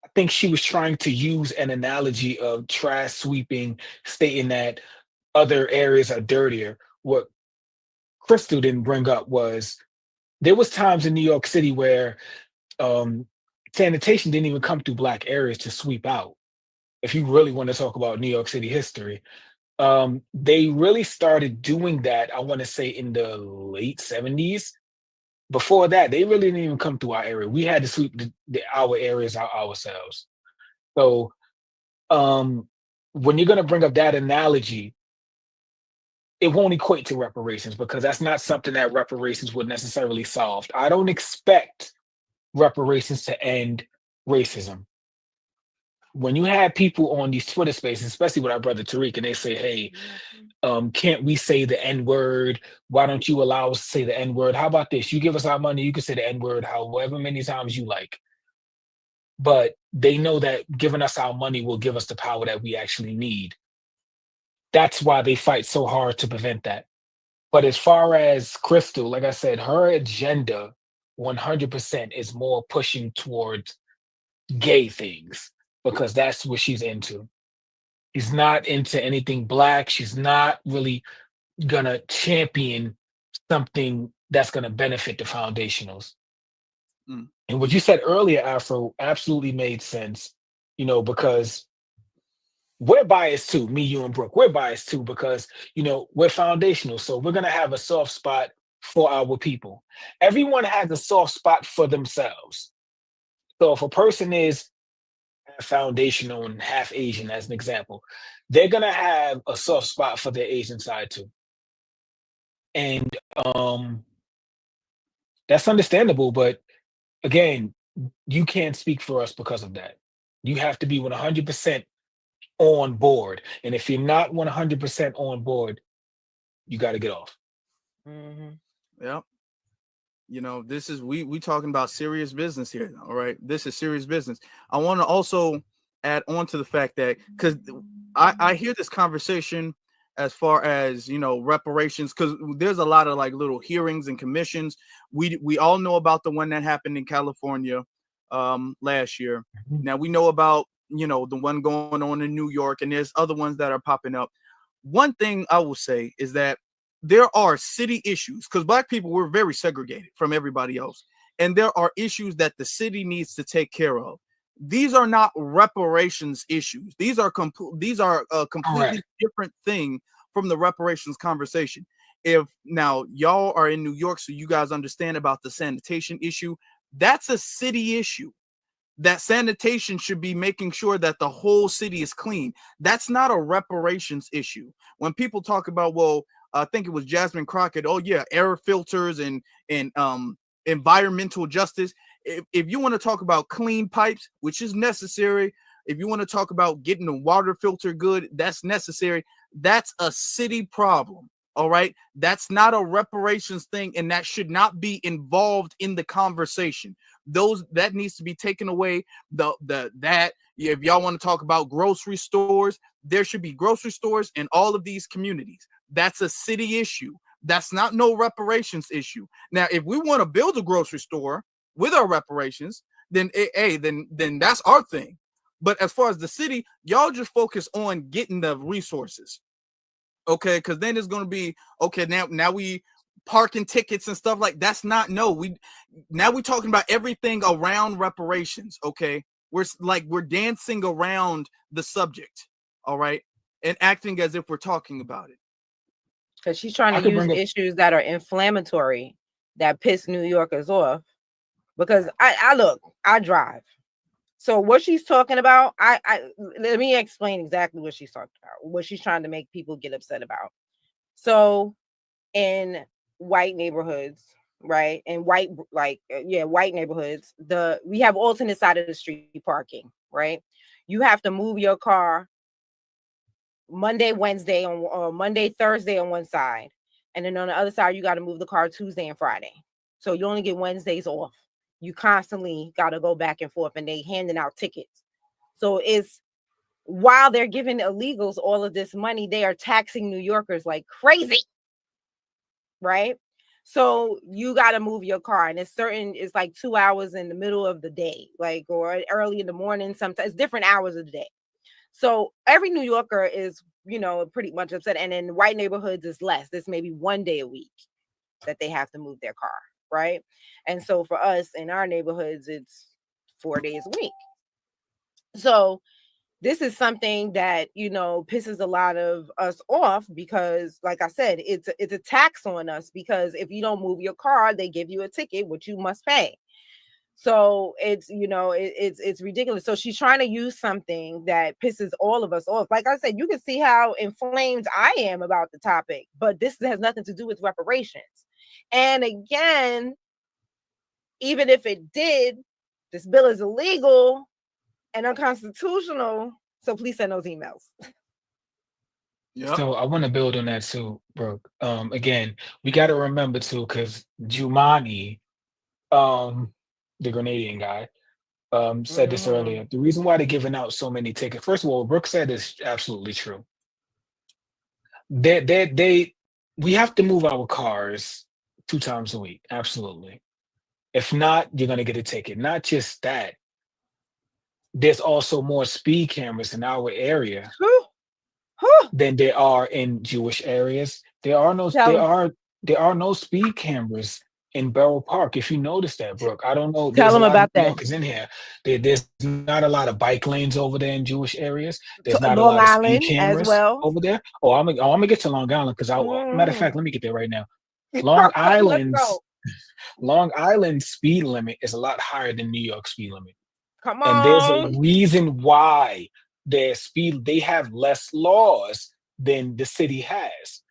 I think she was trying to use an analogy of trash sweeping, stating that other areas are dirtier. What Crystal didn't bring up was there was times in New York City where sanitation didn't even come through Black areas to sweep out. If you really want to talk about New York City history, they really started doing that, I want to say, in the late 70s. Before that, they really didn't even come through our area. We had to sweep our areas out ourselves. So when you're going to bring up that analogy, it won't equate to reparations because that's not something that reparations would necessarily solve. I don't expect reparations to end racism. When you have people on these Twitter spaces, especially with our brother Tariq, and they say, hey, can't we say the N-word? Why don't you allow us to say the N-word? How about this? You give us our money, you can say the N-word however many times you like. But they know that giving us our money will give us the power that we actually need. That's why they fight so hard to prevent that. But as far as Crystal, like I said, her agenda 100% is more pushing towards gay things because that's what she's into. She's not into anything Black. She's not really gonna champion something that's gonna benefit the foundationals. And what you said earlier, Afro, absolutely made sense, because we're biased too, me, you, and Brooke. We're biased too because, we're foundational. So we're going to have a soft spot for our people. Everyone has a soft spot for themselves. So if a person is foundational and half Asian, as an example, they're going to have a soft spot for their Asian side too. And that's understandable. But again, you can't speak for us because of that. You have to be 100% on board. And if you're not 100% on board, you got to get off. Yep. This is, we talking about serious business here. All right. This is serious business. I want to also add on to the fact that, because I hear this conversation as far as, reparations, because there's a lot of like little hearings and commissions. We all know about the one that happened in California last year. Now we know about the one going on in New York, and there's other ones that are popping up. One thing I will say is that there are city issues, because Black people, we're very segregated from everybody else. And there are issues that the city needs to take care of. These are not reparations issues. These are a completely different thing from the reparations conversation. If now y'all are in New York, so you guys understand about the sanitation issue, that's a city issue. That sanitation should be making sure that the whole city is clean. That's not a reparations issue. When people talk about, well, I think it was Jasmine Crockett, oh yeah, air filters and environmental justice. If you want to talk about clean pipes, which is necessary, if you want to talk about getting the water filter good, that's necessary. That's a city problem. All right. That's not a reparations thing, and that should not be involved in the conversation. That needs to be taken away. If y'all want to talk about grocery stores, there should be grocery stores in all of these communities. That's a city issue. That's not no reparations issue. Now, if we want to build a grocery store with our reparations, then then that's our thing. But as far as the city, y'all just focus on getting the resources. Okay, because then it's going to be okay. Now we parking tickets and stuff like that's not we're talking about everything around reparations. Okay, we're dancing around the subject. All right, and acting as if we're talking about it. Because she's trying to use issues that are inflammatory that piss New Yorkers off. Because I drive. So what she's talking about, let me explain exactly what she's talking about, what she's trying to make people get upset about. So in white neighborhoods, right? In white neighborhoods, we have alternate side of the street parking, right? You have to move your car Monday, Wednesday or Monday, Thursday on one side. And then on the other side, you got to move the car Tuesday and Friday. So you only get Wednesdays off. You constantly got to go back and forth, and they handing out tickets. So it's while they're giving illegals all of this money, they are taxing New Yorkers like crazy. Right? So you got to move your car, and it's like 2 hours in the middle of the day, like, or early in the morning, sometimes different hours of the day. So every New Yorker is, pretty much upset. And in white neighborhoods is less. This may be 1 day a week that they have to move their car. Right. And so for us in our neighborhoods, it's 4 days a week. So this is something that, pisses a lot of us off because, like I said, it's a tax on us, because if you don't move your car, they give you a ticket, which you must pay. So it's, it's ridiculous. So she's trying to use something that pisses all of us off. Like I said, you can see how inflamed I am about the topic, but this has nothing to do with reparations. And again, even if it did, this bill is illegal and unconstitutional. So please send those emails. So I want to build on that too, Brooke. Again, we got to remember too, because Jumani, the Grenadian guy, said this earlier. The reason why they're giving out so many tickets, first of all, Brooke said is absolutely true. We have to move our cars 2 times a week. Absolutely. If not, you're going to get a ticket. Not just that. There's also more speed cameras in our area than there are in Jewish areas. There are no speed cameras in Borough Park. If you notice that, Brooke, I don't know. Tell them about that. Is in here. There's not a lot of bike lanes over there in Jewish areas. There's not Long a lot Island of speed cameras as well. over there. I'm gonna get to Long Island because matter of fact, let me get there right now. Long Island speed limit is a lot higher than New York speed limit. Come on. And there's a reason why they have less laws than the city has.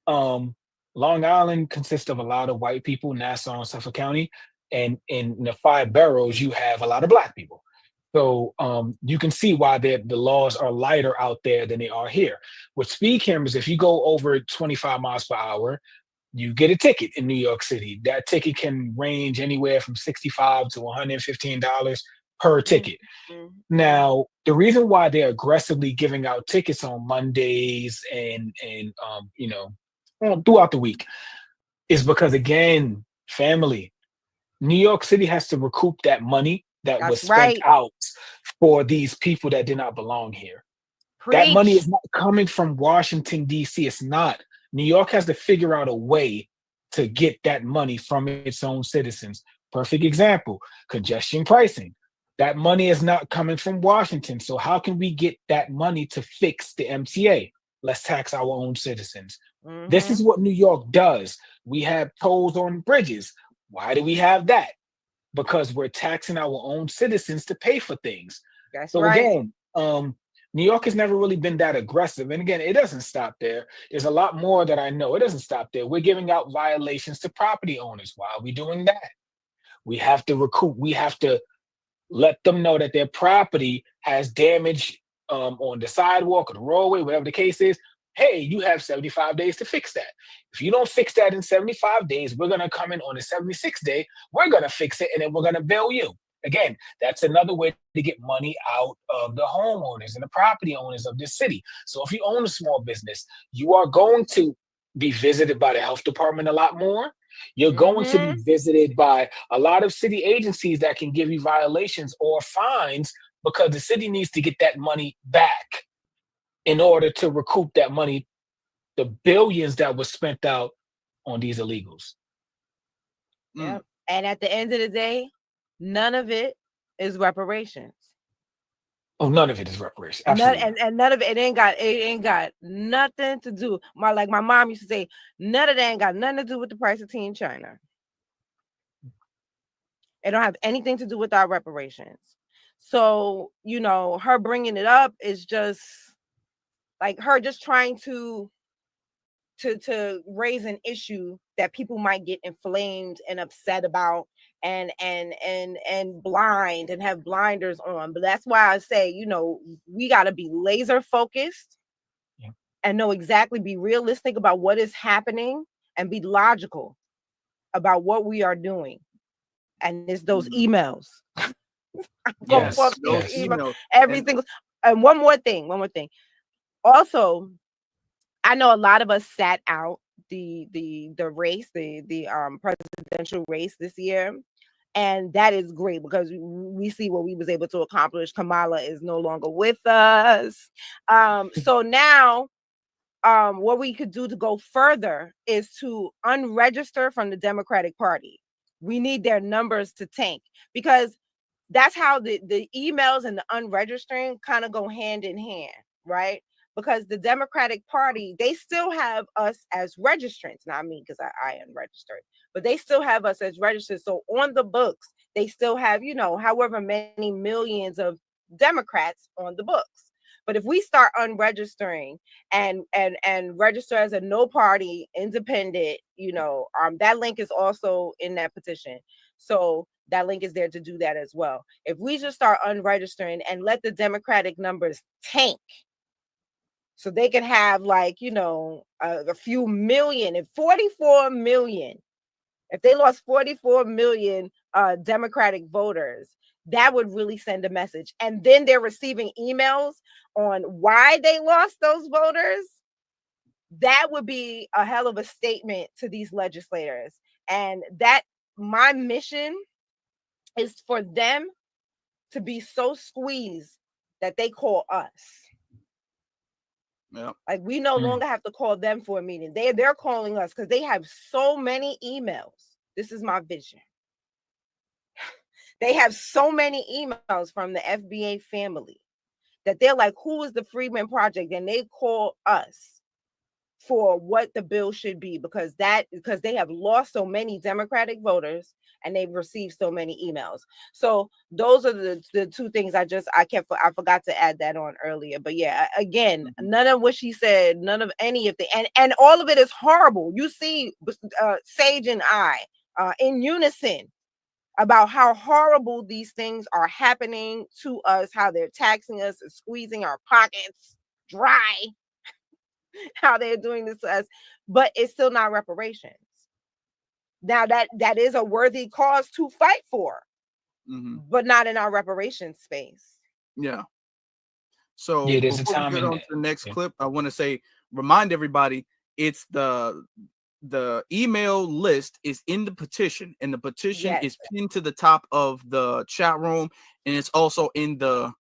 Long Island consists of a lot of white people, Nassau and Suffolk County, and in the 5 boroughs, you have a lot of black people. So you can see why the laws are lighter out there than they are here. With speed cameras, if you go over 25 miles per hour, you get a ticket in New York City. That ticket can range anywhere from $65 to $115 per ticket. Now, the reason why they're aggressively giving out tickets on Mondays and throughout the week is because, again, family, New York City has to recoup that money that was spent out for these people that did not belong here. That money is not coming from Washington, D.C. It's not. New York has to figure out a way to get that money from its own citizens. Perfect example, congestion pricing. That money is not coming from Washington. So how can we get that money to fix the MTA? Let's tax our own citizens. This is what New York does. We have tolls on bridges. Why do we have that? Because we're taxing our own citizens to pay for things. Again, New York has never really been that aggressive. And again, it doesn't stop there. There's a lot more that I know. It doesn't stop there. We're giving out violations to property owners. Why are we doing that? We have to recoup. We have to let them know that their property has damage on the sidewalk or the roadway, whatever the case is. Hey, you have 75 days to fix that. If you don't fix that in 75 days, we're going to come in on the 76th day. We're going to fix it, and then we're going to bill you. Again, that's another way to get money out of the homeowners and the property owners of this city. So if you own a small business, you are going to be visited by the health department a lot more. You're going to be visited by a lot of city agencies that can give you violations or fines because the city needs to get that money back in order to recoup that money, the billions that was spent out on these illegals. Yep. And at the end of the day, none of it is reparations. Oh, none of it is reparations. Absolutely. And none of it ain't got nothing to do. My mom used to say, none of that ain't got nothing to do with the price of tea in China. It don't have anything to do with our reparations. So, her bringing it up is just like her just trying to raise an issue that people might get inflamed and upset about and blind and have blinders on. But that's why I say, we got to be laser focused and know exactly, be realistic about what is happening and be logical about what we are doing. And it's those emails. Yes, those emails. Every single. And one more thing. Also, I know a lot of us sat out the race, the presidential race this year. And that is great because we see what we was able to accomplish. Kamala is no longer with us. So now what we could do to go further is to unregister from the Democratic Party. We need their numbers to tank, because that's how the emails and the unregistering kind of go hand in hand, right? Because the Democratic Party, they still have us as registrants. Not me, because I unregistered, but they still have us as registered. So on the books, they still have, however many millions of Democrats on the books. But if we start unregistering and register as a no party independent, that link is also in that petition. So that link is there to do that as well. If we just start unregistering and let the Democratic numbers tank, so they can have a few million, and 44 million. If they lost 44 million Democratic voters, that would really send a message. And then they're receiving emails on why they lost those voters. That would be a hell of a statement to these legislators. And that my mission is for them to be so squeezed that they call us. Yeah. Like we no longer have to call them for a meeting. They're calling us because they have so many emails. This is my vision. They have so many emails from the FBA family that they're like, who is the Freedmen Project? And they call us for what the bill should be, because they have lost so many Democratic voters and they've received so many emails. So those are the two things I forgot to add that on earlier. But yeah, again, none of what she said, none of any of the, and all of it is horrible. You see Sage and I in unison about how horrible these things are happening to us, how they're taxing us and squeezing our pockets dry, how they're doing this to us, but it's still not reparations. Now that is a worthy cause to fight for, but not in our reparations space. Yeah. So yeah, there's a before time we get on to the next clip, I want to remind everybody, it's the email list is in the petition, and the petition is pinned to the top of the chat room, and it's also in the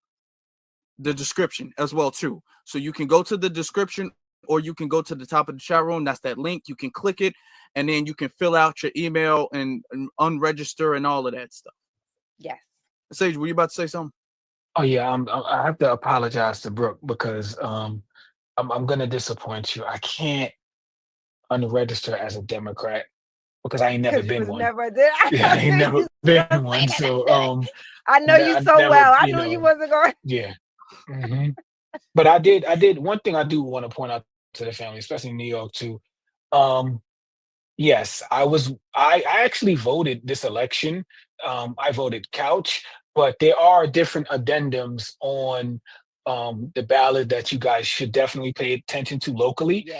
description as well too. So you can go to the description, or you can go to the top of the chat room. That's that link. You can click it, and then you can fill out your email and unregister and all of that stuff. Yes. Sage, were you about to say something? Oh yeah, I have to apologize to Brooke because I'm going to disappoint you. I can't unregister as a Democrat because I ain't never been one. Never did. I ain't never been one. So I know you so well. I knew you wasn't going. Yeah. But I did one thing I do want to point out to the family, especially in New York too. Yes, I actually voted this election. I voted couch, but there are different addendums on the ballot that you guys should definitely pay attention to locally.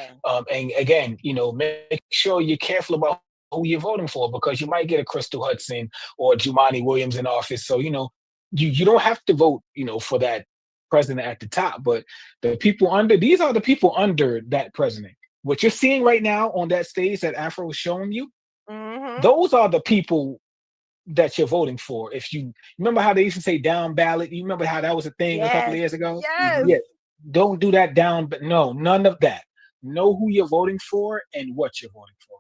And again, make sure you're careful about who you're voting for, because you might get a Crystal Hudson or Jumaane Williams in office. So, you don't have to vote, for that president at the top, but these are the people under that president. What you're seeing right now on that stage that Afro is showing you, those are the people that you're voting for. If you remember how they used to say down ballot, you remember how that was a thing a couple of years ago? Yes. Yeah. Don't do that down, but no, none of that. Know who you're voting for and what you're voting for.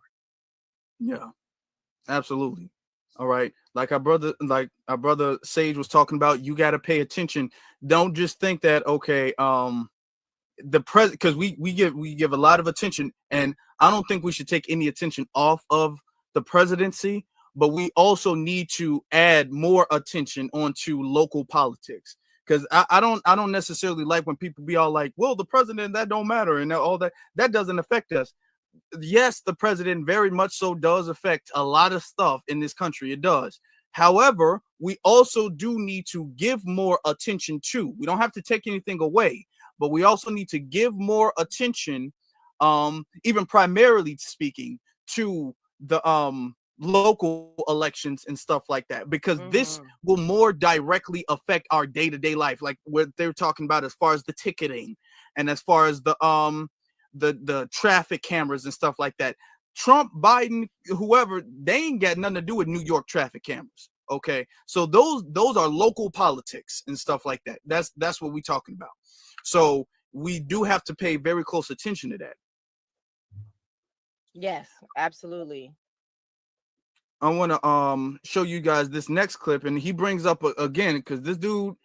Yeah, absolutely. All right. Like our brother Sage was talking about, you got to pay attention. Don't just think that, okay, the president, because we give a lot of attention, and I don't think we should take any attention off of the presidency, but we also need to add more attention onto local politics, because I don't necessarily like when people be all like, well, the president, that don't matter, and all that doesn't affect us. Yes, the president very much so does affect a lot of stuff in this country. It does. However, we also do need to give more attention to. We don't have to take anything away, but we also need to give more attention, even primarily speaking, to the local elections and stuff like that, because this will more directly affect our day-to-day life, like what they're talking about as far as the ticketing and as far as the traffic cameras and stuff like that. Trump, Biden, whoever, they ain't got nothing to do with New York traffic cameras. Okay, so those are local politics and stuff like that. That's what we're talking about. So we do have to pay very close attention to that. Yes, absolutely. I want to show you guys this next clip, and he brings up again, because this dude,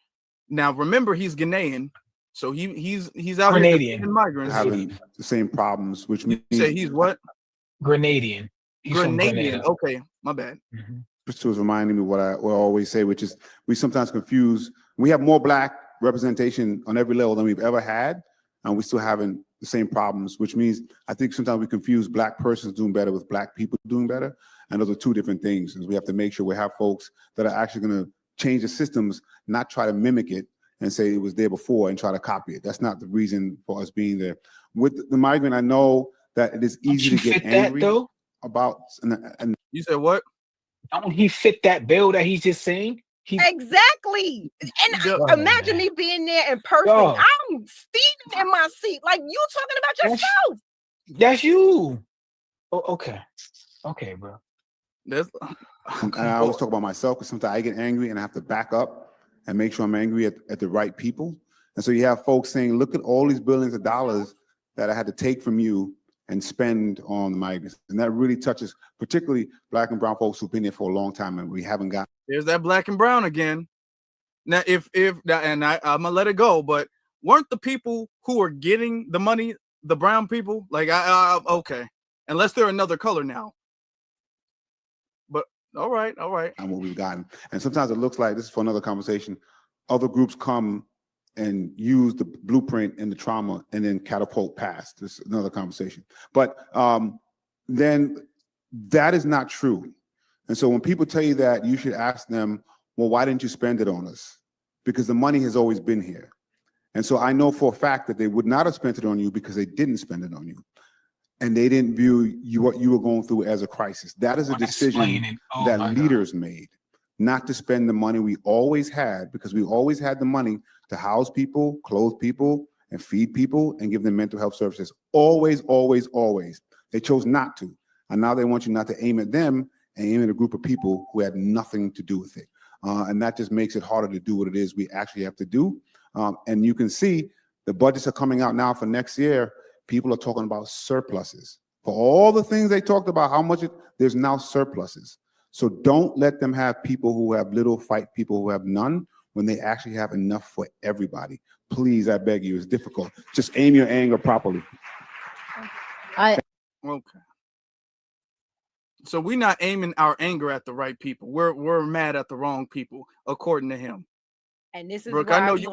now remember, he's Ghanaian, so he's out here defending migrants, having the same problems, which means say he's what? Grenadian. He's Grenadian. Okay, my bad. This was reminding me what I always say, which is we sometimes confuse. We have more Black representation on every level than we've ever had, and we still having the same problems, which means I think sometimes we confuse Black persons doing better with Black people doing better, and those are two different things. And we have to make sure we have folks that are actually going to change the systems, not try to mimic it and say it was there before and try to copy it. That's not the reason for us being there. With the migrant, I know that it is easy to get angry about. And you said what? Don't he fit that bill that he's just saying? Exactly. And imagine me being there in person. I'm steaming in my seat. Like, you talking about yourself. That's you. Oh, okay. Okay, bro. And I always talk about myself, because sometimes I get angry and I have to back up and make sure I'm angry at the right people. And so you have folks saying, look at all these billions of dollars that I had to take from you and spend on the migrants. And that really touches particularly Black and brown folks who've been here for a long time, and we haven't got. There's that Black and brown again. Now, I'm gonna let it go, but weren't the people who are getting the money the brown people? Like, okay, unless they're another color now. But all right. And what we've gotten, and sometimes it looks like, this is for another conversation, other groups come and use the blueprint and the trauma and then catapult past. This is another conversation. But then that is not true. And so when people tell you that, you should ask them, well, why didn't you spend it on us? Because the money has always been here. And so I know for a fact that they would not have spent it on you because they didn't spend it on you. And they didn't view what you were going through as a crisis. That is a decision that leaders made, not to spend the money we always had, because we always had the money to house people, clothe people, and feed people, and give them mental health services. Always, always, always. They chose not to. And now they want you not to aim at them and aim at a group of people who had nothing to do with it. And that just makes it harder to do what it is we actually have to do. And you can see the budgets are coming out now for next year. People are talking about surpluses. For all the things they talked about, how much there's now surpluses. So don't let them have people who have little fight people who have none, when they actually have enough for everybody. Please, I beg you, it's difficult. Just aim your anger properly. Okay. So we're not aiming our anger at the right people. We're mad at the wrong people, according to him. And this is Brooke, why I know you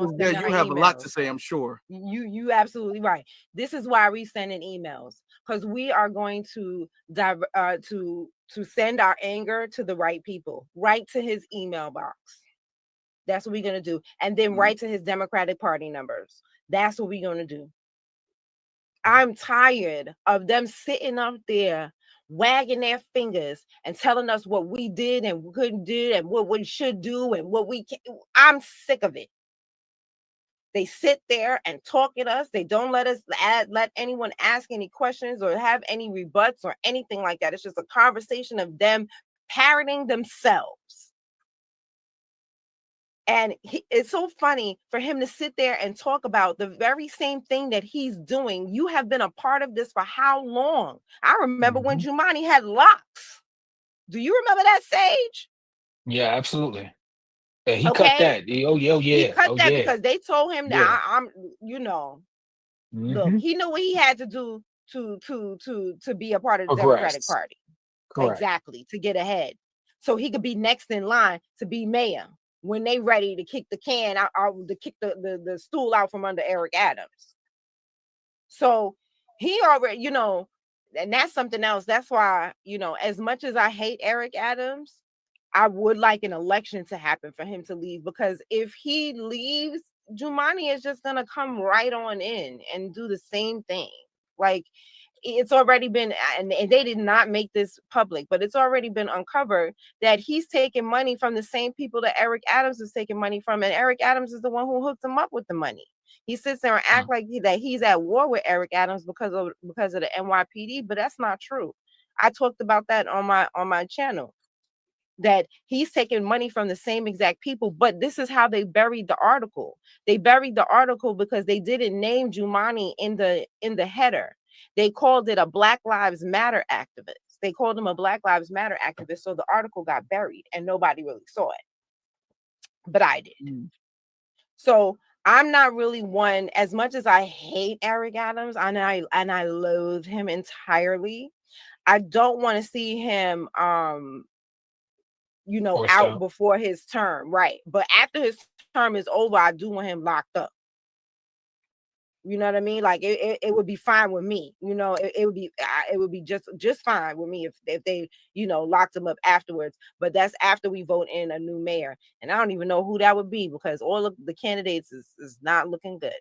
have a lot to say, I'm sure. You absolutely right. This is why we send in emails, because we are going to send our anger to the right people, right to his email box. That's what we're going to do. And then right to his Democratic Party numbers. That's what we're going to do. I'm tired of them sitting up there wagging their fingers and telling us what we did and we couldn't do and what we should do and what we can. I'm sick of it. They sit there and talk at us. They don't let anyone ask any questions or have any rebuts or anything like that. It's just a conversation of them parroting themselves. And it's so funny for him to sit there and talk about the very same thing that he's doing. You have been a part of this for how long? I remember when Jumaane had locks. Do you remember that, Sage? Yeah, absolutely. Yeah, he cut that. Oh yeah. He cut that because they told him that I'm look, he knew what he had to do to be a part of the Democratic Party. Correct. Exactly, to get ahead. So he could be next in line to be mayor when they ready to kick the can out, to kick the stool out from under Eric Adams. So he already, and that's something else. That's why, as much as I hate Eric Adams, I would like an election to happen for him to leave, because if he leaves, Jumaane is just gonna come right on in and do the same thing. Like, it's already been, and they did not make this public, but it's already been uncovered that he's taking money from the same people that Eric Adams is taking money from, and Eric Adams is the one who hooked him up with the money. He sits there and act like that he's at war with Eric Adams because of the NYPD, but that's not true. I talked about that on my channel, that he's taking money from the same exact people. But this is how they buried the article. They buried the article because they didn't name Jumaane in the header. They called it a Black Lives Matter activist. They called him a Black Lives Matter activist. So the article got buried and nobody really saw it. But I did. So I'm not really one, as much as I hate Eric Adams and I loathe him entirely. I don't want to see him out before his term, right? But after his term is over, I do want him locked up. You know what I mean? Like it would be fine with me. It would be just fine with me if they locked him up afterwards. But that's after we vote in a new mayor, and I don't even know who that would be because all of the candidates is not looking good.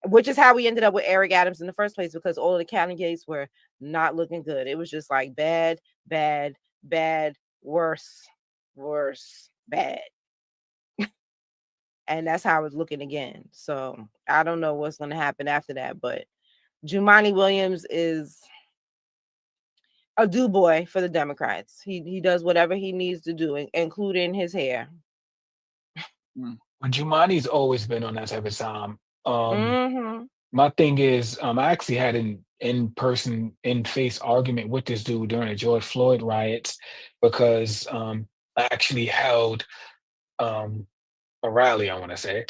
Which is how we ended up with Eric Adams in the first place, because all of the candidates were not looking good. It was just like bad, bad, bad, worse, bad. And that's how it's looking again. So I don't know what's going to happen after that. But Jumaane Williams is a do boy for the Democrats. He does whatever he needs to do, including his hair. Well, Jumaane's always been on that type of time. My thing is, I actually had an in-face argument with this dude during the George Floyd riots because I actually held a rally, I want to say,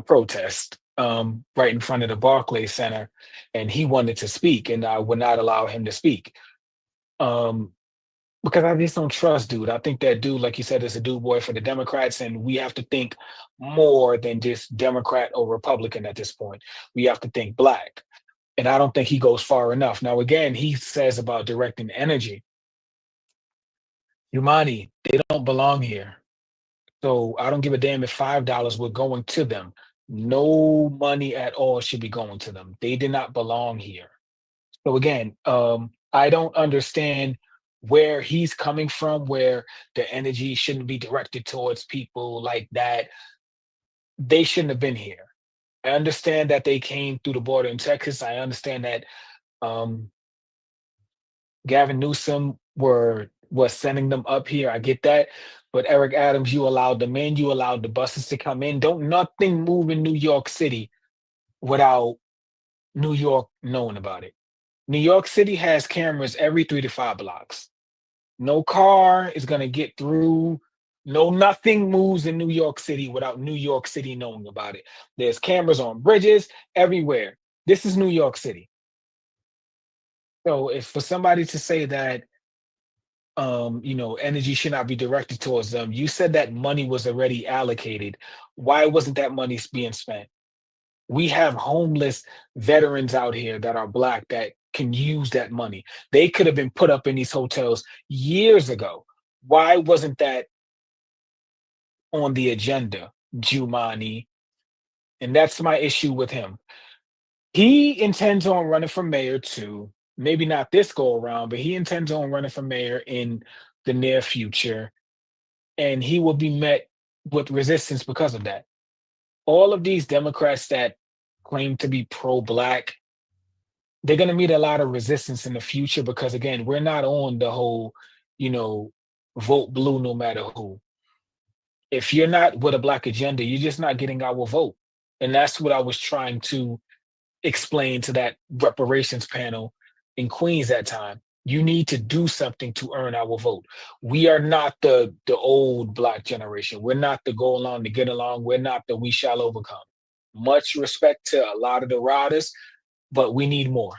protest right in front of the Barclays Center, and he wanted to speak, and I would not allow him to speak because I just don't trust dude. I think that dude, like you said, is a dude boy for the Democrats, and we have to think more than just Democrat or Republican at this point. We have to think Black, and I don't think he goes far enough. Now, again, he says about directing energy. Jumaane, they don't belong here. So I don't give a damn if $5 were going to them. No money at all should be going to them. They did not belong here. So again, I don't understand where he's coming from, where the energy shouldn't be directed towards people like that. They shouldn't have been here. I understand that they came through the border in Texas. I understand that Gavin Newsom was sending them up here. I get that. But Eric Adams, you allowed them in. You allowed the buses to come in. Don't nothing move in New York City without New York knowing about it. New York City has cameras every 3 to 5 blocks. No car is going to get through. Nothing moves in New York City without New York City knowing about it. There's cameras on bridges everywhere. This is New York City. So if for somebody to say that, energy should not be directed towards them, you said that money was already allocated. Why wasn't that money being spent? We have homeless veterans out here that are Black that can use that money. They could have been put up in these hotels years ago. Why wasn't that on the agenda, Jumaane? And that's my issue with him. He intends on running for mayor too. Maybe not this go around, but he intends on running for mayor in the near future. And he will be met with resistance because of that. All of these Democrats that claim to be pro-Black, they're going to meet a lot of resistance in the future because, again, we're not on the whole, vote blue no matter who. If you're not with a Black agenda, you're just not getting our vote. And that's what I was trying to explain to that reparations panel in Queens that time. You need to do something to earn our vote. We are not the old Black generation. We're not the go along to get along. We're not the we shall overcome. Much respect to a lot of the riders, but we need more.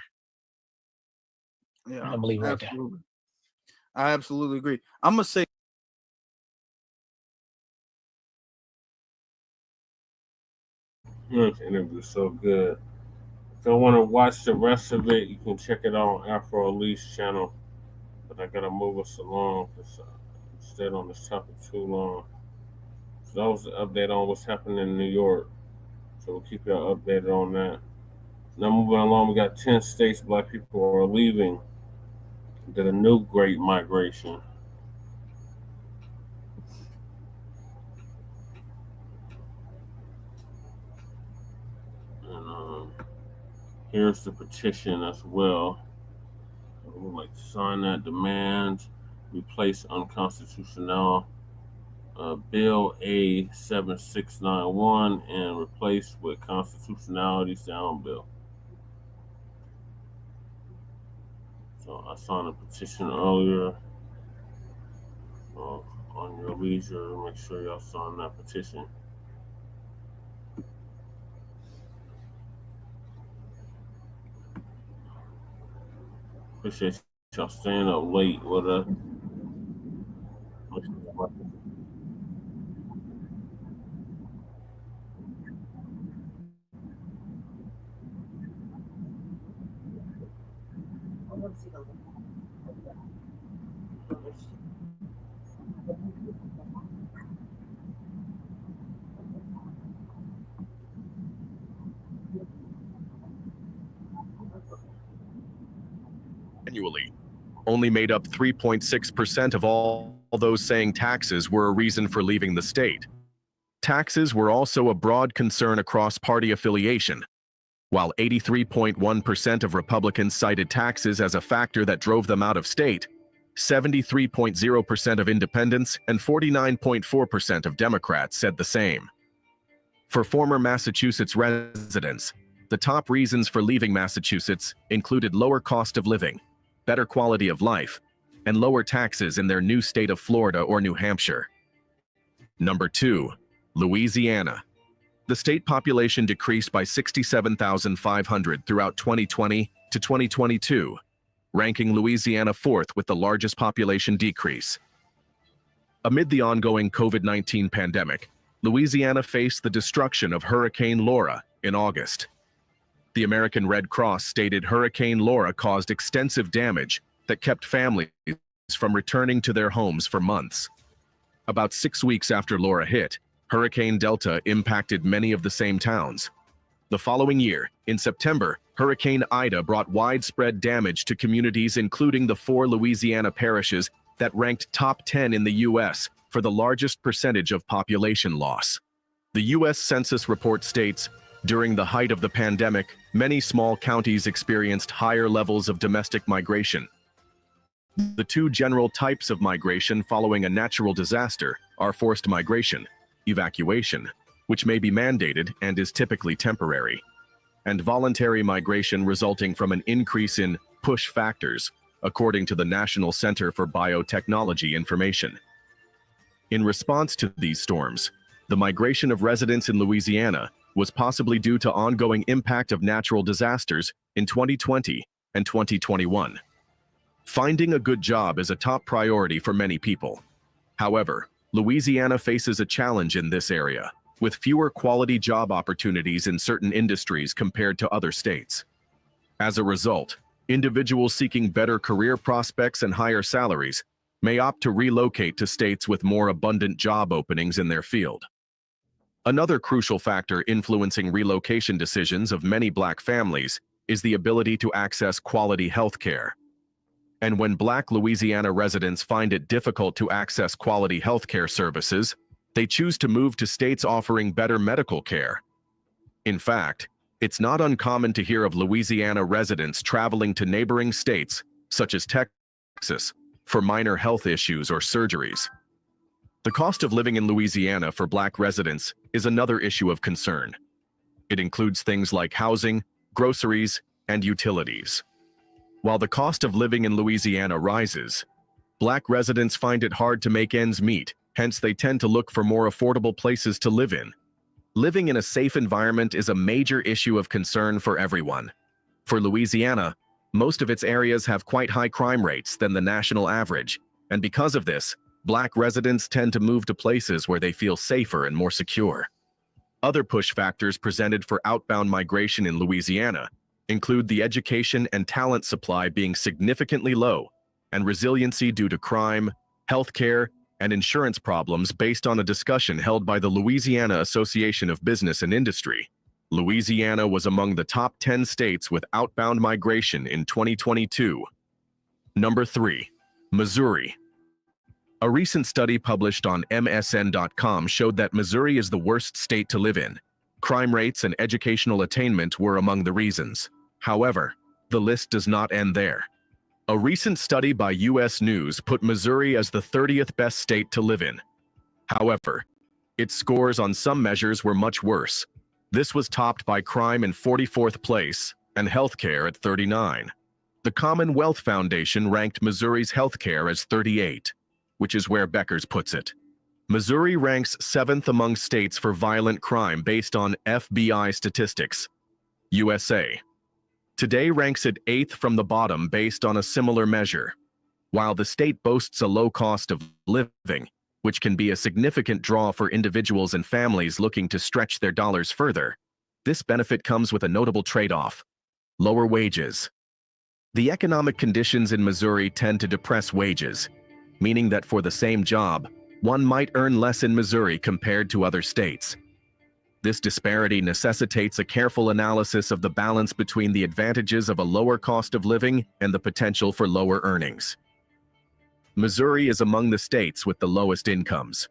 Yeah, I'm gonna leave right there. I absolutely agree. I'm gonna say this interview is so good. If you want to watch the rest of it, you can check it out on Afro Elise channel. But I gotta move us along because I stayed on this topic too long. So that was the update on what's happening in New York. So we'll keep y'all updated on that. Now moving along, we got 10 states Black people are leaving the new Great Migration. And here's the petition as well. We would like to sign that demand, replace unconstitutional Bill A7691 and replace with Constitutionality Sound Bill. So I signed a petition earlier. On your leisure, make sure y'all sign that petition. Appreciate y'all staying up late with us. Annually, only made up 3.6% of all those saying taxes were a reason for leaving the state. Taxes were also a broad concern across party affiliation. While 83.1% of Republicans cited taxes as a factor that drove them out of state, 73.0% of independents and 49.4% of Democrats said the same. For former Massachusetts residents, the top reasons for leaving Massachusetts included lower cost of living, better quality of life, and lower taxes in their new state of Florida or New Hampshire. Number 2, Louisiana. The state population decreased by 67,500 throughout 2020 to 2022, ranking Louisiana 4th with the largest population decrease. Amid the ongoing COVID-19 pandemic, Louisiana faced the destruction of Hurricane Laura in August. The American Red Cross stated Hurricane Laura caused extensive damage that kept families from returning to their homes for months. About 6 weeks after Laura hit, Hurricane Delta impacted many of the same towns. The following year, in September, Hurricane Ida brought widespread damage to communities including the 4 Louisiana parishes that ranked top 10 in the U.S. for the largest percentage of population loss. The U.S. Census report states, during the height of the pandemic, many small counties experienced higher levels of domestic migration. The 2 general types of migration following a natural disaster are forced migration, evacuation, which may be mandated and is typically temporary, and voluntary migration resulting from an increase in push factors, according to the National Center for Biotechnology information. In response to these storms, the migration of residents in Louisiana was possibly due to ongoing impact of natural disasters in 2020 and 2021. Finding a good job is a top priority for many people. However, Louisiana faces a challenge in this area, with fewer quality job opportunities in certain industries compared to other states. As a result, individuals seeking better career prospects and higher salaries may opt to relocate to states with more abundant job openings in their field. Another crucial factor influencing relocation decisions of many Black families is the ability to access quality health care. And when Black Louisiana residents find it difficult to access quality health care services, they choose to move to states offering better medical care. In fact, it's not uncommon to hear of Louisiana residents traveling to neighboring states, such as Texas, for minor health issues or surgeries. The cost of living in Louisiana for Black residents is another issue of concern. It includes things like housing, groceries, and utilities. While the cost of living in Louisiana rises, Black residents find it hard to make ends meet, hence they tend to look for more affordable places to live in. Living in a safe environment is a major issue of concern for everyone. For Louisiana, most of its areas have quite high crime rates than the national average, and because of this, Black residents tend to move to places where they feel safer and more secure. Other push factors presented for outbound migration in Louisiana include the education and talent supply being significantly low, and resiliency due to crime, healthcare, and insurance problems based on a discussion held by the Louisiana Association of Business and Industry. Louisiana was among the top 10 states with outbound migration in 2022. Number 3, Missouri. A recent study published on MSN.com showed that Missouri is the worst state to live in. Crime rates and educational attainment were among the reasons. However, the list does not end there. A recent study by U.S. News put Missouri as the 30th best state to live in. However, its scores on some measures were much worse. This was topped by crime in 44th place and healthcare at 39. The Commonwealth Foundation ranked Missouri's healthcare as 38, which is where Beckers puts it. Missouri ranks 7th among states for violent crime based on FBI statistics. USA today ranks it 8th from the bottom based on a similar measure. While the state boasts a low cost of living, which can be a significant draw for individuals and families looking to stretch their dollars further, this benefit comes with a notable trade-off: lower wages. The economic conditions in Missouri tend to depress wages, meaning that for the same job, one might earn less in Missouri compared to other states. This disparity necessitates a careful analysis of the balance between the advantages of a lower cost of living and the potential for lower earnings. Missouri is among the states with the lowest incomes.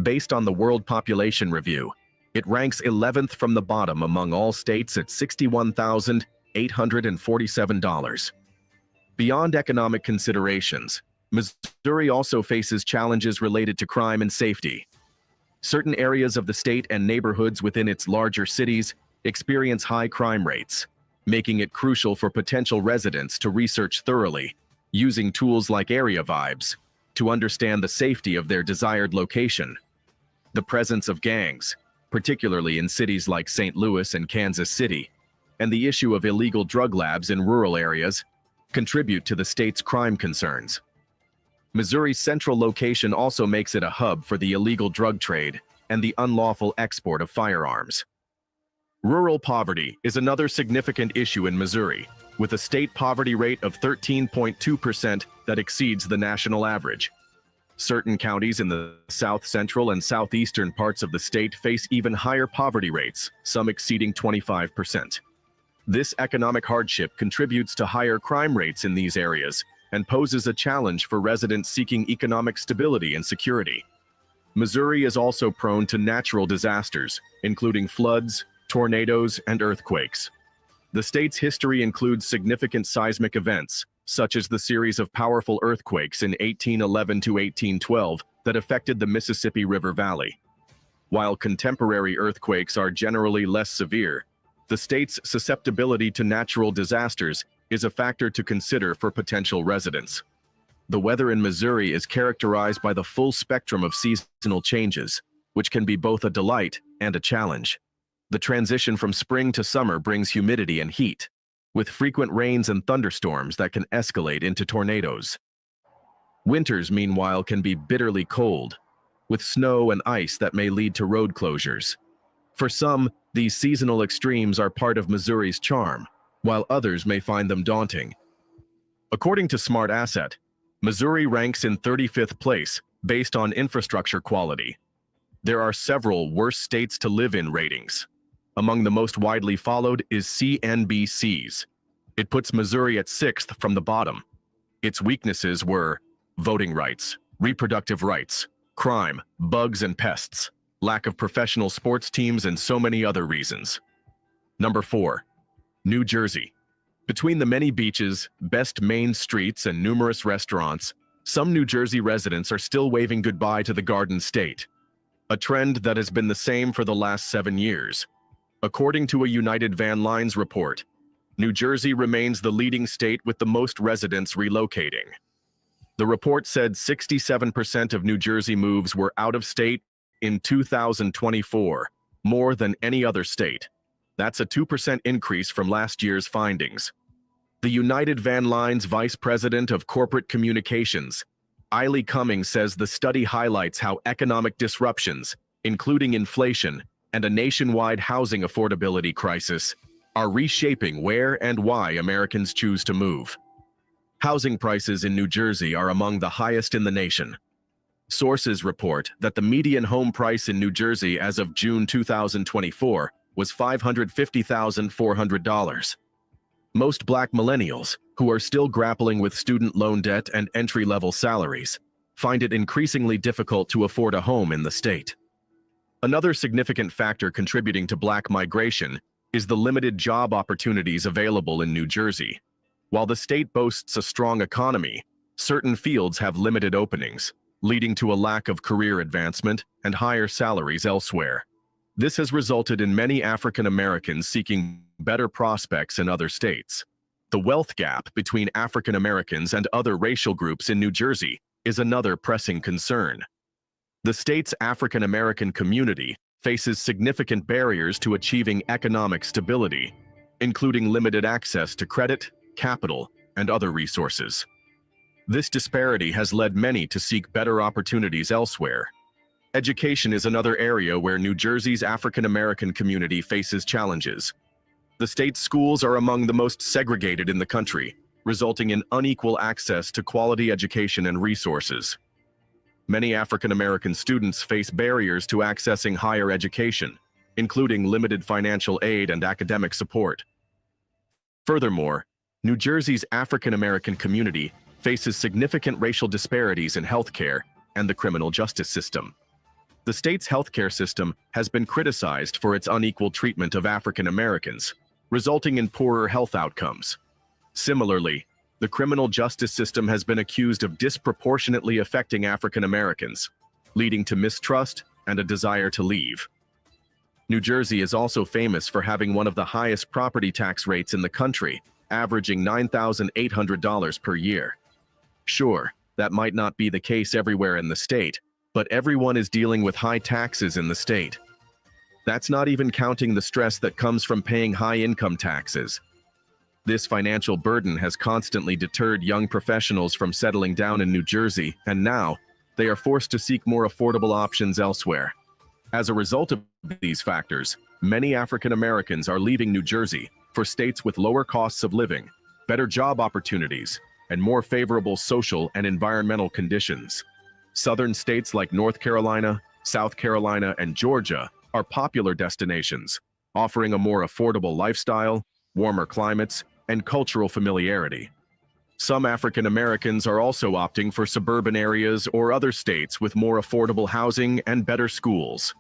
Based on the World Population Review, it ranks 11th from the bottom among all states at $61,847. Beyond economic considerations, Missouri also faces challenges related to crime and safety. Certain areas of the state and neighborhoods within its larger cities experience high crime rates, making it crucial for potential residents to research thoroughly, using tools like Area Vibes, to understand the safety of their desired location. The presence of gangs, particularly in cities like St. Louis and Kansas City, and the issue of illegal drug labs in rural areas contribute to the state's crime concerns. Missouri's central location also makes it a hub for the illegal drug trade and the unlawful export of firearms. Rural poverty is another significant issue in Missouri, with a state poverty rate of 13.2% that exceeds the national average. Certain counties in the south central and southeastern parts of the state face even higher poverty rates, some exceeding 25%. This economic hardship contributes to higher crime rates in these areas and poses a challenge for residents seeking economic stability and security. Missouri is also prone to natural disasters, including floods, tornadoes, and earthquakes. The state's history includes significant seismic events, such as the series of powerful earthquakes in 1811 to 1812 that affected the Mississippi River Valley. While contemporary earthquakes are generally less severe, the state's susceptibility to natural disasters is a factor to consider for potential residents. The weather in Missouri is characterized by the full spectrum of seasonal changes, which can be both a delight and a challenge. The transition from spring to summer brings humidity and heat, with frequent rains and thunderstorms that can escalate into tornadoes. Winters, meanwhile, can be bitterly cold, with snow and ice that may lead to road closures. For some, these seasonal extremes are part of Missouri's charm, while others may find them daunting. According to Smart Asset, Missouri ranks in 35th place based on infrastructure quality. There are several worst states to live in ratings. Among the most widely followed is CNBC's. It puts Missouri at 6th from the bottom. Its weaknesses were voting rights, reproductive rights, crime, bugs and pests, lack of professional sports teams, and so many other reasons. Number 4. New Jersey. Between the many beaches, best main streets, and numerous restaurants, some New Jersey residents are still waving goodbye to the Garden State, a trend that has been the same for the last 7 years. According to a United Van Lines report, New Jersey remains the leading state with the most residents relocating. The report said 67% of New Jersey moves were out of state in 2024, more than any other state. That's a 2% increase from last year's findings. The United Van Lines Vice President of Corporate Communications, Eiley Cummings, says the study highlights how economic disruptions, including inflation and a nationwide housing affordability crisis, are reshaping where and why Americans choose to move. Housing prices in New Jersey are among the highest in the nation. Sources report that the median home price in New Jersey as of June 2024 was $550,400. Most Black millennials, who are still grappling with student loan debt and entry-level salaries, find it increasingly difficult to afford a home in the state. Another significant factor contributing to Black migration is the limited job opportunities available in New Jersey. While the state boasts a strong economy, certain fields have limited openings, leading to a lack of career advancement and higher salaries elsewhere. This has resulted in many African Americans seeking better prospects in other states. The wealth gap between African Americans and other racial groups in New Jersey is another pressing concern. The state's African American community faces significant barriers to achieving economic stability, including limited access to credit, capital, and other resources. This disparity has led many to seek better opportunities elsewhere. Education is another area where New Jersey's African American community faces challenges. The state's schools are among the most segregated in the country, resulting in unequal access to quality education and resources. Many African American students face barriers to accessing higher education, including limited financial aid and academic support. Furthermore, New Jersey's African American community faces significant racial disparities in healthcare and the criminal justice system. The state's healthcare system has been criticized for its unequal treatment of African Americans, resulting in poorer health outcomes. Similarly, the criminal justice system has been accused of disproportionately affecting African Americans, leading to mistrust and a desire to leave. New Jersey is also famous for having one of the highest property tax rates in the country, averaging $9,800 per year. Sure, that might not be the case everywhere in the state, but everyone is dealing with high taxes in the state. That's not even counting the stress that comes from paying high income taxes. This financial burden has constantly deterred young professionals from settling down in New Jersey, and now they are forced to seek more affordable options elsewhere. As a result of these factors, many African Americans are leaving New Jersey for states with lower costs of living, better job opportunities, and more favorable social and environmental conditions. Southern states like North Carolina, South Carolina, and Georgia are popular destinations, offering a more affordable lifestyle, warmer climates, and cultural familiarity. Some African Americans are also opting for suburban areas or other states with more affordable housing and better schools.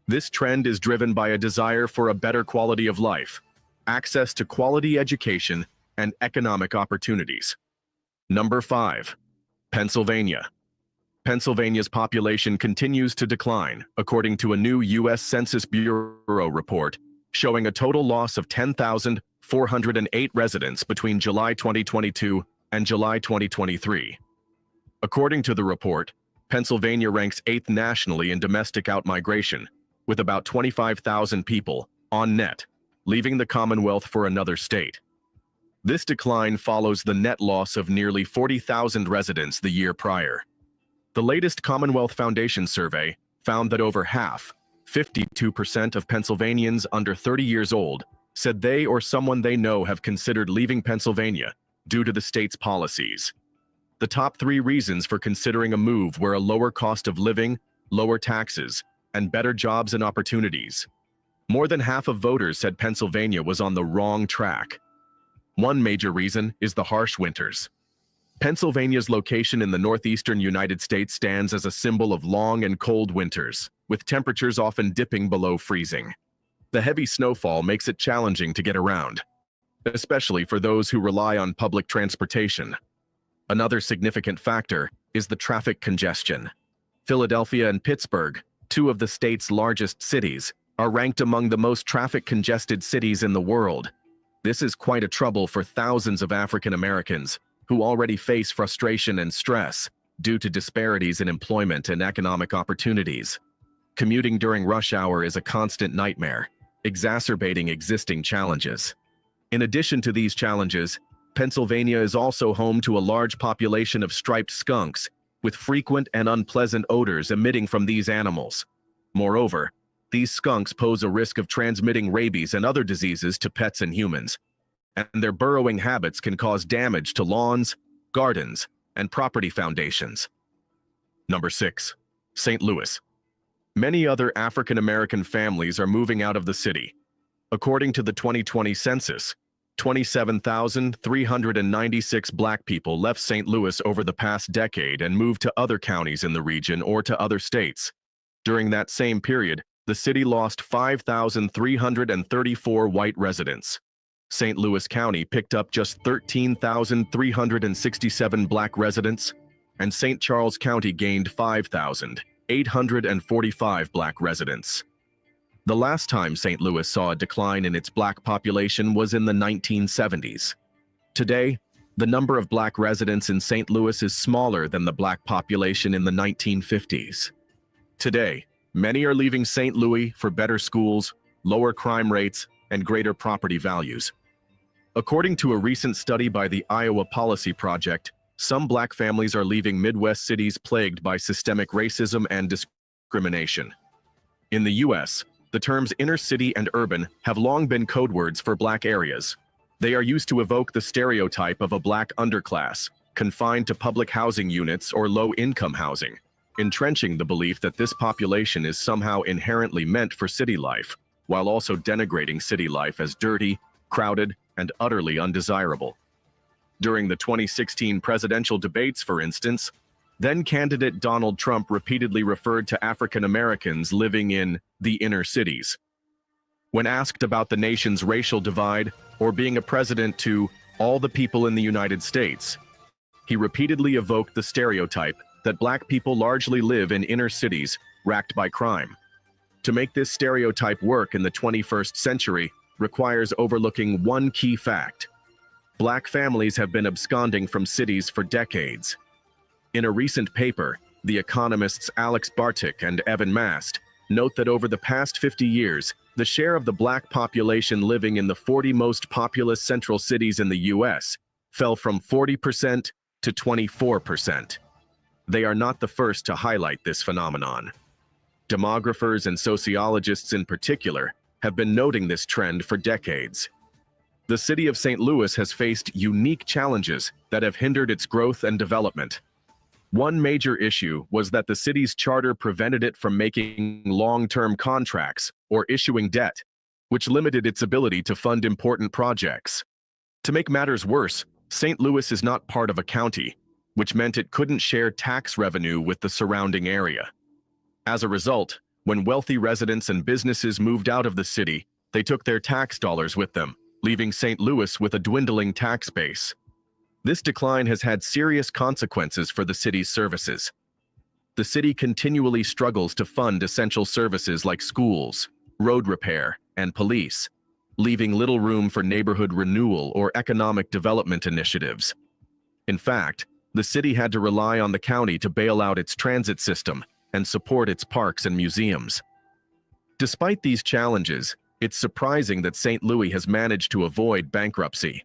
This trend is driven by a desire for a better quality of life, access to quality education, and economic opportunities. Number 5, Pennsylvania. Pennsylvania's population continues to decline, according to a new U.S. Census Bureau report, showing a total loss of 10,408 residents between July 2022 and July 2023. According to the report, Pennsylvania ranks 8th nationally in domestic outmigration, with about 25,000 people, on net, leaving the Commonwealth for another state. This decline follows the net loss of nearly 40,000 residents the year prior. The latest Commonwealth Foundation survey found that over half, 52% of Pennsylvanians under 30 years old, said they or someone they know have considered leaving Pennsylvania due to the state's policies. The top 3 reasons for considering a move were a lower cost of living, lower taxes, and better jobs and opportunities. More than half of voters said Pennsylvania was on the wrong track. One major reason is the harsh winters. Pennsylvania's location in the northeastern United States stands as a symbol of long and cold winters, with temperatures often dipping below freezing. The heavy snowfall makes it challenging to get around, especially for those who rely on public transportation. Another significant factor is the traffic congestion. Philadelphia and Pittsburgh, 2 of the state's largest cities, are ranked among the most traffic-congested cities in the world. This is quite a trouble for thousands of African Americans who already face frustration and stress due to disparities in employment and economic opportunities. Commuting during rush hour is a constant nightmare, exacerbating existing challenges. In addition to these challenges, Pennsylvania is also home to a large population of striped skunks, with frequent and unpleasant odors emitting from these animals. Moreover, these skunks pose a risk of transmitting rabies and other diseases to pets and humans, and their burrowing habits can cause damage to lawns, gardens, and property foundations. Number 6. St. Louis. Many other African American families are moving out of the city. According to the 2020 census, 27,396 Black people left St. Louis over the past decade and moved to other counties in the region or to other states. During that same period, the city lost 5,334 white residents. St. Louis County picked up just 13,367 Black residents, and St. Charles County gained 5,845 Black residents. The last time St. Louis saw a decline in its Black population was in the 1970s. Today, the number of Black residents in St. Louis is smaller than the Black population in the 1950s. Today, many are leaving St. Louis for better schools, lower crime rates, and greater property values. According to a recent study by the Iowa Policy Project, some Black families are leaving Midwest cities plagued by systemic racism and discrimination. In the U.S., the terms inner city and urban have long been code words for Black areas. They are used to evoke the stereotype of a Black underclass, confined to public housing units or low-income housing, entrenching the belief that this population is somehow inherently meant for city life, while also denigrating city life as dirty, crowded, and utterly undesirable. During the 2016 presidential debates, for instance, then-candidate Donald Trump repeatedly referred to African Americans living in the inner cities. When asked about the nation's racial divide or being a president to all the people in the United States, he repeatedly evoked the stereotype that Black people largely live in inner cities racked by crime. To make this stereotype work in the 21st century requires overlooking one key fact. Black families have been absconding from cities for decades. In a recent paper, the economists Alex Bartick and Evan Mast note that over the past 50 years, the share of the Black population living in the 40 most populous central cities in the U.S. fell from 40% to 24%. They are not the first to highlight this phenomenon. Demographers and sociologists in particular have been noting this trend for decades. The city of St. Louis has faced unique challenges that have hindered its growth and development. One major issue was that the city's charter prevented it from making long-term contracts or issuing debt, which limited its ability to fund important projects. To make matters worse, St. Louis is not part of a county, which meant it couldn't share tax revenue with the surrounding area. As a result, when wealthy residents and businesses moved out of the city, they took their tax dollars with them, leaving St. Louis with a dwindling tax base. This decline has had serious consequences for the city's services. The city continually struggles to fund essential services like schools, road repair, and police, leaving little room for neighborhood renewal or economic development initiatives. In fact, the city had to rely on the county to bail out its transit system and support its parks and museums. Despite these challenges, it's surprising that St. Louis has managed to avoid bankruptcy.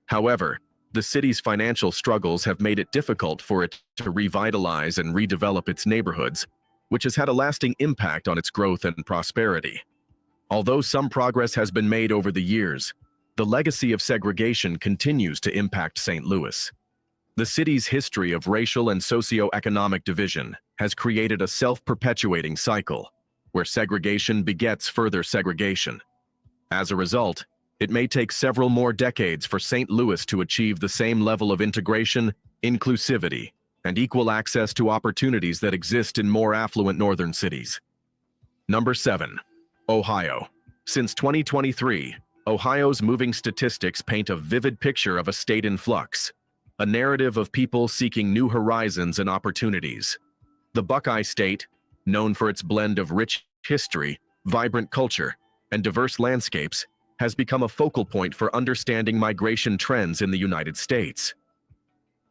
However, the city's financial struggles have made it difficult for it to revitalize and redevelop its neighborhoods, which has had a lasting impact on its growth and prosperity. Although some progress has been made over the years, the legacy of segregation continues to impact St. Louis. The city's history of racial and socioeconomic division has created a self-perpetuating cycle, where segregation begets further segregation. As a result, it may take several more decades for St. Louis to achieve the same level of integration, inclusivity, and equal access to opportunities that exist in more affluent northern cities. Number 7. Ohio. Since 2023, Ohio's moving statistics paint a vivid picture of a state in flux, a narrative of people seeking new horizons and opportunities. The Buckeye State, known for its blend of rich history, vibrant culture, and diverse landscapes, has become a focal point for understanding migration trends in the United States.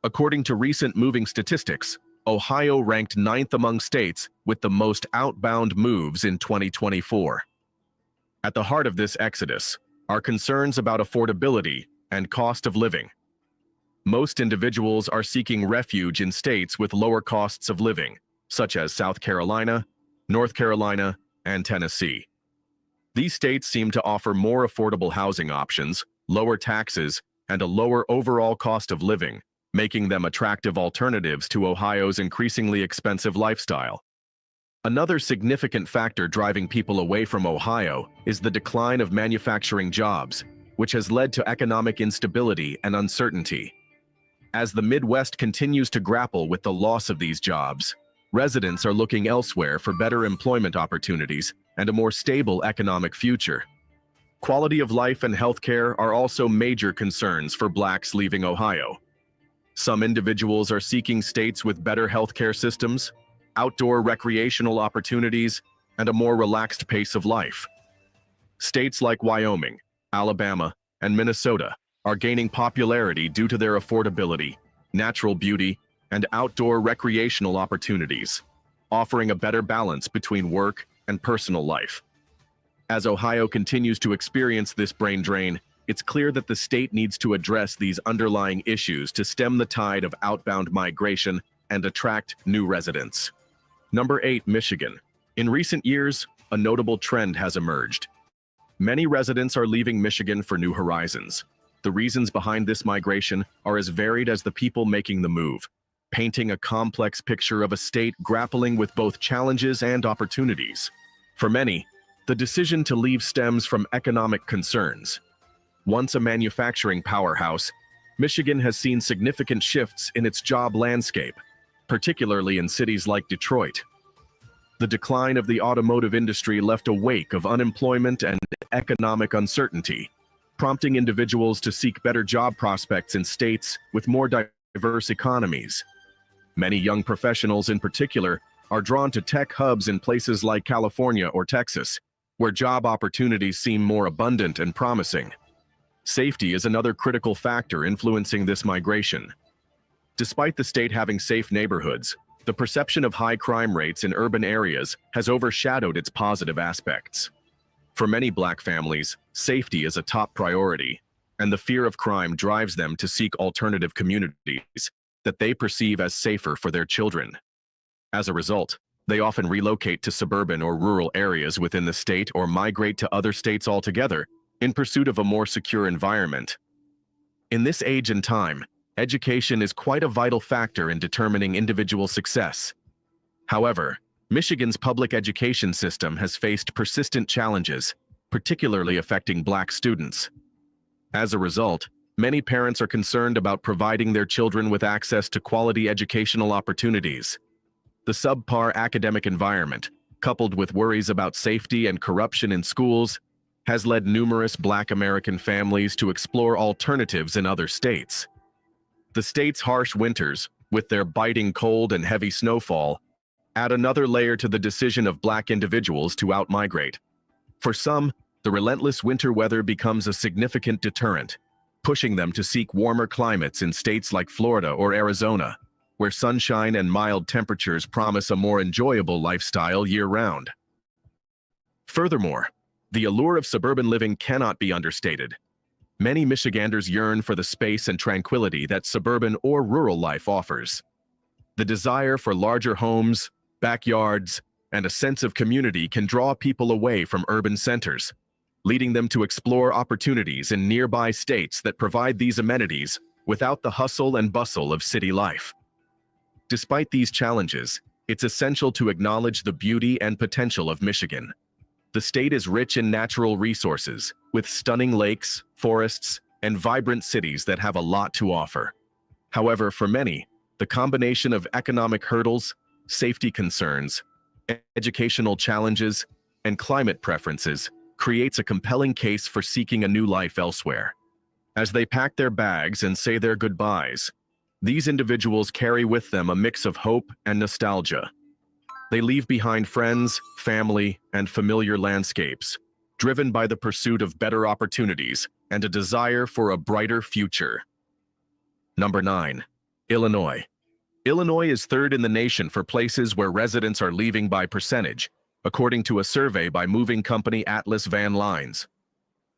According to recent moving statistics, Ohio ranked 9th among states with the most outbound moves in 2024. At the heart of this exodus are concerns about affordability and cost of living. Most individuals are seeking refuge in states with lower costs of living, such as South Carolina, North Carolina, and Tennessee. These states seem to offer more affordable housing options, lower taxes, and a lower overall cost of living, making them attractive alternatives to Ohio's increasingly expensive lifestyle. Another significant factor driving people away from Ohio is the decline of manufacturing jobs, which has led to economic instability and uncertainty. As the Midwest continues to grapple with the loss of these jobs, residents are looking elsewhere for better employment opportunities and a more stable economic future. Quality of life and healthcare are also major concerns for Blacks leaving Ohio. Some individuals are seeking states with better healthcare systems, outdoor recreational opportunities, and a more relaxed pace of life. States like Wyoming, Alabama, and Minnesota are gaining popularity due to their affordability, natural beauty, and outdoor recreational opportunities, offering a better balance between work and personal life. As Ohio continues to experience this brain drain, it's clear that the state needs to address these underlying issues to stem the tide of outbound migration and attract new residents. Number 8, Michigan. In recent years, a notable trend has emerged. Many residents are leaving Michigan for new horizons. The reasons behind this migration are as varied as the people making the move, painting a complex picture of a state grappling with both challenges and opportunities. For many, the decision to leave stems from economic concerns. Once a manufacturing powerhouse, Michigan has seen significant shifts in its job landscape, particularly in cities like Detroit. The decline of the automotive industry left a wake of unemployment and economic uncertainty, prompting individuals to seek better job prospects in states with more diverse economies. Many young professionals in particular are drawn to tech hubs in places like California or Texas, where job opportunities seem more abundant and promising. Safety is another critical factor influencing this migration. Despite the state having safe neighborhoods, the perception of high crime rates in urban areas has overshadowed its positive aspects. For many Black families, safety is a top priority, and the fear of crime drives them to seek alternative communities that they perceive as safer for their children. As a result, they often relocate to suburban or rural areas within the state or migrate to other states altogether in pursuit of a more secure environment. In this age and time, education is quite a vital factor in determining individual success. However, Michigan's public education system has faced persistent challenges, particularly affecting Black students. As a result, many parents are concerned about providing their children with access to quality educational opportunities. The subpar academic environment, coupled with worries about safety and corruption in schools, has led numerous Black American families to explore alternatives in other states. The state's harsh winters, with their biting cold and heavy snowfall, add another layer to the decision of Black individuals to outmigrate. For some, the relentless winter weather becomes a significant deterrent, pushing them to seek warmer climates in states like Florida or Arizona, where sunshine and mild temperatures promise a more enjoyable lifestyle year-round. Furthermore, the allure of suburban living cannot be understated. Many Michiganders yearn for the space and tranquility that suburban or rural life offers. The desire for larger homes, backyards, and a sense of community can draw people away from urban centers, leading them to explore opportunities in nearby states that provide these amenities without the hustle and bustle of city life. Despite these challenges, it's essential to acknowledge the beauty and potential of Michigan. The state is rich in natural resources, with stunning lakes, forests, and vibrant cities that have a lot to offer. However, for many, the combination of economic hurdles, safety concerns, educational challenges, and climate preferences creates a compelling case for seeking a new life elsewhere. As they pack their bags and say their goodbyes, these individuals carry with them a mix of hope and nostalgia. They leave behind friends, family, and familiar landscapes, driven by the pursuit of better opportunities and a desire for a brighter future. Number 9, Illinois. Illinois is third in the nation for places where residents are leaving by percentage, according to a survey by moving company Atlas Van Lines.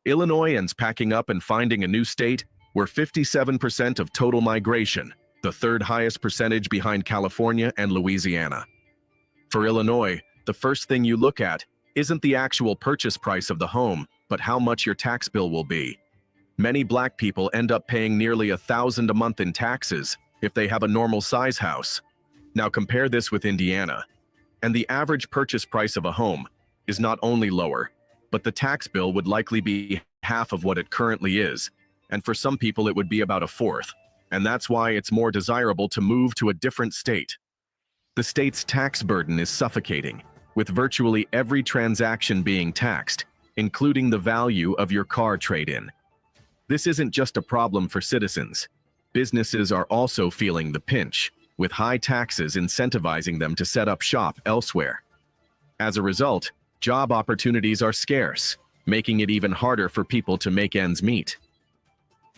Illinoisans packing up and finding a new state were 57% of total migration, the third highest percentage behind California and Louisiana. For Illinois, the first thing you look at isn't the actual purchase price of the home, but how much your tax bill will be. many Black people end up paying nearly $1,000 a month in taxes if they have a normal size house. Now compare this with Indiana, and the average purchase price of a home is not only lower, but the tax bill would likely be half of what it currently is, and for some people it would be about a fourth, and that's why it's more desirable to move to a different state. The state's tax burden is suffocating, with virtually every transaction being taxed, including the value of your car trade-in. This isn't just a problem for citizens. Businesses are also feeling the pinch, with high taxes incentivizing them to set up shop elsewhere. As a result, job opportunities are scarce, making it even harder for people to make ends meet.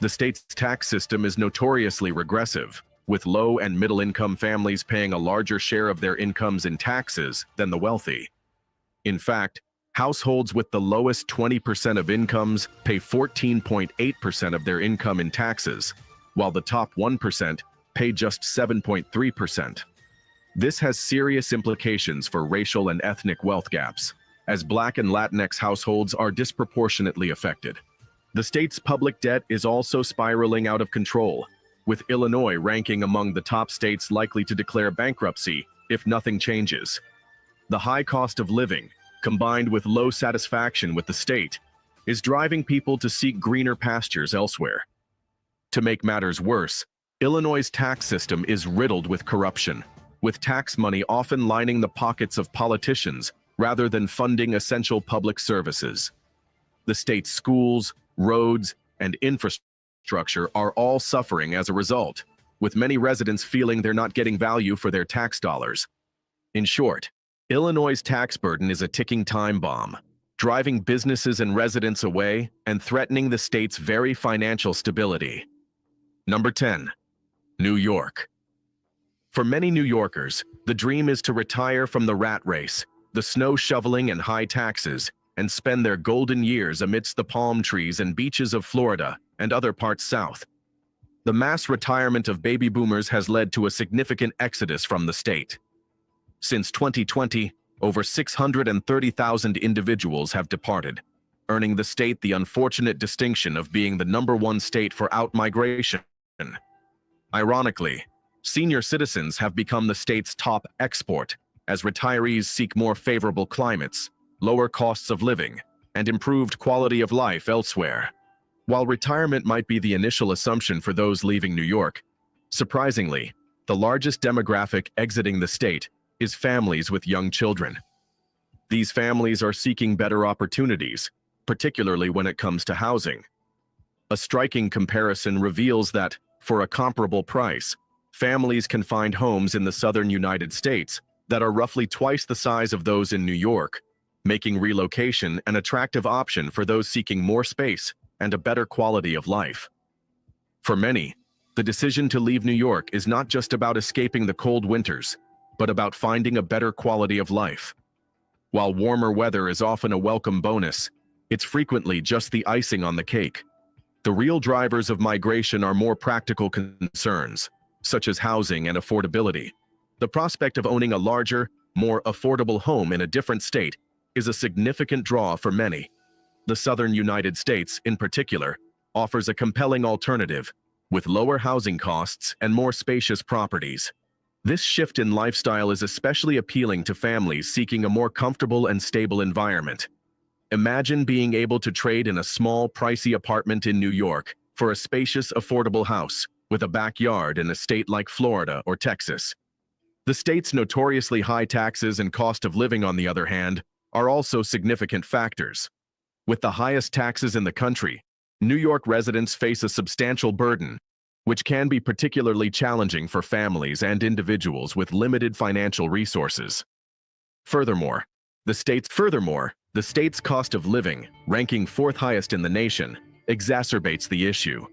The state's tax system is notoriously regressive, with low and middle-income families paying a larger share of their incomes in taxes than the wealthy. In fact, households with the lowest 20% of incomes pay 14.8% of their income in taxes, while the top 1% pay just 7.3%. This has serious implications for racial and ethnic wealth gaps, as Black and Latinx households are disproportionately affected. The state's public debt is also spiraling out of control, with Illinois ranking among the top states likely to declare bankruptcy if nothing changes. The high cost of living, combined with low satisfaction with the state, is driving people to seek greener pastures elsewhere. To make matters worse, Illinois' tax system is riddled with corruption, with tax money often lining the pockets of politicians rather than funding essential public services. The state's schools, roads, and infrastructure are all suffering as a result, with many residents feeling they're not getting value for their tax dollars. In short, Illinois' tax burden is a ticking time bomb, driving businesses and residents away and threatening the state's very financial stability. Number 10. New York. For many New Yorkers, the dream is to retire from the rat race, the snow shoveling and high taxes, and spend their golden years amidst the palm trees and beaches of Florida and other parts south. The mass retirement of baby boomers has led to a significant exodus from the state. Since 2020, over 630,000 individuals have departed, earning the state the unfortunate distinction of being the #1 state for out-migration. Ironically, senior citizens have become the state's top export, as retirees seek more favorable climates, lower costs of living, and improved quality of life elsewhere. While retirement might be the initial assumption for those leaving New York, surprisingly, the largest demographic exiting the state is families with young children. These families are seeking better opportunities, particularly when it comes to housing. A striking comparison reveals that, for a comparable price, families can find homes in the southern United States that are roughly twice the size of those in New York, making relocation an attractive option for those seeking more space and a better quality of life. For many, the decision to leave New York is not just about escaping the cold winters, but about finding a better quality of life. While warmer weather is often a welcome bonus, it's frequently just the icing on the cake. The real drivers of migration are more practical concerns, such as housing and affordability. The prospect of owning a larger, more affordable home in a different state is a significant draw for many. The southern United States, in particular, offers a compelling alternative, with lower housing costs and more spacious properties. This shift in lifestyle is especially appealing to families seeking a more comfortable and stable environment. Imagine being able to trade in a small, pricey apartment in New York for a spacious, affordable house with a backyard in a state like Florida or Texas. The state's notoriously high taxes and cost of living, on the other hand, are also significant factors. With the highest taxes in the country, New York residents face a substantial burden, which can be particularly challenging for families and individuals with limited financial resources. Furthermore, the state's cost of living, ranking 4th highest in the nation, exacerbates the issue.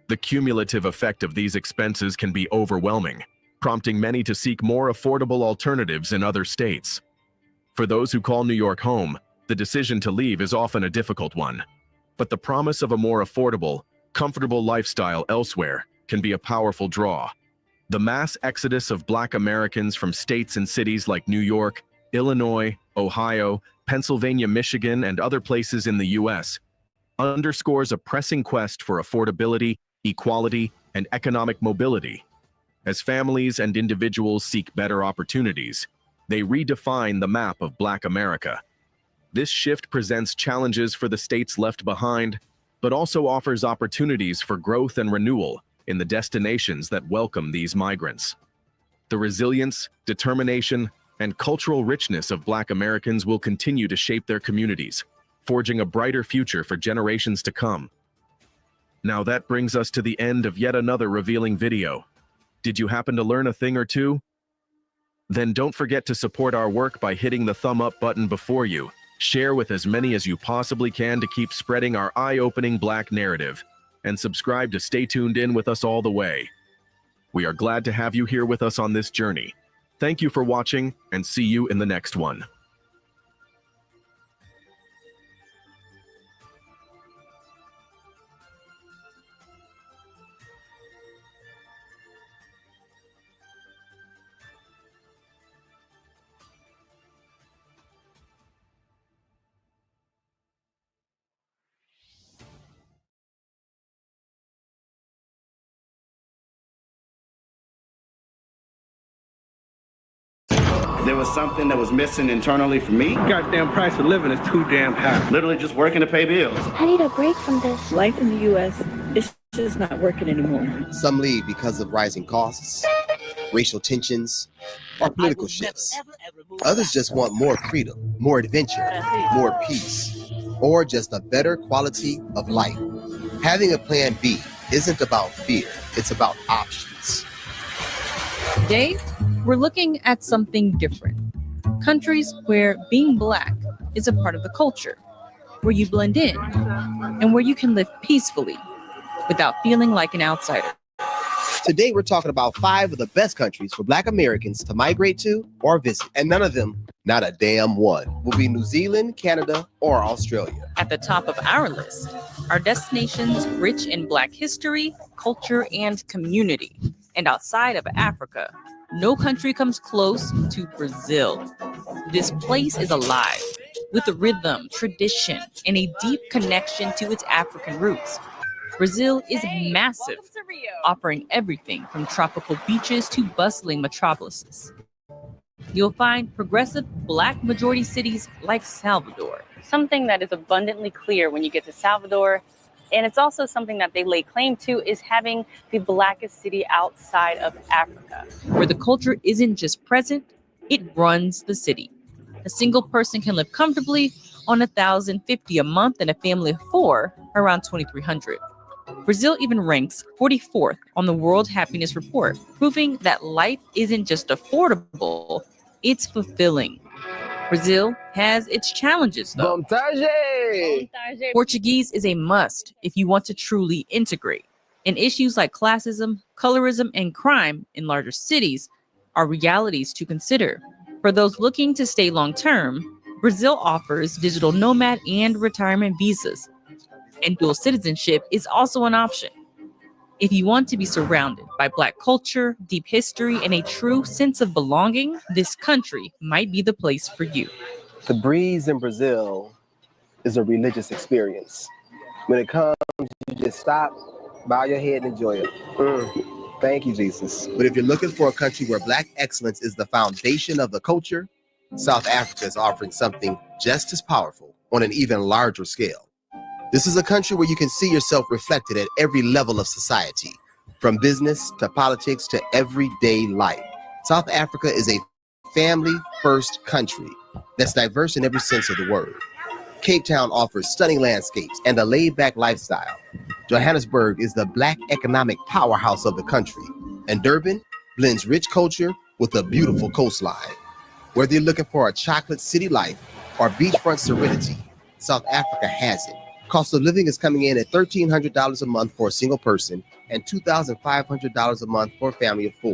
The cumulative effect of these expenses can be overwhelming, prompting many to seek more affordable alternatives in other states. For those who call New York home, the decision to leave is often a difficult one, but the promise of a more affordable, comfortable lifestyle elsewhere can be a powerful draw. The mass exodus of Black Americans from states and cities like New York, Illinois, Ohio, Pennsylvania, Michigan, and other places in the U.S. underscores a pressing quest for affordability, equality, and economic mobility. As families and individuals seek better opportunities, they redefine the map of Black America. This shift presents challenges for the states left behind, but also offers opportunities for growth and renewal in the destinations that welcome these migrants. The resilience, determination, and cultural richness of Black Americans will continue to shape their communities, forging a brighter future for generations to come. Now that brings us to the end of yet another revealing video. Did you happen to learn a thing or two? Then don't forget to support our work by hitting the thumb up button before you. Share with as many as you possibly can to keep spreading our eye-opening Black narrative. And subscribe to stay tuned in with us all the way. We are glad to have you here with us on this journey. Thank you for watching, and see you in the next one. There was something that was missing internally for me. Goddamn price of living is too damn high. Literally just working to pay bills. I need a break from this. Life in the U.S. is just not working anymore. Some leave because of rising costs, racial tensions, or political shifts. Others just want more freedom, more adventure, more peace, or just a better quality of life. Having a plan B isn't about fear, it's about options. Today, we're looking at something different. Countries where being Black is a part of the culture, where you blend in, and where you can live peacefully without feeling like an outsider. Today, we're talking about 5 of the best countries for Black Americans to migrate to or visit. And none of them, not a damn one, will be New Zealand, Canada, or Australia. At the top of our list are destinations rich in Black history, culture, and community. And outside of Africa, no country comes close to Brazil. This place is alive with a rhythm, tradition, and a deep connection to its African roots. Brazil is massive, offering everything from tropical beaches to bustling metropolises. You'll find progressive Black majority cities like Salvador. Something that is abundantly clear when you get to Salvador, and it's also something that they lay claim to, is having the Blackest city outside of Africa. Where the culture isn't just present, it runs the city. A single person can live comfortably on $1,050 a month, and a family of 4 around $2,300. Brazil even ranks 44th on the World Happiness Report, proving that life isn't just affordable, it's fulfilling. Brazil has its challenges, though. Portuguese is a must if you want to truly integrate. And issues like classism, colorism, and crime in larger cities are realities to consider. For those looking to stay long-term, Brazil offers digital nomad and retirement visas. And dual citizenship is also an option. If you want to be surrounded by Black culture, deep history, and a true sense of belonging, this country might be the place for you. The breeze in Brazil is a religious experience. When it comes, you just stop, bow your head, and enjoy it. Thank you, Jesus. But if you're looking for a country where Black excellence is the foundation of the culture, South Africa is offering something just as powerful on an even larger scale. This is a country where you can see yourself reflected at every level of society, from business to politics to everyday life. South Africa is a family-first country that's diverse in every sense of the word. Cape Town offers stunning landscapes and a laid-back lifestyle. Johannesburg is the Black economic powerhouse of the country, and Durban blends rich culture with a beautiful coastline. Whether you're looking for a chocolate city life or beachfront serenity, South Africa has it. Cost of living is coming in at $1,300 a month for a single person and $2,500 a month for a family of 4.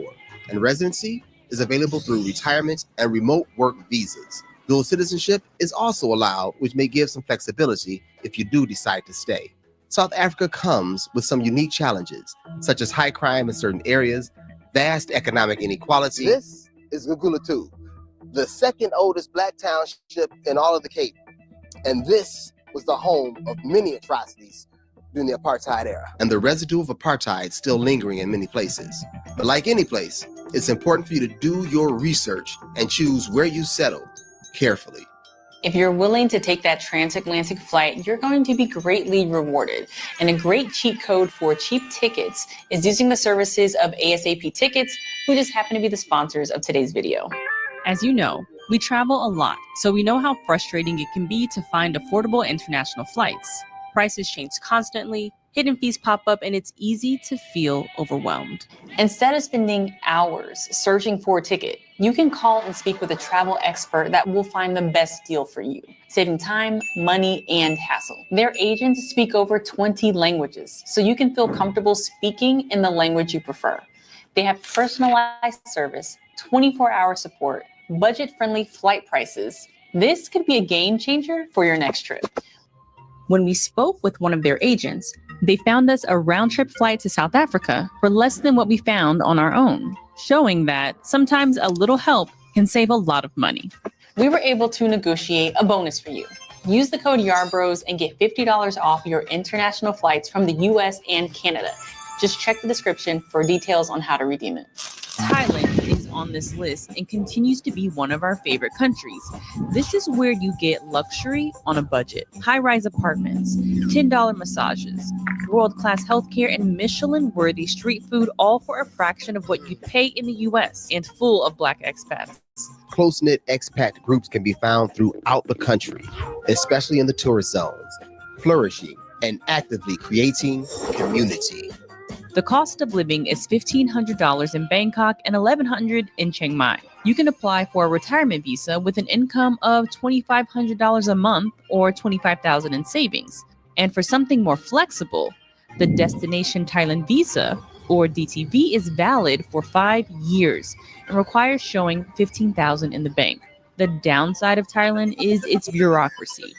And residency is available through retirement and remote work visas. Dual citizenship is also allowed, which may give some flexibility if you do decide to stay. South Africa comes with some unique challenges, such as high crime in certain areas, vast economic inequality. This is Guguletu, the second oldest Black township in all of the Cape. And this was the home of many atrocities during the apartheid era. And the residue of apartheid still lingering in many places. But like any place, it's important for you to do your research and choose where you settle carefully. If you're willing to take that transatlantic flight, you're going to be greatly rewarded. And a great cheat code for cheap tickets is using the services of ASAP Tickets, who just happen to be the sponsors of today's video. As you know, we travel a lot, so we know how frustrating it can be to find affordable international flights. Prices change constantly, hidden fees pop up, and it's easy to feel overwhelmed. Instead of spending hours searching for a ticket, you can call and speak with a travel expert that will find the best deal for you, saving time, money, and hassle. Their agents speak over 20 languages, so you can feel comfortable speaking in the language you prefer. They have personalized service, 24-hour support, budget-friendly flight prices. This could be a game changer for your next trip. When we spoke with one of their agents, they found us a round-trip flight to South Africa for less than what we found on our own, showing that sometimes a little help can save a lot of money. We were able to negotiate a bonus for you. Use the code YARBROS and get $50 off your international flights from the US and Canada. Just check the description for details on how to redeem it. Thailand is on this list and continues to be one of our favorite countries. This is where you get luxury on a budget, high-rise apartments, $10 massages, world-class healthcare, and Michelin-worthy street food, all for a fraction of what you pay in the US and full of Black expats. Close-knit expat groups can be found throughout the country, especially in the tourist zones, flourishing and actively creating community. The cost of living is $1,500 in Bangkok and $1,100 in Chiang Mai. You can apply for a retirement visa with an income of $2,500 a month or $25,000 in savings. And for something more flexible, the Destination Thailand Visa, or DTV, is valid for 5 years and requires showing $15,000 in the bank. The downside of Thailand is its bureaucracy.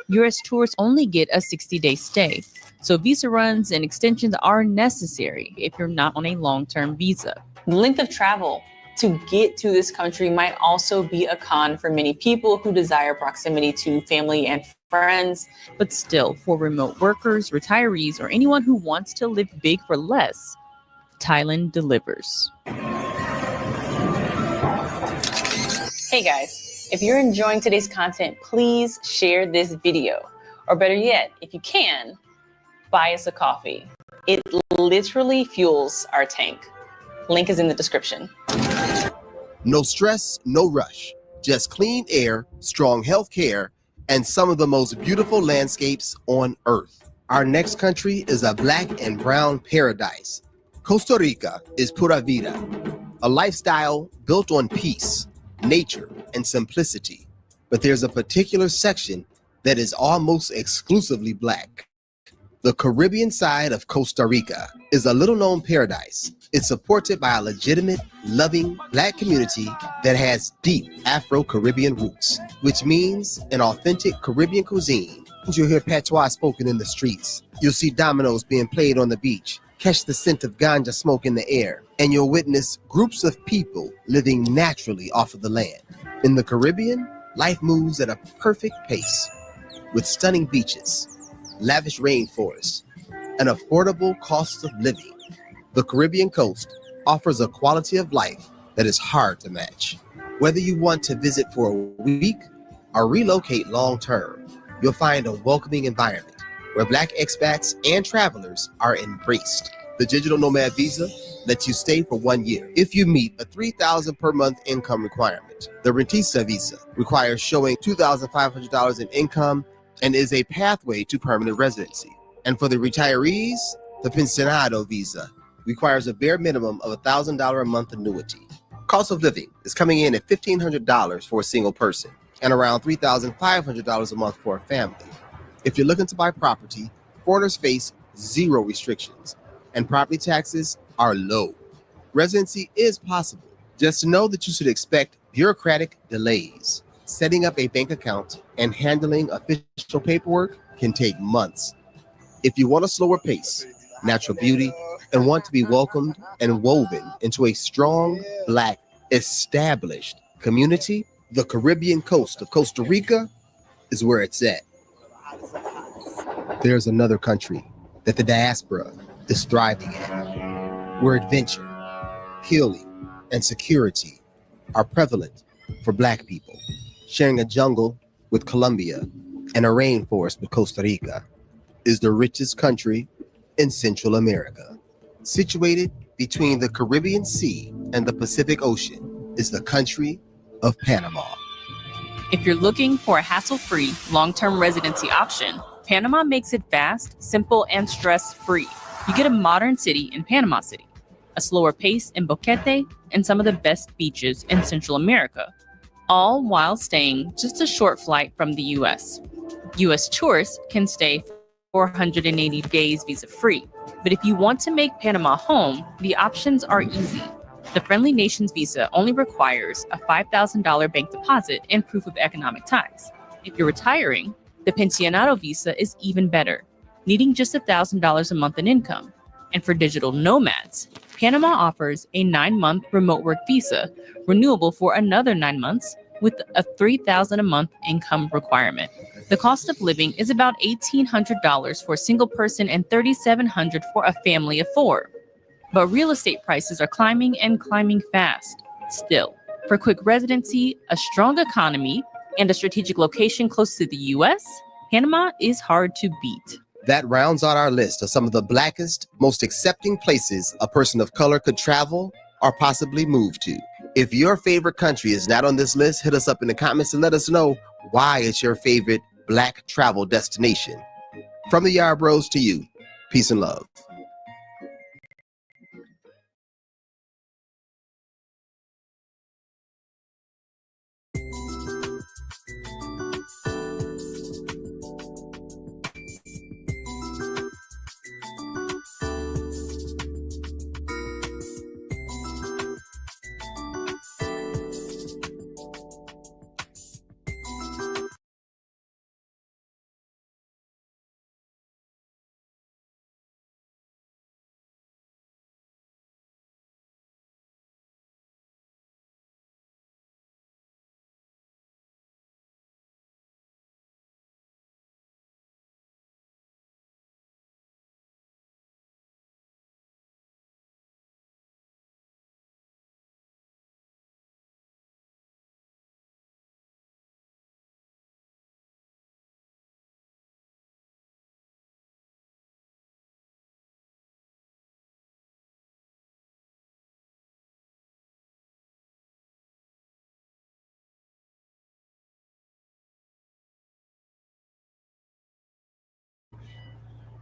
US tourists only get a 60-day stay, so visa runs and extensions are necessary if you're not on a long-term visa. The length of travel to get to this country might also be a con for many people who desire proximity to family and friends, but still, for remote workers, retirees, or anyone who wants to live big for less, Thailand delivers. Hey guys, if you're enjoying today's content, please share this video. Or better yet, if you can, buy us a coffee. It literally fuels our tank. Link is in the description. No stress, no rush. Just clean air, strong health care, and some of the most beautiful landscapes on Earth. Our next country is a Black and brown paradise. Costa Rica is Pura Vida, a lifestyle built on peace, nature, and simplicity. But there's a particular section that is almost exclusively Black. The Caribbean side of Costa Rica is a little-known paradise. It's supported by a legitimate, loving Black community that has deep Afro-Caribbean roots, which means an authentic Caribbean cuisine. You'll hear patois spoken in the streets. You'll see dominoes being played on the beach, catch the scent of ganja smoke in the air, and you'll witness groups of people living naturally off of the land. In the Caribbean, life moves at a perfect pace, with stunning beaches, lavish rainforests, and affordable cost of living. The Caribbean coast offers a quality of life that is hard to match. Whether you want to visit for a week or relocate long-term, you'll find a welcoming environment where Black expats and travelers are embraced. The Digital Nomad Visa lets you stay for 1 year if you meet a $3,000 per month income requirement. The Rentista Visa requires showing $2,500 in income and is a pathway to permanent residency. And for the retirees, the Pensionado Visa requires a bare minimum of $1,000 a month annuity. Cost of living is coming in at $1,500 for a single person and around $3,500 a month for a family. If you're looking to buy property, foreigners face zero restrictions and property taxes are low. Residency is possible. Just know that you should expect bureaucratic delays. Setting up a bank account and handling official paperwork can take months. If you want a slower pace, natural beauty, and want to be welcomed and woven into a strong, Black, established community, the Caribbean coast of Costa Rica is where it's at. there's another country that the diaspora is thriving in, where adventure, healing, and security are prevalent for Black people, sharing a jungle with Colombia and a rainforest with Costa Rica, is the richest country in Central America. Situated between the Caribbean Sea and the Pacific Ocean is the country of Panama. If you're looking for a hassle-free, long-term residency option, Panama makes it fast, simple, and stress-free. You get a modern city in Panama City, a slower pace in Boquete, and some of the best beaches in Central America, all while staying just a short flight from the US. US tourists can stay 480 days visa-free. But if you want to make Panama home, the options are easy. The Friendly Nations visa only requires a $5,000 bank deposit and proof of economic ties. If you're retiring, the Pensionado visa is even better, needing just $1,000 a month in income. And for digital nomads, Panama offers a 9-month remote work visa, renewable for another 9 months, with a $3,000 a month income requirement. The cost of living is about $1,800 for a single person and $3,700 for a family of 4. But real estate prices are climbing and climbing fast. Still, for quick residency, a strong economy, and a strategic location close to the US, Panama is hard to beat. That rounds out our list of some of the Blackest, most accepting places a person of color could travel or possibly move to. If your favorite country is not on this list, hit us up in the comments and let us know why it's your favorite Black travel destination. From the Yard Bros to you, peace and love.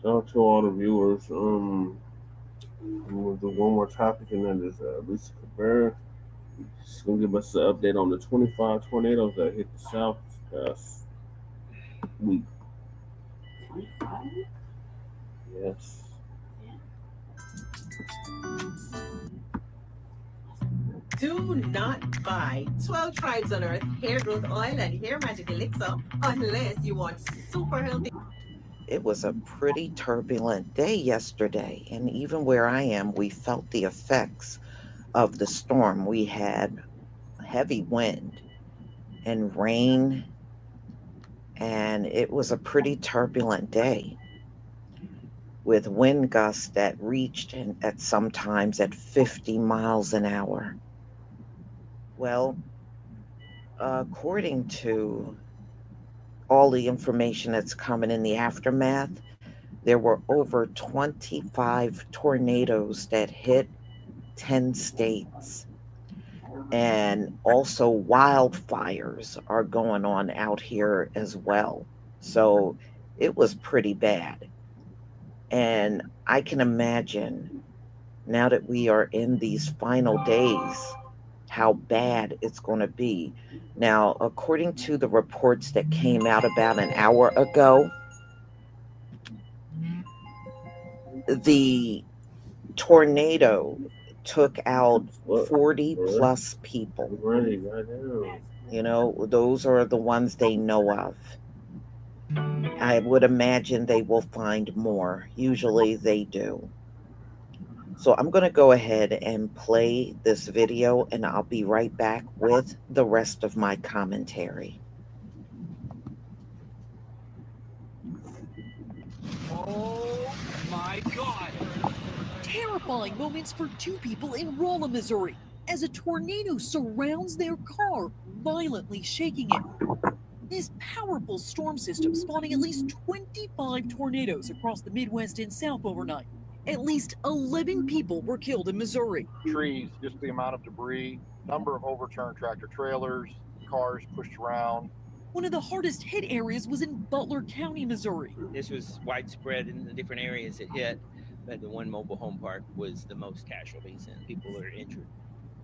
Shout out to all the viewers. We'll do one more topic, and then there's Lisa Cabrera. She's gonna give us an update on the 25 tornadoes that hit the South this past week. 25? Yes. Do not buy 12 Tribes on Earth hair growth oil and hair magic elixir unless you want super healthy. It was a pretty turbulent day yesterday, and even where I am, we felt the effects of the storm. We had heavy wind and rain, and it was a pretty turbulent day with wind gusts that reached at sometimes at 50 miles an hour. Well, according to all the information that's coming in the aftermath, there were over 25 tornadoes that hit 10 states. And also wildfires are going on out here as well. So it was pretty bad. And I can imagine now that we are in these final days, how bad it's going to be. Now, according to the reports that came out about an hour ago, the tornado took out 40 plus people. You know, those are the ones they know of. I would imagine they will find more. Usually they do. So I'm going to go ahead and play this video, and I'll be right back with the rest of my commentary. my God! Terrifying moments for two people in Rolla, Missouri, as a tornado surrounds their car, violently shaking it. This powerful storm system spawning at least 25 tornadoes across the Midwest and South overnight. At least 11 people were killed in Missouri. Trees, just the amount of debris, number of overturned tractor trailers, cars pushed around. One of the hardest hit areas was in Butler County, Missouri. This was widespread in the different areas it hit, but the one mobile home park was the most casualties and people were injured.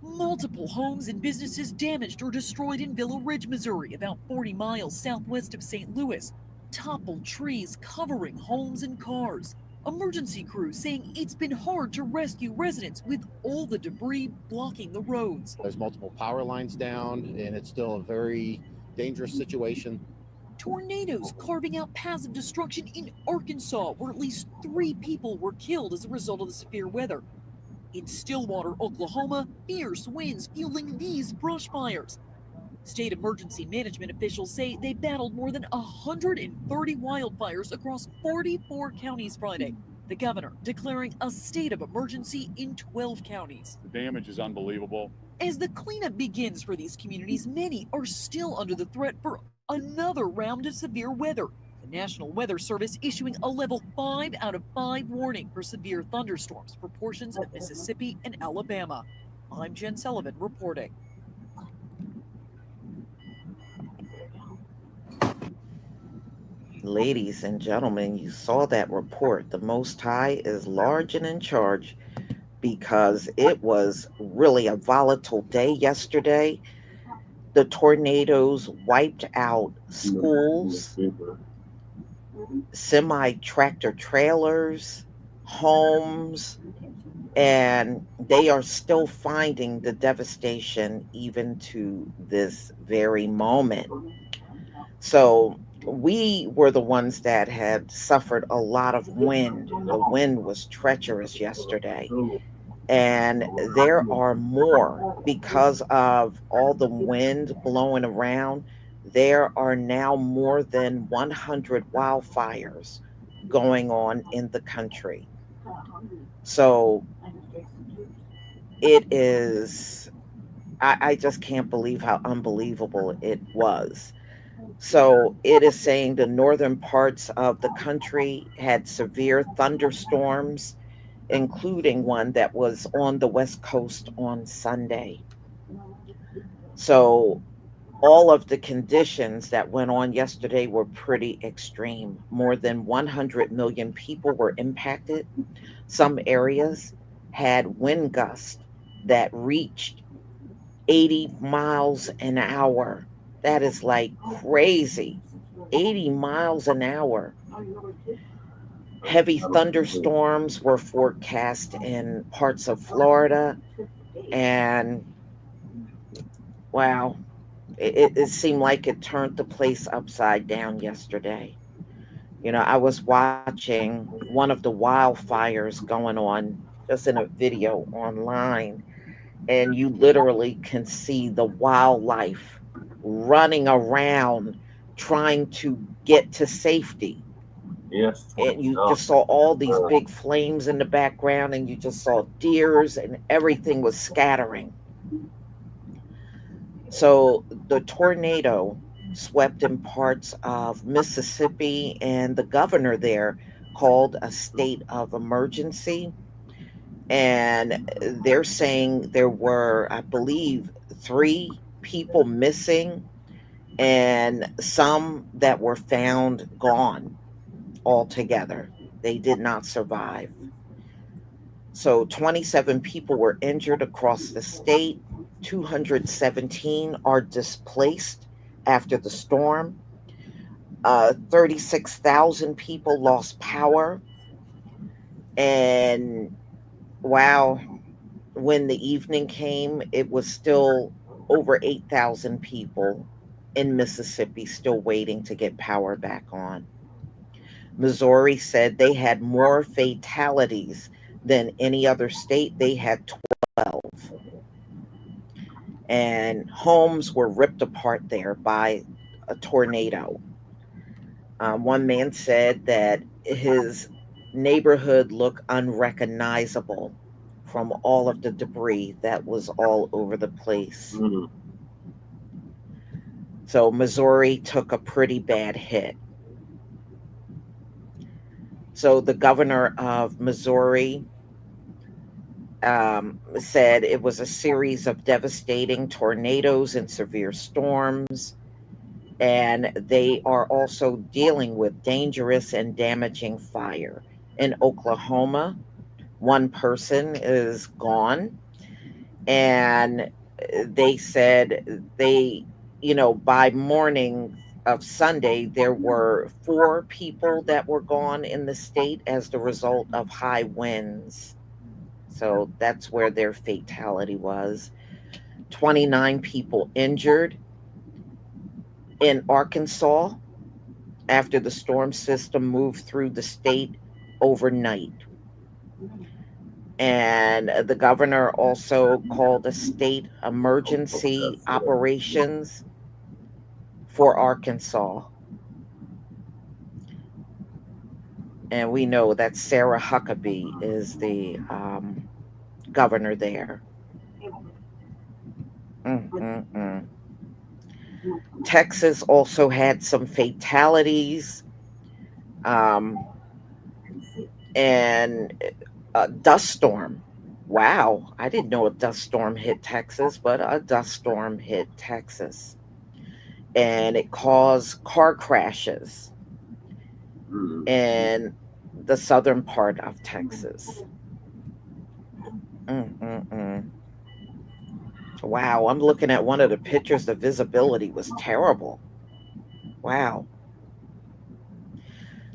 Multiple homes and businesses damaged or destroyed in Villa Ridge, Missouri, about 40 miles southwest of St. Louis. Toppled trees covering homes and cars. Emergency crews saying it's been hard to rescue residents with all the debris blocking the roads. There's multiple power lines down, and it's still a very dangerous situation. Tornadoes carving out paths of destruction in Arkansas, where at least 3 people were killed as a result of the severe weather. In Stillwater, Oklahoma, fierce winds fueling these brush fires. State emergency management officials say they battled more than 130 wildfires across 44 counties Friday. The governor declaring a state of emergency in 12 counties. The damage is unbelievable. As the cleanup begins for these communities, many are still under the threat for another round of severe weather. The National Weather Service issuing a level 5 out of 5 warning for severe thunderstorms for portions of Mississippi and Alabama. I'm Jen Sullivan reporting. Ladies and gentlemen, you saw that report. The Most High is large and in charge, because it was really a volatile day yesterday. The tornadoes wiped out schools, semi-tractor trailers, homes, and they are still finding the devastation even to this very moment. So we were the ones that had suffered a lot of wind. The wind was treacherous yesterday. And there are more because of all the wind blowing around. There are now more than 100 wildfires going on in the country. So it is, I just can't believe how unbelievable it was. So it is saying the northern parts of the country had severe thunderstorms, including one that was on the West Coast on Sunday. So all of the conditions that went on yesterday were pretty extreme. More than 100 million people were impacted. Some areas had wind gusts that reached 80 miles an hour. That is like crazy. 80 miles an hour. Heavy thunderstorms were forecast in parts of Florida. And wow, it seemed like it turned the place upside down yesterday. You know, I was watching one of the wildfires going on just in a video online, and you literally can see the wildlife running around trying to get to safety. Yes. And you just saw all these big flames in the background, and you just saw deers, and everything was scattering. So the tornado swept in parts of Mississippi, and the governor there called a state of emergency. And they're saying there were, I believe, 3 people missing and some that were found gone altogether. They did not survive. So 27 people were injured across the state. 217 are displaced after the storm. 36,000 people lost power. And wow, when the evening came, it was still over 8,000 people in Mississippi still waiting to get power back on. Missouri said they had more fatalities than any other state. They had 12. And homes were ripped apart there by a tornado. One man said that his neighborhood look unrecognizable from all of the debris that was all over the place. So Missouri took a pretty bad hit. So the governor of Missouri said it was a series of devastating tornadoes and severe storms, and they are also dealing with dangerous and damaging fire. In Oklahoma, one person is gone, and they said by morning of Sunday, there were 4 people that were gone in the state as the result of high winds. So that's where their fatality was. 29 people injured. In Arkansas, after the storm system moved through the state overnight. And the governor also called a state emergency operations for Arkansas. And we know that Sarah Huckabee is the governor there. Texas also had some fatalities, and a dust storm. Wow, I didn't know a dust storm hit Texas, but a dust storm hit Texas. And it caused car crashes in the southern part of Texas. Wow, I'm looking at one of the pictures. The visibility was terrible. Wow.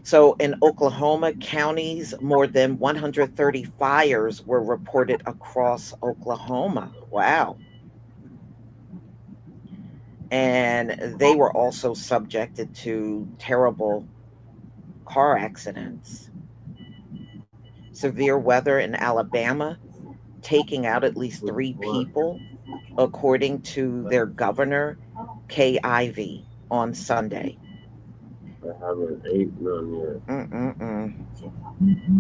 So in Oklahoma counties, more than 130 fires were reported across Oklahoma. Wow. And they were also subjected to terrible car accidents. Severe weather in Alabama, taking out at least 3 people, according to their governor, Kay Ivey, on Sunday. I haven't ate none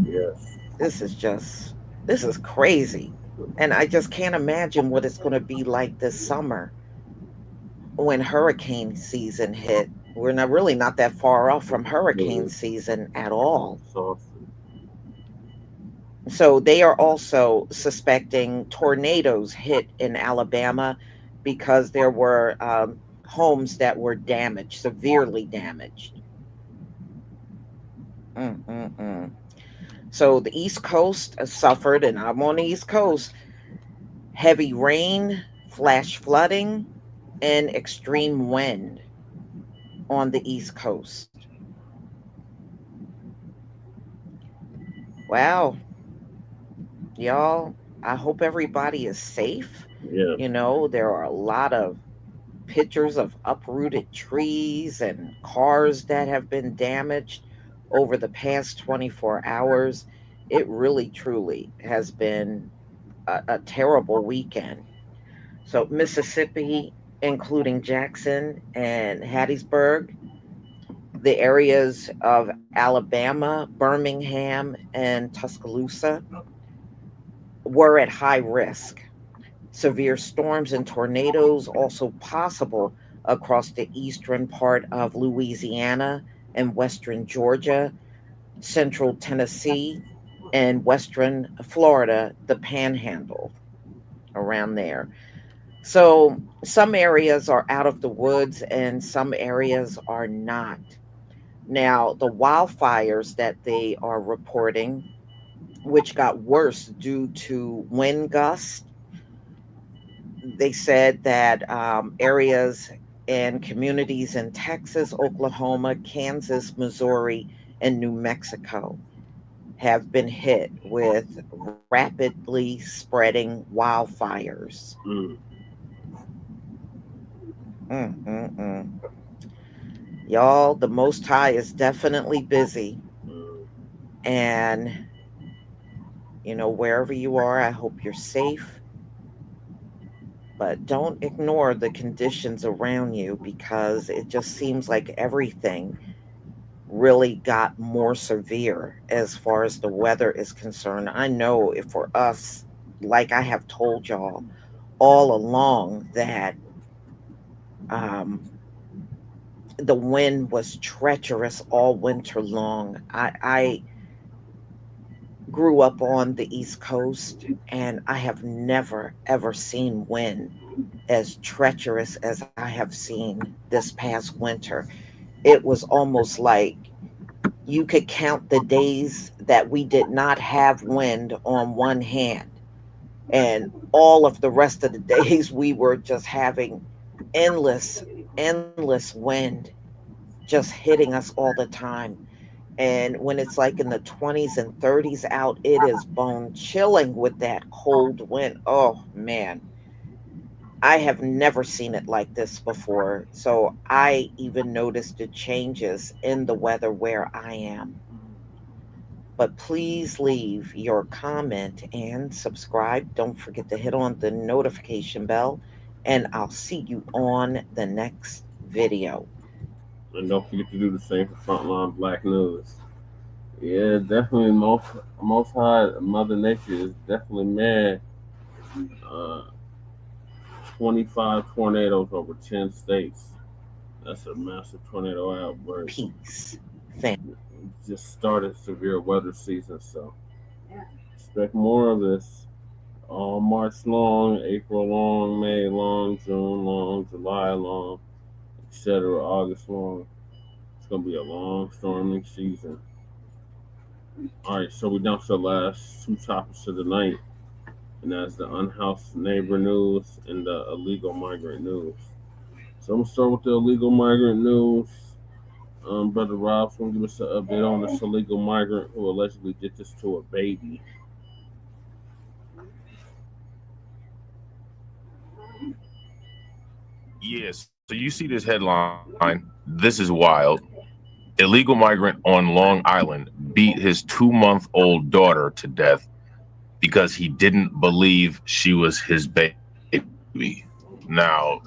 yet. Yes. This is crazy. And I just can't imagine what it's going to be like this summer when hurricane season hit. We're not that far off from hurricane season at all. So they are also suspecting tornadoes hit in Alabama because there were homes that were damaged, severely damaged. So the East Coast suffered, and I'm on the East Coast, heavy rain, flash flooding, and extreme wind on the East Coast. Wow. Y'all, I hope everybody is safe. Yeah. There are a lot of pictures of uprooted trees and cars that have been damaged over the past 24 hours. It really, truly has been a terrible weekend. So Mississippi, including Jackson and Hattiesburg, the areas of Alabama, Birmingham, and Tuscaloosa were at high risk. Severe storms and tornadoes also possible across the eastern part of Louisiana and western Georgia, central Tennessee, and western Florida, the Panhandle, around there. So some areas are out of the woods and some areas are not. Now, the wildfires that they are reporting, which got worse due to wind gusts, they said that areas and communities in Texas, Oklahoma, Kansas, Missouri, and New Mexico have been hit with rapidly spreading wildfires. Y'all, the Most High is definitely busy. And, wherever you are, I hope you're safe. But don't ignore the conditions around you, because it just seems like everything really got more severe as far as the weather is concerned. I know if for us, like I have told y'all all along, that the wind was treacherous all winter long. I grew up on the East Coast, and I have never, ever seen wind as treacherous as I have seen this past winter. It was almost like you could count the days that we did not have wind on one hand, and all of the rest of the days we were just having endless wind just hitting us all the time. And when it's like in the 20s and 30s out, it is bone chilling with that cold wind. Oh man, I have never seen it like this before. So I even noticed the changes in the weather where I am. But please leave your comment and subscribe. Don't forget to hit on the notification bell, and I'll see you on the next video. And don't forget to do the same for Frontline Black News. Yeah, definitely most high Mother Nature is definitely mad. 25 tornadoes over 10 states. That's a massive tornado outbreak. Peace. Just started severe weather season, so expect more of this. All March long, April long, May long, June long, July long, etc. August long. It's gonna be a long storming season. All right, so we're down to the last two topics of the night, and that's the unhoused neighbor news and the illegal migrant news. So I'm gonna start with the illegal migrant news. Brother Rob's gonna give us an update on this illegal migrant who allegedly did this to a baby. Yes. So you see this headline. This is wild. Illegal migrant on Long Island beat his 2-month-old daughter to death because he didn't believe she was his baby. Now,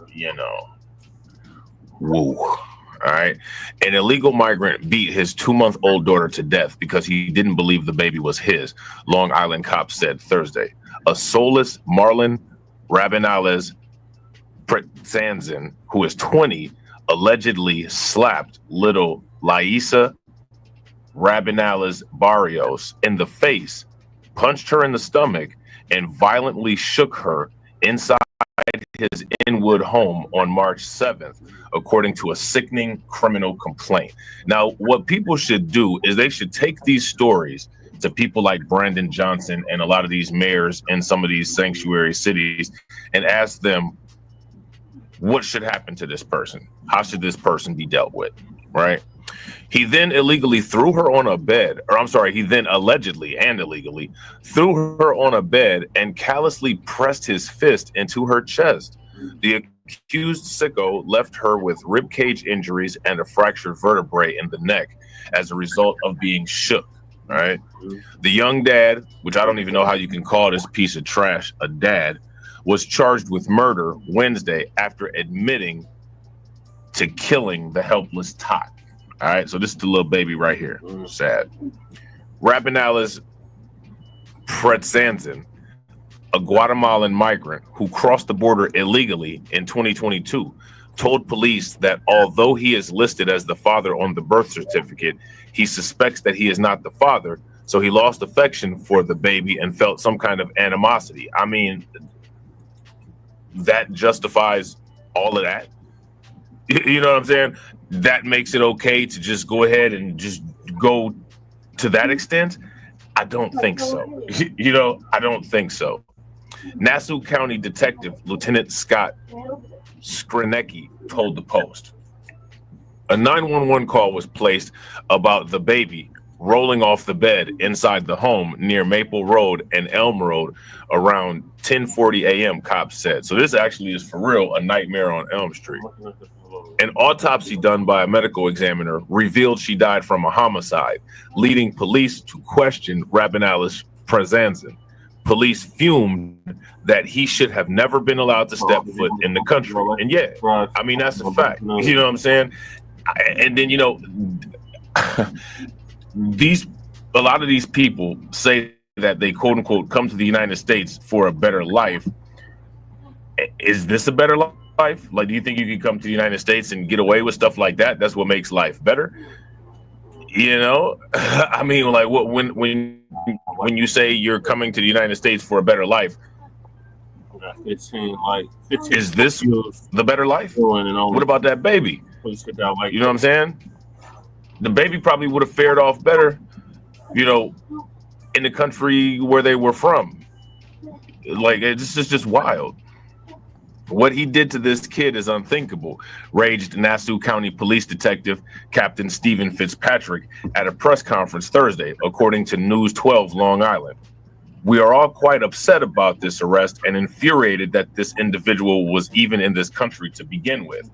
woo. All right. An illegal migrant beat his 2-month-old daughter to death because he didn't believe the baby was his, Long Island cops said Thursday. A soulless Marlon Rabinales Pretzanzin, who is 20, allegedly slapped little Laisa Rabinales Barrios in the face, punched her in the stomach, and violently shook her inside his Inwood home on March 7th, according to a sickening criminal complaint. Now, what people should do is they should take these stories to people like Brandon Johnson and a lot of these mayors in some of these sanctuary cities and ask them, what should happen to this person? How should this person be dealt with, right? He then illegally threw her on a bed, he then allegedly and illegally threw her on a bed and callously pressed his fist into her chest. The accused sicko left her with ribcage injuries and a fractured vertebrae in the neck as a result of being shook, right? The young dad, which I don't even know how you can call this piece of trash a dad, was charged with murder Wednesday after admitting to killing the helpless tot. All right, so this is the little baby right here. Sad. Rabinales Pretzanzin, a Guatemalan migrant who crossed the border illegally in 2022, told police that although he is listed as the father on the birth certificate, he suspects that he is not the father, so he lost affection for the baby and felt some kind of animosity. I mean, that justifies all of that. You know what I'm saying? That makes it okay to just go ahead and just go to that extent? I don't think so. I don't think so. Nassau County Detective Lieutenant Scott Skrinecki told the Post. A 911 call was placed about the baby rolling off the bed inside the home near Maple Road and Elm Road around 10:40 a.m., cops said. So this actually is for real a nightmare on Elm Street. An autopsy done by a medical examiner revealed she died from a homicide, leading police to question Rabinales Pretzanzin. Police fumed that he should have never been allowed to step foot in the country. And yeah, I mean, that's a fact. You know what I'm saying? And then, a lot of these people say that they quote unquote come to the United States for a better life. Is this a better life? Like, do you think you can come to the United States and get away with stuff like that? That's what makes life better. You know, I mean, like, what when you say you're coming to the United States for a better life, 15, is this the better life? What about that baby? You know what I'm saying? The baby probably would have fared off better, you know, in the country where they were from. Like, this is just wild. What he did to this kid is unthinkable, raged Nassau County Police Detective Captain Stephen Fitzpatrick at a press conference Thursday, according to News 12 Long Island. We are all quite upset about this arrest and infuriated that this individual was even in this country to begin with.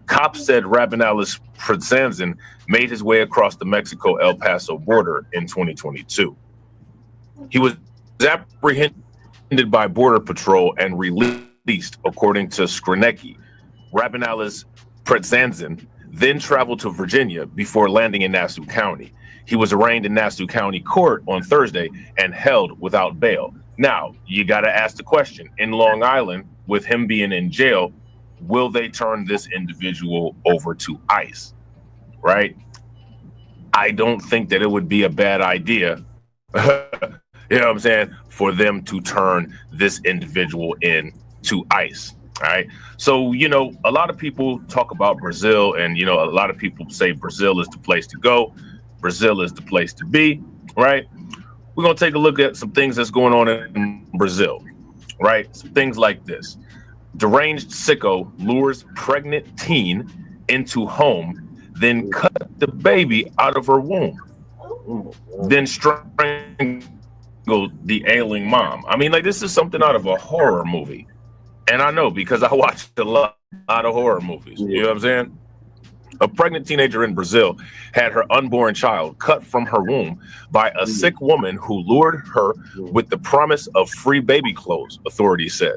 Cops said Rabinalis Predzanzin made his way across the Mexico-El Paso border in 2022. He was apprehended by Border Patrol and released, according to Skrzynecki. Rabinalis Predzanzin then traveled to Virginia before landing in Nassau County. He was arraigned in Nassau County Court on Thursday and held without bail. Now, you got to ask the question, in Long Island, with him being in jail, will they turn this individual over to ICE, right? I don't think that it would be a bad idea, you know what I'm saying, for them to turn this individual in to ICE, all right? So, you know, a lot of people talk about Brazil, and, you know, a lot of people say Brazil is the place to go. Brazil is the place to be, right? We're going to take a look at some things that's going on in Brazil, right? Some things like this. Deranged sicko lures pregnant teen into home, then cut the baby out of her womb, then strangled the ailing mom. I mean, like, this is something out of a horror movie. And I know, because I watched a lot of horror movies. You know what I'm saying? A pregnant teenager in Brazil had her unborn child cut from her womb by a sick woman who lured her with the promise of free baby clothes, authorities said.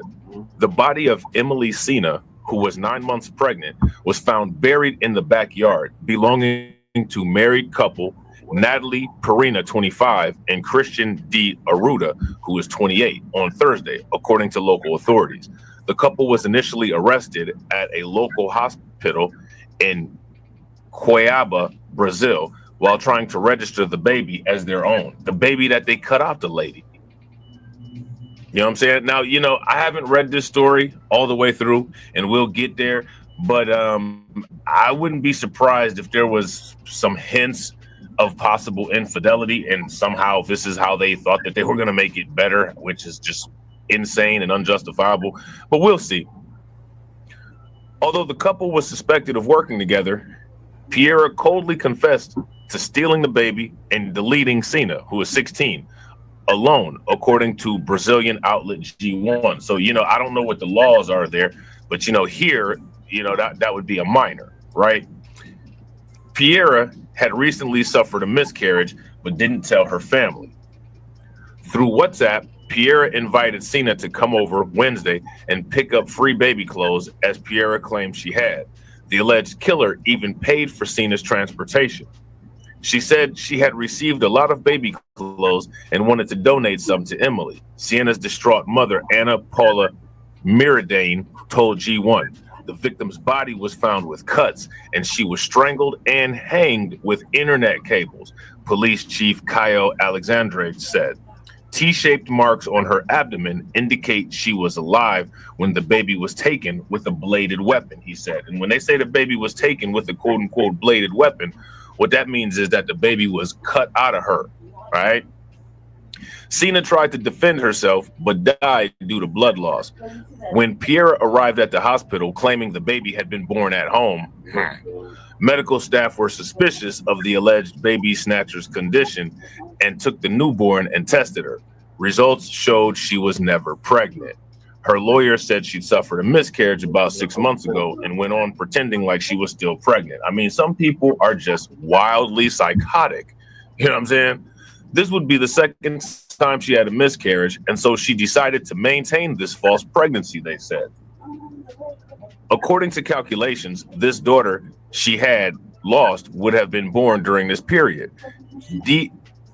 The body of Emily Sina, who was 9 months pregnant, was found buried in the backyard, belonging to married couple Natalie Perina, 25, and Christian D. Aruda, who is 28, on Thursday, according to local authorities. The couple was initially arrested at a local hospital in Cuiabá, Brazil, while trying to register the baby as their own, the baby that they cut off the lady. You know what I'm saying? Now, you know, I haven't read this story all the way through, and we'll get there, but I wouldn't be surprised if there was some hints of possible infidelity, and somehow this is how they thought that they were going to make it better, which is just insane and unjustifiable, but we'll see. Although the couple was suspected of working together, Piera coldly confessed to stealing the baby and deleting Sina, who is 16, alone, according to Brazilian outlet G1. So, you know, I don't know what the laws are there, but, you know, here, you know, that would be a minor, right? Piera had recently suffered a miscarriage, but didn't tell her family. Through WhatsApp, Piera invited Sina to come over Wednesday and pick up free baby clothes, as Piera claimed she had. The alleged killer even paid for Sina's transportation. She said she had received a lot of baby clothes and wanted to donate some to Emily. Sina's distraught mother, Ana Paula Miradane, told G1 the victim's body was found with cuts and she was strangled and hanged with internet cables, Police Chief Caio Alexandre said. T-shaped marks on her abdomen indicate she was alive when the baby was taken with a bladed weapon, he said. And when they say the baby was taken with a quote-unquote bladed weapon, what that means is that the baby was cut out of her, right? Sina tried to defend herself, but died due to blood loss. When Piera arrived at the hospital claiming the baby had been born at home, medical staff were suspicious of the alleged baby snatcher's condition and took the newborn and tested her. Results showed she was never pregnant. Her lawyer said she'd suffered a miscarriage about 6 months ago and went on pretending like she was still pregnant. I mean, some people are just wildly psychotic. You know what I'm saying? This would be the second time she had a miscarriage, and so she decided to maintain this false pregnancy, they said. According to calculations, this daughter she had lost would have been born during this period.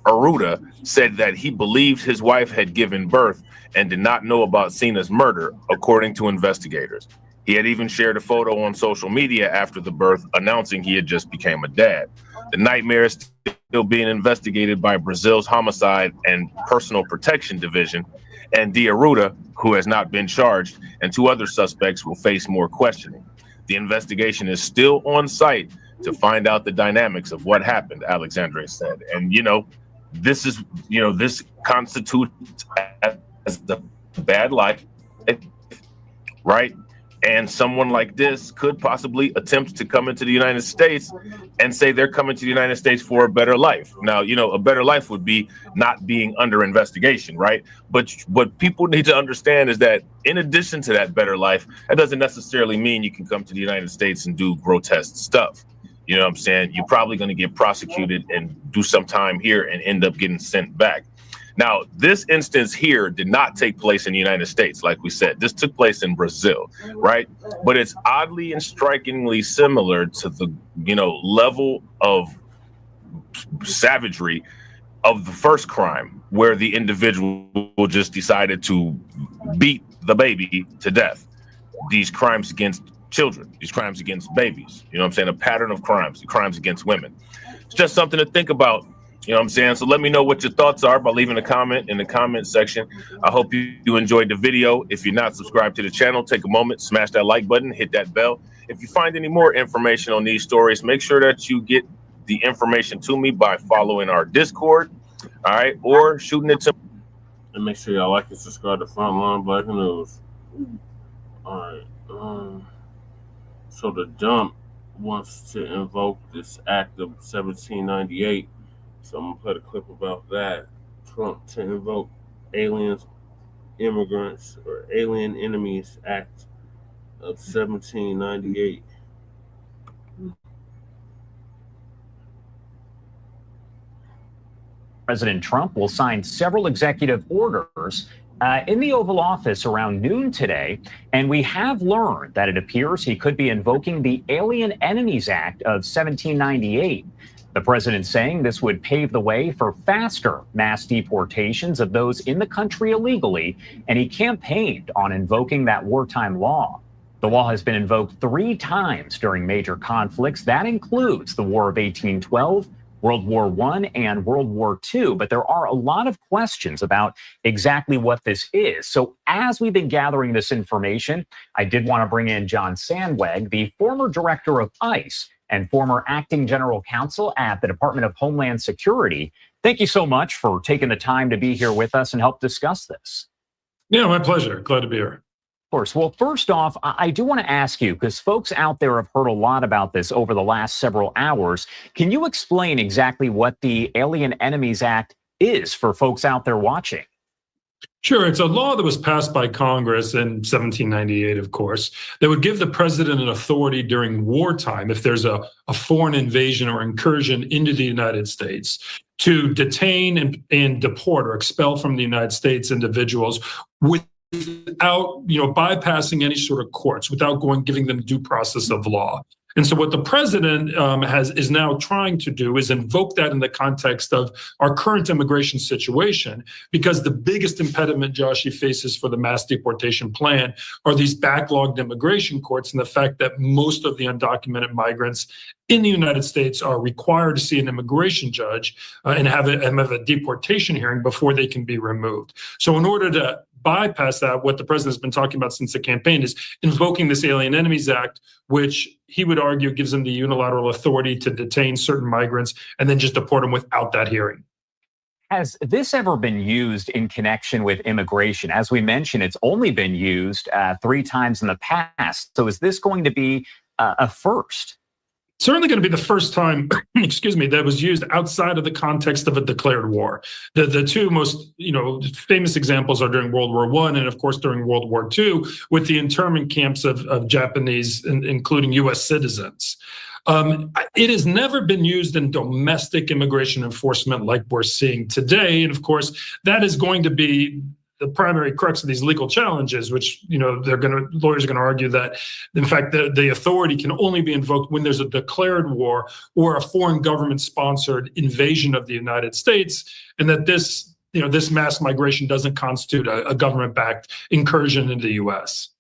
Aruda said that he believed his wife had given birth and did not know about Sina's murder, according to investigators. He had even shared a photo on social media after the birth, announcing he had just became a dad. The nightmare is still being investigated by Brazil's Homicide and Personal Protection Division, and Aruda, who has not been charged, and 2 other suspects will face more questioning. The investigation is still on site to find out the dynamics of what happened, Alexandre said. And, this is, this constitutes as the bad life, right? And someone like this could possibly attempt to come into the United States and say they're coming to the United States for a better life. Now, a better life would be not being under investigation, right? But what people need to understand is that in addition to that better life, that doesn't necessarily mean you can come to the United States and do grotesque stuff. You know what I'm saying? You're probably going to get prosecuted and do some time here and end up getting sent back. Now, this instance here did not take place in the United States, like we said. This took place in Brazil, right? But it's oddly and strikingly similar to the, level of savagery of the first crime, where the individual just decided to beat the baby to death. These crimes against children, these crimes against babies, a pattern of crimes against women. It's just something to think about. So let me know what your thoughts are by leaving a comment in the comment section. I hope you enjoyed the video. If you're not subscribed to the channel, take a moment, smash that like button, hit that bell. If you find any more information on these stories, make sure that you get the information to me by following our Discord, all right, or shooting it to me. And make sure y'all like and subscribe to Frontline Black News. All right. So the dump wants to invoke this act of 1798. So I'm gonna play a clip about that. Trump to invoke aliens, immigrants, or alien enemies act of 1798. President Trump will sign several executive orders in the Oval Office around noon today, and we have learned that it appears he could be invoking the Alien Enemies Act of 1798. The president saying this would pave the way for faster mass deportations of those in the country illegally, and he campaigned on invoking that wartime law. The law has been invoked 3 times during major conflicts. That includes the War of 1812, World War I, and World War II. But there are a lot of questions about exactly what this is. So as we've been gathering this information, I did want to bring in John Sandweg, the former director of ICE and former acting general counsel at the Department of Homeland Security. Thank you so much for taking the time to be here with us and help discuss this. Yeah, my pleasure. Glad to be here. Of course. Well, first off, I do want to ask you, because folks out there have heard a lot about this over the last several hours. Can you explain exactly what the Alien Enemies Act is for folks out there watching? Sure. It's a law that was passed by Congress in 1798, of course, that would give the president an authority during wartime, if there's a foreign invasion or incursion into the United States, to detain and deport or expel from the United States individuals without, bypassing any sort of courts, without giving them due process of law. And so what the president is now trying to do is invoke that in the context of our current immigration situation, because the biggest impediment, Josh, he faces for the mass deportation plan are these backlogged immigration courts, and the fact that most of the undocumented migrants in the United States are required to see an immigration judge and have a deportation hearing before they can be removed. So in order to bypass that, what the president has been talking about since the campaign is invoking this Alien Enemies Act, which he would argue gives him the unilateral authority to detain certain migrants and then just deport them without that hearing. Has this ever been used in connection with immigration? As we mentioned, it's only been used 3 times in the past. So is this going to be a first? Certainly going to be the first time, that was used outside of the context of a declared war. The 2 most, famous examples are during World War I and, of course, during World War II, with the internment camps of Japanese, including U.S. citizens. It has never been used in domestic immigration enforcement like we're seeing today. And, of course, that is going to be the primary crux of these legal challenges, which, lawyers are going to argue that, in fact, the authority can only be invoked when there's a declared war or a foreign government-sponsored invasion of the United States, and that this mass migration doesn't constitute a government-backed incursion into the U.S.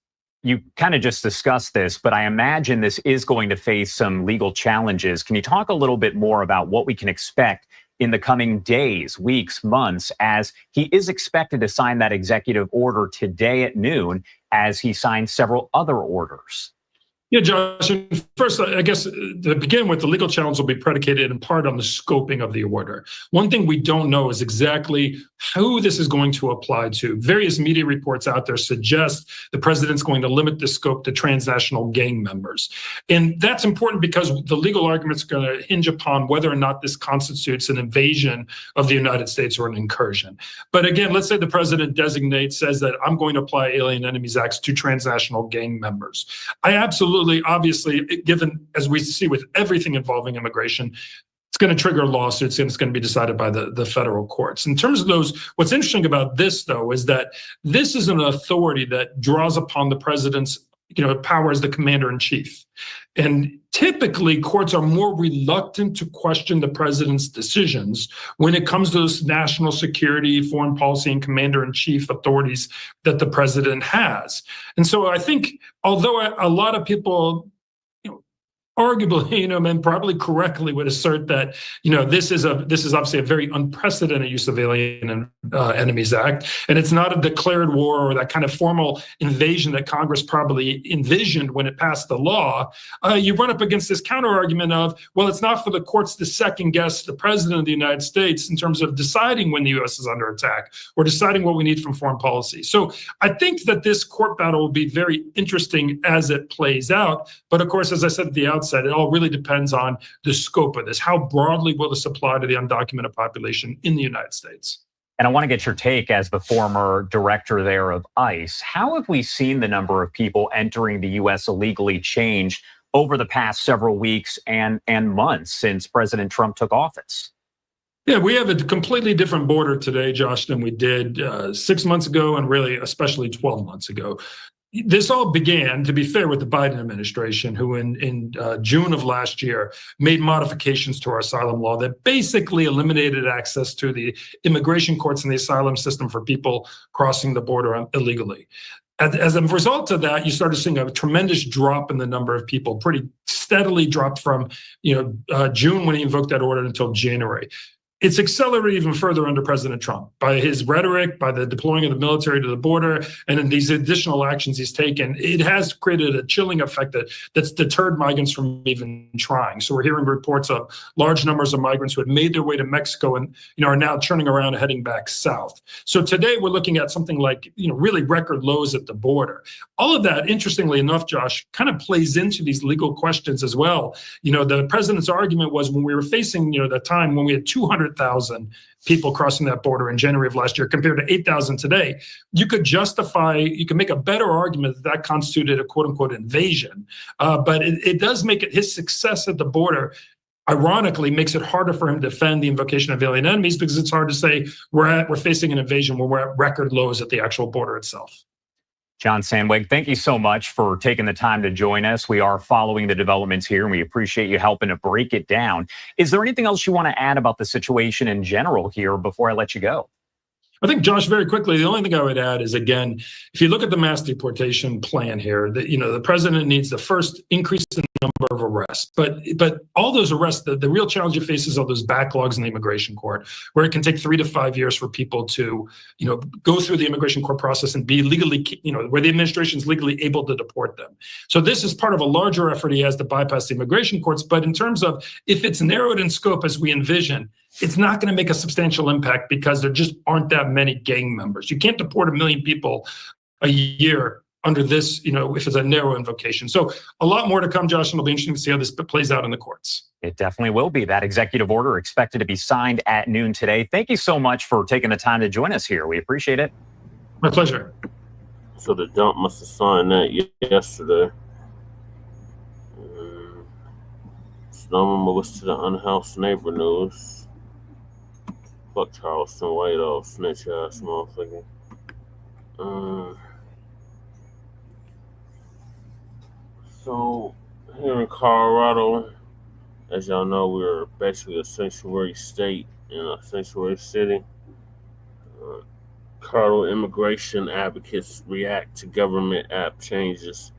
You kind of just discussed this, but I imagine this is going to face some legal challenges. Can you talk a little bit more about what we can expect in the coming days, weeks, months, as he is expected to sign that executive order today at noon, as he signed several other orders? Yeah, Josh, and first, I guess to begin with, the legal challenge will be predicated in part on the scoping of the order. One thing we don't know is exactly who this is going to apply to. Various media reports out there suggest the president's going to limit the scope to transnational gang members. And that's important because the legal argument's going to hinge upon whether or not this constitutes an invasion of the United States or an incursion. But again, let's say the president says that I'm going to apply Alien Enemies Acts to transnational gang members. I absolutely, obviously, given, as we see with everything involving immigration, it's going to trigger lawsuits and it's going to be decided by the federal courts. In terms of those, what's interesting about this, though, is that this is an authority that draws upon the president's power as the commander in chief. And typically, courts are more reluctant to question the president's decisions when it comes to those national security, foreign policy, and commander in chief authorities that the president has. And so I think, although a lot of people, arguably, and probably correctly would assert that, this is obviously a very unprecedented use of Alien Enemies Act, and it's not a declared war or that kind of formal invasion that Congress probably envisioned when it passed the law. You run up against this counter argument of, well, it's not for the courts to second guess the president of the United States in terms of deciding when the U.S. is under attack or deciding what we need from foreign policy. So I think that this court battle will be very interesting as it plays out. But of course, as I said at the outset, it all really depends on the scope of this. How broadly will this apply to the undocumented population in the United States? And I want to get your take as the former director there of ICE. How have we seen the number of people entering the U.S. illegally change over the past several weeks and months since President Trump took office? Yeah, we have a completely different border today, Josh, than we did 6 months ago, and really especially 12 months ago. This all began, to be fair, with the Biden administration, who in June of last year made modifications to our asylum law that basically eliminated access to the immigration courts and the asylum system for people crossing the border illegally. As a result of that, you started seeing a tremendous drop in the number of people, pretty steadily dropped from June when he invoked that order until January. It's accelerated even further under President Trump by his rhetoric, by the deploying of the military to the border, and in these additional actions he's taken. It has created a chilling effect that's deterred migrants from even trying. So we're hearing reports of large numbers of migrants who had made their way to Mexico and are now turning around and heading back south. So today we're looking at something like really record lows at the border. All of that, interestingly enough, Josh, kind of plays into these legal questions as well. The president's argument was when we were facing the time when we had 200,000 people crossing that border in January of last year compared to 8,000 today, you could make a better argument that constituted a quote unquote invasion. But it does make it, his success at the border, ironically, makes it harder for him to defend the invocation of alien enemies, because it's hard to say we're facing an invasion when we're at record lows at the actual border itself. John Sandweg, thank you so much for taking the time to join us. We are following the developments here, and we appreciate you helping to break it down. Is there anything else you want to add about the situation in general here before I let you go? I think, Josh, very quickly, the only thing I would add is, again, if you look at the mass deportation plan here, the president needs the first increase in the number of arrests. But all those arrests, the real challenge it faces are those backlogs in the immigration court, where it can take 3 to 5 years for people to, go through the immigration court process and be legally, where the administration is legally able to deport them. So this is part of a larger effort he has to bypass the immigration courts. But in terms of if it's narrowed in scope as we envision, it's not going to make a substantial impact because there just aren't that many gang members. You can't deport 1 million people a year under this, if it's a narrow invocation. So a lot more to come, Josh, and it'll be interesting to see how this plays out in the courts. It definitely will be. That executive order expected to be signed at noon today. Thank you so much for taking the time to join us here. We appreciate it. My pleasure. So the dump must have signed that yesterday. So now I'm going to go to the Unhoused neighbor news. Fuck Charleston White off, snitch ass motherfucker. So here in Colorado, as y'all know, we're basically a sanctuary state in a sanctuary city. Colorado immigration advocates react to government app changes.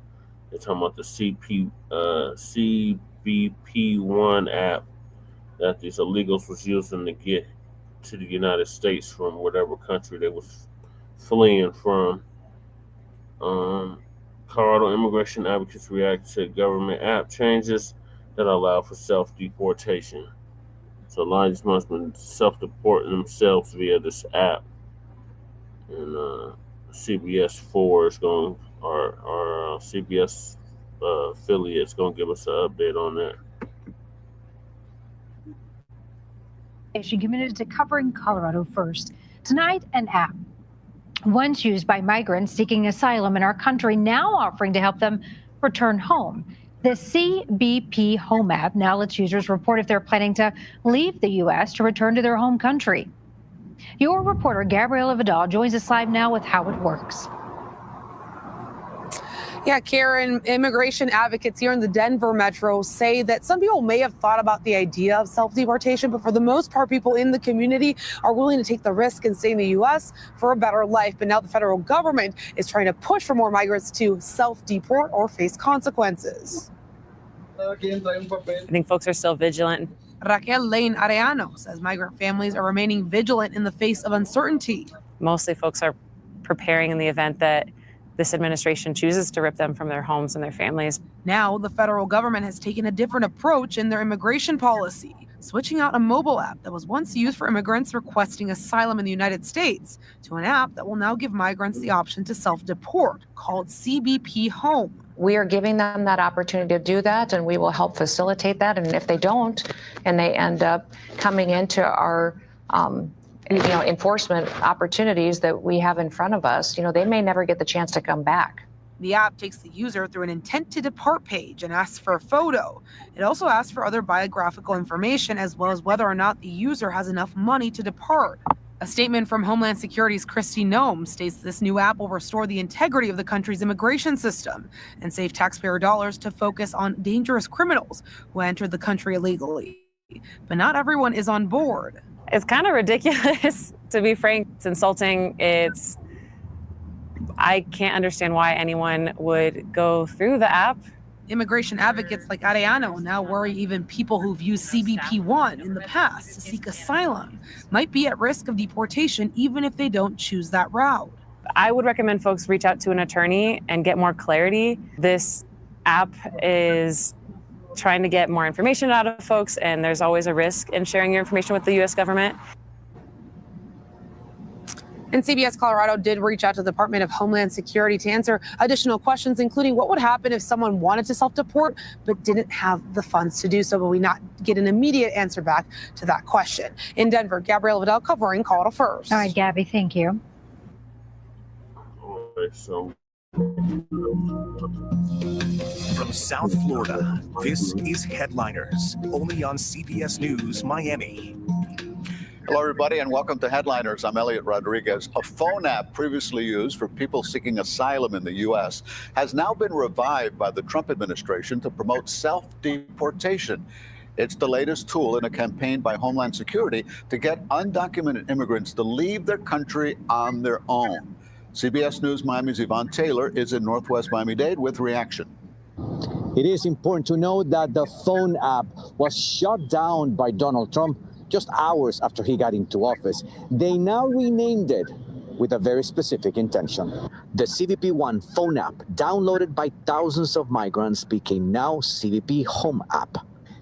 They're talking about the CBP1 app that these illegals was using to get to the United States from whatever country they was fleeing from. Colorado immigration advocates react to government app changes that allow for self-deportation. So a lot of these must have been self-deporting themselves via this app. And CBS 4 is going, our CBS affiliate's going to give us an update on that. Committed to covering Colorado first. Tonight, an app, once used by migrants seeking asylum in our country, now offering to help them return home. The CBP Home app now lets users report if they're planning to leave the U.S. to return to their home country. Your reporter, Gabriela Vidal, joins us live now with how it works. Yeah, Karen, immigration advocates here in the Denver metro say that some people may have thought about the idea of self-deportation, but for the most part, people in the community are willing to take the risk and stay in the U.S. for a better life. But now the federal government is trying to push for more migrants to self-deport or face consequences. I think folks are still vigilant. Raquel Lane Arellano says migrant families are remaining vigilant in the face of uncertainty. Mostly folks are preparing in the event that this administration chooses to rip them from their homes and their families. Now, the federal government has taken a different approach in their immigration policy, switching out a mobile app that was once used for immigrants requesting asylum in the United States to an app that will now give migrants the option to self-deport, called CBP Home. We are giving them that opportunity to do that, and we will help facilitate that. And if they don't, and they end up coming into our enforcement opportunities that we have in front of us, they may never get the chance to come back. The app takes the user through an intent to depart page and asks for a photo. It also asks for other biographical information, as well as whether or not the user has enough money to depart. A statement from Homeland Security's Kristi Noem states this new app will restore the integrity of the country's immigration system and save taxpayer dollars to focus on dangerous criminals who entered the country illegally. But not everyone is on board. It's kind of ridiculous, to be frank. It's insulting. I can't understand why anyone would go through the app. Immigration advocates like Arellano now worry even people who've used CBP1 in the past to seek asylum might be at risk of deportation even if they don't choose that route. I would recommend folks reach out to an attorney and get more clarity. This app is trying to get more information out of folks, and there's always a risk in sharing your information with the U.S. government. And CBS Colorado did reach out to the Department of Homeland Security to answer additional questions, including what would happen if someone wanted to self-deport but didn't have the funds to do so, but we not get an immediate answer back to that question. In Denver, Gabriela Vidal covering Colorado First. All right, Gabby, thank you. From South Florida, this is Headliners, only on CBS News Miami. Hello, everybody, and welcome to Headliners. I'm Elliot Rodriguez. A phone app previously used for people seeking asylum in the U.S. has now been revived by the Trump administration to promote self-deportation. It's the latest tool in a campaign by Homeland Security to get undocumented immigrants to leave their country on their own. CBS News Miami's Yvonne Taylor is in Northwest Miami-Dade with reaction. It is important to note that the phone app was shut down by Donald Trump just hours after he got into office. They now renamed it with a very specific intention. The CBP1 phone app, downloaded by thousands of migrants, became now CBP Home app.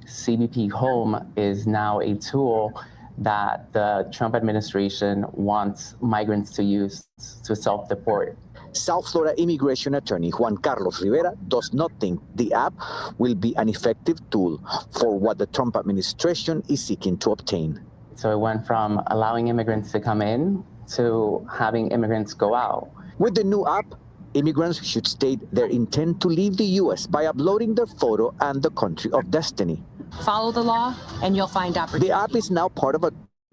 CBP Home is now a tool that the Trump administration wants migrants to use to self-deport. South Florida immigration attorney Juan Carlos Rivera does not think the app will be an effective tool for what the Trump administration is seeking to obtain. So it went from allowing immigrants to come in to having immigrants go out. With the new app, immigrants should state their intent to leave the U.S. by uploading their photo and the country of destiny. Follow the law and you'll find opportunity. The app is now part of a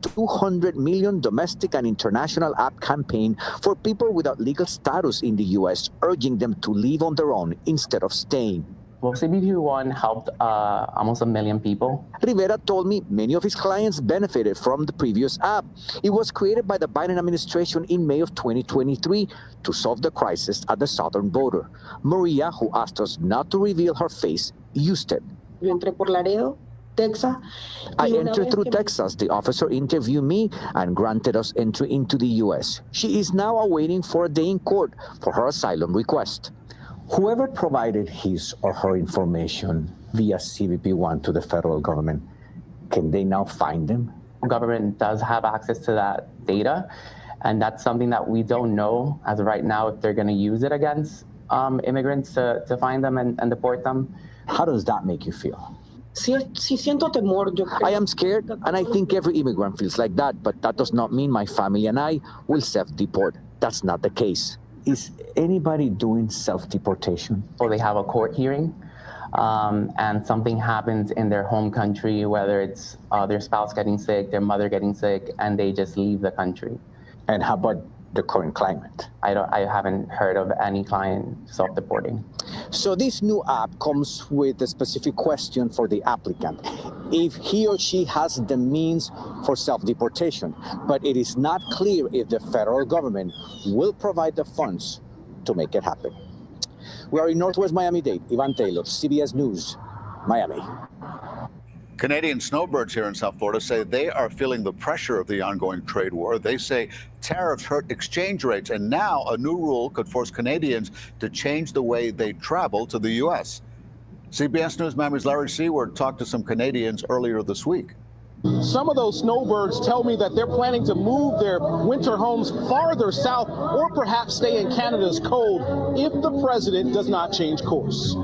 $200 million domestic and international app campaign for people without legal status in the U.S., urging them to leave on their own instead of staying. Well, CBP1 helped almost 1 million people. Rivera told me many of his clients benefited from the previous app. It was created by the Biden administration in May of 2023 to solve the crisis at the southern border. Maria, who asked us not to reveal her face, used it. Yo entré por Laredo, Texas. I entered through Texas. The officer interviewed me and granted us entry into the U.S. She is now awaiting for a day in court for her asylum request. Whoever provided his or her information via CBP1 to the federal government, can they now find them? The government does have access to that data, and that's something that we don't know as of right now if they're going to use it against immigrants to find them and deport them. How does that make you feel? Sí, siento temor. I am scared, and I think every immigrant feels like that, but that does not mean my family and I will self-deport. That's not the case. Is anybody doing self-deportation? Or they have a court hearing and something happens in their home country, whether it's their spouse getting sick, their mother getting sick, and they just leave the country. And how about the current climate? I haven't heard of any client self-deporting. So this new app comes with a specific question for the applicant, if he or she has the means for self-deportation, but it is not clear if the federal government will provide the funds to make it happen. We are in Northwest Miami-Dade. Ivan Taylor, CBS News, Miami. Canadian snowbirds here in South Florida say they are feeling the pressure of the ongoing trade war. They say tariffs hurt exchange rates, and now a new rule could force Canadians to change the way they travel to the U.S. CBS News Miami's Larry Seward talked to some Canadians earlier this week. Some of those snowbirds tell me that they're planning to move their winter homes farther south or perhaps stay in Canada's cold if the president does not change course.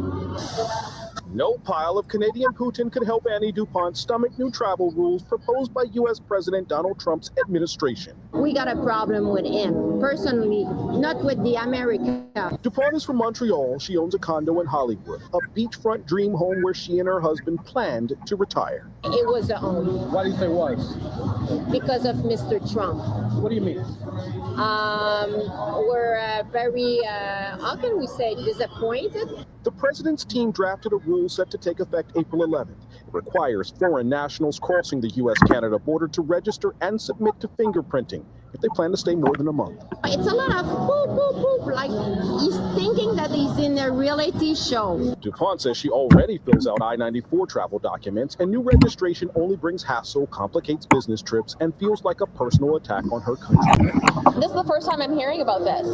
No pile of Canadian Putin could help Annie DuPont stomach new travel rules proposed by U.S. President Donald Trump's administration. We got a problem with him, personally, not with the America. DuPont is from Montreal. She owns a condo in Hollywood, a beachfront dream home where she and her husband planned to retire. It was a home. Why do you say was? Because of Mr. Trump. What do you mean? We're very, how can we say, disappointed. The president's team drafted a rule set to take effect April 11th. It requires foreign nationals crossing the U.S.-Canada border to register and submit to fingerprinting if they plan to stay more than a month. It's a lot of boop, boop, boop, like he's thinking that he's in a reality show. DuPont says she already fills out I-94 travel documents, and new registration only brings hassle, complicates business trips, and feels like a personal attack on her country. This is the first time I'm hearing about this.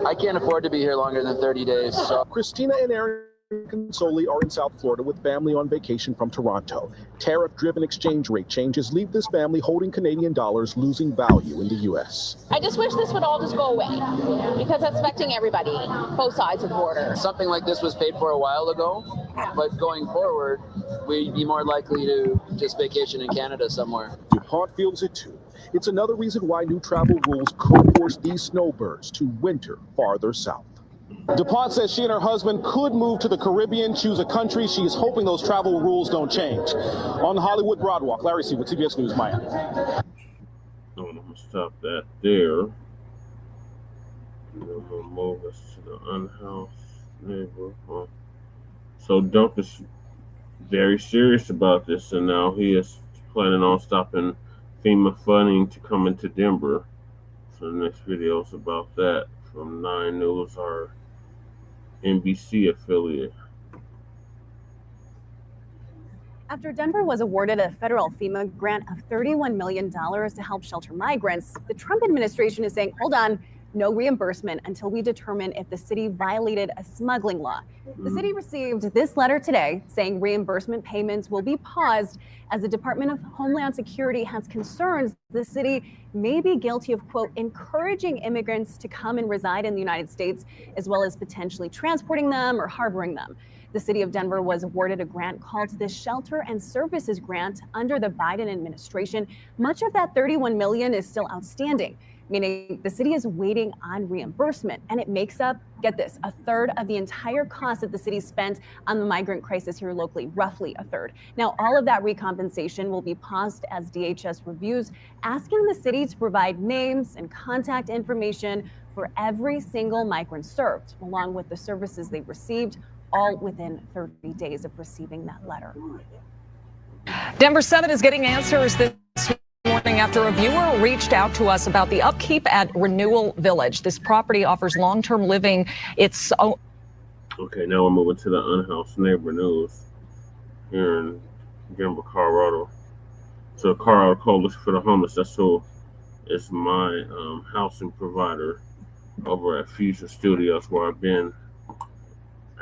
I can't afford to be here longer than 30 days. So. Christina and Aaron Consoli are in South Florida with family on vacation from Toronto. Tariff-driven exchange rate changes leave this family holding Canadian dollars, losing value in the U.S. I just wish this would all just go away because it's affecting everybody, both sides of the border. Something like this was paid for a while ago, but going forward, we'd be more likely to just vacation in Canada somewhere. DuPont feels it too. It's another reason why new travel rules could force these snowbirds to winter farther south. DuPont says she and her husband could move to the Caribbean, choose a country. She is hoping those travel rules don't change. On the Hollywood Broadwalk, Larry Seward, CBS News, Miami. I'm going to stop that there. And then we'll move us to the unhoused neighborhood. So Dunk is very serious about this, and now he is planning on stopping FEMA funding to come into Denver. So the next video is about that from 9 News, our NBC affiliate. After Denver was awarded a federal FEMA grant of $31 million to help shelter migrants, the Trump administration is saying, hold on, no reimbursement until we determine if the city violated a smuggling law. The city received this letter today saying reimbursement payments will be paused as the Department of Homeland Security has concerns the city may be guilty of, quote, encouraging immigrants to come and reside in the United States, as well as potentially transporting them or harboring them. The city of Denver was awarded a grant called the Shelter and Services Grant under the Biden administration. Much of that $31 million is still outstanding. meaning the city is waiting on reimbursement, and it makes up, get this, a third of the entire cost that the city spent on the migrant crisis here locally, roughly a third. Now, all of that recompensation will be paused as DHS reviews, asking the city to provide names and contact information for every single migrant served, along with the services they received, all within 30 days of receiving that letter. Denver 7 is getting answers this morning after a viewer reached out to us about the upkeep at Renewal Village. This property offers long-term living. It's Okay, now we're moving to the Unhoused neighborhood news here in Denver, Colorado. So the Colorado Coalition for the Homeless, that's who is my housing provider over at Fusion Studios, where I've been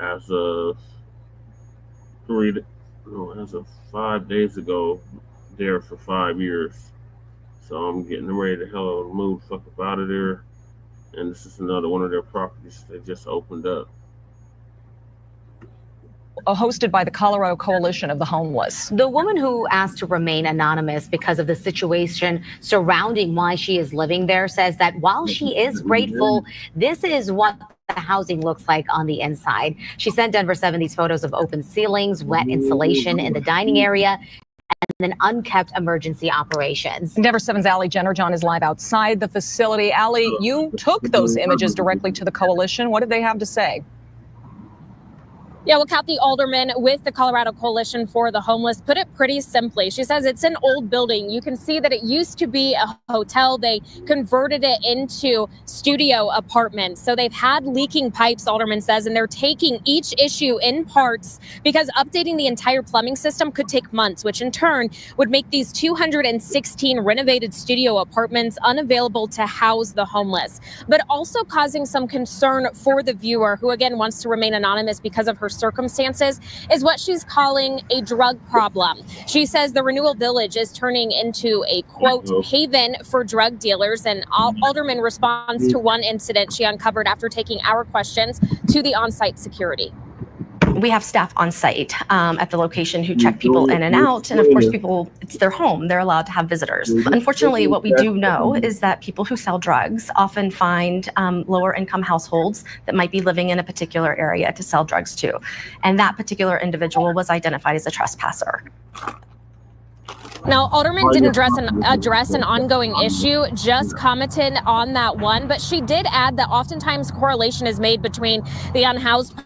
as of 5 days ago, there for 5 years. So I'm getting ready to move the fuck up out of there. And this is another one of their properties that just opened up. hosted by the Colorado Coalition of the Homeless. The woman who asked to remain anonymous because of the situation surrounding why she is living there says that while she is grateful, this is what the housing looks like on the inside. She sent Denver 7 these photos of open ceilings, wet insulation in the dining area, and then unkept emergency operations. Denver 7's Allie Jennerjohn is live outside the facility. Allie, you took those images directly to the coalition. What did they have to say? Yeah, well, Kathy Alderman with the Colorado Coalition for the Homeless put it pretty simply. She says it's an old building. You can see that it used to be a hotel. They converted it into studio apartments. So they've had leaking pipes, Alderman says, and they're taking each issue in parts because updating the entire plumbing system could take months, which in turn would make these 216 renovated studio apartments unavailable to house the homeless, but also causing some concern for the viewer who, again, wants to remain anonymous because of her circumstances, is what she's calling a drug problem. She says the Renewal Village is turning into a, quote, haven for drug dealers. And Alderman responds to one incident she uncovered after taking our questions to the on-site security. We have staff on site at the location who check people in and out. And of course, people, it's their home. They're allowed to have visitors. Unfortunately, what we do know is that people who sell drugs often find lower income households that might be living in a particular area to sell drugs to. And that particular individual was identified as a trespasser. Now, Alderman didn't address an ongoing issue, just commented on that one. But she did add that oftentimes correlation is made between the unhoused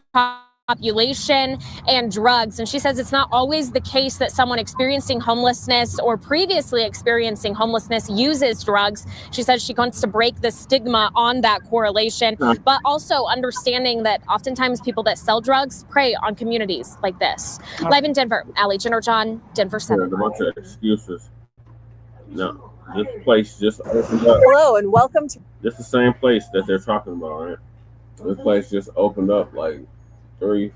population and drugs. And she says it's not always the case that someone experiencing homelessness or previously experiencing homelessness uses drugs. She says she wants to break the stigma on that correlation, but also understanding that oftentimes people that sell drugs prey on communities like this. Live in Denver, Allie Jennerjohn, Denver 7. A bunch of excuses. No, this place just opened up. Hello and welcome to. This is the same place that they're talking about, right? This place just opened up like 3-4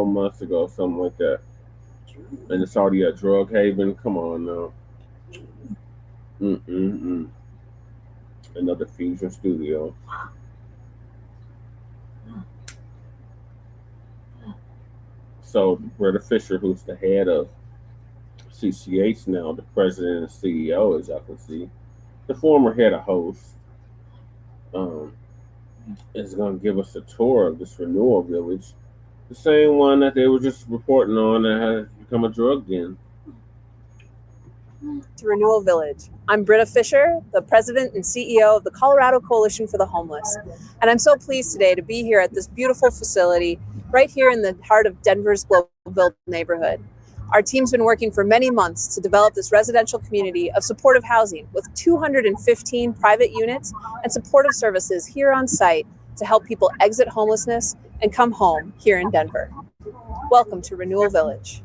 months ago, something like that. And it's already a drug haven. Come on now. Another Fusion Studio. So Brotha Fisher, who's the head of CCH now, the president and CEO, as y'all can see, the former head of host, is going to give us a tour of this Renewal Village. The same one that they were just reporting on that has become a drug den. To Renewal Village. I'm Brotha Fisher, the president and CEO of the Colorado Coalition for the Homeless. And I'm so pleased today to be here at this beautiful facility right here in the heart of Denver's Globeville neighborhood. Our team's been working for many months to develop this residential community of supportive housing with 215 private units and supportive services here on site to help people exit homelessness and come home here in Denver. Welcome to Renewal Village.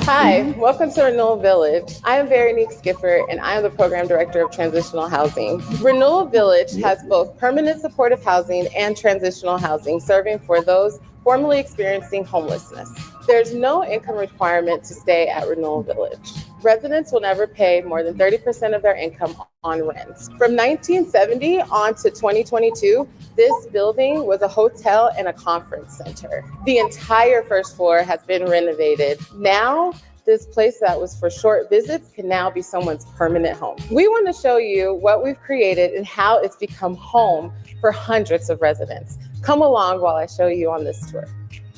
Hi, welcome to Renewal Village. I am Veronique Skiffer, and I am the Program Director of Transitional Housing. Renewal Village has both permanent supportive housing and transitional housing, serving for those formerly experiencing homelessness. There's no income requirement to stay at Renewal Village. Residents will never pay more than 30% of their income on rent. From 1970 on to 2022, this building was a hotel and a conference center. The entire first floor has been renovated. Now, This place that was for short visits can now be someone's permanent home. We want to show you what we've created and how it's become home for hundreds of residents. Come along while I show you on this tour.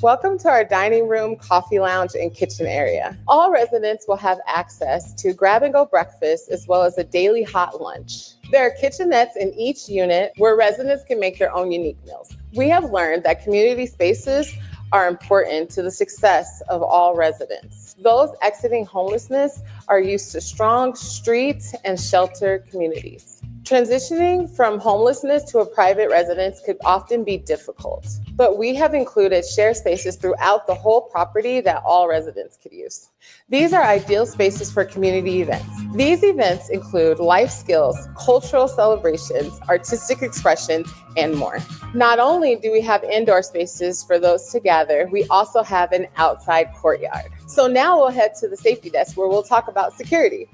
Welcome to our dining room, coffee lounge, and kitchen area. All residents will have access to grab-and-go breakfast as well as a daily hot lunch. There are kitchenettes in each unit where residents can make their own unique meals. We have learned that community spaces are important to the success of all residents. Those exiting homelessness are used to strong street and shelter communities. Transitioning from homelessness to a private residence could often be difficult, but we have included shared spaces throughout the whole property that all residents could use. These are ideal spaces for community events. These events include life skills, cultural celebrations, artistic expressions, and more. Not only do we have indoor spaces for those to gather, we also have an outside courtyard. So now we'll head to the safety desk where we'll talk about security.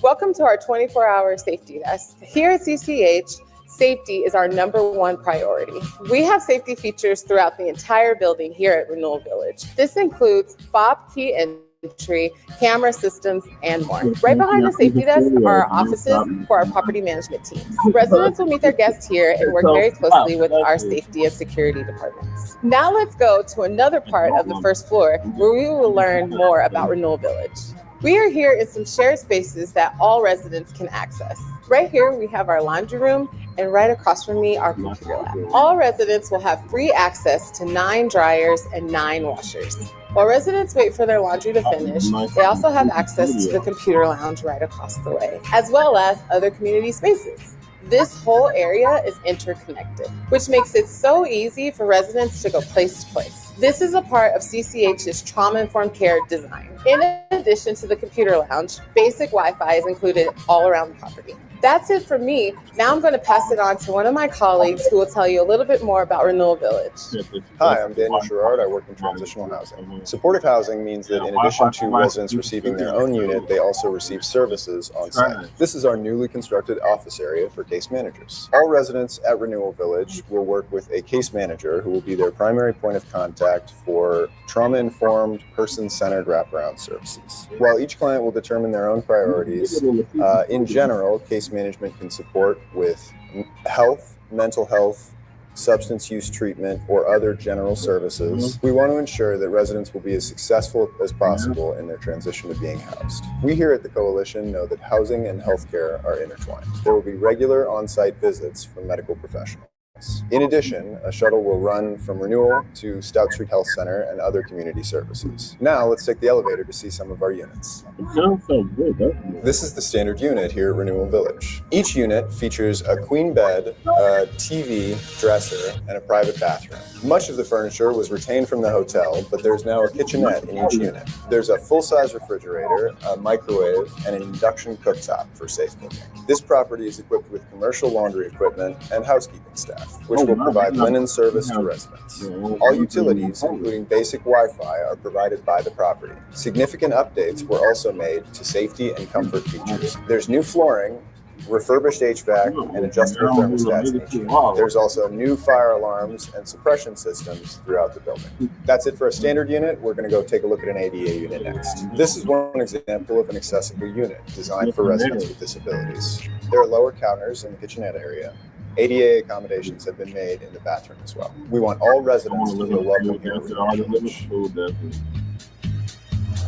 Welcome to our 24-hour safety desk. Here at CCH, safety is our #1 priority. We have safety features throughout the entire building here at Renewal Village. This includes fob key entry, camera systems, and more. Right behind the safety desk are our offices for our property management teams. Residents will meet their guests here and work very closely with our safety and security departments. Now let's go to another part of the first floor where we will learn more about Renewal Village. We are here in some shared spaces that all residents can access. Right here, we have our laundry room, and right across from me, our computer lab. All residents will have free access to 9 dryers and 9 washers. While residents wait for their laundry to finish, they also have access to the computer lounge right across the way, as well as other community spaces. This whole area is interconnected, which makes it so easy for residents to go place to place. This is a part of CCH's trauma-informed care design. In addition to the computer lounge, basic Wi-Fi is included all around the property. That's it for me. Now I'm going to pass it on to one of my colleagues who will tell you a little bit more about Renewal Village. Hi, I'm Daniel Sherrard. I work in transitional housing. Supportive housing means that in addition to residents receiving their own unit, they also receive services on site. This is our newly constructed office area for case managers. All residents at Renewal Village will work with a case manager who will be their primary point of contact for trauma-informed, person-centered wraparound services. While each client will determine their own priorities, in general, case management can support with health, mental health, substance use treatment, or other general services. We want to ensure that residents will be as successful as possible in their transition to being housed. We here at the Coalition know that housing and healthcare are intertwined. There will be regular on-site visits from medical professionals. In addition, a shuttle will run from Renewal to Stout Street Health Center and other community services. Now let's take the elevator to see some of our units. This is the standard unit here at Renewal Village. Each unit features a queen bed, a TV, dresser, and a private bathroom. Much of the furniture was retained from the hotel, but there's now a kitchenette in each unit. There's a full-size refrigerator, a microwave, and an induction cooktop for safe cooking. This property is equipped with commercial laundry equipment and housekeeping staff, which will provide linen service to residents. All utilities, including basic Wi-Fi, are provided by the property. Significant updates were also made to safety and comfort features. There's new flooring, refurbished HVAC, and adjustable thermostats in each unit. There's also new fire alarms and suppression systems throughout the building. That's it for a standard unit. We're going to go take a look at an ADA unit next. This is one example of an accessible unit designed for residents with disabilities. There are lower counters in the kitchenette area. ADA accommodations have been made in the bathroom as well. We want all residents to feel welcome here.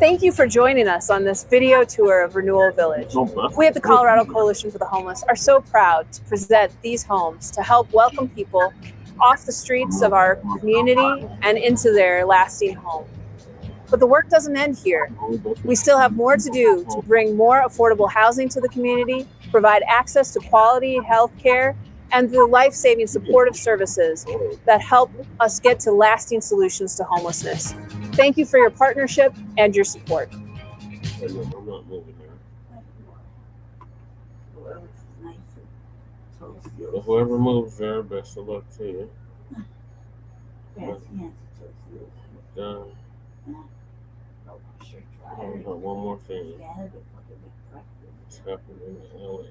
Thank you for joining us on this video tour of Renewal Village. We at the Colorado Coalition for the Homeless are so proud to present these homes to help welcome people off the streets of our community and into their lasting home. But the work doesn't end here. We still have more to do to bring more affordable housing to the community, provide access to quality health care, and the life-saving supportive services that help us get to lasting solutions to homelessness. Thank you for your partnership and your support. Whoever moves there, best of luck to you. Done. One more thing. It's happening in LA.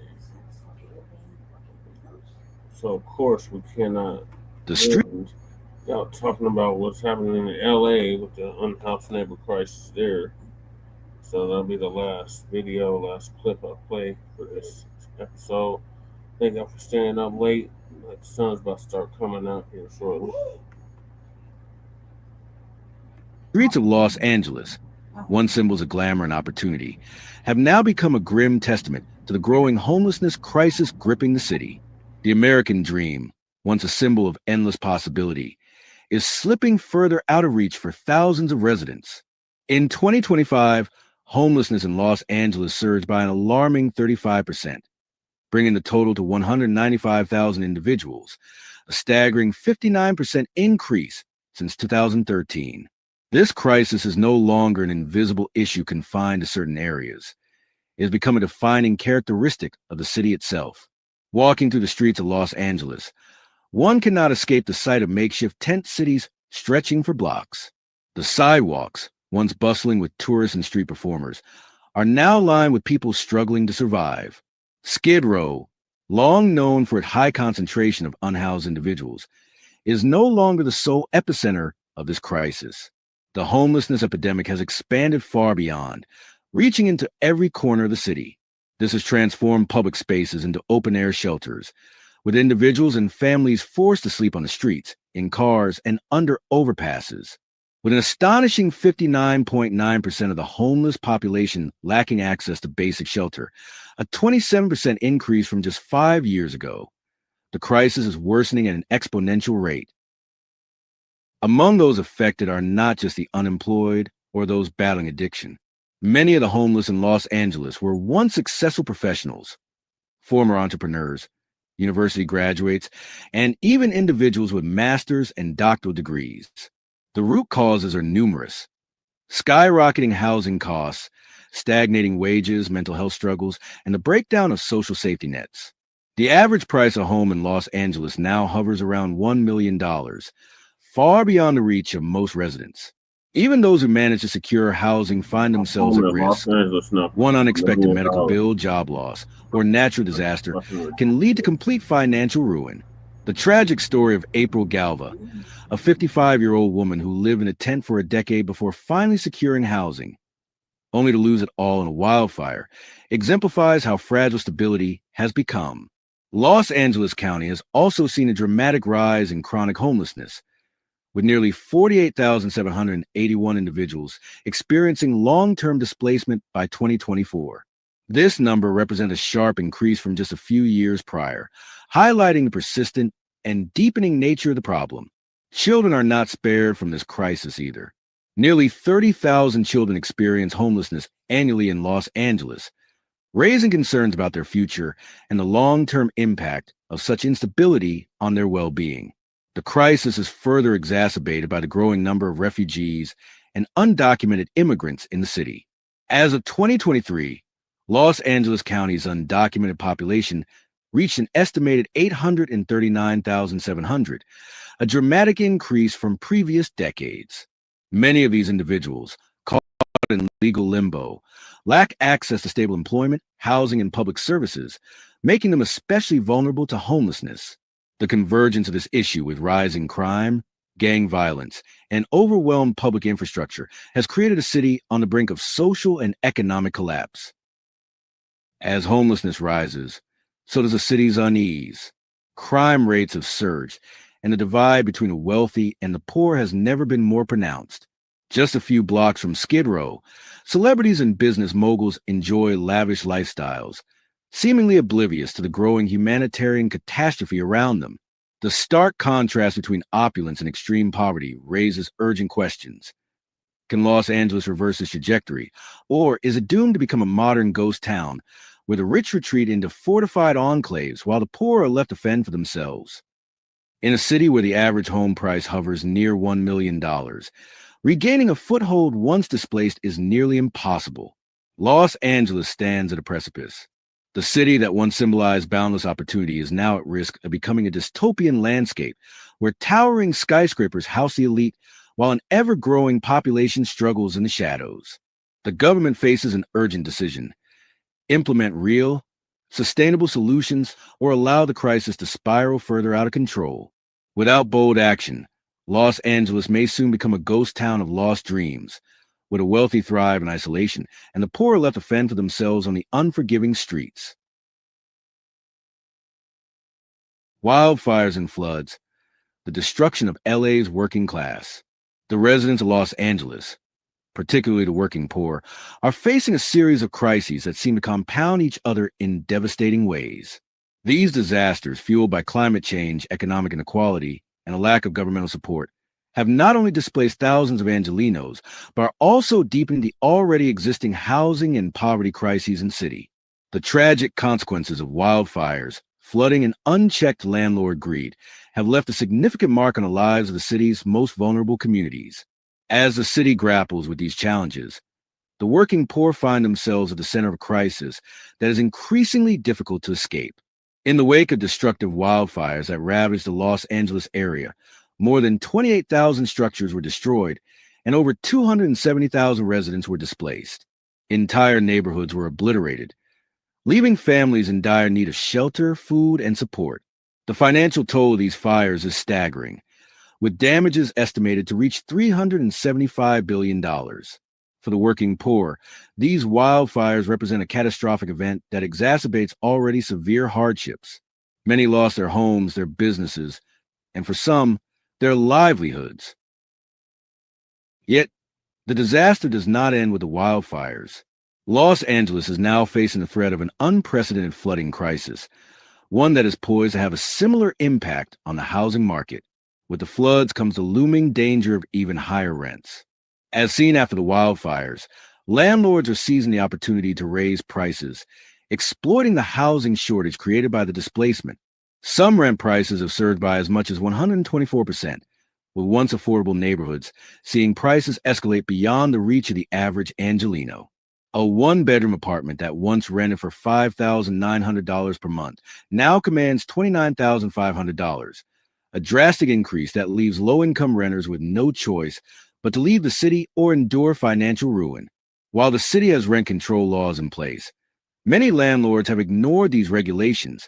So of course we cannot without talking about what's happening in LA with the unhoused neighbor crisis there. So that'll be the last video, last clip I play for this episode. Thank y'all for staying up late. The sun's about to start coming out here shortly. Streets of Los Angeles, once symbols of glamour and opportunity, have now become a grim testament to the growing homelessness crisis gripping the city. The American dream, once a symbol of endless possibility, is slipping further out of reach for thousands of residents. In 2025, homelessness in Los Angeles surged by an alarming 35%, bringing the total to 195,000 individuals, a staggering 59% increase since 2013. This crisis is no longer an invisible issue confined to certain areas. It has become a defining characteristic of the city itself. Walking through the streets of Los Angeles, one cannot escape the sight of makeshift tent cities stretching for blocks. The sidewalks, once bustling with tourists and street performers, are now lined with people struggling to survive. Skid Row, long known for its high concentration of unhoused individuals, is no longer the sole epicenter of this crisis. The homelessness epidemic has expanded far beyond, reaching into every corner of the city. This has transformed public spaces into open-air shelters, with individuals and families forced to sleep on the streets, in cars, and under overpasses. With an astonishing 59.9% of the homeless population lacking access to basic shelter, a 27% increase from just 5 years ago, the crisis is worsening at an exponential rate. Among those affected are not just the unemployed or those battling addiction. Many of the homeless in Los Angeles were once successful professionals, former entrepreneurs, university graduates, and even individuals with master's and doctoral degrees. The root causes are numerous: skyrocketing housing costs, stagnating wages, mental health struggles, and the breakdown of social safety nets. The average price of a home in Los Angeles now hovers around $1 million, far beyond the reach of most residents. Even those who manage to secure housing find themselves at risk. One unexpected medical bill, job loss, or natural disaster can lead to complete financial ruin. The tragic story of April Galva, a 55-year-old woman who lived in a tent for a decade before finally securing housing, only to lose it all in a wildfire, exemplifies how fragile stability has become. Los Angeles County has also seen a dramatic rise in chronic homelessness, with nearly 48,781 individuals experiencing long-term displacement by 2024. This number represents a sharp increase from just a few years prior, highlighting the persistent and deepening nature of the problem. Children are not spared from this crisis either. Nearly 30,000 children experience homelessness annually in Los Angeles, raising concerns about their future and the long-term impact of such instability on their well-being. The crisis is further exacerbated by the growing number of refugees and undocumented immigrants in the city. As of 2023, Los Angeles County's undocumented population reached an estimated 839,700, a dramatic increase from previous decades. Many of these individuals, caught in legal limbo, lack access to stable employment, housing, and public services, making them especially vulnerable to homelessness. The convergence of this issue with rising crime, gang violence, and overwhelmed public infrastructure has created a city on the brink of social and economic collapse. As homelessness rises, so does the city's unease. Crime rates have surged, and the divide between the wealthy and the poor has never been more pronounced. Just a few blocks from Skid Row, celebrities and business moguls enjoy lavish lifestyles, seemingly oblivious to the growing humanitarian catastrophe around them. The stark contrast between opulence and extreme poverty raises urgent questions. Can Los Angeles reverse its trajectory, or is it doomed to become a modern ghost town where the rich retreat into fortified enclaves while the poor are left to fend for themselves? In a city where the average home price hovers near $1 million, regaining a foothold once displaced is nearly impossible. Los Angeles stands at a precipice. The city that once symbolized boundless opportunity is now at risk of becoming a dystopian landscape where towering skyscrapers house the elite while an ever-growing population struggles in the shadows. The government faces an urgent decision: implement real, sustainable solutions or allow the crisis to spiral further out of control. Without bold action, Los Angeles may soon become a ghost town of lost dreams, where the wealthy thrive in isolation and the poor are left to fend for themselves on the unforgiving streets. Wildfires and floods, the destruction of LA's working class. The residents of Los Angeles, particularly the working poor, are facing a series of crises that seem to compound each other in devastating ways. These disasters, fueled by climate change, economic inequality, and a lack of governmental support, have not only displaced thousands of Angelenos, but are also deepening the already existing housing and poverty crises in the city. The tragic consequences of wildfires, flooding, and unchecked landlord greed have left a significant mark on the lives of the city's most vulnerable communities. As the city grapples with these challenges, the working poor find themselves at the center of a crisis that is increasingly difficult to escape. In the wake of destructive wildfires that ravaged the Los Angeles area, more than 28,000 structures were destroyed and over 270,000 residents were displaced. Entire neighborhoods were obliterated, leaving families in dire need of shelter, food, and support. The financial toll of these fires is staggering, with damages estimated to reach $375 billion. For the working poor, these wildfires represent a catastrophic event that exacerbates already severe hardships. Many lost their homes, their businesses, and for some, their livelihoods. Yet, the disaster does not end with the wildfires. Los Angeles is now facing the threat of an unprecedented flooding crisis, one that is poised to have a similar impact on the housing market. With the floods comes the looming danger of even higher rents. As seen after the wildfires, landlords are seizing the opportunity to raise prices, exploiting the housing shortage created by the displacement. Some rent prices have surged by as much as 124%, with once affordable neighborhoods seeing prices escalate beyond the reach of the average Angeleno. A one-bedroom apartment that once rented for $5,900 per month now commands $29,500, a drastic increase that leaves low-income renters with no choice but to leave the city or endure financial ruin. While the city has rent control laws in place, many landlords have ignored these regulations,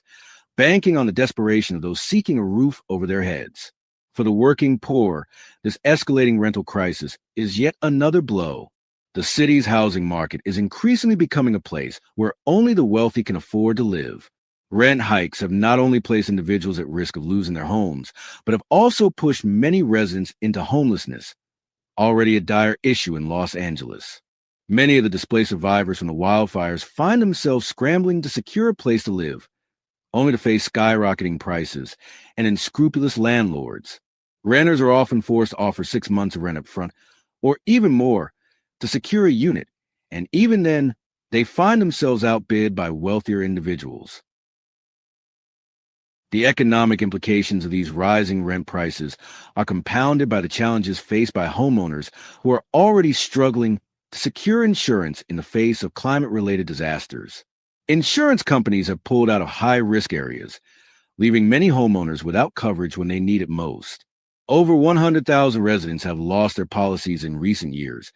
banking on the desperation of those seeking a roof over their heads. For the working poor, this escalating rental crisis is yet another blow. The city's housing market is increasingly becoming a place where only the wealthy can afford to live. Rent hikes have not only placed individuals at risk of losing their homes, but have also pushed many residents into homelessness, already a dire issue in Los Angeles. Many of the displaced survivors from the wildfires find themselves scrambling to secure a place to live, only to face skyrocketing prices and unscrupulous landlords. Renters are often forced to offer 6 months of rent up front, or even more, to secure a unit, and even then, they find themselves outbid by wealthier individuals. The economic implications of these rising rent prices are compounded by the challenges faced by homeowners who are already struggling to secure insurance in the face of climate-related disasters. Insurance companies have pulled out of high-risk areas, leaving many homeowners without coverage when they need it most. Over 100,000 residents have lost their policies in recent years,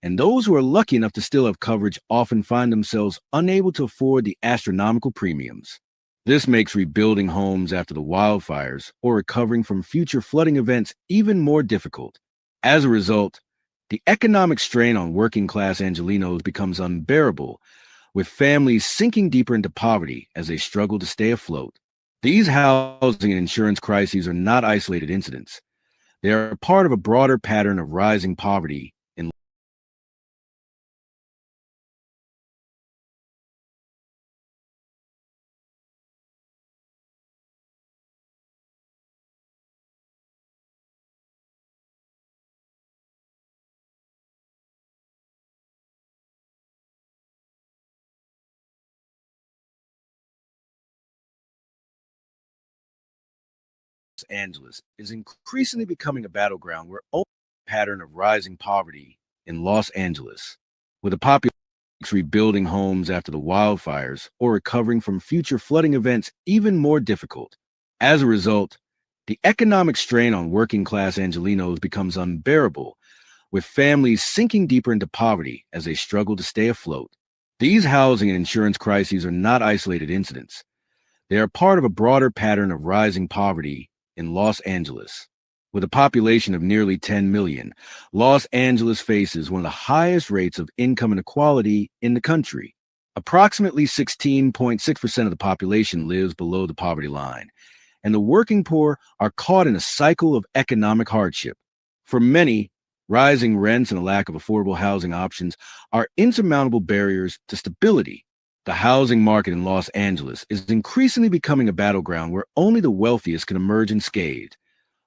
and those who are lucky enough to still have coverage often find themselves unable to afford the astronomical premiums. This makes rebuilding homes after the wildfires or recovering from future flooding events even more difficult. As a result, the economic strain on working-class Angelenos becomes unbearable, with families sinking deeper into poverty as they struggle to stay afloat. These housing and insurance crises are not isolated incidents. They are part of a broader pattern of rising poverty in Los Angeles is increasingly becoming a battleground where only a pattern of rising poverty in Los Angeles, with the population rebuilding homes after the wildfires or recovering from future flooding events even more difficult. As a result, the economic strain on working-class Angelenos becomes unbearable, with families sinking deeper into poverty as they struggle to stay afloat. These housing and insurance crises are not isolated incidents. They are part of a broader pattern of rising poverty in Los Angeles, with With a population of nearly 10 million, Los Angeles faces one of the highest rates of income inequality in the country. Approximately 16.6% of the population lives below the poverty line, and the working poor are caught in a cycle of economic hardship. For many, rising rents and a lack of affordable housing options are insurmountable barriers to stability. The housing market in Los Angeles is increasingly becoming a battleground where only the wealthiest can emerge unscathed,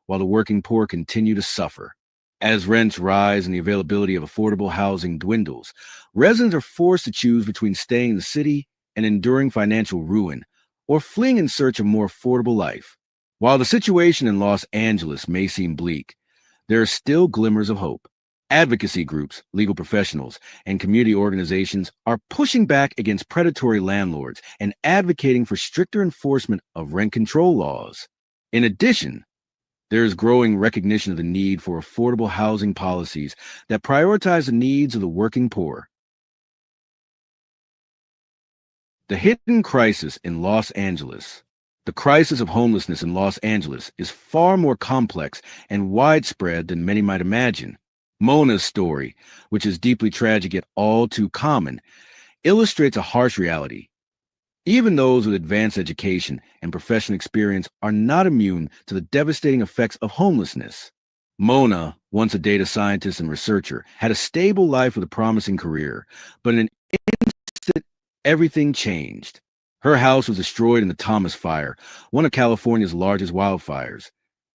while the working poor continue to suffer. As rents rise and the availability of affordable housing dwindles, residents are forced to choose between staying in the city and enduring financial ruin, or fleeing in search of a more affordable life. While the situation in Los Angeles may seem bleak, there are still glimmers of hope. Advocacy groups, legal professionals, and community organizations are pushing back against predatory landlords and advocating for stricter enforcement of rent control laws. In addition, there is growing recognition of the need for affordable housing policies that prioritize the needs of the working poor. The hidden crisis in Los Angeles. The crisis of homelessness in Los Angeles is far more complex and widespread than many might imagine. Mona's story, which is deeply tragic yet all too common, illustrates a harsh reality. Even those with advanced education and professional experience are not immune to the devastating effects of homelessness. Mona, once a data scientist and researcher, had a stable life with a promising career, but in an instant, everything changed. Her house was destroyed in the Thomas Fire, one of California's largest wildfires,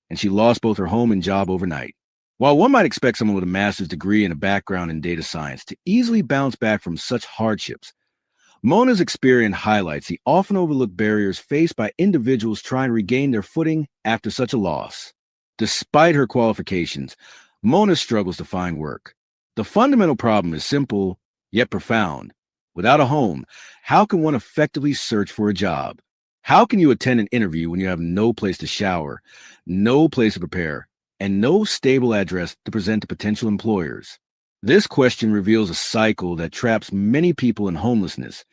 and she lost both her home and job overnight. While one might expect someone with a master's degree and a background in data science to easily bounce back from such hardships, Mona's experience highlights the often overlooked barriers faced by individuals trying to regain their footing after such a loss. Despite her qualifications, Mona struggles to find work. The fundamental problem is simple, yet profound. Without a home, how can one effectively search for a job? How can you attend an interview when you have no place to shower, no place to prepare, and no stable address to present to potential employers? This question reveals a cycle that traps many people in homelessness,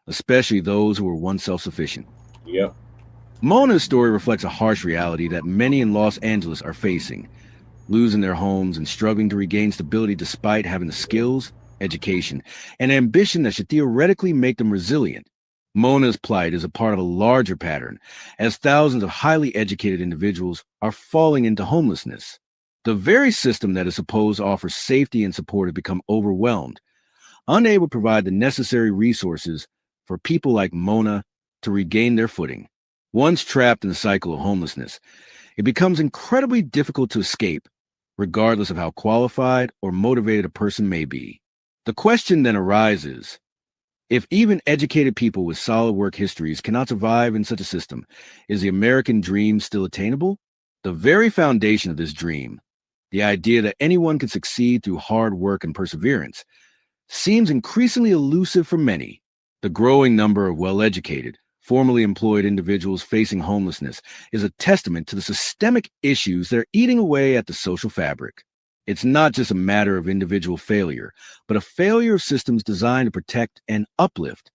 especially those who were once self-sufficient. Yep. Mona's story reflects a harsh reality that many in Los Angeles are facing, losing their homes and struggling to regain stability despite having the skills, education, and ambition that should theoretically make them resilient. Mona's plight is a part of a larger pattern, as thousands of highly educated individuals are falling into homelessness. The very system that is supposed to offer safety and support has become overwhelmed, unable to provide the necessary resources for people like Mona to regain their footing. Once trapped in the cycle of homelessness, it becomes incredibly difficult to escape, regardless of how qualified or motivated a person may be. The question then arises, if even educated people with solid work histories cannot survive in such a system, is the American dream still attainable? The very foundation of this dream, the idea that anyone can succeed through hard work and perseverance, seems increasingly elusive for many. The growing number of well-educated, formally employed individuals facing homelessness is a testament to the systemic issues that are eating away at the social fabric. It's not just a matter of individual failure, but a failure of systems designed to protect and uplift.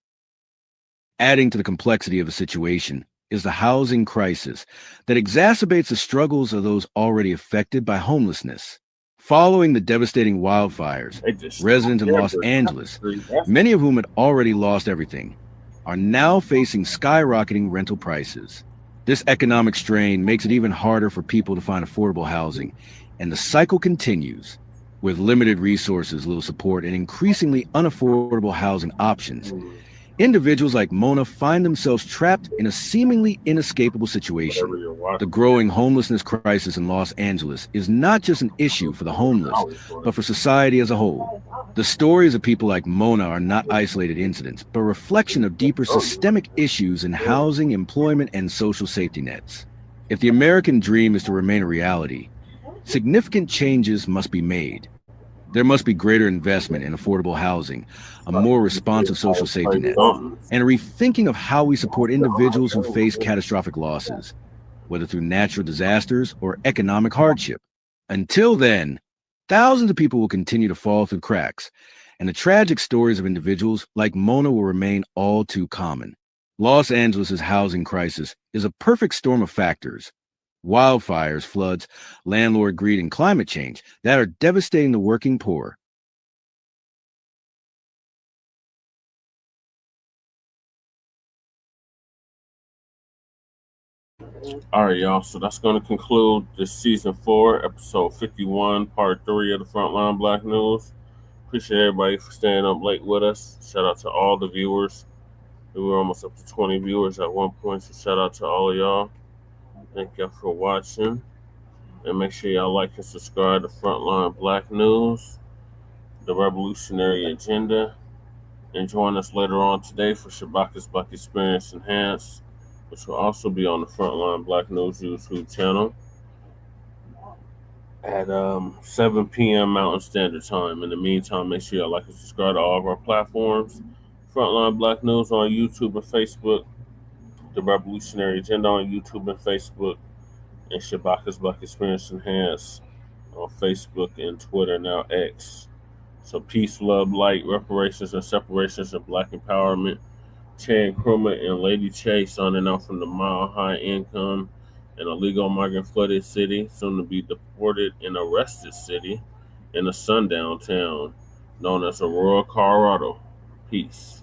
Adding to the complexity of the situation is the housing crisis that exacerbates the struggles of those already affected by homelessness. Following the devastating wildfires, residents in Los Angeles, many of whom had already lost everything, are now facing skyrocketing rental prices. This economic strain makes it even harder for people to find affordable housing, and the cycle continues. With limited resources, little support, and increasingly unaffordable housing options, individuals like Mona find themselves trapped in a seemingly inescapable situation. The growing homelessness crisis in Los Angeles is not just an issue for the homeless, but for society as a whole. The stories of people like Mona are not isolated incidents, but a reflection of deeper systemic issues in housing, employment, and social safety nets. If the American dream is to remain a reality, significant changes must be made. There must be greater investment in affordable housing, a more responsive social safety net, and a rethinking of how we support individuals who face catastrophic losses, whether through natural disasters or economic hardship. Until then, thousands of people will continue to fall through cracks, and the tragic stories of individuals like Mona will remain all too common. Los Angeles' housing crisis is a perfect storm of factors: wildfires, floods, landlord greed, and climate change that are devastating the working poor. All right, y'all. So that's going to conclude this season 4, episode 51, part 3 of the Frontline Black News. Appreciate everybody for staying up late with us. Shout out to all the viewers. We were almost up to 20 viewers at one point, so shout out to all of y'all. Thank y'all for watching. And make sure y'all like and subscribe to Frontline Black News, the Revolutionary Agenda. And join us later on today for Shabaka's Black Experience Enhanced, which will also be on the Frontline Black News YouTube channel at 7 p.m. Mountain Standard Time. In the meantime, make sure y'all like and subscribe to all of our platforms. Frontline Black News on YouTube and Facebook, the Revolutionary Agenda on YouTube and Facebook, and Shabaka's Black Experience Enhanced on Facebook and Twitter, now X. So peace, love, light, reparations, and separations of Black empowerment. Chan Krumah and Lady Chase signing out from the Mile High Income and illegal migrant flooded city, soon to be deported and arrested city in a sundown town known as Aurora, Colorado. Peace.